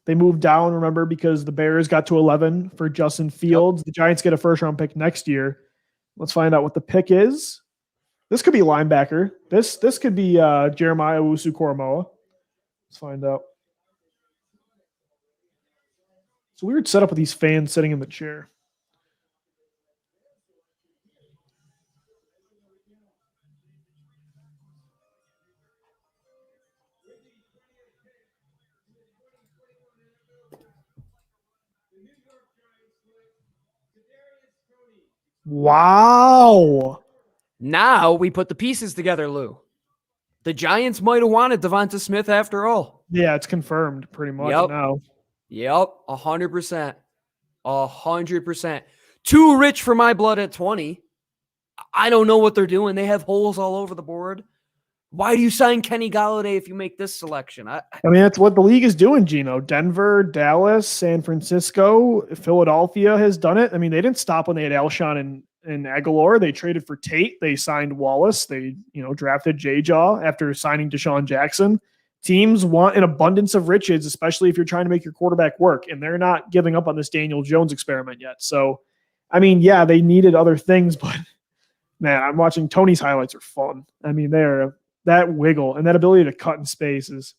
They moved down, remember, because the Bears got to 11 for Justin Fields. Yep. The Giants get a first-round pick next year. Let's find out what the pick is. This could be linebacker. This could be Jeremiah Owusu-Koramoah. Let's find out. It's a weird setup with these fans sitting in the chair. Wow. Now we put the pieces together, Lou. The Giants might have wanted Devonta Smith after all. Yeah, it's confirmed pretty much now. Yep, 100%. 100%. Too rich for my blood at 20. I don't know what they're doing. They have holes all over the board. Why do you sign Kenny Golladay if you make this selection? I mean, that's what the league is doing, Gino. Denver, Dallas, San Francisco, Philadelphia has done it. I mean, they didn't stop when they had Alshon and Aguilar. They traded for Tate. They signed Wallace. They, drafted J-Jaw after signing Deshaun Jackson. Teams want an abundance of riches, especially if you're trying to make your quarterback work, and they're not giving up on this Daniel Jones experiment yet. So, I mean, yeah, they needed other things, but man, I'm watching Tony's highlights are fun. I mean, that wiggle and that ability to cut in space is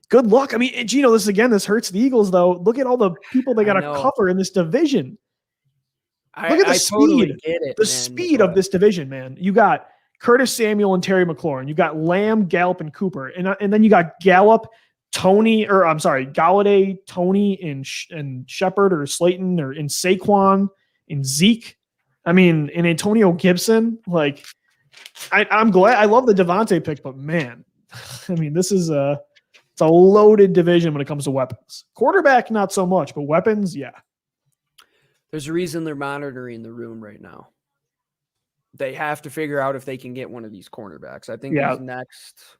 good luck. I mean, Gino, this hurts the Eagles, though. Look at all the people they got to cover in this division. Look at the speed. Totally get it, the speed of this division, man. You got Curtis Samuel and Terry McLaurin. You got Lamb, Gallup, and Cooper. And then you got Gallup, Galladay, Tony, and Shepard or Slayton or in Saquon, in Zeke. I mean, in Antonio Gibson, like – I'm glad. I love the Devontae pick, but man, I mean, it's a loaded division when it comes to weapons. Quarterback, not so much, but weapons, yeah. There's a reason they're monitoring the room right now. They have to figure out if they can get one of these cornerbacks. I think these next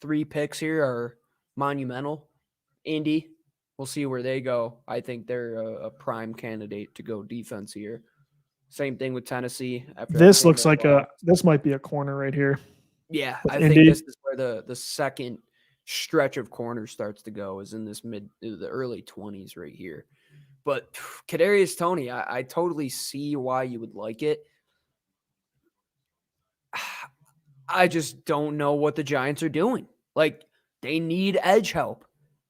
3 picks here are monumental. Indy, we'll see where they go. I think they're a prime candidate to go defense here. Same thing with Tennessee. This looks like this might be a corner right here. Yeah, I think this is where the second stretch of corner starts to go, is in the early 20s right here. But Kadarius Toney, I totally see why you would like it. I just don't know what the Giants are doing. Like, they need edge help.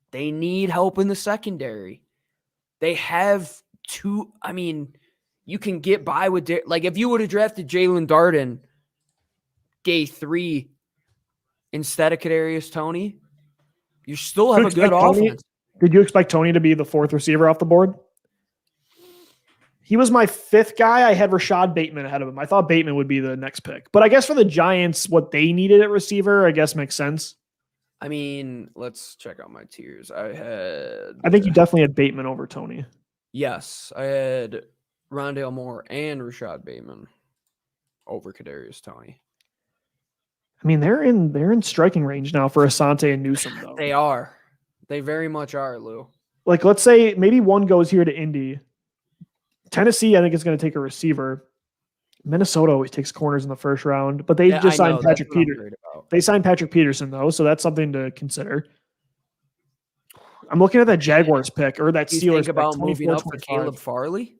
They need help in the secondary. They have two. I mean, you can get by with if you would have drafted Jalen Darden day 3 instead of Kadarius Toney, you still have a good offense. Did you expect Toney to be the 4th receiver off the board? He was my 5th guy. I had Rashad Bateman ahead of him. I thought Bateman would be the next pick. But I guess for the Giants, what they needed at receiver, I guess makes sense. I mean, let's check out my tiers. I think you definitely had Bateman over Toney. Yes, I had Rondale Moore and Rashad Bateman over Kadarius Toney. I mean, they're in striking range now for Asante and Newsome, though. They are. They very much are, Lou. Like, let's say maybe one goes here to Indy. Tennessee, I think, is going to take a receiver. Minnesota always takes corners in the first round, but they just signed Patrick Peterson. They signed Patrick Peterson, though, so that's something to consider. I'm looking at that Jaguars pick or that Steelers think about pick, moving up for Caleb Farley?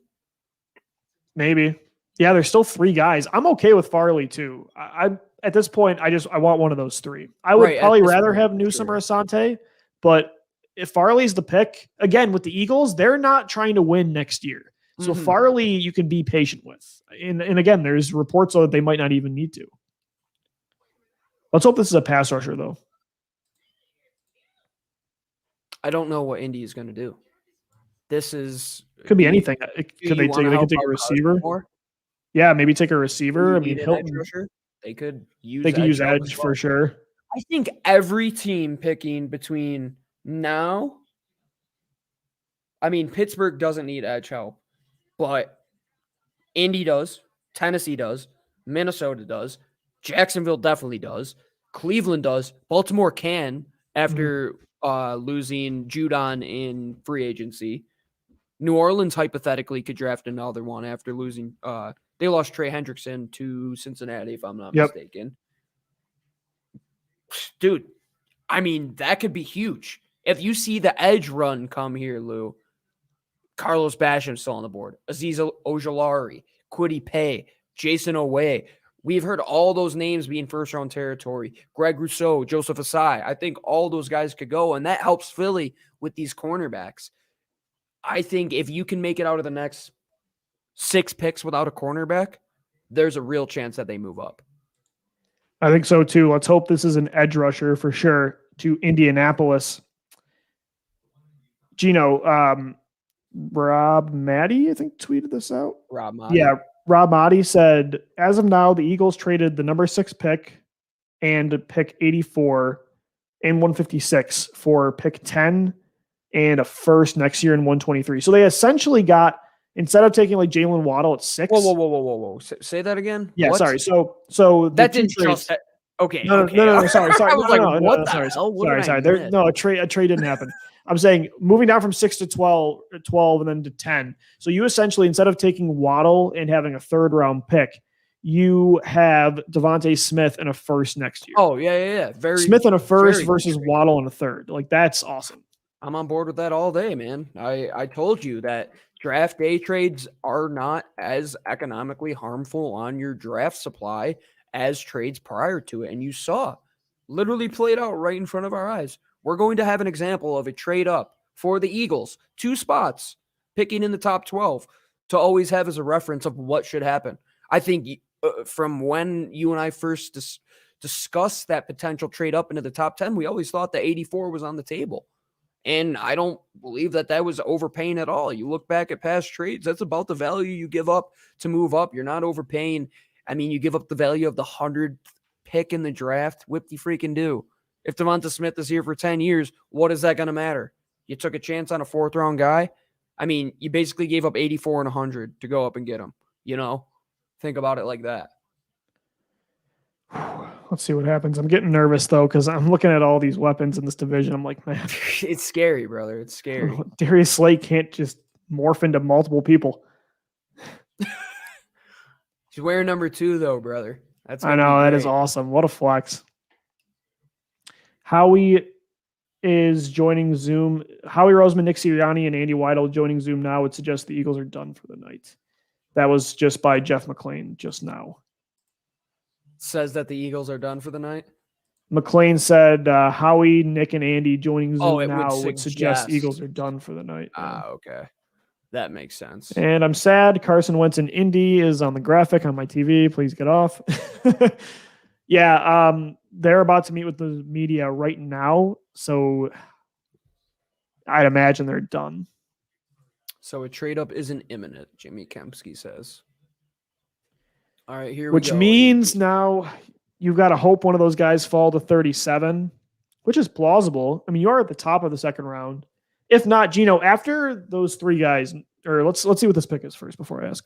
Maybe. Yeah, there's still 3 guys. I'm okay with Farley, too. I at this point, I want one of those 3. I would probably rather have Newsome or Asante, but if Farley's the pick, again, with the Eagles, they're not trying to win next year. So Farley, you can be patient with. And again, there's reports that they might not even need to. Let's hope this is a pass rusher, though. I don't know what Indy is going to do. This is... Could be anything. Could they take a receiver? Yeah, maybe take a receiver. I mean, Hilton. They could use edge for sure. I think every team picking between now... I mean, Pittsburgh doesn't need edge help. But Indy does, Tennessee does, Minnesota does, Jacksonville definitely does, Cleveland does, Baltimore can after losing Judon in free agency. New Orleans hypothetically could draft another one after losing. They lost Trey Hendrickson to Cincinnati, if I'm not mistaken. Dude, I mean, that could be huge. If you see the edge run come here, Lou, Carlos Basham still on the board. Azeez Ojulari, Kwity Paye, Jason Owe. We've heard all those names being first-round territory. Greg Rousseau, Joseph Asai. I think all those guys could go, and that helps Philly with these cornerbacks. I think if you can make it out of the next 6 picks without a cornerback, there's a real chance that they move up. I think so, too. Let's hope this is an edge rusher for sure to Indianapolis. Gino, Rob Maddie, I think, tweeted this out. Rob Maddie. Yeah, Rob Maddie said, as of now, the Eagles traded the number 6 pick and pick 84 and 156 for pick 10 and a first next year in 123. So they essentially got, instead of taking like Jalen Waddle at 6. Whoa. Say that again? Yeah, what? Sorry. So that didn't just... Okay. No, sorry. I was like, what the sorry, hell? Sorry. A trade didn't happen. I'm saying moving down from 6 to 12 and then to 10. So you essentially, instead of taking Waddle and having a 3rd round pick, you have Devontae Smith and a first next year. Oh, yeah. Smith and a first versus Waddle and a 3rd. Like, that's awesome. I'm on board with that all day, man. I told you that draft day trades are not as economically harmful on your draft supply as trades prior to it. And you saw literally played out right in front of our eyes. We're going to have an example of a trade up for the Eagles, 2 spots, picking in the top 12 to always have as a reference of what should happen. I think from when you and I first discussed that potential trade up into the top 10, we always thought that 84 was on the table. And I don't believe that was overpaying at all. You look back at past trades, that's about the value you give up to move up. You're not overpaying. I mean, you give up the value of the 100th pick in the draft. Whip-de-freaking do. If Devonta Smith is here for 10 years, what is that going to matter? You took a chance on a 4th-round guy? I mean, you basically gave up 84 and 100 to go up and get him. You know? Think about it like that. Let's see what happens. I'm getting nervous, though, because I'm looking at all these weapons in this division. I'm like, man. It's scary, brother. It's scary. Darius Slay can't just morph into multiple people. He's wearing number 2, though, brother. I know. That is awesome. What a flex. Howie is joining Zoom. Howie Roseman, Nick Sirianni, and Andy Weidel joining Zoom now would suggest the Eagles are done for the night. That was just by Jeff McClain just now. Says that the Eagles are done for the night? McClain said Howie, Nick, and Andy joining Zoom now would suggest Eagles are done for the night. Okay. That makes sense. And I'm sad Carson Wentz in Indy is on the graphic on my TV. Please get off. Yeah, they're about to meet with the media right now, so I'd imagine they're done. So a trade-up isn't imminent, Jimmy Kempski says. All right, here we go. Which means now you've got to hope one of those guys fall to 37, which is plausible. I mean, you are at the top of the 2nd round. If not, Gino, after those 3 guys, or let's see what this pick is first before I ask.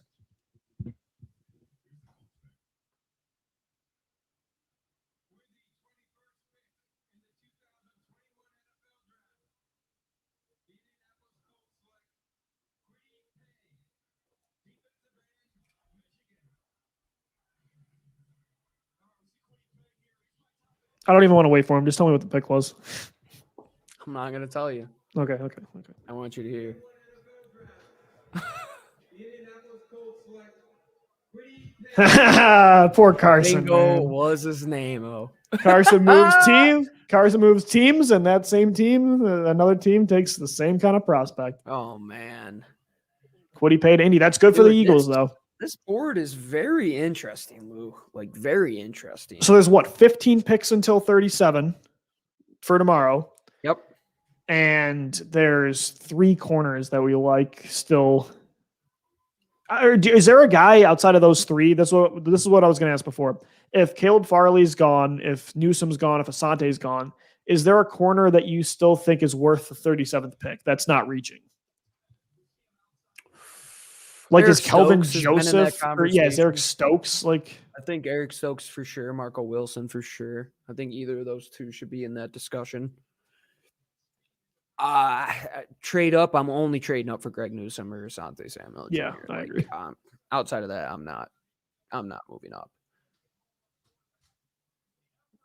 I don't even want to wait for him. Just tell me what the pick was. I'm not going to tell you. Okay. I want you to hear. Poor Carson. Bingo Man. was his name. Oh, Carson moves teams. Carson moves teams, and that same team, another team takes the same kind of prospect. oh man. What he paid Indy. That's good for the Dude, Eagles, though. This board is very interesting, Lou. Like very interesting. So there's what 15 picks until 37 for tomorrow. Yep. And there's 3 corners that we like still. Is there a guy outside of those 3? This is what I was going to ask before. If Caleb Farley's gone, if Newsome's gone, if Asante's gone, is there a corner that you still think is worth the 37th pick that's not reaching? Like Eric is Kelvin Stokes has been in that Joseph? Or, yeah, is Eric Stokes? Like I think Eric Stokes for sure, Marco Wilson for sure. I think either of those two should be in that discussion. Trade up. I'm only trading up for Greg Newsome or Asante Samuel. Jr. Yeah, I agree. Outside of that, I'm not moving up.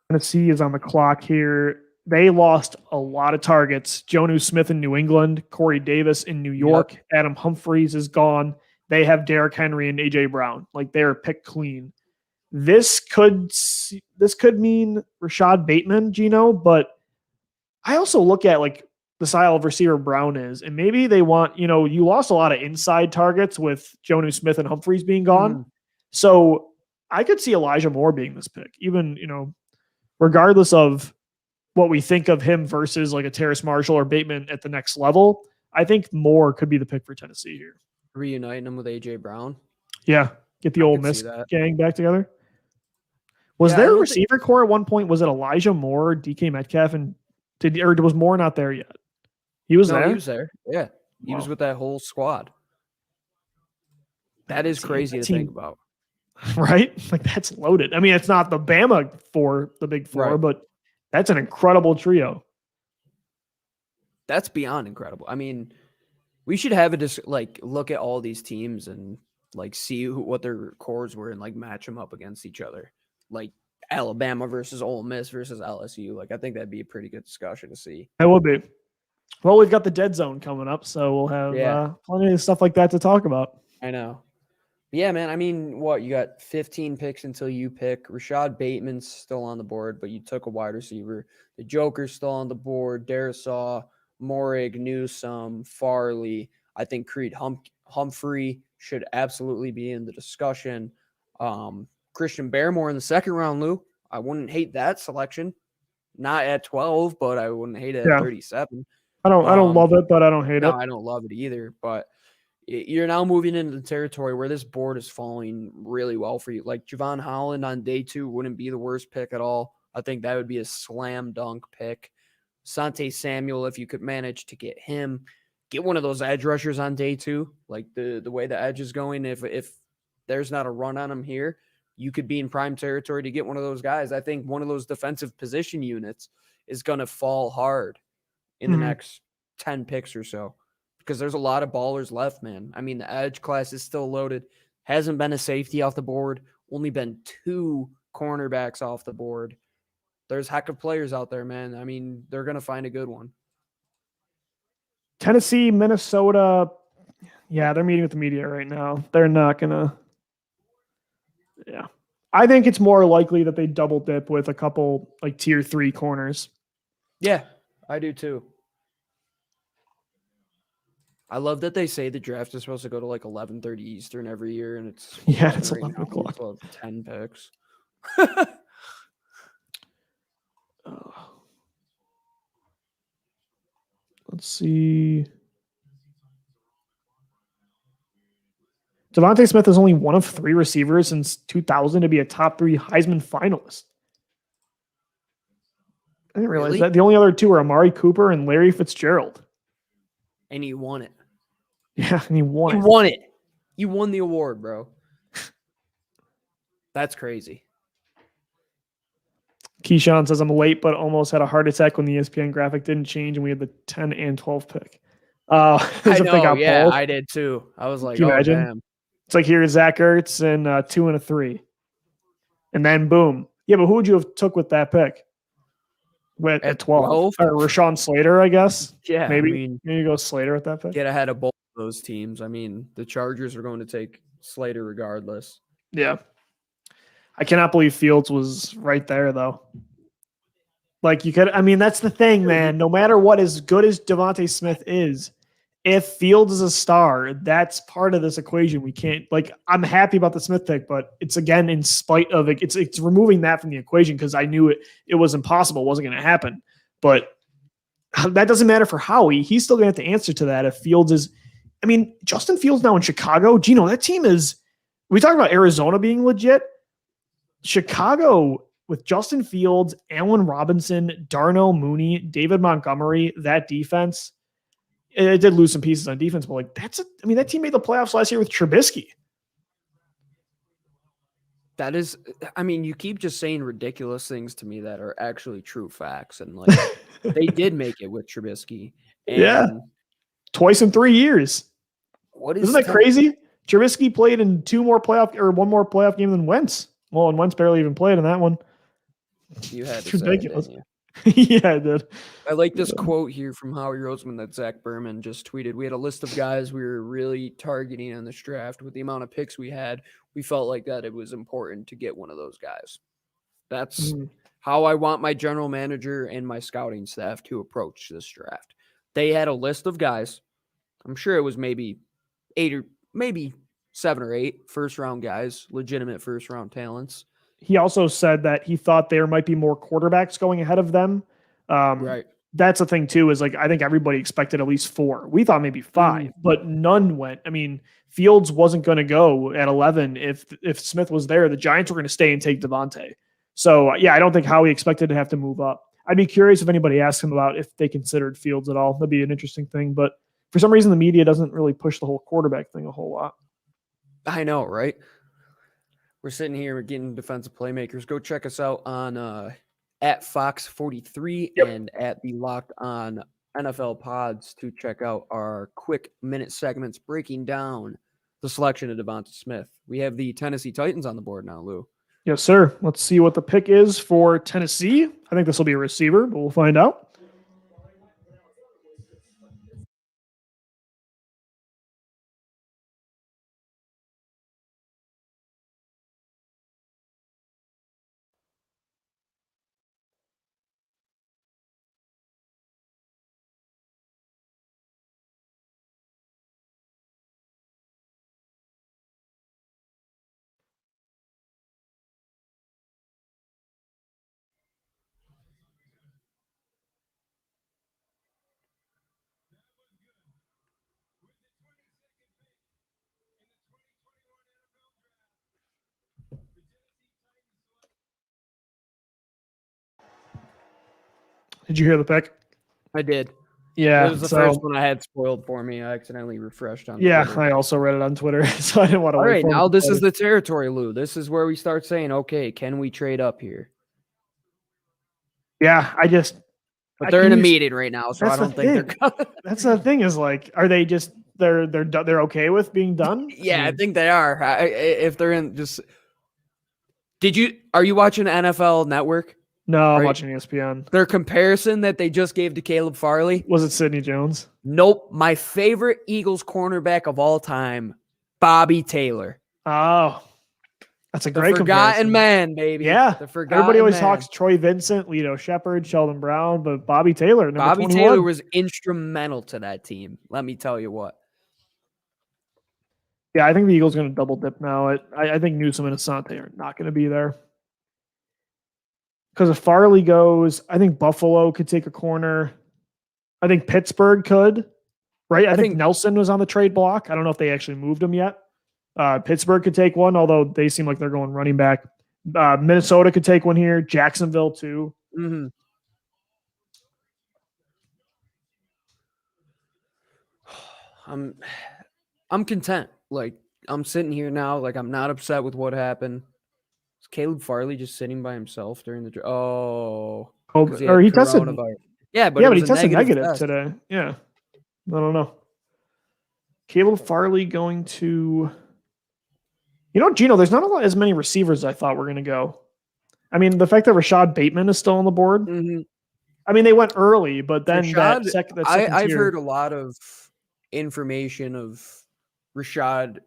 Tennessee is on the clock here. They lost a lot of targets. Jonnu Smith in New England, Corey Davis in New York, Adam Humphries is gone. They have Derrick Henry and AJ Brown. Like they're picked clean. This could mean Rashad Bateman, Gino, but I also look at like the style of receiver Brown is, and maybe they want, you lost a lot of inside targets with Jonnu Smith and Humphries being gone. So I could see Elijah Moore being this pick, even, regardless of what we think of him versus like a Terrace Marshall or Bateman at the next level. I think Moore could be the pick for Tennessee here. Reuniting him with AJ Brown. Yeah. Get the Ole Miss gang back together. Was there a receiver core at one point? Was it Elijah Moore, DK Metcalf, and was Moore not there yet? He was there? He was there. Yeah. He was with that whole squad. That is crazy to think about. Right? Like that's loaded. I mean, it's not the Bama the big four, right, but that's an incredible trio. That's beyond incredible. I mean, we should have look at all these teams and like see what their cores were and like match them up against each other. Like Alabama versus Ole Miss versus LSU. Like I think that'd be a pretty good discussion to see. That would be. Well, we've got the dead zone coming up, so we'll have plenty of stuff like that to talk about. I know. Yeah, man. I mean, you got 15 picks until you pick. Rashad Bateman's still on the board, but you took a wide receiver. The Joker's still on the board. Darisaw, Morig, Newsome, Farley. I think Creed Humphrey should absolutely be in the discussion. Christian Barmore in the second round, Lou. I wouldn't hate that selection. Not at 12, but I wouldn't hate it at 37. I don't love it, but I don't hate it. I don't love it either, but you're now moving into the territory where this board is falling really well for you. Like Javon Holland on day 2 wouldn't be the worst pick at all. I think that would be a slam dunk pick. Asante Samuel, if you could manage to get him, get one of those edge rushers on day 2. Like the way the edge is going, if there's not a run on him here, you could be in prime territory to get one of those guys. I think one of those defensive position units is going to fall hard in the next 10 picks or so, because there's a lot of ballers left, man. I mean, the edge class is still loaded. Hasn't been a safety off the board. Only been 2 cornerbacks off the board. There's heck of players out there, man. I mean, they're going to find a good one. Tennessee, Minnesota. Yeah, they're meeting with the media right now. They're not going to. Yeah. I think it's more likely that they double dip with a couple like tier 3 corners. Yeah, I do too. I love that they say the draft is supposed to go to like 11:30 Eastern every year, and it's 11 o'clock. 10 picks. Let's see. Devontae Smith is only one of 3 receivers since 2000 to be a top 3 Heisman finalist. I didn't realize that. The only other 2 are Amari Cooper and Larry Fitzgerald. And he won it. Yeah, and he won it. You won it. You won the award, bro. That's crazy. Keyshawn says, I'm late, but almost had a heart attack when the ESPN graphic didn't change and we had the 10 and 12 pick. I know, yeah, I did too. I was like, can you imagine? Damn. It's like here's Zach Ertz and 2 and a 3. And then boom. Yeah, but who would you have took with that pick? at 12. Or Rashawn Slater, I guess. Yeah, maybe go Slater at that pick. Get ahead of both of those teams. I mean, the Chargers are going to take Slater regardless. Yeah. I cannot believe Fields was right there, though. Like, that's the thing, man. No matter what, as good as Devontae Smith is, if Fields is a star, that's part of this equation. We can't, I'm happy about the Smith pick, but it's, again, in spite of it. It's removing that from the equation because I knew it was impossible. It wasn't going to happen. But that doesn't matter for Howie. He's still going to have to answer to that if Fields is – Justin Fields now in Chicago, Gino, that team is – we talk about Arizona being legit. Chicago with Justin Fields, Allen Robinson, Darnell Mooney, David Montgomery, that defense – it did lose some pieces on defense, but that team made the playoffs last year with Trubisky. That is, you keep just saying ridiculous things to me that are actually true facts. And they did make it with Trubisky. And twice in 3 years. Isn't that crazy? Trubisky played in one more playoff game than Wentz. Well, and Wentz barely even played in that one. You had to ridiculous. Say it, yeah, I did. I like this quote here from Howie Roseman that Zach Berman just tweeted. We had a list of guys we were really targeting on this draft. With the amount of picks we had, we felt like that it was important to get one of those guys. That's how I want my general manager and my scouting staff to approach this draft. They had a list of guys. I'm sure it was maybe 8 or maybe 7 or 8 first-round guys, legitimate first-round talents. He also said that he thought there might be more quarterbacks going ahead of them. Right. That's the thing too, is I think everybody expected at least 4. We thought maybe 5, but none went. Fields wasn't going to go at 11. If Smith was there, the Giants were going to stay and take Devontae. So yeah, I don't think Howie expected to have to move up. I'd be curious if anybody asked him about if they considered Fields at all. That'd be an interesting thing. But for some reason, the media doesn't really push the whole quarterback thing a whole lot. I know, right? We're sitting here, we're getting defensive playmakers. Go check us out on at Fox43 and at the Locked On NFL Pods to check out our quick minute segments breaking down the selection of Devonta Smith. We have the Tennessee Titans on the board now, Lou. Yes, sir. Let's see what the pick is for Tennessee. I think this will be a receiver, but we'll find out. Did you hear the pick? I did. Yeah. It was the first one I had spoiled for me. I accidentally refreshed on Twitter. I also read it on Twitter, so I didn't want to. All right, now this is the territory, Lou. This is where we start saying, okay, can we trade up here? Yeah, But they're in a meeting right now, so I don't think they're coming. That's the thing is are they just they're okay with being done? Yeah, I think they are. If they're in just. Are you watching NFL Network? No, I'm watching ESPN. Their comparison that they just gave to Caleb Farley. Was it Sidney Jones? Nope. My favorite Eagles cornerback of all time, Bobby Taylor. Oh, that's a great forgotten man, baby. Yeah. Everybody always talks Troy Vincent, Lito Shepherd, Sheldon Brown, but Bobby Taylor. Bobby 21. Taylor was instrumental to that team. Let me tell you what. Yeah, I think the Eagles are going to double dip now. I think Newsome and Asante are not going to be there. Because if Farley goes, I think Buffalo could take a corner. I think Pittsburgh could, right? I think Nelson was on the trade block. I don't know if they actually moved him yet. Pittsburgh could take one, although they seem like they're going running back. Minnesota could take one here. Jacksonville too. Mm-hmm. I'm content. I'm sitting here now. I'm not upset with what happened. Is Caleb Farley just sitting by himself during the or he tested. Yeah, but he tested negative today. Yeah, I don't know. Caleb Farley going to. Gino, there's not as many receivers as I thought were going to go. The fact that Rashad Bateman is still on the board. Mm-hmm. I mean, they went early, but then Rashad, I've tier. heard a lot of information of Rashad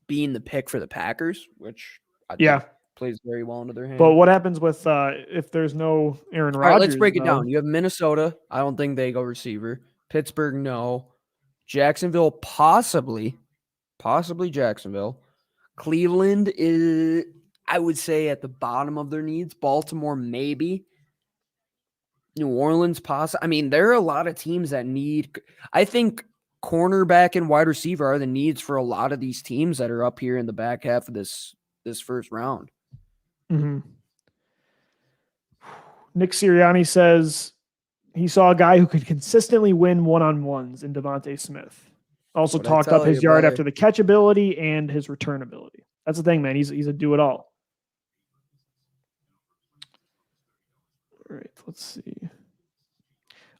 being the pick for the Packers, which I think plays very well into their hand. But what happens with if there's no Aaron Rodgers? All right, let's break it down. You have Minnesota. I don't think they go receiver. Pittsburgh, no. Jacksonville, possibly Jacksonville. Cleveland is, I would say, at the bottom of their needs. Baltimore, maybe. New Orleans, possibly. I mean, there are a lot of teams that need. I think cornerback and wide receiver are the needs for a lot of these teams that are up here in the back half of this first round. Mm-hmm. Nick Sirianni says he saw a guy who could consistently win one-on-ones in Devontae Smith. Also talked up his yard after the catch ability and his return ability. That's the thing, man. He's a do-it-all. All right, let's see.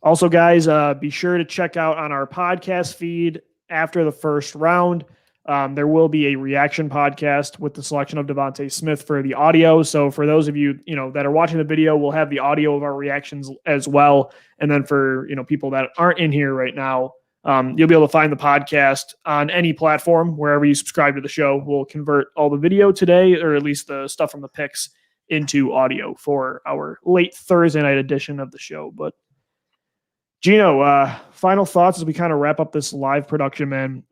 Also, guys, be sure to check out on our podcast feed after the first round. There will be a reaction podcast with the selection of Devontae Smith for the audio. So for those of you, that are watching the video, we'll have the audio of our reactions as well. And then for, people that aren't in here right now, you'll be able to find the podcast on any platform, wherever you subscribe to the show. We'll convert all the video today, or at least the stuff from the picks, into audio for our late Thursday night edition of the show. But Gino, final thoughts as we kind of wrap up this live production, man.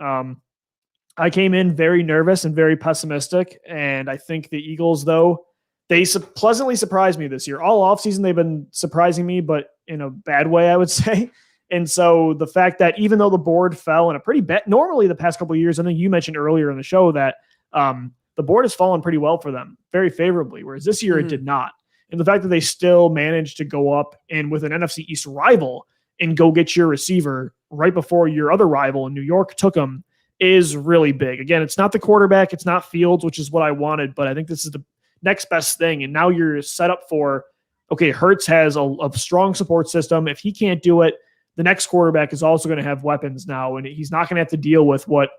I came in very nervous and very pessimistic, and I think the Eagles, though, they pleasantly surprised me this year. All offseason, they've been surprising me, but in a bad way, I would say. And so the fact that even though the board fell in a pretty bad, normally the past couple of years, I think you mentioned earlier in the show that the board has fallen pretty well for them, very favorably, whereas this year it did not. And the fact that they still managed to go up and with an NFC East rival and go get your receiver right before your other rival in New York took them is really big. Again, it's not the quarterback, it's not Fields, which is what I wanted, but I think this is the next best thing. And now you're set up for, okay, Hurts has a strong support system. If he can't do it, the next quarterback is also going to have weapons now, and he's not going to have to deal with what,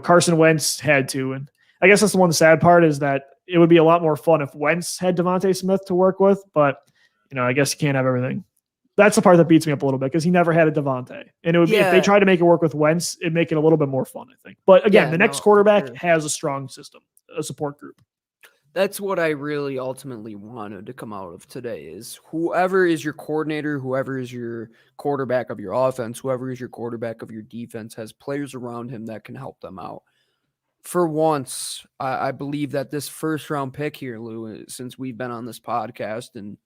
Carson Wentz had to. And I guess that's the one sad part, is that it would be a lot more fun if Wentz had Devontae Smith to work with, but, I guess you can't have everything. That's the part that beats me up a little bit, because he never had a Devontae. And it would be, if they tried to make it work with Wentz, it'd make it a little bit more fun, I think. But again, the next quarterback has a strong system, a support group. That's what I really ultimately wanted to come out of today, is whoever is your coordinator, whoever is your quarterback of your offense, whoever is your quarterback of your defense has players around him that can help them out. For once, I believe that this first round pick here, Lou, since we've been on this podcast in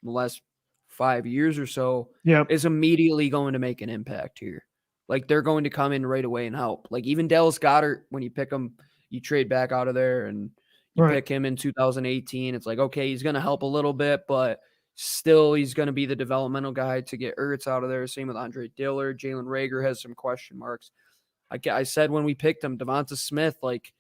the last 5 years or so, is immediately going to make an impact here. Like, they're going to come in right away and help. Like, even Dallas Goedert, when you pick him, you trade back out of there and you pick him in 2018. It's like, okay, he's going to help a little bit, but still he's going to be the developmental guy to get Ertz out of there. Same with Andre Dillard. Jalen Reagor has some question marks. I said when we picked him, Devonta Smith, like,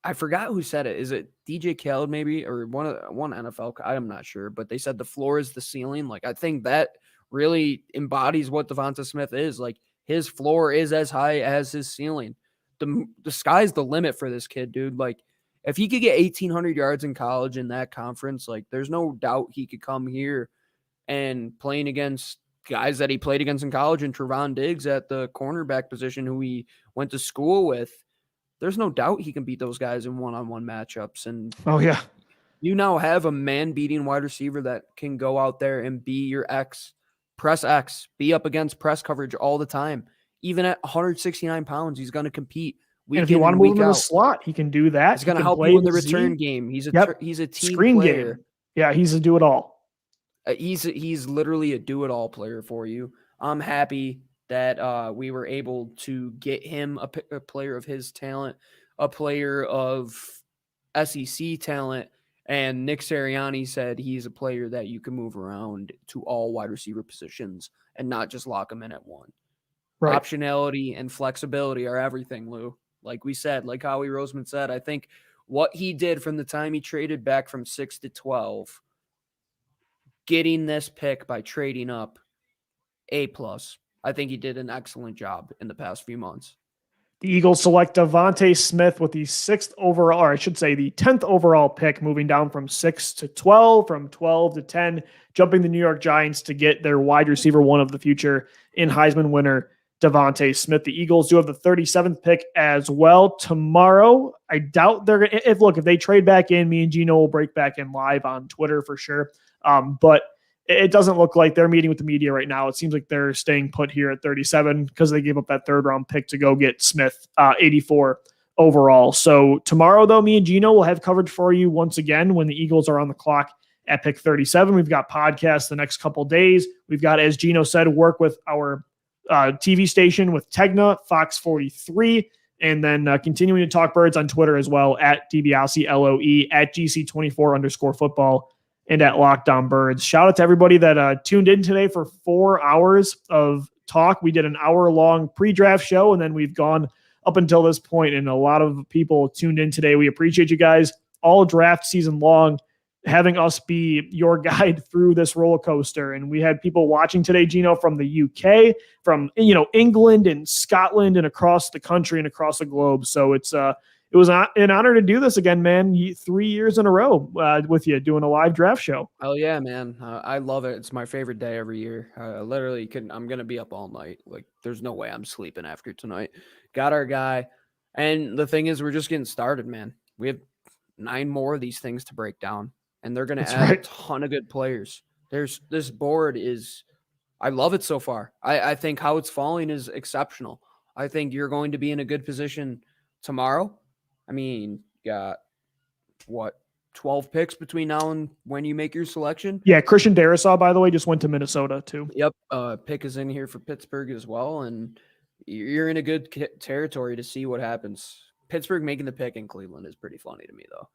I forgot who said it. Is it DJ Khaled maybe, or one NFL? I'm not sure, but they said the floor is the ceiling. Like, I think that really embodies what Devonta Smith is. Like, his floor is as high as his ceiling. The sky's the limit for this kid, dude. Like, if he could get 1,800 yards in college in that conference, like, there's no doubt he could come here and playing against guys that he played against in college, and Trevon Diggs at the cornerback position, who he went to school with. There's no doubt he can beat those guys in one-on-one matchups. And you now have a man-beating wide receiver that can go out there and be your X, press X, be up against press coverage all the time. Even at 169 pounds, he's going to compete. And if you want to move him in the slot, he can do that. He's going to help you in the return game. He's a team screen player. Game. Yeah, he's a do-it-all. He's literally a do-it-all player for you. I'm happy that we were able to get him a player of his talent, a player of SEC talent, and Nick Sirianni said he's a player that you can move around to all wide receiver positions and not just lock him in at one. Right. Optionality and flexibility are everything, Lou. Like we said, like Howie Roseman said, I think what he did from the time he traded back from 6 to 12, getting this pick by trading up, A+. I think he did an excellent job in the past few months. The Eagles select DeVonta Smith with the 6th overall, or I should say the 10th overall pick, moving down from 6 to 12, from 12 to 10, jumping the New York Giants to get their wide receiver one of the future in Heisman winner DeVonta Smith. The Eagles do have the 37th pick as well tomorrow. I doubt they're going to, if they trade back in, me and Gino will break back in live on Twitter for sure. But it doesn't look like they're meeting with the media right now. It seems like they're staying put here at 37 because they gave up that 3rd round pick to go get Smith, 84 overall. So tomorrow, though, me and Gino will have coverage for you once again when the Eagles are on the clock at pick 37. We've got podcasts the next couple days. We've got, as Gino said, work with our TV station with Tegna, Fox 43, and then continuing to talk birds on Twitter as well at DiBiase LOE, at GC24_football, and at Locked On Birds. Shout out to everybody that tuned in today for 4 hours of talk. We did an hour-long pre-draft show, and then we've gone up until this point, and a lot of people tuned in today. We appreciate you guys all draft season long having us be your guide through this roller coaster. And we had people watching today, Gino, from the UK, from England and Scotland and across the country and across the globe. So it was an honor to do this again, man. 3 years in a row with you doing a live draft show. Oh yeah, man. I love it. It's my favorite day every year. Literally I'm going to be up all night. Like there's no way I'm sleeping after tonight. Got our guy. And the thing is, we're just getting started, man. We have 9 more of these things to break down, and they're going to add a ton of good players. This board is, I love it so far. I think how it's falling is exceptional. I think you're going to be in a good position tomorrow. I mean, got 12 picks between now and when you make your selection? Yeah, Christian Darrisaw, by the way, just went to Minnesota too. Yep, pick is in here for Pittsburgh as well, and you're in a good territory to see what happens. Pittsburgh making the pick in Cleveland is pretty funny to me, though.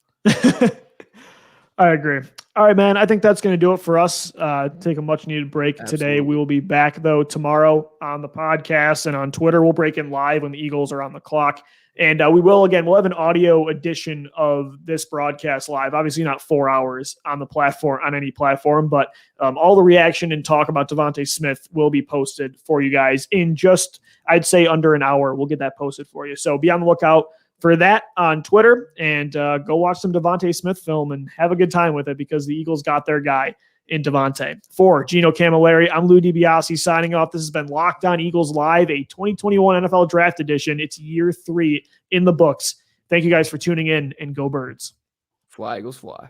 I agree. All right, man. I think that's going to do it for us. Take a much-needed break today. We will be back, though, tomorrow on the podcast and on Twitter. We'll break in live when the Eagles are on the clock. And we'll have an audio edition of this broadcast live. Obviously not 4 hours on the platform, on any platform, but all the reaction and talk about DeVonta Smith will be posted for you guys in just, I'd say, under an hour. We'll get that posted for you. So be on the lookout for that on Twitter, and go watch some DeVonta Smith film and have a good time with it, because the Eagles got their guy in DeVonta. For Gino Camilleri, I'm Lou DiBiase signing off. This has been Locked On Eagles Live, a 2021 NFL Draft Edition. It's year 3 in the books. Thank you guys for tuning in, and go Birds. Fly, Eagles, fly.